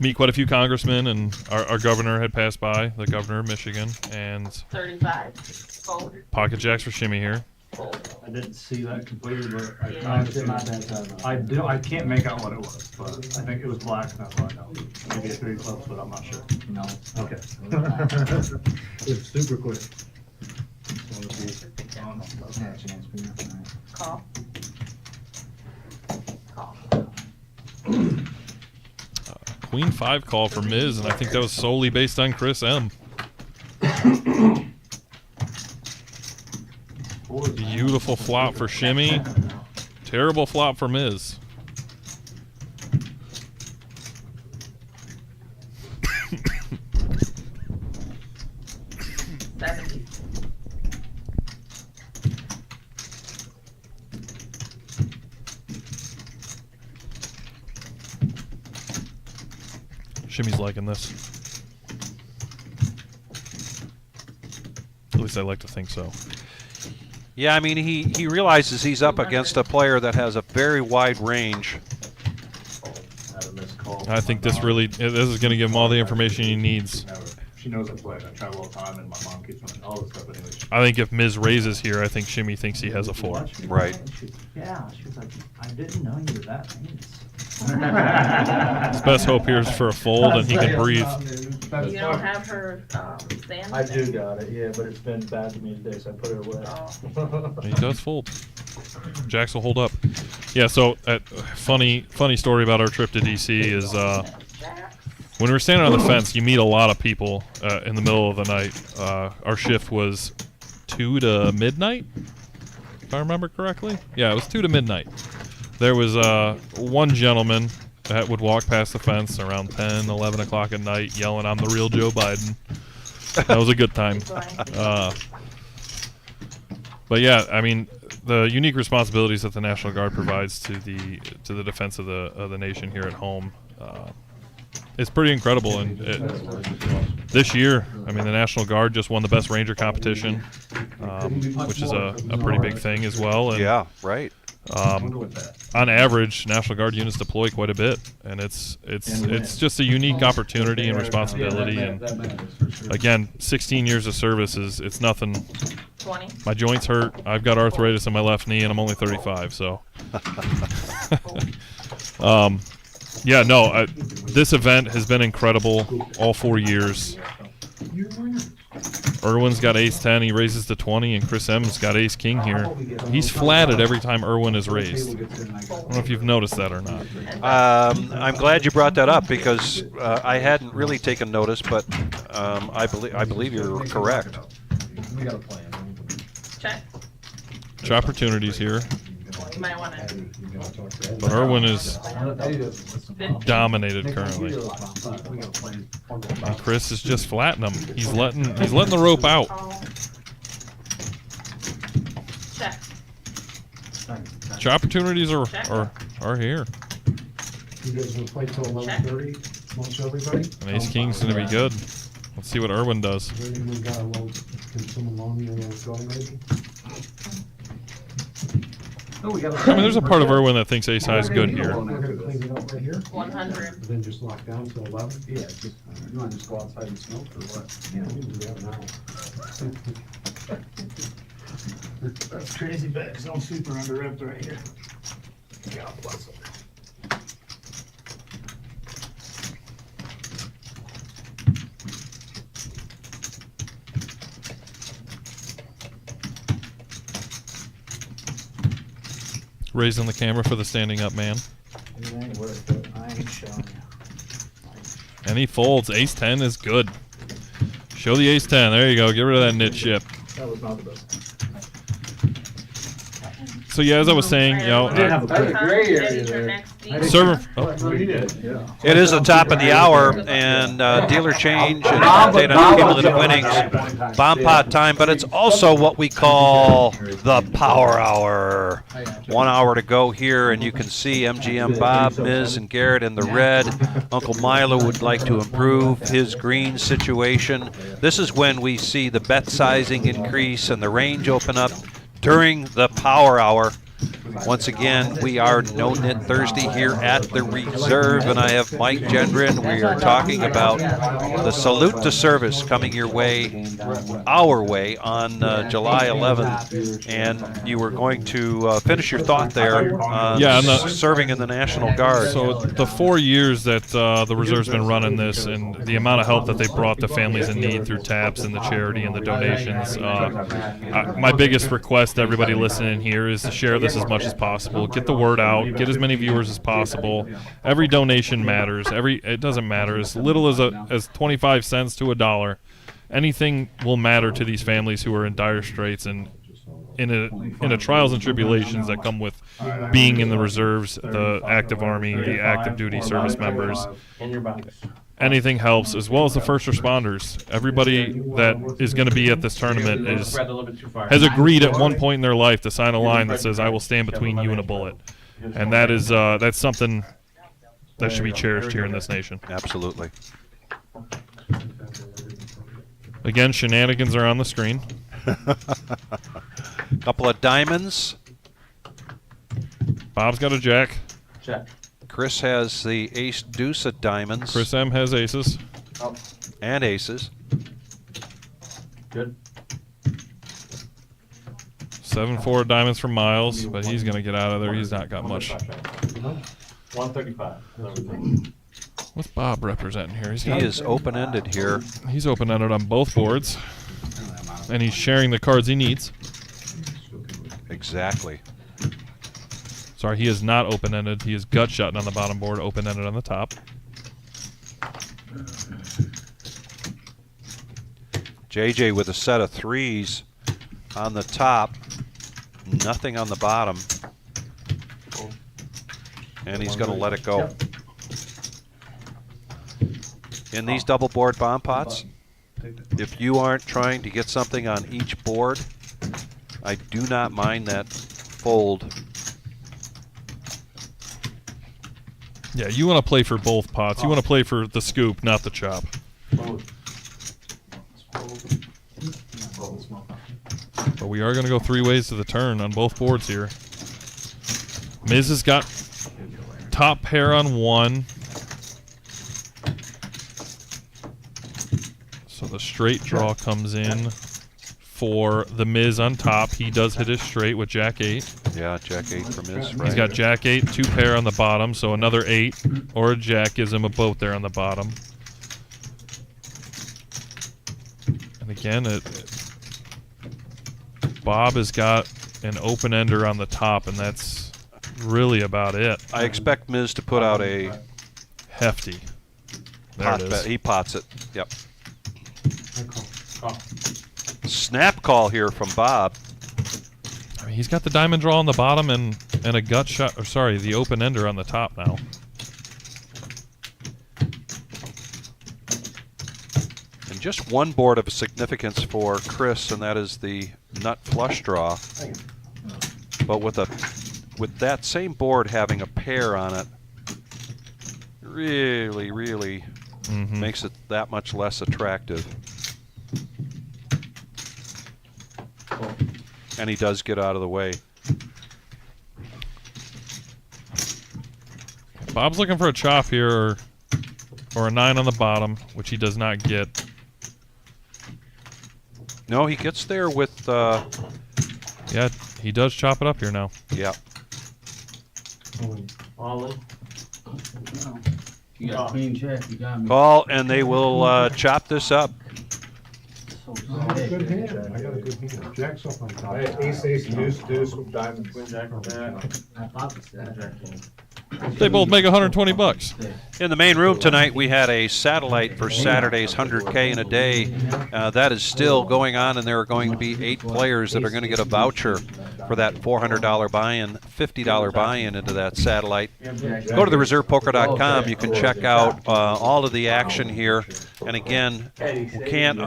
Speaker 3: meet quite a few congressmen, and our governor had passed by, the governor of Michigan, and
Speaker 5: 35. Fold.
Speaker 3: pocket jacks for Shimmy here.
Speaker 4: I didn't see that completely, but I can't make out what it was, but I think it was black, that's what I know. Maybe a 3 clubs, but I'm not sure.
Speaker 11: No.
Speaker 4: Okay.
Speaker 8: It's super quick.
Speaker 5: Call. Call.
Speaker 3: Queen 5 call for Miz, and I think that was solely based on Chris M. Beautiful flop for Shimmy. Terrible flop for Miz. Shimmy's liking this. At least I like to think so.
Speaker 2: Yeah, I mean, he realizes he's up against a player that has a very wide range.
Speaker 3: I think this is going to give him all the information he needs.
Speaker 4: She knows I play. I travel all the time, and my mom keeps me all this stuff. Anyway.
Speaker 3: I think if Miz raises here, I think Shimmy thinks he has a 4.
Speaker 2: Right.
Speaker 11: Yeah, she was like, I didn't know you were that famous.
Speaker 3: His best hope here is for a fold, and he can breathe.
Speaker 5: You don't have her stand?
Speaker 8: I do got it, yeah, but it's been bad to me today, so I put it away.
Speaker 3: He does fold. Jacks will hold up. Yeah, so funny story about our trip to DC is when we were standing on the fence, you meet a lot of people in the middle of the night. Our shift was 2 to midnight, if I remember correctly. Yeah, it was 2 to midnight. There was one gentleman that would walk past the fence around 10, 11 o'clock at night yelling, "I'm the real Joe Biden." That was a good time. But yeah, I mean, the unique responsibilities that the National Guard provides to the defense of the nation here at home, it's pretty incredible. And this year, I mean, the National Guard just won the Best Ranger competition, which is a pretty big thing as well. And,
Speaker 2: yeah, right.
Speaker 3: On average, National Guard units deploy quite a bit, and it's just a unique opportunity and responsibility. And again, 16 years of service it's nothing.
Speaker 5: 20.
Speaker 3: My joints hurt. I've got arthritis in my left knee, and I'm only 35. So, yeah, no, this event has been incredible all 4 years. Irwin's got ace-10, he raises to 20, and Chris M's got ace-king here. He's flatted every time Irwin is raised. I don't know if you've noticed that or not.
Speaker 2: I'm glad you brought that up because I hadn't really taken notice, but I believe you're correct.
Speaker 5: Check.
Speaker 3: Opportunities here.
Speaker 5: You might want to.
Speaker 3: But Irwin is dominated currently. And Chris is just flattening him. He's letting the rope out.
Speaker 5: Check.
Speaker 3: Opportunities are here.
Speaker 9: You guys want to play till 11:30? Most everybody?
Speaker 3: And ace king's gonna be good. Let's see what Irwin does.
Speaker 9: Has anyone got a low? Can someone loan me a little go maybe?
Speaker 3: I mean, there's a part of Irwin that thinks ace high is good here.
Speaker 9: We're gonna clean it up right here.
Speaker 5: 100.
Speaker 9: Then just lock down till 11. Yeah, just you want to just go outside and smoke or what? Yeah, we can do that now.
Speaker 4: That's crazy bad, because I'm super under revved right here. God bless him.
Speaker 3: Raising the camera for the standing up man.
Speaker 11: It ain't worth it. I ain't showing you.
Speaker 3: And he folds. Ace-10 is good. Show the ace-10. There you go. Get rid of that knit ship.
Speaker 11: That was not the best.
Speaker 3: So yeah, as I was saying, you know, server.
Speaker 2: It is the top of the hour, and dealer change and update on cumulative winnings, bomb pot time, but it's also what we call the power hour. 1 hour to go here, and you can see MGM Bob, Miz, and Garrett in the red. Uncle Milo would like to improve his green situation. This is when we see the bet sizing increase and the range open up during the power hour. Once again, we are No-Nit Thursday here at the Reserve, and I have Mike Gendron. We are talking about the Salute to Service coming your way, our way, on July 11th. And you were going to finish your thought there on serving in the National Guard.
Speaker 3: So the 4 years that the Reserve's been running this and the amount of help that they brought to families in need through TAPS and the charity and the donations, my biggest request to everybody listening here is to share this as much as possible. Get the word out. Get as many viewers as possible. Every donation matters. It doesn't matter as little as 25 cents to $1. Anything will matter to these families who are in dire straits and in a trials and tribulations that come with being in the reserves, the active army, the active duty service members. Anything helps, as well as the first responders. Everybody that is going to be at this tournament has agreed at one point in their life to sign a line that says, "I will stand between you and a bullet," and that's something that should be cherished here in this nation.
Speaker 2: Absolutely.
Speaker 3: Again, shenanigans are on the screen.
Speaker 2: Couple of diamonds.
Speaker 3: Bob's got a jack.
Speaker 7: Check.
Speaker 2: Chris has the ace deuce of diamonds.
Speaker 3: Chris M has aces.
Speaker 7: Oh.
Speaker 2: And aces.
Speaker 7: Good.
Speaker 3: 7-4 diamonds for Miles, but he's going to get out of there. He's not got much.
Speaker 7: 135.
Speaker 3: What's Bob representing here?
Speaker 2: He is open-ended here.
Speaker 3: He's open-ended on both boards. And he's sharing the cards he needs.
Speaker 2: Exactly.
Speaker 3: Sorry, he is not open-ended. He is gut-shotting on the bottom board, open-ended on the top.
Speaker 2: JJ with a set of threes on the top. Nothing on the bottom. And he's going to let it go. In these double board bomb pots, if you aren't trying to get something on each board, I do not mind that fold.
Speaker 3: Yeah, you want to play for both pots. You want to play for the scoop, not the chop. But we are going to go 3 ways to the turn on both boards here. Miz has got top pair on 1. So the straight draw comes in for the Miz on top. He does hit his straight with Jack 8.
Speaker 2: Yeah, Jack 8 for Miz. Right.
Speaker 3: He's got Jack 8, 2 pair on the bottom, so another 8 or a Jack gives him a boat there on the bottom. And again, Bob has got an open ender on the top, and that's really about it.
Speaker 2: I expect Miz to put out a
Speaker 3: hefty. There
Speaker 2: pot
Speaker 3: it is.
Speaker 2: bet. He pots it. Yep. Snap call here from Bob.
Speaker 3: I mean, he's got the diamond draw on the bottom and a gut shot, or sorry, the open ender on the top now.
Speaker 2: And just one board of significance for Chris, and that is the nut flush draw. But with that same board having a pair on it, really, really makes it that much less attractive. And he does get out of the way.
Speaker 3: Bob's looking for a chop here or a 9 on the bottom, which he does not get.
Speaker 2: No, he gets there with...
Speaker 3: yeah, he does chop it up here now.
Speaker 2: Yeah.
Speaker 11: You got a clean check, you got me.
Speaker 2: Call, and they will chop this up.
Speaker 9: Good hand. I got a good hand. Jack's up on top. Ace, deuce, diamond, queen, jack,
Speaker 3: They both make 120 bucks.
Speaker 2: In the main room tonight, we had a satellite for Saturday's 100K in a day. That is still going on, and there are going to be 8 players that are going to get a voucher for that $400 buy-in, $50 buy-in into that satellite. Go to thereservepoker.com. You can check out all of the action here. And again, we can't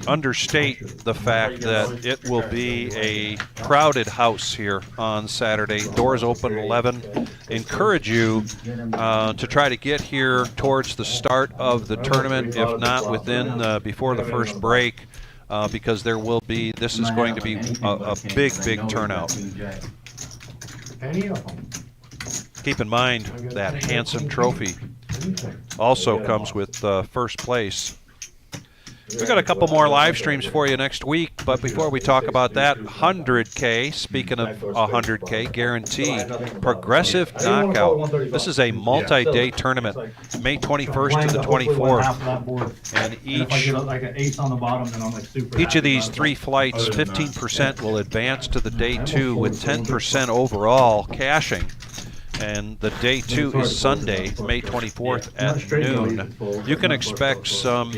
Speaker 2: understate the fact that it will be a crowded house here on Saturday. Doors open at 11. Encourage you to try to get here towards the start of the tournament, if not within before the first break, because there will be, this is going to be a big turnout.
Speaker 9: Any of them.
Speaker 2: Keep in mind that handsome trophy also comes with first place. We've got a couple more live streams for you next week, but before we talk about that, 100K, speaking of 100K, guarantee, progressive knockout. This is a multi-day tournament, May 21st to the 24th. And each of these 3 flights, 15% will advance to the day 2 with 10% overall cashing. And the day 2 is Sunday, May 24th at noon. You can expect some,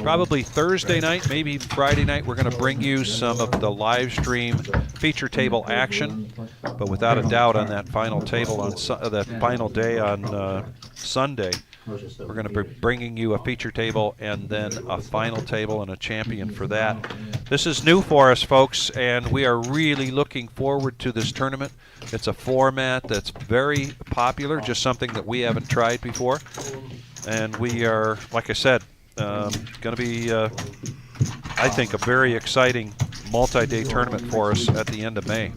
Speaker 2: probably Thursday night, maybe Friday night, we're going to bring you some of the live stream feature table action. But without a doubt, on that final table on that final day on Sunday, we're going to be bringing you a feature table and then a final table and a champion for that. This is new for us, folks, and we are really looking forward to this tournament. It's a format that's very popular, just something that we haven't tried before. And we are, like I said, going to be, I think, a very exciting multi-day tournament for us at the end of May.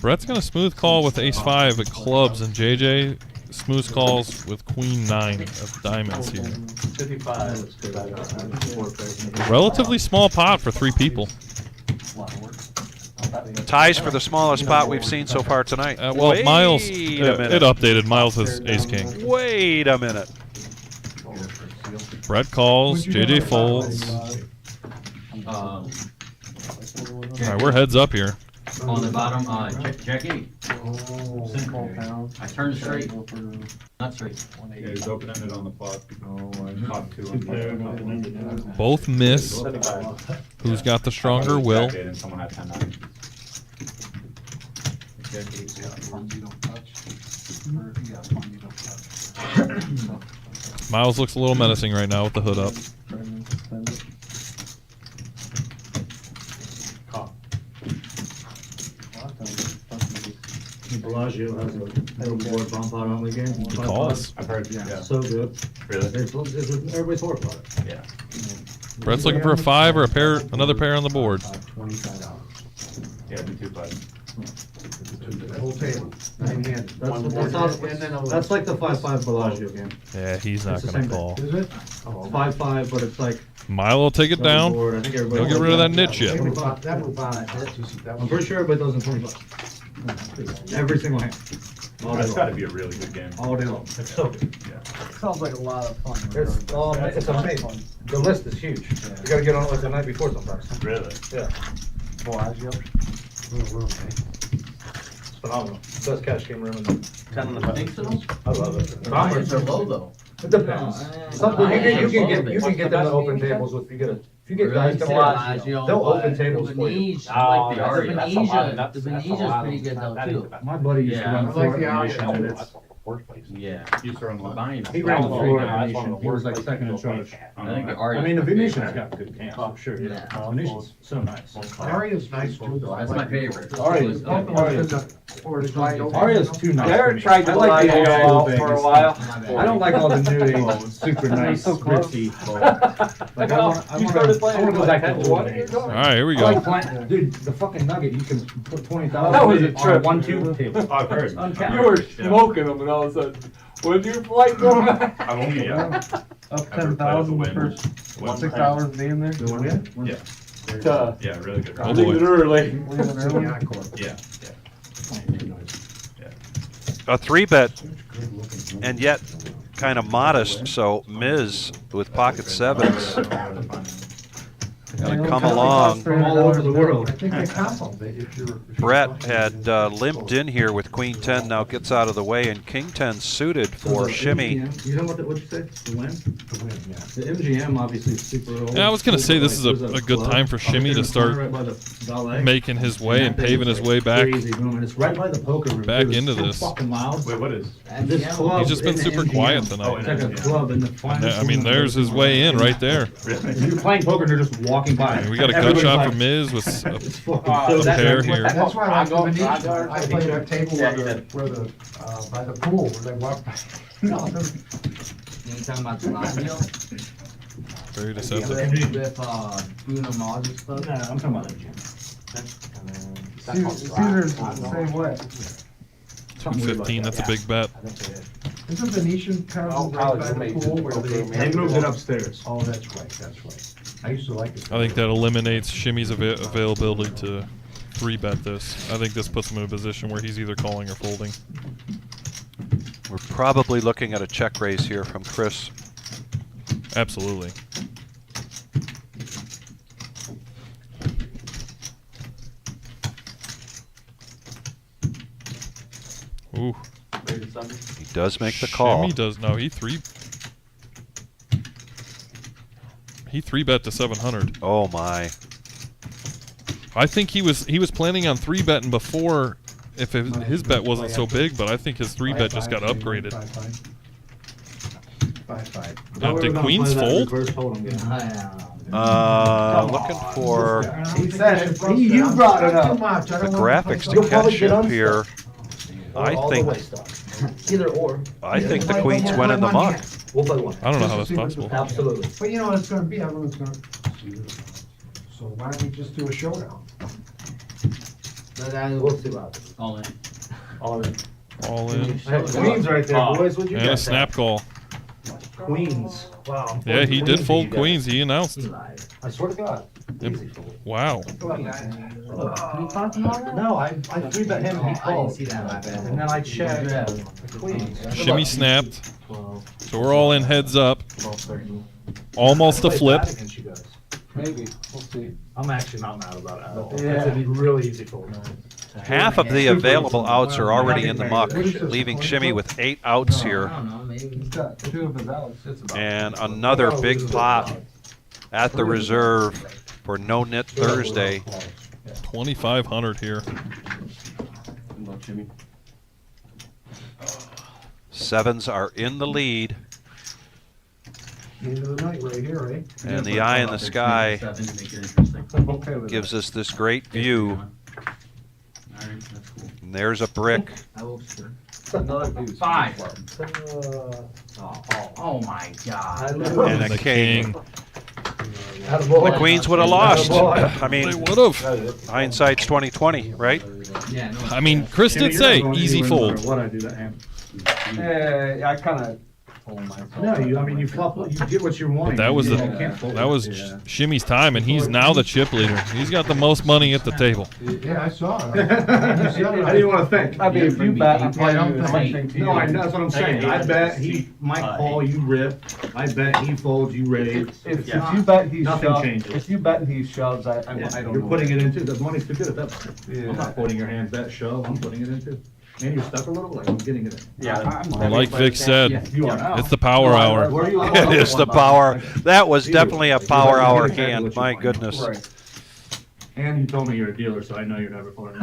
Speaker 3: Brett's going to smooth call with ace-5 at clubs, and JJ smooth calls with queen 9 of diamonds here. Relatively small pot for 3 people.
Speaker 2: Ties for the smallest pot we've seen so far tonight.
Speaker 3: Well,
Speaker 2: Wait
Speaker 3: Miles,
Speaker 2: a
Speaker 3: it
Speaker 2: minute.
Speaker 3: updated. Miles has ace-king.
Speaker 2: Wait a minute.
Speaker 3: Brett calls, JJ folds. All right, we're heads up here.
Speaker 11: On the bottom, check 8. I turned straight. Not straight.
Speaker 12: Yeah, he's open-ended on the pot. Pot 2 on
Speaker 3: Both miss. Who's got the stronger will?
Speaker 12: And someone had 10-9.
Speaker 3: Miles looks a little menacing right now with the hood up.
Speaker 8: Bellagio has a little board bump out on the game.
Speaker 3: He calls.
Speaker 12: I've heard, yeah.
Speaker 8: So good.
Speaker 12: Really?
Speaker 8: Everybody's talking about it.
Speaker 12: Yeah.
Speaker 3: Brett's looking for a 5 or a pair, another pair on the board.
Speaker 9: $25.
Speaker 12: Yeah, the 2 5.
Speaker 9: The whole table. Nine-handed.
Speaker 8: That's like the 5-5 Bellagio game.
Speaker 3: Yeah, he's not
Speaker 8: It's the
Speaker 3: gonna
Speaker 8: same
Speaker 3: call.
Speaker 9: Is it?
Speaker 8: It's 5-5, but it's like.
Speaker 3: Milo will take it down.
Speaker 8: board. I think
Speaker 3: He'll
Speaker 8: everybody.
Speaker 3: get rid of that niche yet.
Speaker 9: That would buy that.
Speaker 8: I'm pretty sure everybody does in 20 bucks. Every single hand. All day
Speaker 12: That's
Speaker 8: long.
Speaker 12: gotta be a really good game.
Speaker 8: All day long. It's so good.
Speaker 12: Yeah.
Speaker 6: Sounds like a lot of fun.
Speaker 8: It's amazing. The list is huge. You gotta get on it like the night before sometimes.
Speaker 12: Really?
Speaker 8: Yeah.
Speaker 6: Bellagio.
Speaker 8: It's phenomenal. Best cash game room in the.
Speaker 11: 10 on the think so?
Speaker 8: I love it.
Speaker 11: Mines are low though.
Speaker 8: It depends. You can get them to open tables with, if you get guys come out, they'll open tables for you.
Speaker 11: Like the Ari.
Speaker 6: The Venetia's pretty good though too.
Speaker 8: My buddy used to
Speaker 11: Yeah.
Speaker 8: run
Speaker 9: I like the
Speaker 8: Venetian,
Speaker 9: option.
Speaker 8: and it's-
Speaker 11: Yeah.
Speaker 12: You throw them
Speaker 11: Buying.
Speaker 8: He ran the Florida Venetian, he was like second in charge.
Speaker 11: I think the Ari.
Speaker 8: I mean, the Venetian's got good games, I'm sure, yeah.
Speaker 6: Yeah.
Speaker 8: Venetian's so nice.
Speaker 9: Aria's nice too, though.
Speaker 11: That's my favorite.
Speaker 8: Aria's too nice.
Speaker 6: Derek tried to
Speaker 8: I like the
Speaker 6: go
Speaker 8: old
Speaker 6: out
Speaker 8: Vegas
Speaker 6: for a while.
Speaker 8: I don't like all the new age, super nice,
Speaker 6: so close.
Speaker 8: ritzy. Like, I wanna go back to old days.
Speaker 3: All right, here we
Speaker 8: I
Speaker 3: go.
Speaker 8: like playing, dude, the fucking Nugget, you can put 20,000
Speaker 6: That was a
Speaker 8: on
Speaker 6: trip.
Speaker 8: 1-2 table.
Speaker 12: I've heard.
Speaker 6: You were smoking them and all of a sudden, when your flight going on?
Speaker 12: I've only, yeah.
Speaker 6: Up
Speaker 12: Ever played with the
Speaker 6: 10,000 the
Speaker 12: wind?
Speaker 6: first
Speaker 12: Wind.
Speaker 6: 6 hours being there.
Speaker 12: Yeah. Yeah, really good.
Speaker 3: Oh, boy.
Speaker 6: Leaving early.
Speaker 12: Yeah,
Speaker 2: A 3-bet, and yet kind of modest. So Miz with pocket sevens gonna come along.
Speaker 8: From all over the world.
Speaker 9: I think they complement if you're.
Speaker 2: Brett had limped in here with Queen 10, now gets out of the way, and King 10 suited for shimmy.
Speaker 8: You know what'd you say? The win?
Speaker 9: To win, yeah.
Speaker 8: The MGM obviously is super old.
Speaker 3: Yeah, I was gonna say this is a good
Speaker 8: club
Speaker 3: time for Shimmy to start
Speaker 8: right by the ballet.
Speaker 3: making his way and paving his way back
Speaker 8: Crazy boom, and it's right by the poker room.
Speaker 3: back
Speaker 8: too. It's
Speaker 3: into
Speaker 8: so
Speaker 3: this.
Speaker 8: fucking loud.
Speaker 12: Wait, what is?
Speaker 8: This club
Speaker 3: He's just been
Speaker 8: in the
Speaker 3: super
Speaker 8: MGM.
Speaker 3: quiet
Speaker 12: Oh,
Speaker 3: tonight.
Speaker 8: It's like a club in the finest.
Speaker 3: I mean, there's his way in right there.
Speaker 8: If you're playing poker and they're just walking by.
Speaker 3: We got a gut
Speaker 8: everybody's
Speaker 3: shot
Speaker 8: like,
Speaker 3: from Miz with
Speaker 8: It's fucking
Speaker 3: a
Speaker 8: so
Speaker 3: pair
Speaker 8: sick.
Speaker 3: here.
Speaker 9: That's why I like the
Speaker 6: Rago,
Speaker 9: Venetian.
Speaker 6: Rago,
Speaker 9: I play that table where the, by the pool, where they walk by.
Speaker 6: You talking about Bellagio?
Speaker 3: Very deceptive.
Speaker 6: With Bruno Mars and stuff?
Speaker 8: Nah, I'm talking about MGM.
Speaker 9: Caesar's the same way.
Speaker 3: 215, that's a big bet.
Speaker 9: Is the Venetian kind of right by the pool where
Speaker 8: They moved it upstairs.
Speaker 9: Oh, that's right, that's right. I used to like it.
Speaker 3: I think that eliminates Shimmy's availability to 3-bet this. I think this puts him in a position where he's either calling or folding.
Speaker 2: We're probably looking at a check raise here from Chris.
Speaker 3: Absolutely. Ooh.
Speaker 2: He does make the call.
Speaker 3: Shimmy does no. He 3-bet to 700.
Speaker 2: Oh my.
Speaker 3: I think he was planning on 3-betting before if his bet wasn't so big, but I think his 3-bet just got upgraded.
Speaker 9: 5-5.
Speaker 3: Now, did Queens fold?
Speaker 2: Looking for
Speaker 6: He said, you brought it up.
Speaker 2: the graphics to catch up here. I think
Speaker 6: Either or.
Speaker 2: the Queens went in the muck.
Speaker 8: We'll play one.
Speaker 3: I don't know how that's possible.
Speaker 8: Absolutely.
Speaker 9: But you know what it's gonna be, everyone's gonna. So why don't we just do a showdown?
Speaker 8: We'll see what happens.
Speaker 11: All in.
Speaker 8: All in.
Speaker 3: All in.
Speaker 8: Queens right there, boys. What'd you
Speaker 3: And a
Speaker 8: guys
Speaker 3: snap call.
Speaker 8: Queens. Wow.
Speaker 3: Yeah, he did fold Queens. He announced.
Speaker 8: I swear to God. Easy fold.
Speaker 3: Wow.
Speaker 8: No, I 3-bet him and he called. And then I checked the Queens.
Speaker 3: Shimmy snapped. So we're all in heads up. Almost a flip.
Speaker 6: Maybe, we'll see.
Speaker 8: I'm actually not mad about it at all. It's a really easy fold.
Speaker 2: Half of the available outs are already in the muck, leaving Shimmy with 8 outs here.
Speaker 6: I don't know, maybe. He's got 2 of his outs. It's about.
Speaker 2: And another big pop at the reserve for No-Nit Thursday.
Speaker 3: 2,500 here.
Speaker 2: Sevens are in the lead.
Speaker 9: End of the night right here, eh?
Speaker 2: And the eye in the sky
Speaker 11: Seven to make it interesting.
Speaker 6: I'm okay with
Speaker 2: gives us this great view.
Speaker 11: Alright, that's cool.
Speaker 2: And there's a brick.
Speaker 6: Another deuce.
Speaker 11: 5.
Speaker 6: Oh,
Speaker 11: Oh my God.
Speaker 2: And a king.
Speaker 6: Attaboy.
Speaker 2: The Queens would have lost. I
Speaker 3: They
Speaker 2: mean,
Speaker 3: would have.
Speaker 2: hindsight's 20/20, right?
Speaker 11: Yeah, no.
Speaker 3: I mean, Chris did say easy fold.
Speaker 9: What I do that hand.
Speaker 6: I kind of told myself.
Speaker 9: No, I mean, you flop, you get what you're wanting.
Speaker 3: But that was
Speaker 9: You
Speaker 3: the
Speaker 9: can't fold.
Speaker 3: that was
Speaker 9: Yeah.
Speaker 3: Shimmy's time, and he's now the chip leader. He's got the most money at the table.
Speaker 9: Yeah, I saw it.
Speaker 6: How do you want to think? I mean, if you bet, I'm
Speaker 9: I don't
Speaker 6: probably
Speaker 9: think-
Speaker 6: No, that's what I'm saying. I bet he might call, you rip. I bet he folds, you raise. If you bet he
Speaker 8: Nothing
Speaker 6: shoves,
Speaker 8: changes.
Speaker 6: if you bet he shoves, I don't know.
Speaker 8: You're putting it into, the money's too good at that point.
Speaker 6: Yeah.
Speaker 8: I'm not folding your hand, bet, shove, I'm putting it into. And you're stuck a little, like, I'm getting it in.
Speaker 6: Yeah.
Speaker 3: Like Vic said,
Speaker 8: You are now.
Speaker 3: it's the power hour.
Speaker 6: Where are you
Speaker 2: It is the power. That was
Speaker 8: You.
Speaker 2: definitely a
Speaker 8: You're
Speaker 2: power
Speaker 8: getting
Speaker 2: hour
Speaker 8: exactly
Speaker 2: hand.
Speaker 8: what you
Speaker 2: My
Speaker 8: want.
Speaker 2: goodness.
Speaker 6: Right.
Speaker 8: And you told me you're a dealer, so I know you're never folding.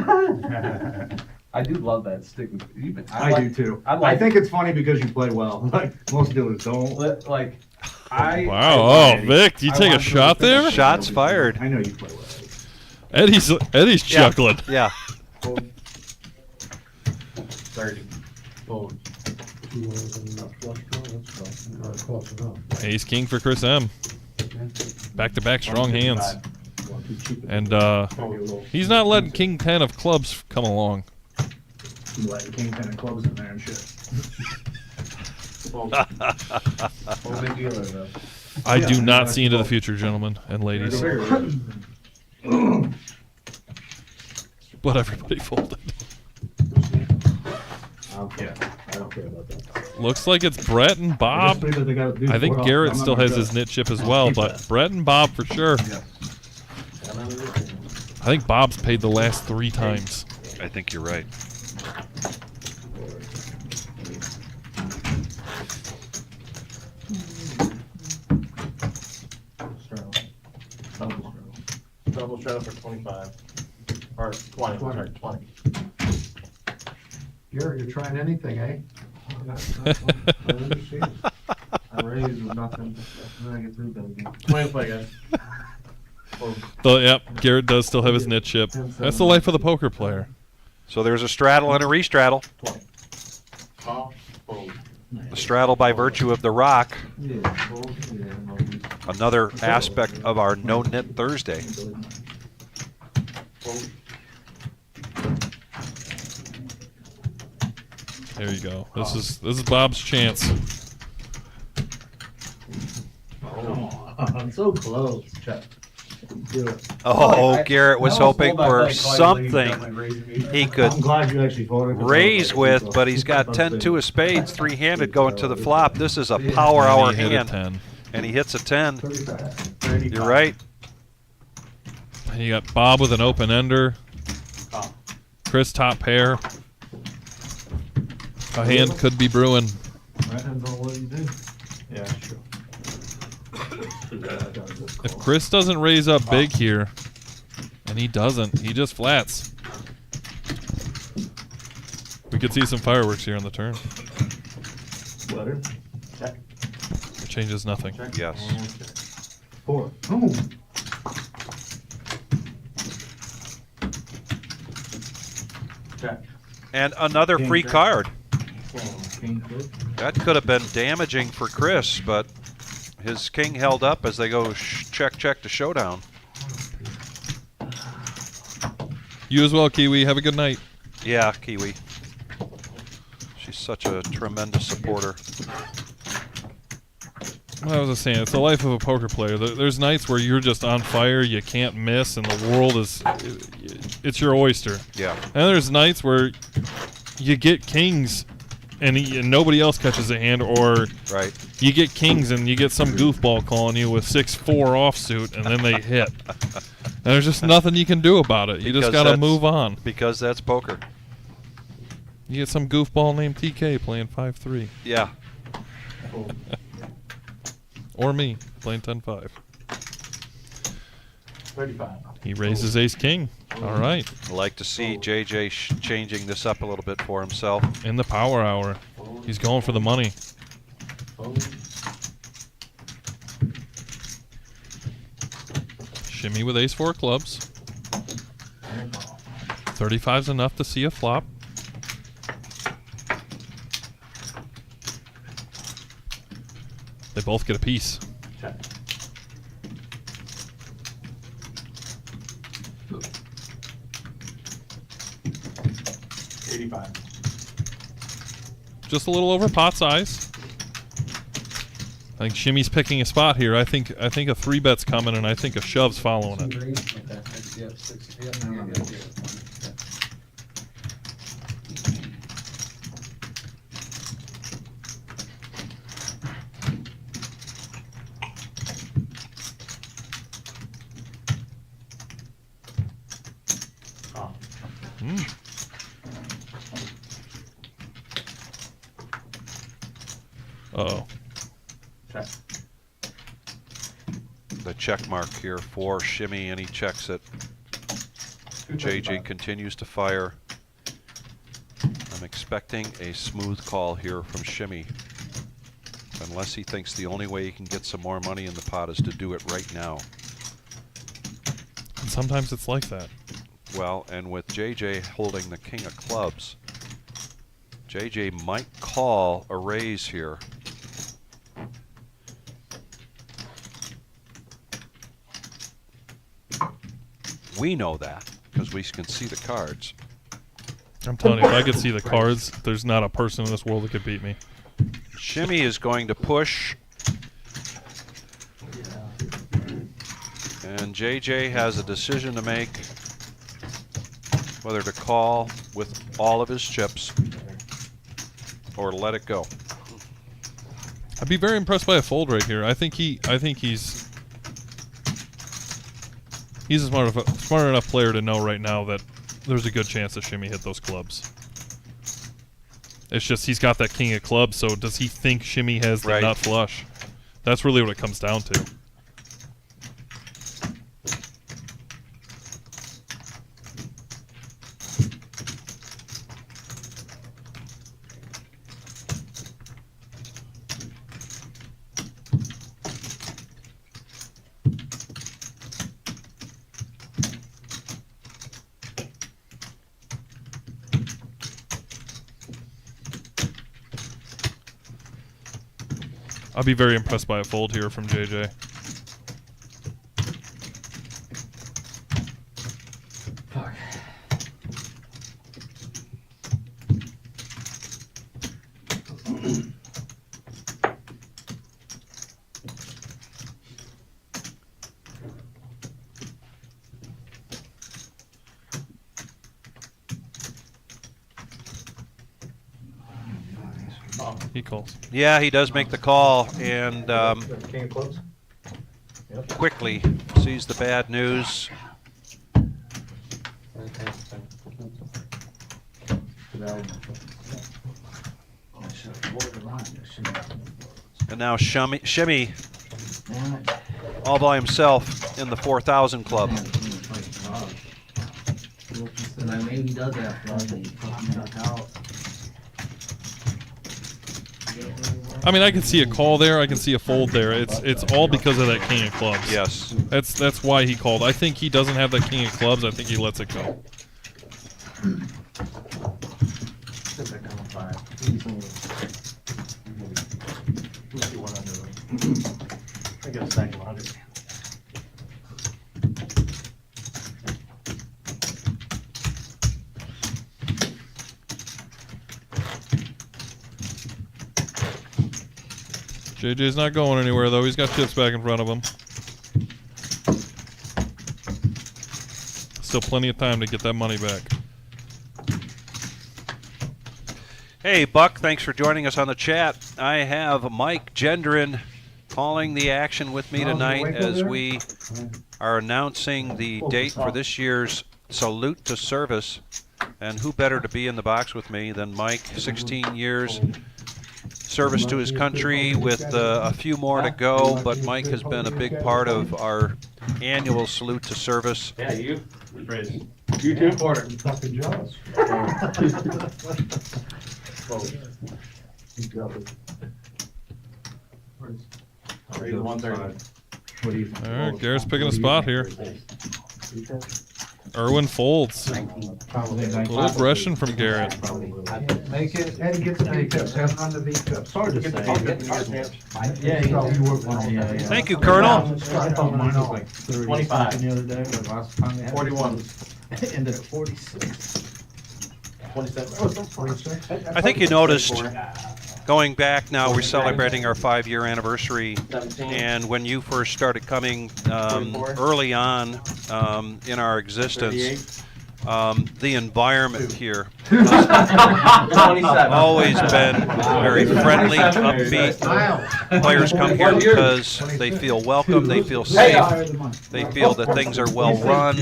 Speaker 6: I do love that stick. Even
Speaker 8: I do too.
Speaker 6: I
Speaker 8: think it's funny because you play well, like, most dealers don't.
Speaker 6: like I.
Speaker 3: Wow. Oh, Vic, you take a shot there?
Speaker 2: Shots fired.
Speaker 8: I know you play well.
Speaker 3: Eddie's chuckling.
Speaker 2: Yeah.
Speaker 6: 30. Fold.
Speaker 3: Ace king for Chris M. Back-to-back strong hands. And he's not letting king 10 of clubs come along.
Speaker 8: You let king 10 and clubs in there and shit.
Speaker 3: I do not see into the future, gentlemen and ladies. But everybody folded.
Speaker 8: Yeah, I don't care about that.
Speaker 3: Looks like it's Brett and Bob. I think Garrett still has his knit chip as well, but Brett and Bob for sure. I think Bob's paid the last 3 times.
Speaker 2: I think you're right.
Speaker 7: Double straddle for 25. Or 20, sorry, 20.
Speaker 9: Garrett, you're trying anything, eh?
Speaker 6: I raised with nothing. Then I get through that again.
Speaker 7: 20 play, guys.
Speaker 3: Though, yep, Garrett does still have his knit chip. That's the life of the poker player.
Speaker 2: So there's a straddle and a restraddle.
Speaker 7: 20. Call, fold.
Speaker 2: The straddle by virtue of the rock.
Speaker 6: Yeah, fold. Yeah, no,
Speaker 2: Another aspect of our No-Nit Thursday.
Speaker 7: Fold.
Speaker 3: There you go. This is Bob's chance.
Speaker 8: I'm so close. Check. Do it.
Speaker 2: Oh, Garrett was
Speaker 6: I almost
Speaker 2: hoping
Speaker 6: fold that
Speaker 2: for
Speaker 6: back twice,
Speaker 2: something he could
Speaker 8: I'm glad you actually voted.
Speaker 2: raise with, but he's got 10-2 of spades, 3-handed going to the flop. This is a power hour
Speaker 3: And he hit a
Speaker 2: hand,
Speaker 3: 10.
Speaker 2: and he hits a 10.
Speaker 6: 35.
Speaker 2: You're right.
Speaker 3: And you got Bob with an open ender. Chris top pair. A hand could be brewing.
Speaker 6: Depends on what you do.
Speaker 7: Yeah, sure.
Speaker 3: If Chris doesn't raise up big here, and he doesn't, he just flats. We could see some fireworks here on the turn.
Speaker 8: Letter.
Speaker 7: Check.
Speaker 3: It changes nothing.
Speaker 2: Yes.
Speaker 8: 4. Boom.
Speaker 7: Check.
Speaker 2: And another free card.
Speaker 7: King.
Speaker 2: That could have been damaging for Chris, but his king held up as they go check, check to showdown.
Speaker 3: You as well, Kiwi. Have a good night.
Speaker 2: Yeah, Kiwi. She's such a tremendous supporter.
Speaker 3: Well, I was just saying, it's the life of a poker player. There's nights where you're just on fire, you can't miss, and the world is, it's your oyster.
Speaker 2: Yeah.
Speaker 3: And there's nights where you get kings and nobody else catches a hand, or
Speaker 2: Right.
Speaker 3: you get kings and you get some goofball calling you with 6-4 offsuit, and then they hit. And there's just nothing you can do about it. You just
Speaker 2: Because
Speaker 3: got to
Speaker 2: that's-
Speaker 3: move on.
Speaker 2: Because that's poker.
Speaker 3: You get some goofball named TK playing 5-3.
Speaker 2: Yeah.
Speaker 3: Or me playing 10-5.
Speaker 7: 35.
Speaker 3: He raises ace-king. All right.
Speaker 2: I'd like to see JJ changing this up a little bit for himself.
Speaker 3: In the power hour. He's going for the money. Shimmy with ace-4 clubs. 35's enough to see a flop. They both get a piece.
Speaker 7: Check. $85.
Speaker 3: Just a little over pot size. I think Shimmy's picking a spot here. I think a 3-bet's coming, and I think a shove's following it.
Speaker 7: Oh.
Speaker 3: Uh-oh.
Speaker 7: Check.
Speaker 2: The check mark here for Shimmy, and he checks it. JJ continues to fire. I'm expecting a smooth call here from Shimmy, unless he thinks the only way he can get some more money in the pot is to do it right now.
Speaker 3: And sometimes it's like that.
Speaker 2: Well, and with JJ holding the king of clubs, JJ might call a raise here. We know that because we can see the cards.
Speaker 3: I'm telling you, if I could see the cards, there's not a person in this world that could beat me.
Speaker 2: Shimmy is going to push. And JJ has a decision to make whether to call with all of his chips or let it go.
Speaker 3: I'd be very impressed by a fold right here. I think he's a smart enough player to know right now that there's a good chance that Shimmy hit those clubs. It's just he's got that king of clubs, so does he think Shimmy has the nut flush? That's really what it comes down to. I'll be very impressed by a fold here from JJ.
Speaker 11: Fuck.
Speaker 3: He calls.
Speaker 2: Yeah, he does make the call, and
Speaker 6: King of clubs?
Speaker 2: quickly sees the bad news. And now Shimmy all by himself in the 4,000 club.
Speaker 6: Maybe he does that out.
Speaker 3: I mean, I can see a call there. I can see a fold there. It's all because of that king of clubs.
Speaker 2: Yes.
Speaker 3: That's why he called. I think he doesn't have that king of clubs. I think he lets it go.
Speaker 7: I get a stack of 100.
Speaker 3: JJ's not going anywhere, though. He's got chips back in front of him. Still plenty of time to get that money back.
Speaker 2: Hey, Buck, thanks for joining us on the chat. I have Mike Gendron calling the action with me tonight as we are announcing the date for this year's Salute to Service. And who better to be in the box with me than Mike, 16 years service to his country with a few more to go, but Mike has been a big part of our annual Salute to Service.
Speaker 7: Yeah, you. Raise. You too. Quarter.
Speaker 9: I'm fucking jealous.
Speaker 7: Raise the 130.
Speaker 3: All right, Garrett's picking a spot here. Irwin folds. A little aggression from Garrett.
Speaker 8: Make it, and get the V pips, have on the V pips. Hard to say. Yeah, you work on it.
Speaker 2: Thank you, Colonel.
Speaker 7: 25.
Speaker 8: The other day, the last time they had
Speaker 7: 41.
Speaker 8: ended at 46.
Speaker 7: 27.
Speaker 2: I think you noticed, going back now, we're celebrating our 5-year anniversary,
Speaker 7: 17.
Speaker 2: and when you first started coming early on in our existence, the environment here has always been very friendly, upbeat. Players come here because they feel welcome, they feel safe, they feel that things are well run,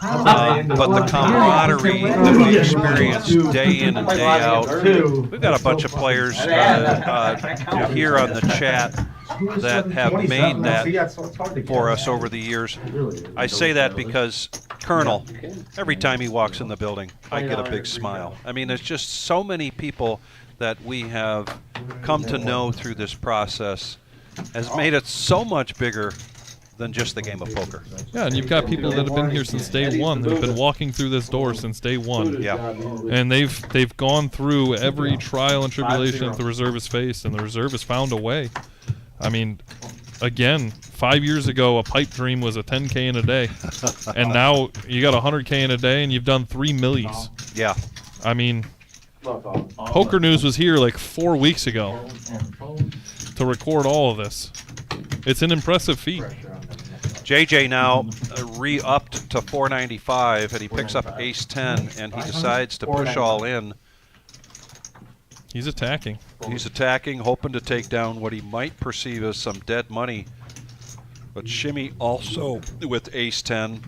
Speaker 2: but the camaraderie that we experience day in and day out. We've got a bunch of players here on the chat that have made that for us over the years. I say that because Colonel, every time he walks in the building, I get a big smile. I mean, there's just so many people that we have come to know through this process has made it so much bigger than just the game of poker.
Speaker 3: Yeah, and you've got people that have been here since day one. They've been walking through this door since day one.
Speaker 2: Yeah.
Speaker 3: And they've gone through every trial and tribulation that the reserve has faced, and the reserve has found a way. I mean, again, 5 years ago, a pipe dream was a 10K in a day, and now you got 100K in a day, and you've done 3 millies.
Speaker 2: Yeah.
Speaker 3: I mean, POKERNEWS was here like 4 weeks ago to record all of this. It's an impressive feat.
Speaker 2: JJ now re-upped to 495, and he picks up ace-10, and he decides to push all in.
Speaker 3: He's attacking.
Speaker 2: He's attacking, hoping to take down what he might perceive as some dead money. But Shimmy also with ace-10.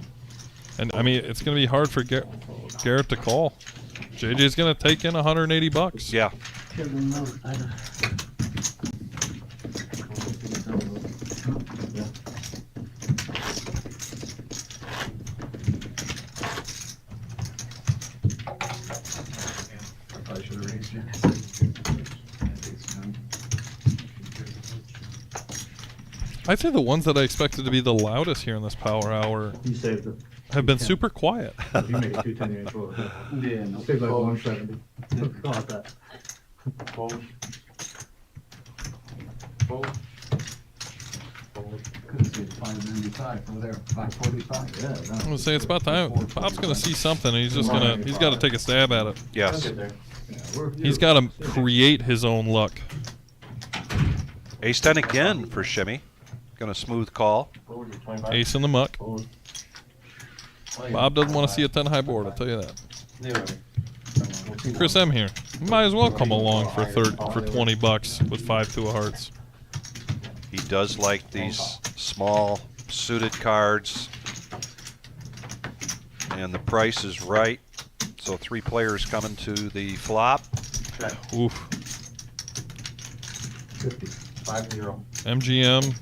Speaker 3: And, I mean, it's going to be hard for Garrett to call. JJ's going to take in 180 bucks.
Speaker 2: Yeah.
Speaker 3: I'd say the ones that I expected to be the loudest here in this power hour have been super quiet.
Speaker 8: You make it 210, you ain't full. Yeah, no. Say like 170. Go like that.
Speaker 7: Fold.
Speaker 9: Couldn't see it's 595 over there, 545.
Speaker 8: Yeah,
Speaker 3: I'm gonna say it's about time. Bob's gonna see something, and he's got to take a stab at it.
Speaker 2: Yes.
Speaker 3: He's got to create his own luck.
Speaker 2: Ace-10 again for Shimmy. Gonna smooth call.
Speaker 3: Ace in the muck. Bob doesn't want to see a 10 high board, I'll tell you that. Chris M here. Might as well come along for 20 bucks with 5 2 of hearts.
Speaker 2: He does like these small suited cards, and the price is right. So 3 players coming to the flop.
Speaker 3: Oof.
Speaker 7: 5-0.
Speaker 3: MGM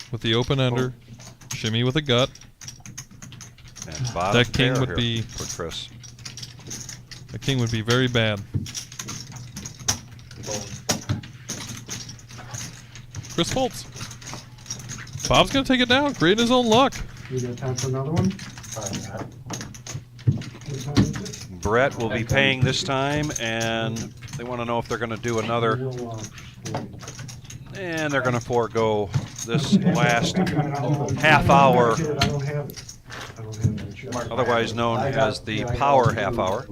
Speaker 3: with the open ender. Shimmy with a gut.
Speaker 2: And bottom
Speaker 3: That king
Speaker 2: pair
Speaker 3: would
Speaker 2: here
Speaker 3: be
Speaker 2: for Chris.
Speaker 3: The king would be very bad. Chris folds. Bob's gonna take it down, create his own luck.
Speaker 9: You got time for another one?
Speaker 2: Brett will be paying this time, and they want to know if they're going to do another. And they're going to forego this last half hour, otherwise known as the power half hour.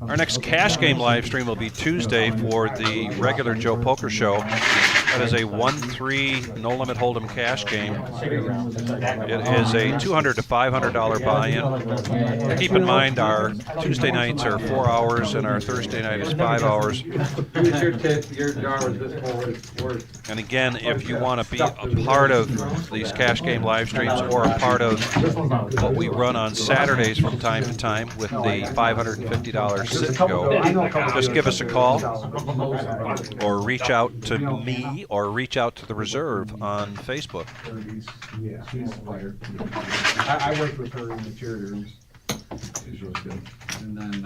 Speaker 2: Our next cash game live stream will be Tuesday for the regular Joe Poker Show. That is a 1-3 no limit hold'em cash game. It is a $200 to $500 buy-in. Keep in mind our Tuesday nights are 4 hours and our Thursday night is 5 hours. And again, if you want to be a part of these cash game live streams or a part of what we run on Saturdays from time to time with the $550 sit and go, just give us a call or reach out to me or reach out to the reserve on Facebook.
Speaker 9: Yeah, she's a player. I worked with her in the cheerleaders. She's really good. And then,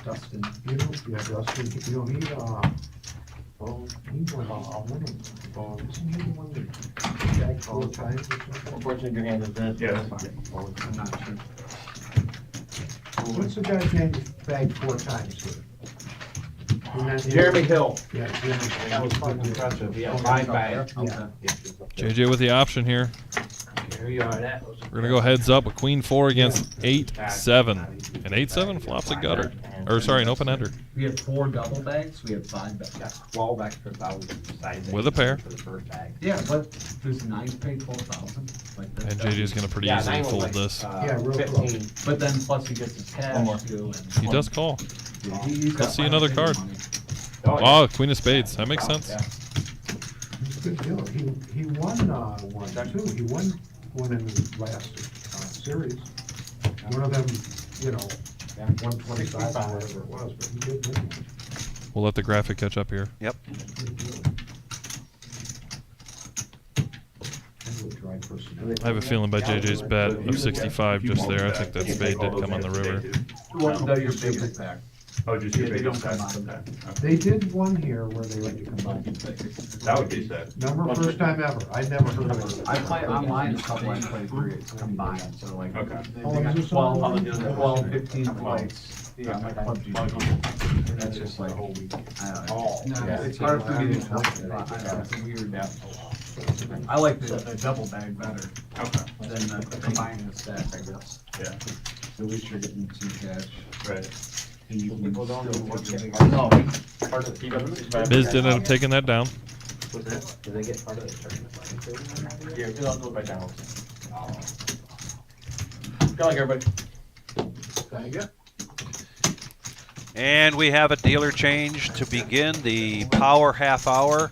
Speaker 9: Dustin. Yeah, Dustin, you know,
Speaker 7: Unfortunately, your hand is dead.
Speaker 12: Yeah.
Speaker 10: I'm not sure. What's the guy's name that bagged 4 times here?
Speaker 7: Jeremy Hill.
Speaker 10: Yeah, Jeremy.
Speaker 7: That was fucking impressive. Yeah, 5 bags.
Speaker 10: Yeah.
Speaker 3: JJ with the option here.
Speaker 7: There you are. That was.
Speaker 3: We're gonna go heads up with Queen 4 against 8-7. And 8-7 flops a gutter. Or sorry, an open ender.
Speaker 6: We had 4 double bags, we had 5 bags.
Speaker 7: 12 extra thousand.
Speaker 3: With a pair.
Speaker 7: For the first bag.
Speaker 6: Yeah, but does 9 pay 12,000? Like that?
Speaker 3: And JJ's gonna pretty
Speaker 7: Yeah,
Speaker 3: easily
Speaker 7: 9 was
Speaker 3: fold
Speaker 7: like,
Speaker 3: this.
Speaker 10: Yeah, real
Speaker 7: 15.
Speaker 6: But then plus he gets his cash too. And
Speaker 3: He does call.
Speaker 6: Yeah, he's got
Speaker 3: Let's see another
Speaker 6: plenty of
Speaker 3: card.
Speaker 6: money.
Speaker 3: Oh, Queen of Spades. That makes sense.
Speaker 7: Yeah.
Speaker 10: It's a good deal. He won one too. He won one in the last series. One of them, you know, 125 or whatever it was, but he did win one.
Speaker 3: We'll let the graphic catch up here.
Speaker 2: Yep.
Speaker 3: I have a feeling by JJ's bet of 65 just there, I think that spade did come on the river.
Speaker 6: Well, no, your biggest back.
Speaker 12: Oh, just your
Speaker 6: They don't
Speaker 12: biggest
Speaker 6: come
Speaker 12: size?
Speaker 6: on.
Speaker 12: Okay.
Speaker 10: They did one here where they let you combine.
Speaker 12: That would be sick.
Speaker 10: Number first time ever. I'd never heard of it.
Speaker 6: I play online a couple I play free, it's combined, so like.
Speaker 12: Okay.
Speaker 6: They
Speaker 10: Oh,
Speaker 6: got
Speaker 10: is this
Speaker 6: 12,
Speaker 10: on?
Speaker 6: 12, 15 fights. Yeah, like PUBG. That's just like, I don't know.
Speaker 12: Yeah.
Speaker 6: It's hard for me to tell. It's weird. I like the double bag better
Speaker 12: Okay.
Speaker 6: than the combining the stacks, I guess.
Speaker 12: Yeah.
Speaker 6: At least you're getting some cash.
Speaker 12: Right.
Speaker 6: And you can still work it.
Speaker 7: No, part of the, he doesn't.
Speaker 3: Biz did end up taking that down.
Speaker 7: What's that? Do they get part of the tournament? Yeah, I'll do it right now. Good luck, everybody.
Speaker 10: Thank you.
Speaker 2: And we have a dealer change to begin the power half hour.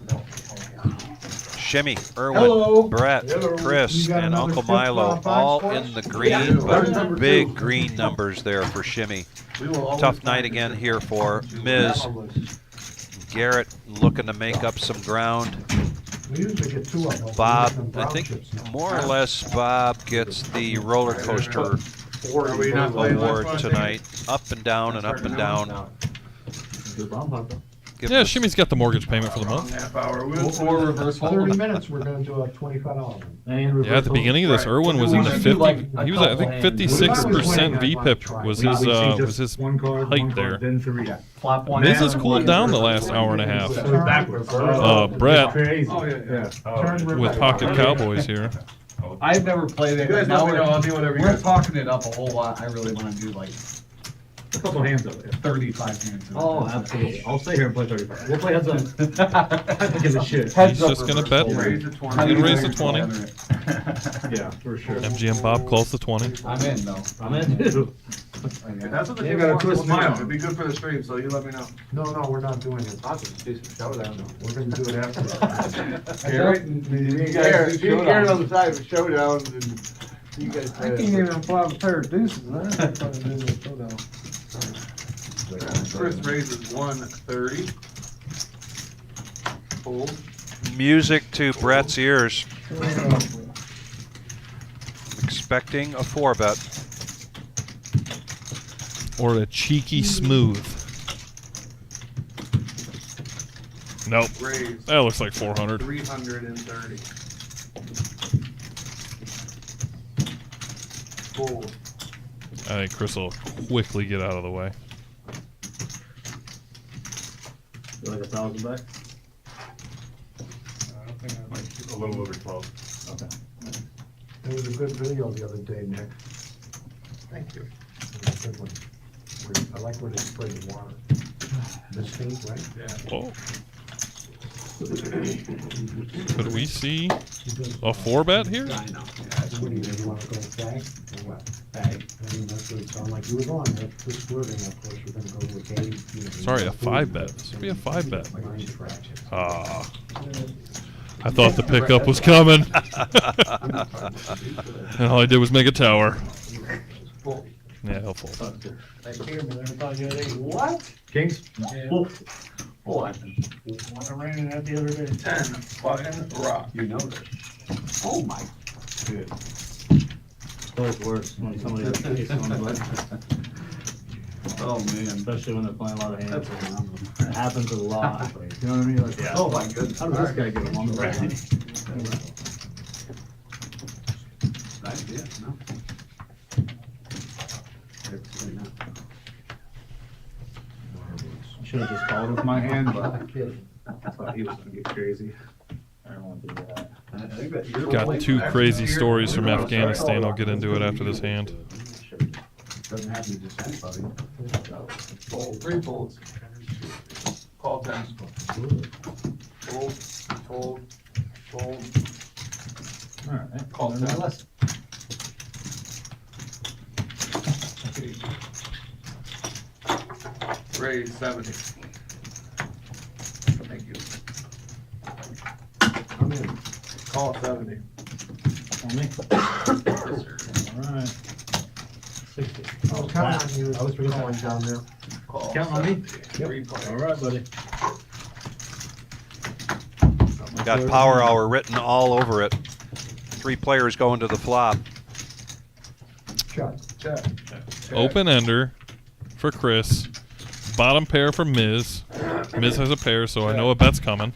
Speaker 2: Shimmy, Irwin,
Speaker 7: Hello.
Speaker 2: Brett, Chris,
Speaker 10: You got
Speaker 2: and
Speaker 10: another
Speaker 2: Uncle
Speaker 10: flip,
Speaker 2: Milo
Speaker 10: box
Speaker 2: all
Speaker 10: for
Speaker 2: in
Speaker 10: us?
Speaker 2: the green,
Speaker 7: Yeah.
Speaker 2: but
Speaker 7: Number
Speaker 2: big
Speaker 7: 2.
Speaker 2: green numbers there for Shimmy.
Speaker 10: We will always
Speaker 2: Tough night
Speaker 10: find
Speaker 2: again
Speaker 10: it.
Speaker 2: here for Ms. Garrett looking to make up some ground.
Speaker 10: We usually get 2 of them.
Speaker 2: Bob,
Speaker 10: We get them
Speaker 2: I
Speaker 10: brown
Speaker 2: think
Speaker 10: chips now.
Speaker 2: more or less Bob gets the roller coaster
Speaker 9: Are we not playing last
Speaker 2: award
Speaker 9: one?
Speaker 2: tonight. Up and down and up and down. Give
Speaker 3: Yeah,
Speaker 2: us-
Speaker 3: Shimmy's got the mortgage payment for the month.
Speaker 9: Half hour.
Speaker 6: Or reverse hold.
Speaker 10: 30 minutes, we're gonna do a $25 one.
Speaker 3: Yeah, at the beginning of this, Irwin was in the 50. He was, I think, 56% VPIP was his height there.
Speaker 8: Then 3.
Speaker 6: Flop one.
Speaker 3: Miz has cooled down the last hour and a half. Brett
Speaker 8: Crazy.
Speaker 9: Oh, yeah.
Speaker 3: with Pocket Cowboys here.
Speaker 6: I've never played it.
Speaker 9: You guys
Speaker 6: Now
Speaker 9: let me know, I'll do whatever you
Speaker 6: We're
Speaker 9: guys.
Speaker 6: talking it up a whole lot. I really wanna do like
Speaker 8: A couple hands of it.
Speaker 6: 35 hands.
Speaker 8: Oh, absolutely. I'll stay here and play 35. We'll play heads up. I don't give a shit.
Speaker 3: He's just gonna bet.
Speaker 9: Raise the
Speaker 3: He's
Speaker 9: 20.
Speaker 3: gonna raise the 20.
Speaker 8: Yeah, for sure.
Speaker 3: MGM Bob close to 20.
Speaker 6: I'm in though.
Speaker 8: I'm in too.
Speaker 9: That's what the
Speaker 8: You
Speaker 9: people
Speaker 8: gotta
Speaker 9: want.
Speaker 8: twist
Speaker 9: We'll
Speaker 8: my
Speaker 9: do it.
Speaker 8: arm.
Speaker 9: It'd be good for the stream, so you let me know.
Speaker 10: No, we're not doing it.
Speaker 7: Do some showdown.
Speaker 10: We're gonna do it after.
Speaker 9: Garrett,
Speaker 7: You
Speaker 9: Garrett,
Speaker 7: Garrett
Speaker 9: on the side of showdown, and you guys.
Speaker 10: I can't even flop a pair of deuces,
Speaker 9: Chris raises 130. Fold.
Speaker 2: Music to Brett's ears. Expecting a 4-bet.
Speaker 3: Or a cheeky smooth. Nope.
Speaker 9: Raise
Speaker 3: That looks like 400.
Speaker 9: 330. Fold.
Speaker 3: I think Chris will quickly get out of the way.
Speaker 8: You like 1,000 back?
Speaker 12: A little over 12.
Speaker 8: Okay.
Speaker 10: There was a good video the other day, Nick.
Speaker 9: Thank you.
Speaker 10: It was a good one. I like where they spray the water. This thing, right?
Speaker 9: Yeah.
Speaker 3: Oh. Could we see a 4-bet here?
Speaker 10: I know. What do you want to go bag or what? Bag. I mean, that's what it sounded like you were going. That's just wording, of course, we're gonna go with game.
Speaker 3: Sorry, a 5-bet. This would be a 5-bet.
Speaker 10: Nine fractions.
Speaker 3: Ah. I thought the pickup was coming. And all I did was make a tower. Yeah, he'll fold.
Speaker 7: What?
Speaker 8: Kings?
Speaker 7: What?
Speaker 4: I ran that the other day.
Speaker 9: 10 fucking rock.
Speaker 6: You know this. Oh my. Good.
Speaker 8: It's always worse when somebody has a case on the butt.
Speaker 12: Oh, man.
Speaker 8: Especially when they're playing a lot of hands. It happens a lot. You know what I mean? Like, oh my goodness, how did this guy get him on the right?
Speaker 9: Nice, yeah, no.
Speaker 8: Should have just called with my hand, but I thought he was gonna get crazy. I don't want to do that.
Speaker 3: Got two crazy stories from Afghanistan. I'll get into it after this hand.
Speaker 9: Doesn't have to be just anybody.
Speaker 12: Fold, 3 folds. Call 10. Fold, fold, fold.
Speaker 8: Alright,
Speaker 12: Call 10. Raise 70. Thank you.
Speaker 10: I'm in.
Speaker 12: Call 70.
Speaker 8: On me? Alright. 60.
Speaker 10: I was counting on you.
Speaker 8: I was pretty
Speaker 10: going down there.
Speaker 12: Call
Speaker 8: Counting on me?
Speaker 12: 70.
Speaker 8: Alright, buddy.
Speaker 2: Got Power Hour written all over it. 3 players going to the flop.
Speaker 10: Check.
Speaker 12: Check.
Speaker 3: Open ender for Chris. Bottom pair for Miz. Miz has a pair, so I know a bet's coming.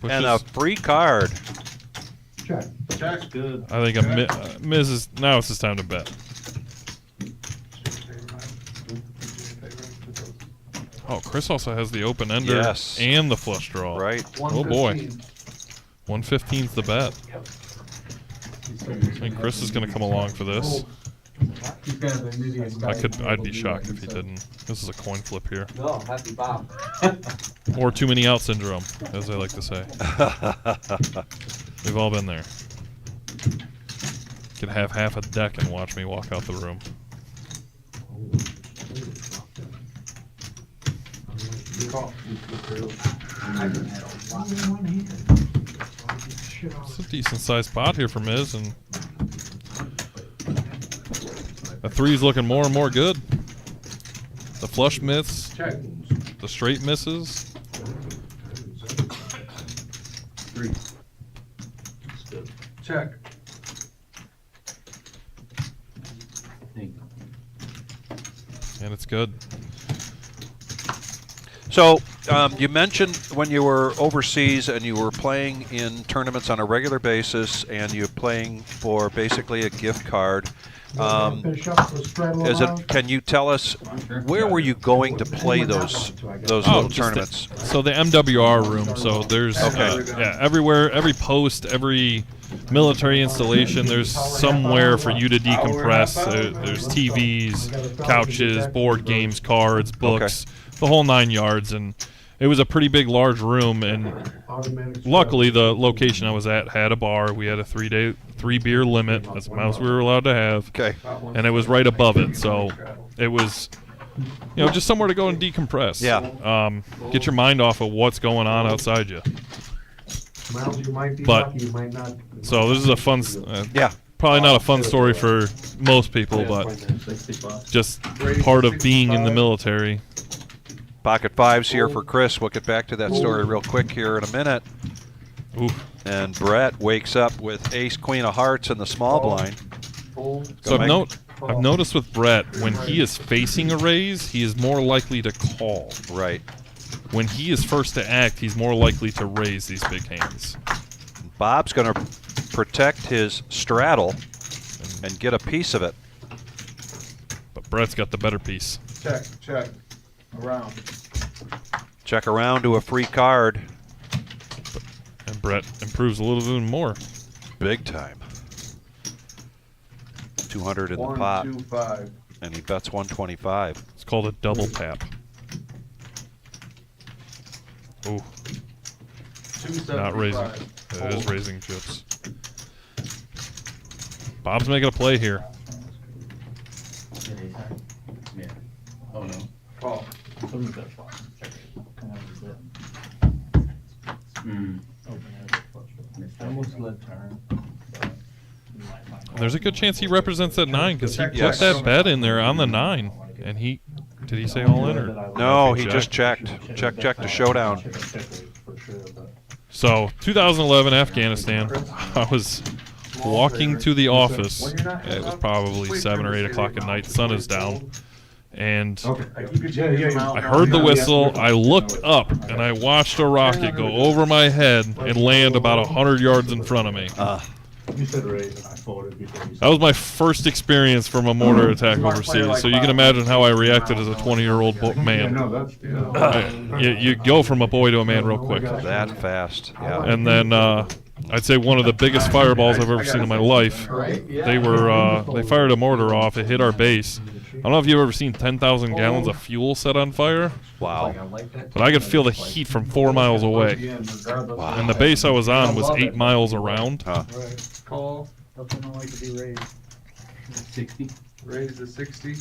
Speaker 2: And a free card.
Speaker 10: Check.
Speaker 12: Check's good.
Speaker 3: I think Miz is now. It's his time to bet. Oh, Chris also has the open ender
Speaker 2: Yes.
Speaker 3: and the flush draw.
Speaker 2: Right.
Speaker 3: Oh boy. 115's the bet. I think Chris is going to come along for this. I'd be shocked if he didn't. This is a coin flip here.
Speaker 6: No, happy Bob.
Speaker 3: Or too many out syndrome, as I like to say. We've all been there. Could have half a deck and watch me walk out the room. It's a decent sized pot here for Miz, and the 3's looking more and more good. The flush myths, the straight misses.
Speaker 12: 3. Check.
Speaker 3: And it's good.
Speaker 2: So you mentioned when you were overseas and you were playing in tournaments on a regular basis, and you're playing for basically a gift card. Can you tell us where were you going to play those little tournaments?
Speaker 3: So the MWR room. So there's everywhere, every post, every military installation, there's somewhere for you to decompress. There's TVs, couches, board games, cards, books, the whole 9 yards. And it was a pretty big, large room. And luckily, the location I was at had a bar. We had a 3-beer limit. That's the most we were allowed to have.
Speaker 2: Okay.
Speaker 3: And it was right above it. So it was, just somewhere to go and decompress.
Speaker 2: Yeah.
Speaker 3: Get your mind off of what's going on outside you.
Speaker 10: Miles, you might be
Speaker 3: But-
Speaker 10: lucky, you might not.
Speaker 3: So this is a fun, probably not a fun story for most people, but just part of being in the military.
Speaker 2: Pocket 5s here for Chris. We'll get back to that story real quick here in a minute.
Speaker 3: Ooh.
Speaker 2: And Brett wakes up with ace, queen of hearts in the small blind.
Speaker 3: So I've noticed with Brett, when he is facing a raise, he is more likely to call.
Speaker 2: Right.
Speaker 3: When he is first to act, he's more likely to raise these big hands.
Speaker 2: Bob's going to protect his straddle and get a piece of it.
Speaker 3: But Brett's got the better piece.
Speaker 12: Check, check. Around.
Speaker 2: Check around to a free card.
Speaker 3: And Brett improves a little bit more.
Speaker 2: Big time. 200 in the pot.
Speaker 12: 125.
Speaker 2: And he bets 125.
Speaker 3: It's called a double tap. Ooh. Not raising. It is raising chips. Bob's making a play here.
Speaker 11: Yeah. Oh no.
Speaker 12: Call.
Speaker 6: Almost left turn.
Speaker 3: There's a good chance he represents that 9 because he put that bet in there on the 9. And did he say all in or?
Speaker 2: No, he just checked. Check to showdown.
Speaker 3: So 2011 Afghanistan. I was walking to the office. It was probably 7 or 8 o'clock at night. Sun is down. And
Speaker 9: Yeah.
Speaker 3: I heard the whistle, I looked up, and I watched a rocket go over my head and land about 100 yards in front of me.
Speaker 8: You said raise, I folded before you said.
Speaker 3: That was my first experience from a mortar attack overseas, so you can imagine how I reacted as a 20-year-old man. You go from a boy to a man real quick.
Speaker 2: That fast, yeah.
Speaker 3: And then I'd say one of the biggest fireballs I've ever seen in my life. They fired a mortar off. It hit our base. I don't know if you've ever seen 10,000 gallons of fuel set on fire.
Speaker 2: Wow.
Speaker 3: But I could feel the heat from 4 miles away.
Speaker 2: Wow.
Speaker 3: And the base I was on was 8 miles around.
Speaker 4: Call. Nothing like to be raised.
Speaker 12: 60.
Speaker 9: Raise to 60.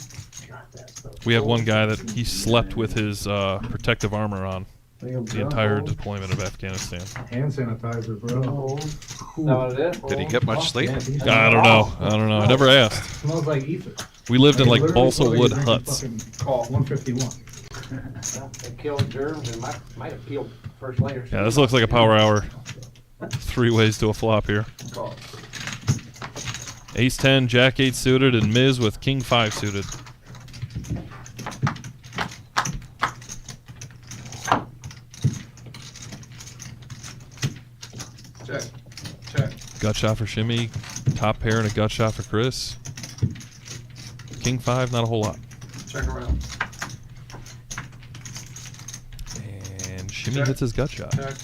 Speaker 3: We have one guy that he slept with his protective armor on the entire deployment of Afghanistan.
Speaker 8: Hand sanitizer, bro.
Speaker 7: Is that what it is?
Speaker 2: Did he get much sleep?
Speaker 3: I don't know. I never asked.
Speaker 8: Smells like ether.
Speaker 3: We lived in like balsa wood huts.
Speaker 8: Call 151.
Speaker 7: It killed germs and might have peeled first layers.
Speaker 3: Yeah, this looks like a power hour. 3 ways to a flop here. Ace 10, Jack 8 suited, and Miz with King 5 suited.
Speaker 9: Check.
Speaker 3: Gut shot for Shimmy, top pair and a gut shot for Chris. King 5, not a whole lot.
Speaker 9: Check around.
Speaker 3: And Shimmy hits his gut shot.
Speaker 9: Check.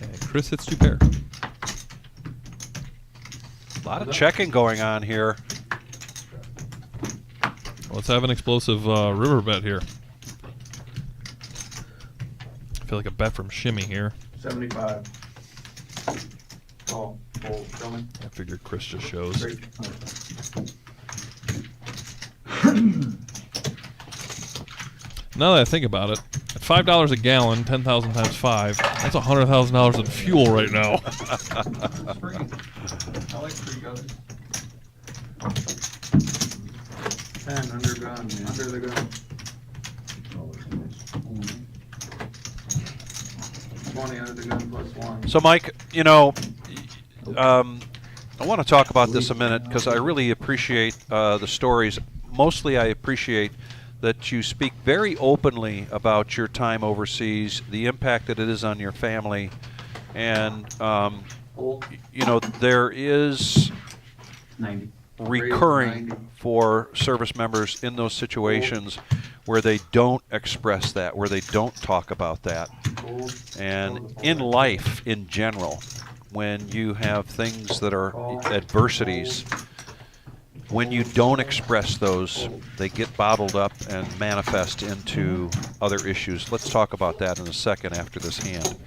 Speaker 3: And Chris hits 2 pair.
Speaker 2: A lot of checking going on here.
Speaker 3: Let's have an explosive river bet here. I feel like a bet from Shimmy here.
Speaker 9: 75. Call. Fold. Show me.
Speaker 3: I figured Chris just shows. Now that I think about it, at $5 a gallon, 10,000 times 5, that's $100,000 in fuel right now.
Speaker 9: Free. I like free guns. 10 under gun. Under the gun. 20 under the gun plus 1.
Speaker 2: So, Mike, you know, I want to talk about this a minute because I really appreciate the stories. Mostly I appreciate that you speak very openly about your time overseas, the impact that it is on your family, and, you know, there is
Speaker 11: 90.
Speaker 2: recurring for service members in those situations where they don't express that, where they don't talk about that. And in life in general, when you have things that are adversities, when you don't express those, they get bottled up and manifest into other issues. Let's talk about that in a second after this hand.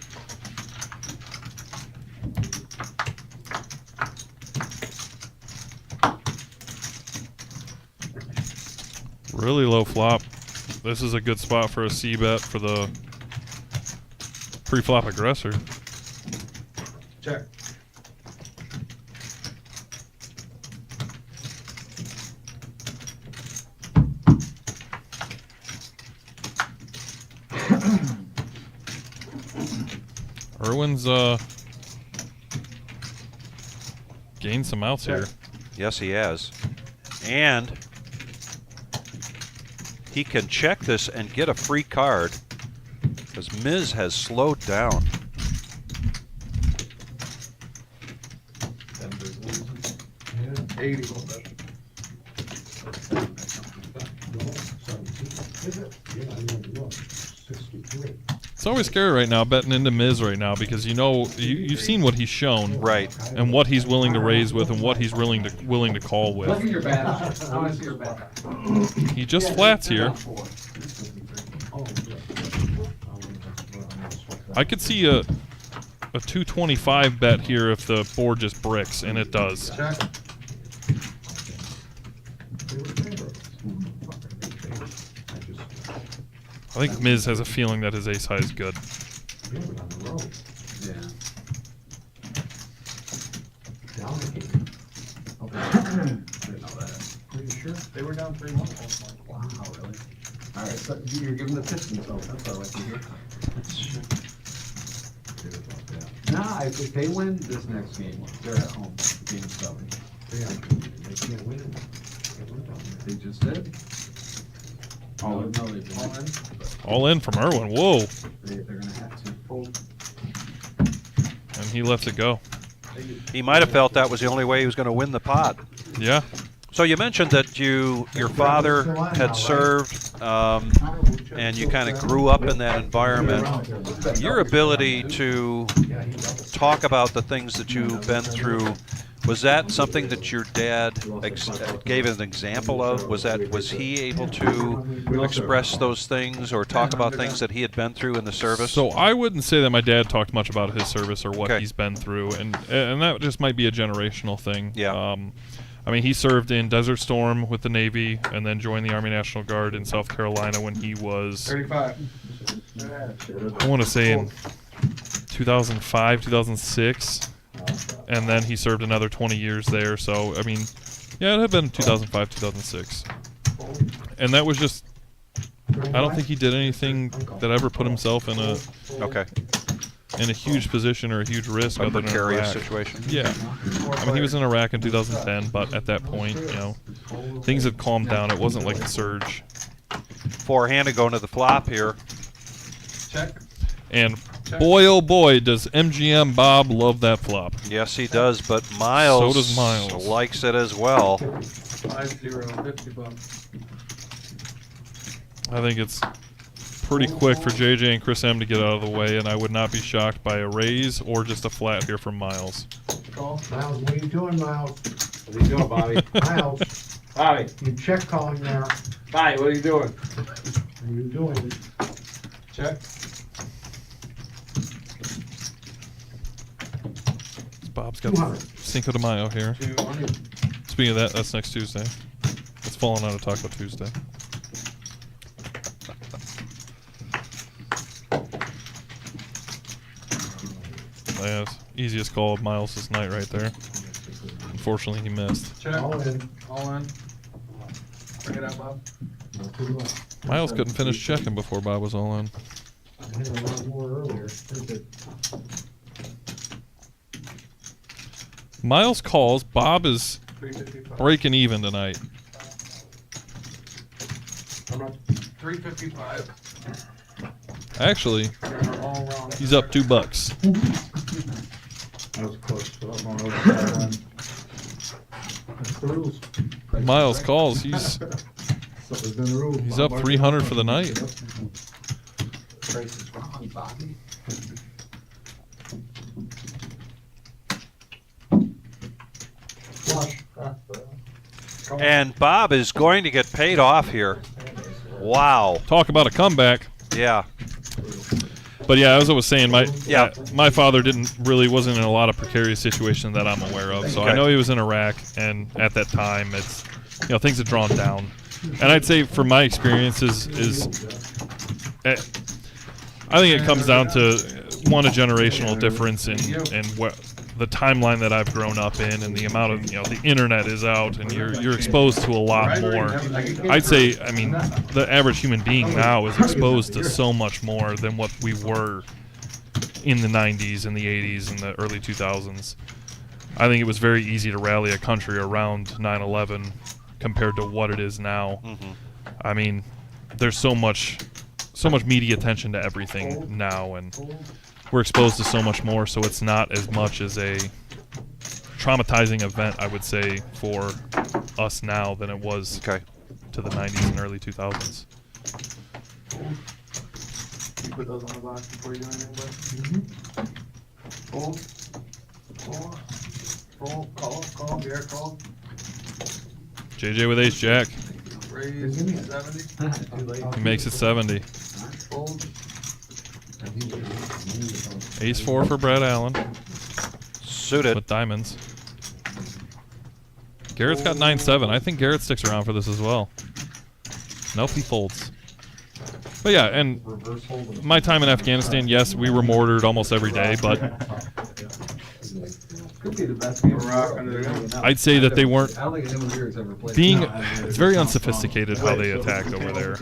Speaker 3: Really low flop. This is a good spot for a C bet for the pre-flop aggressor.
Speaker 9: Check.
Speaker 3: Irwin's gained some outs here.
Speaker 2: Yes, he has. And he can check this and get a free card because Miz has slowed down.
Speaker 9: Yeah, 80.
Speaker 3: It's always scary right now betting into Miz right now because you know you've seen what he's shown,
Speaker 2: right,
Speaker 3: and what he's willing to raise with and what he's willing to call with.
Speaker 7: Look at your bat. I want to see your bat.
Speaker 3: He just flats here. I could see a 225 bet here if the board just bricks, and it does.
Speaker 9: Check.
Speaker 3: I think Miz has a feeling that his ace high is good.
Speaker 11: Yeah.
Speaker 9: Pretty sure they were down 3-1.
Speaker 11: Wow, really? All right, so you're giving the Pistons hope. That's what I like to hear. Nah, if they win this next game, they're at home. Game 7.
Speaker 10: They can't win it.
Speaker 9: They just did.
Speaker 12: All in.
Speaker 9: No, they've been.
Speaker 3: All in from Irwin. Whoa.
Speaker 9: They're gonna have to fold.
Speaker 3: And he lets it go.
Speaker 2: He might have felt that was the only way he was going to win the pot.
Speaker 3: Yeah.
Speaker 2: So you mentioned that your father had served, and you kind of grew up in that environment. Your ability to talk about the things that you've been through, was that something that your dad gave an example of? Was he able to express those things or talk about things that he had been through in the service?
Speaker 3: So I wouldn't say that my dad talked much about his service or what he's been through, and that just might be a generational thing.
Speaker 2: Yeah.
Speaker 3: I mean, he served in Desert Storm with the Navy and then joined the Army National Guard in South Carolina when he was,
Speaker 9: 35.
Speaker 3: I want to say in 2005, 2006. And then he served another 20 years there. So, I mean, yeah, it had been 2005, 2006. And that was just, I don't think he did anything that ever put himself in a huge position or a huge risk other than
Speaker 2: precarious
Speaker 3: Iraq.
Speaker 2: situation.
Speaker 3: Yeah. I mean, he was in Iraq in 2010, but at that point, you know, things had calmed down. It wasn't like a surge.
Speaker 2: Four-handed going to the flop here.
Speaker 9: Check.
Speaker 3: And boy, oh boy, does MGM Bob love that flop.
Speaker 2: Yes, he does, but Miles,
Speaker 3: So does Miles.
Speaker 2: likes it as well.
Speaker 9: 5-0, $50.
Speaker 3: I think it's pretty quick for JJ and Chris M to get out of the way, and I would not be shocked by a raise or just a flat here from Miles.
Speaker 10: Miles, what are you doing, Miles?
Speaker 7: What are you doing, Bobby?
Speaker 10: Miles,
Speaker 7: Bobby,
Speaker 10: you check calling there.
Speaker 7: Bobby, what are you doing?
Speaker 10: What are you doing?
Speaker 9: Check.
Speaker 3: Bob's got
Speaker 10: 200.
Speaker 3: Cinco de Mayo here.
Speaker 9: 200.
Speaker 3: Speaking of that, that's next Tuesday. It's falling out of Taco Tuesday. Yeah, easiest call of Miles' night right there. Unfortunately, he missed.
Speaker 9: Check.
Speaker 10: All in.
Speaker 9: All in. Bring it out, Bob.
Speaker 10: Not too much.
Speaker 3: Miles couldn't finish checking before Bob was all in.
Speaker 10: I hit a lot more earlier.
Speaker 3: Miles calls. Bob is
Speaker 9: 355.
Speaker 3: breaking even tonight.
Speaker 9: I'm not 355.
Speaker 3: Actually,
Speaker 9: All around.
Speaker 3: he's up $2.
Speaker 8: That was close, so I'm going over that one.
Speaker 10: That's the rules.
Speaker 3: Miles calls. He's
Speaker 8: Something's been the rule.
Speaker 3: he's up 300 for the night.
Speaker 9: Price is wrong, Bobby.
Speaker 10: Flush.
Speaker 2: And Bob is going to get paid off here. Wow.
Speaker 3: Talk about a comeback.
Speaker 2: Yeah.
Speaker 3: But yeah, as I was saying, my
Speaker 2: Yeah.
Speaker 3: my father wasn't in a lot of precarious situations that I'm aware of. So I
Speaker 2: Okay.
Speaker 3: know he was in Iraq, and at that time, it's things had drawn down. And I'd say from my experiences I think it comes down to one, a generational difference in what the timeline that I've grown up in, and the amount of the internet is out, and you're exposed to a lot more. I'd say, I mean, the average human being now is exposed to so much more than what we were in the 90s and the 80s and the early 2000s. I think it was very easy to rally a country around 9/11 compared to what it is now. I mean, there's so much media attention to everything now, and we're exposed to so much more, so it's not as much as a traumatizing event, I would say, for us now than it was to the 90s and early 2000s.
Speaker 9: You put those on the box before you do anything, bud? Fold. Fold. Fold. Call. Yeah, call.
Speaker 3: JJ with ace jack.
Speaker 9: Raise 70.
Speaker 3: He makes it 70.
Speaker 9: Fold.
Speaker 3: Ace 4 for Brad Allen.
Speaker 2: Suited.
Speaker 3: With diamonds. Garrett's got 9-7. I think Garrett sticks around for this as well. Nope, he folds. But yeah, and my time in Afghanistan, yes, we were mortared almost every day, but
Speaker 9: Could be the best game rock under the
Speaker 3: I'd say that they weren't
Speaker 8: I don't think anyone here has ever played.
Speaker 3: it's very unsophisticated how they attacked over there.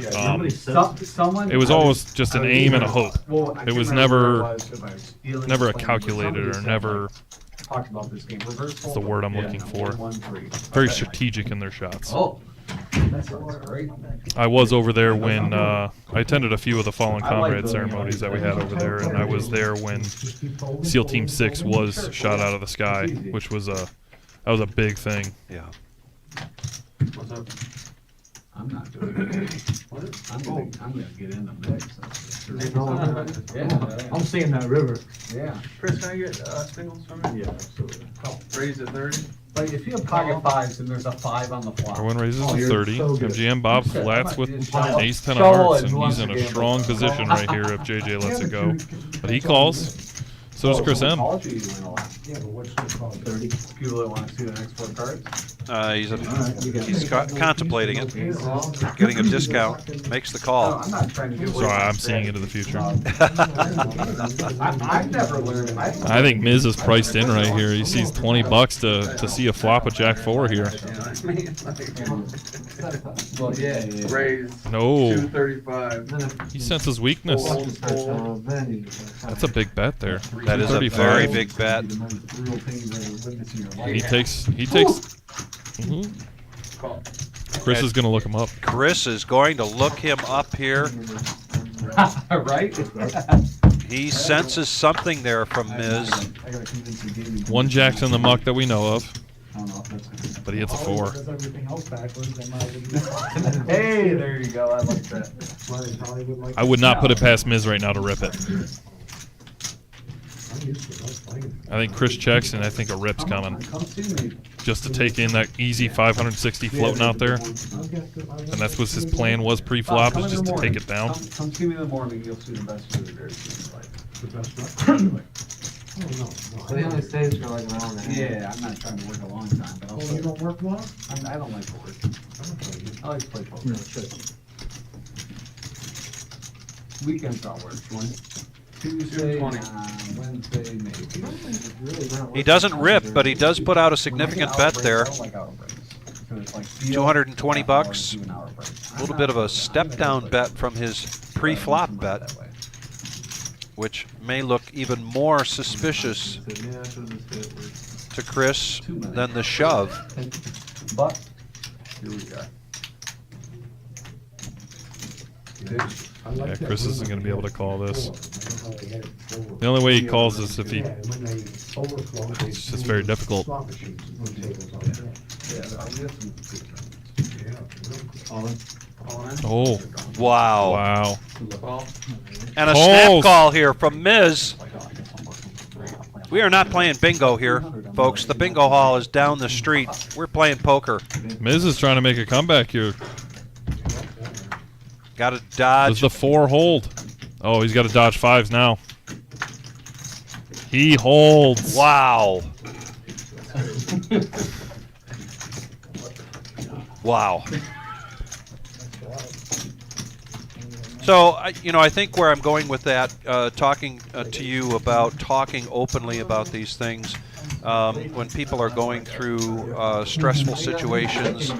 Speaker 6: Someone.
Speaker 3: It was always just an aim and a hope.
Speaker 9: Well, I
Speaker 3: It
Speaker 9: can't
Speaker 3: was
Speaker 9: remember
Speaker 3: never
Speaker 9: what it was, if I was dealing
Speaker 3: never a
Speaker 9: with playing,
Speaker 3: calculated or
Speaker 9: somebody
Speaker 3: never
Speaker 9: talked about this game. Reverse
Speaker 3: That's the word I'm looking for.
Speaker 9: 1-3.
Speaker 3: very strategic in their shots.
Speaker 11: Oh,
Speaker 3: I was over there when I attended a few of the Fallen Comrade ceremonies that we had over there, and I was there when SEAL Team 6 was shot out of the sky, which was that was a big thing.
Speaker 2: Yeah.
Speaker 9: What's up?
Speaker 6: I'm not doing it. I'm gonna get in the mix.
Speaker 8: Yeah, I'm seeing that river.
Speaker 6: Yeah.
Speaker 12: Chris, can I get singles from you?
Speaker 8: Yeah, absolutely.
Speaker 12: Raise at 30?
Speaker 6: Like, if you have pocket fives and there's a 5 on the flop.
Speaker 3: Everyone raises
Speaker 6: Oh,
Speaker 3: to
Speaker 6: you're
Speaker 3: 30.
Speaker 6: so good.
Speaker 3: MGM Bob flats with ace 10 of
Speaker 6: Show
Speaker 3: hearts,
Speaker 6: it.
Speaker 3: and
Speaker 6: Who
Speaker 3: he's
Speaker 6: wants
Speaker 3: in
Speaker 6: to
Speaker 3: a
Speaker 6: gamble?
Speaker 3: strong position right here if JJ lets it go. But he calls. So does Chris M.
Speaker 6: Called you, you win a lot.
Speaker 10: Yeah, but what's the call?
Speaker 6: 30. People that want to see the next 4 cards.
Speaker 2: He's contemplating it, getting a discount, makes the call.
Speaker 6: I'm not trying to give away.
Speaker 3: Sorry, I'm seeing into the future.
Speaker 6: I've never learned.
Speaker 3: I think Miz is priced in right here. He sees $20 to see a flop with Jack 4 here.
Speaker 6: Well, yeah.
Speaker 12: Raise
Speaker 3: No.
Speaker 12: 235.
Speaker 3: He senses weakness. That's a big bet there.
Speaker 2: That is a
Speaker 3: 235.
Speaker 2: very big bet.
Speaker 3: He takes. Chris is going to look him up.
Speaker 2: Chris is going to look him up here.
Speaker 6: Right?
Speaker 2: He senses something there from Miz.
Speaker 3: One Jack's in the muck that we know of, but he hits a 4.
Speaker 4: Does everything else backwards, then I would
Speaker 6: Hey, there you go. I like that.
Speaker 3: I would not put it past Miz right now to rip it. I think Chris checks, and I think a rip's coming. Just to take in that easy 560 floating out there. And that's what his plan was pre-flop, is just to take it down.
Speaker 6: Come see me in the morning. You'll see the best food there.
Speaker 10: The best one?
Speaker 6: So they only stay for like an hour and a half. Yeah, I'm not trying to work a long time, but I'll
Speaker 10: Oh, you don't work long?
Speaker 6: I don't like to work. I like to play poker. Weekends I'll work. Tuesday, Wednesday, maybe.
Speaker 2: He doesn't rip, but he does put out a significant bet there. $220. A little bit of a step-down bet from his pre-flop bet, which may look even more suspicious to Chris than the shove.
Speaker 6: But here we go.
Speaker 3: Yeah, Chris isn't going to be able to call this. The only way he calls this if he... It's just very difficult. Oh.
Speaker 2: Wow.
Speaker 3: Wow.
Speaker 2: And a
Speaker 3: Calls.
Speaker 2: snap call here from Miz. We are not playing bingo here, folks. The bingo hall is down the street. We're playing poker.
Speaker 3: Miz is trying to make a comeback here.
Speaker 2: Got to dodge.
Speaker 3: Does the 4 hold? Oh, he's got to dodge 5s now. He holds.
Speaker 2: Wow. Wow. So, I think where I'm going with that, talking to you about talking openly about these things, when people are going through stressful situations,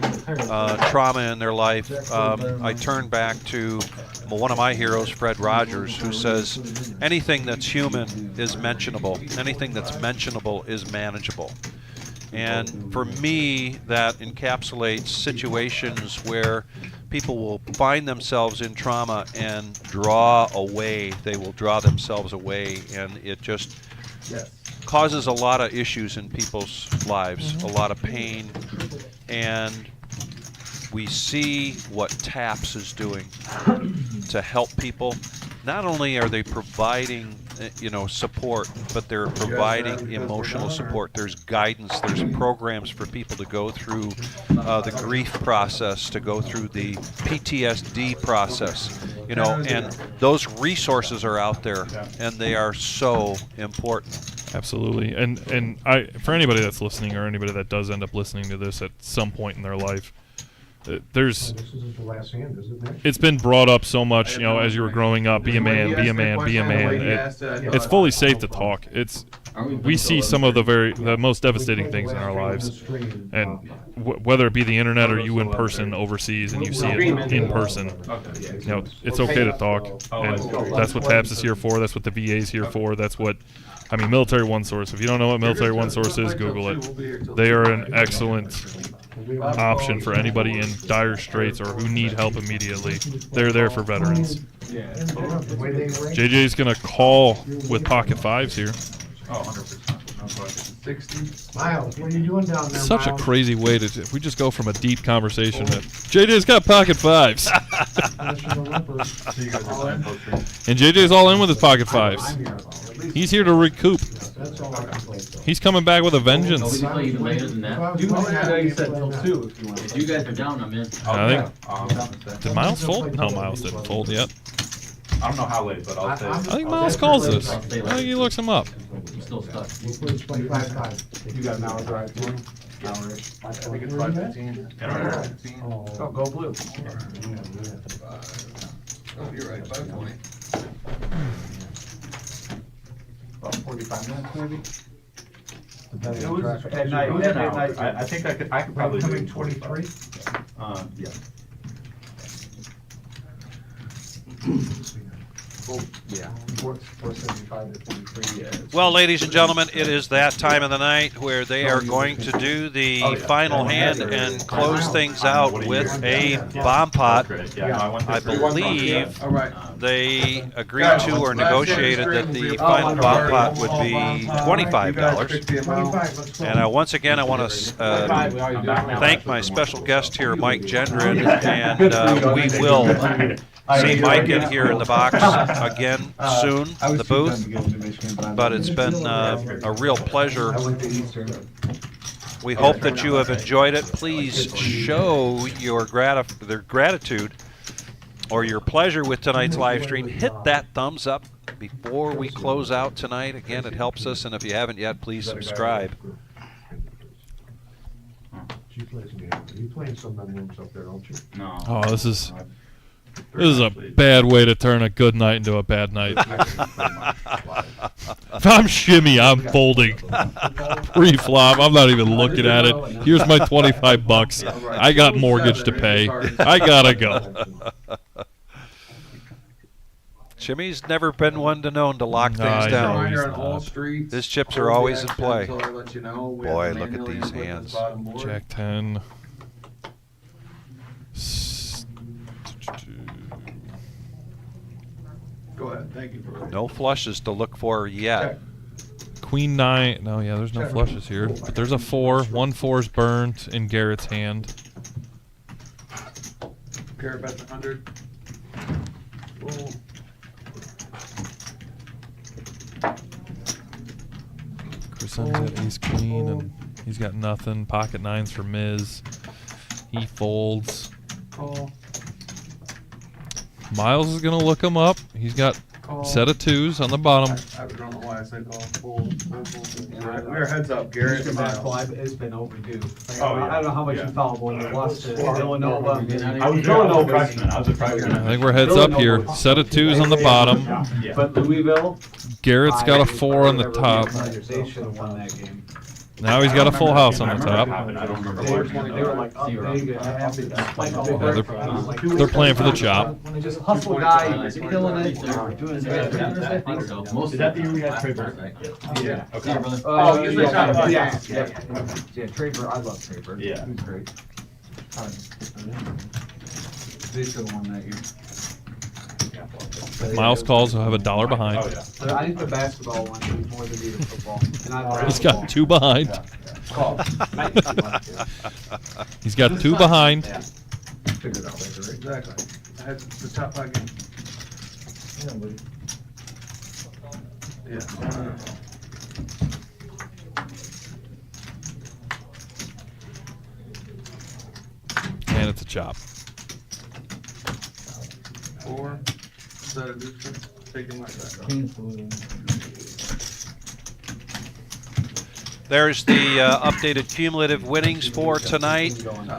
Speaker 2: trauma in their life, I turn back to one of my heroes, Fred Rogers, who says, anything that's human is mentionable. Anything that's mentionable is manageable. And for me, that encapsulates situations where people will find themselves in trauma and draw away. They will draw themselves away, and it just causes a lot of issues in people's lives, a lot of pain. And we see what TAPS is doing to help people. Not only are they providing support, but they're providing emotional support. There's guidance, there's programs for people to go through the grief process, to go through the PTSD process, and those resources are out there, and they are so important.
Speaker 3: Absolutely. And for anybody that's listening, or anybody that does end up listening to this at some point in their life, there's
Speaker 10: This isn't the last hand, is it, Nick?
Speaker 3: it's been brought up so much, as you were growing up, be a man, be a man, be a man. It's fully safe to talk. We see some of the most devastating things in our lives, and whether it be the internet or you in person overseas and you see it in person, it's okay to talk, and that's what TAPS is here for. That's what the VA is here for. That's what Military One Source. If you don't know what Military One Source is, Google it. They are an excellent option for anybody in dire straits or who need help immediately. They're there for veterans. JJ's gonna call with pocket fives here.
Speaker 12: Oh, 100%. 60.
Speaker 10: Miles, what are you doing down there,
Speaker 3: Such a
Speaker 10: Miles?
Speaker 3: crazy way to. If we just go from a deep conversation to JJ's got pocket fives.
Speaker 12: So you guys are playing poker.
Speaker 3: And JJ's all in with his pocket fives. He's here to recoup.
Speaker 10: That's all I can play.
Speaker 3: He's coming back with a
Speaker 11: No, we
Speaker 3: vengeance.
Speaker 11: can play even later than that.
Speaker 6: You said till 2 if you want.
Speaker 11: If you guys are down, I'm in.
Speaker 3: I think. Did Miles fold? No, Miles didn't fold yet.
Speaker 12: I don't know how late, but I'll say.
Speaker 3: I think Miles calls this. I think he looks him up.
Speaker 11: I'm still stuck.
Speaker 10: We'll put 25.
Speaker 9: You got an hour drive tomorrow? Hour-ish. I think it's 5:15.
Speaker 12: Yeah.
Speaker 9: Oh, go blue.
Speaker 10: Oh, you're right, 5:20.
Speaker 9: About 45 minutes maybe?
Speaker 12: It was at night. I think I could probably do
Speaker 10: Coming 23?
Speaker 12: Yeah.
Speaker 9: Yeah. 475 to 23, yeah.
Speaker 2: Well, ladies and gentlemen, it is that time of the night where they are going to do the final hand and close things out with a bomb pot. I believe they agreed to or negotiated that the final bomb pot would be $25. And once again, I want to thank my special guest here, Mike Gendron, and we will see Mike in here in the box again soon, the booth. But it's been a real pleasure. We hope that you have enjoyed it. Please show your gratitude or your pleasure with tonight's live stream. Hit that thumbs up before we close out tonight. Again, it helps us, and if you haven't yet, please subscribe.
Speaker 10: She plays game. You playing some rooms up there, don't you?
Speaker 12: No.
Speaker 3: Oh, this is a bad way to turn a good night into a bad night. If I'm shimmy, I'm folding. Pre-flop, I'm not even looking at it. Here's my $25. I got mortgage to pay. I gotta go.
Speaker 2: Shimmy's never been one to known to lock things down. His chips are always in play. Boy, look at these hands.
Speaker 3: Jack 10.
Speaker 9: Go ahead, thank you.
Speaker 2: No flushes to look for yet.
Speaker 3: Queen 9. No, yeah, there's no flushes here. But there's a 4. 1 4's burned in Garrett's hand.
Speaker 9: Garrett bets 100.
Speaker 3: Chrisen's at ace queen, and he's got nothing. Pocket 9s for Miz. He folds.
Speaker 9: Call.
Speaker 3: Miles is going to look him up. He's got set of 2s on the bottom.
Speaker 9: I don't know why I said call. We're heads up, Garrett.
Speaker 6: It's been overdue.
Speaker 12: Oh, yeah.
Speaker 6: I don't know how much you followed when you lost to Villanova.
Speaker 12: I was a freshman. I
Speaker 3: think we're heads up here. Set of 2s on the bottom.
Speaker 12: Yeah.
Speaker 6: But Louisville,
Speaker 3: Garrett's got a 4 on the top.
Speaker 6: they should have won that game.
Speaker 3: Now he's got a full house on the top.
Speaker 12: I don't remember
Speaker 6: They
Speaker 12: watching
Speaker 6: were like up big and happy.
Speaker 3: They're playing for the chop.
Speaker 6: When they just hustle guy, he's killing it, doing his best.
Speaker 11: I think so. Most
Speaker 7: Is that the year we had Trevor?
Speaker 6: Yeah.
Speaker 12: Okay.
Speaker 6: Oh,
Speaker 9: yeah.
Speaker 6: Traper, I love Traper.
Speaker 12: Yeah.
Speaker 6: He was great. They should have won that year.
Speaker 3: Miles calls, he'll have $1 behind.
Speaker 12: Oh, yeah.
Speaker 6: But I think the basketball one is more than the football. And
Speaker 3: He's got 2 behind. He's got 2 behind.
Speaker 9: Figured out later, exactly. I had the top 5 games.
Speaker 3: And it's a chop.
Speaker 9: 4. Set of deuces. Taking like that.
Speaker 2: There's the updated cumulative winnings for tonight.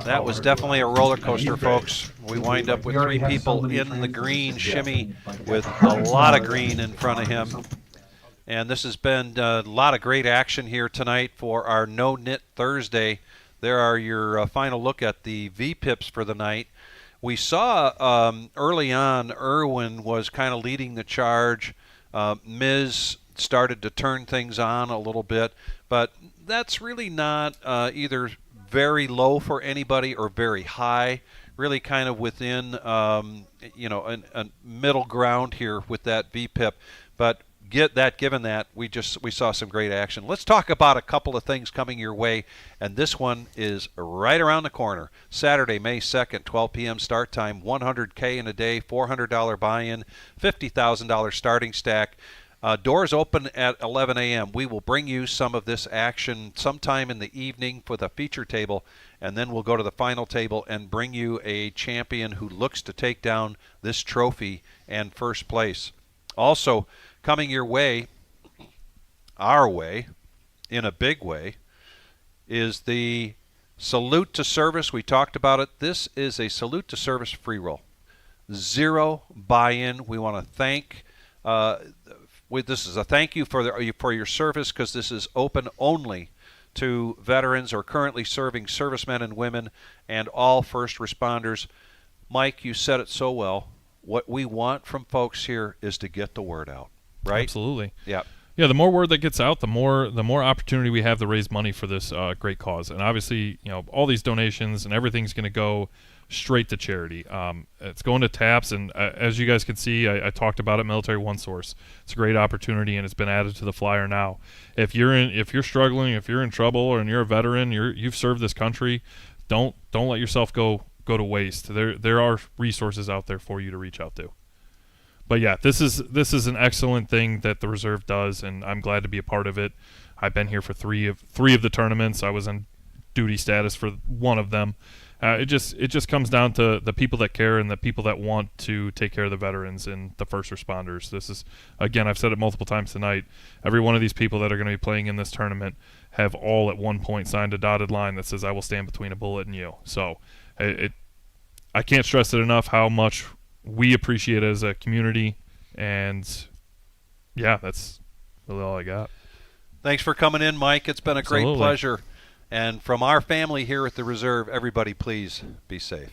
Speaker 2: That was definitely a roller coaster, folks. We wind up with 3 people in the green. Shimmy with a lot of green in front of him. And this has been a lot of great action here tonight for our No-Nit Thursday. There are your final look at the VPIPs for the night. We saw early on Irwin was kind of leading the charge. Miz started to turn things on a little bit, but that's really not either very low for anybody or very high. Really kind of within, a middle ground here with that VPIP. But given that, we saw some great action. Let's talk about a couple of things coming your way, and this one is right around the corner. Saturday, May 2nd, 12 p.m. start time, $100K in a day, $400 buy-in, $50,000 starting stack. Doors open at 11 a.m. We will bring you some of this action sometime in the evening for the feature table, and then we'll go to the final table and bring you a champion who looks to take down this trophy and first place. Also, coming your way, our way, in a big way, is the Salute to Service. We talked about it. This is a Salute to Service free roll. 0 buy-in. We want to thank this is a thank you for your service, because this is open only to veterans or currently serving servicemen and women and all first responders. Mike, you said it so well. What we want from folks here is to get the word out, right?
Speaker 3: Absolutely.
Speaker 2: Yeah.
Speaker 3: Yeah, the more word that gets out, the more opportunity we have to raise money for this great cause. And obviously, all these donations and everything's going to go straight to charity. It's going to TAPS, and as you guys can see, I talked about it, Military One Source. It's a great opportunity, and it's been added to the flyer now. If you're struggling, if you're in trouble, and you're a veteran, you've served this country, don't let yourself go to waste. There are resources out there for you to reach out to. But yeah, this is an excellent thing that the Reserve does, and I'm glad to be a part of it. I've been here for three of the tournaments. I was on duty status for one of them. It just comes down to the people that care and the people that want to take care of the veterans and the first responders. This is, again, I've said it multiple times tonight, every one of these people that are going to be playing in this tournament have all at one point signed a dotted line that says, I will stand between a bullet and you. So I can't stress it enough how much we appreciate it as a community, and yeah, that's really all I got.
Speaker 2: Thanks for coming in, Mike. It's been a
Speaker 3: Absolutely.
Speaker 2: great pleasure. And from our family here at the Reserve, everybody please be safe.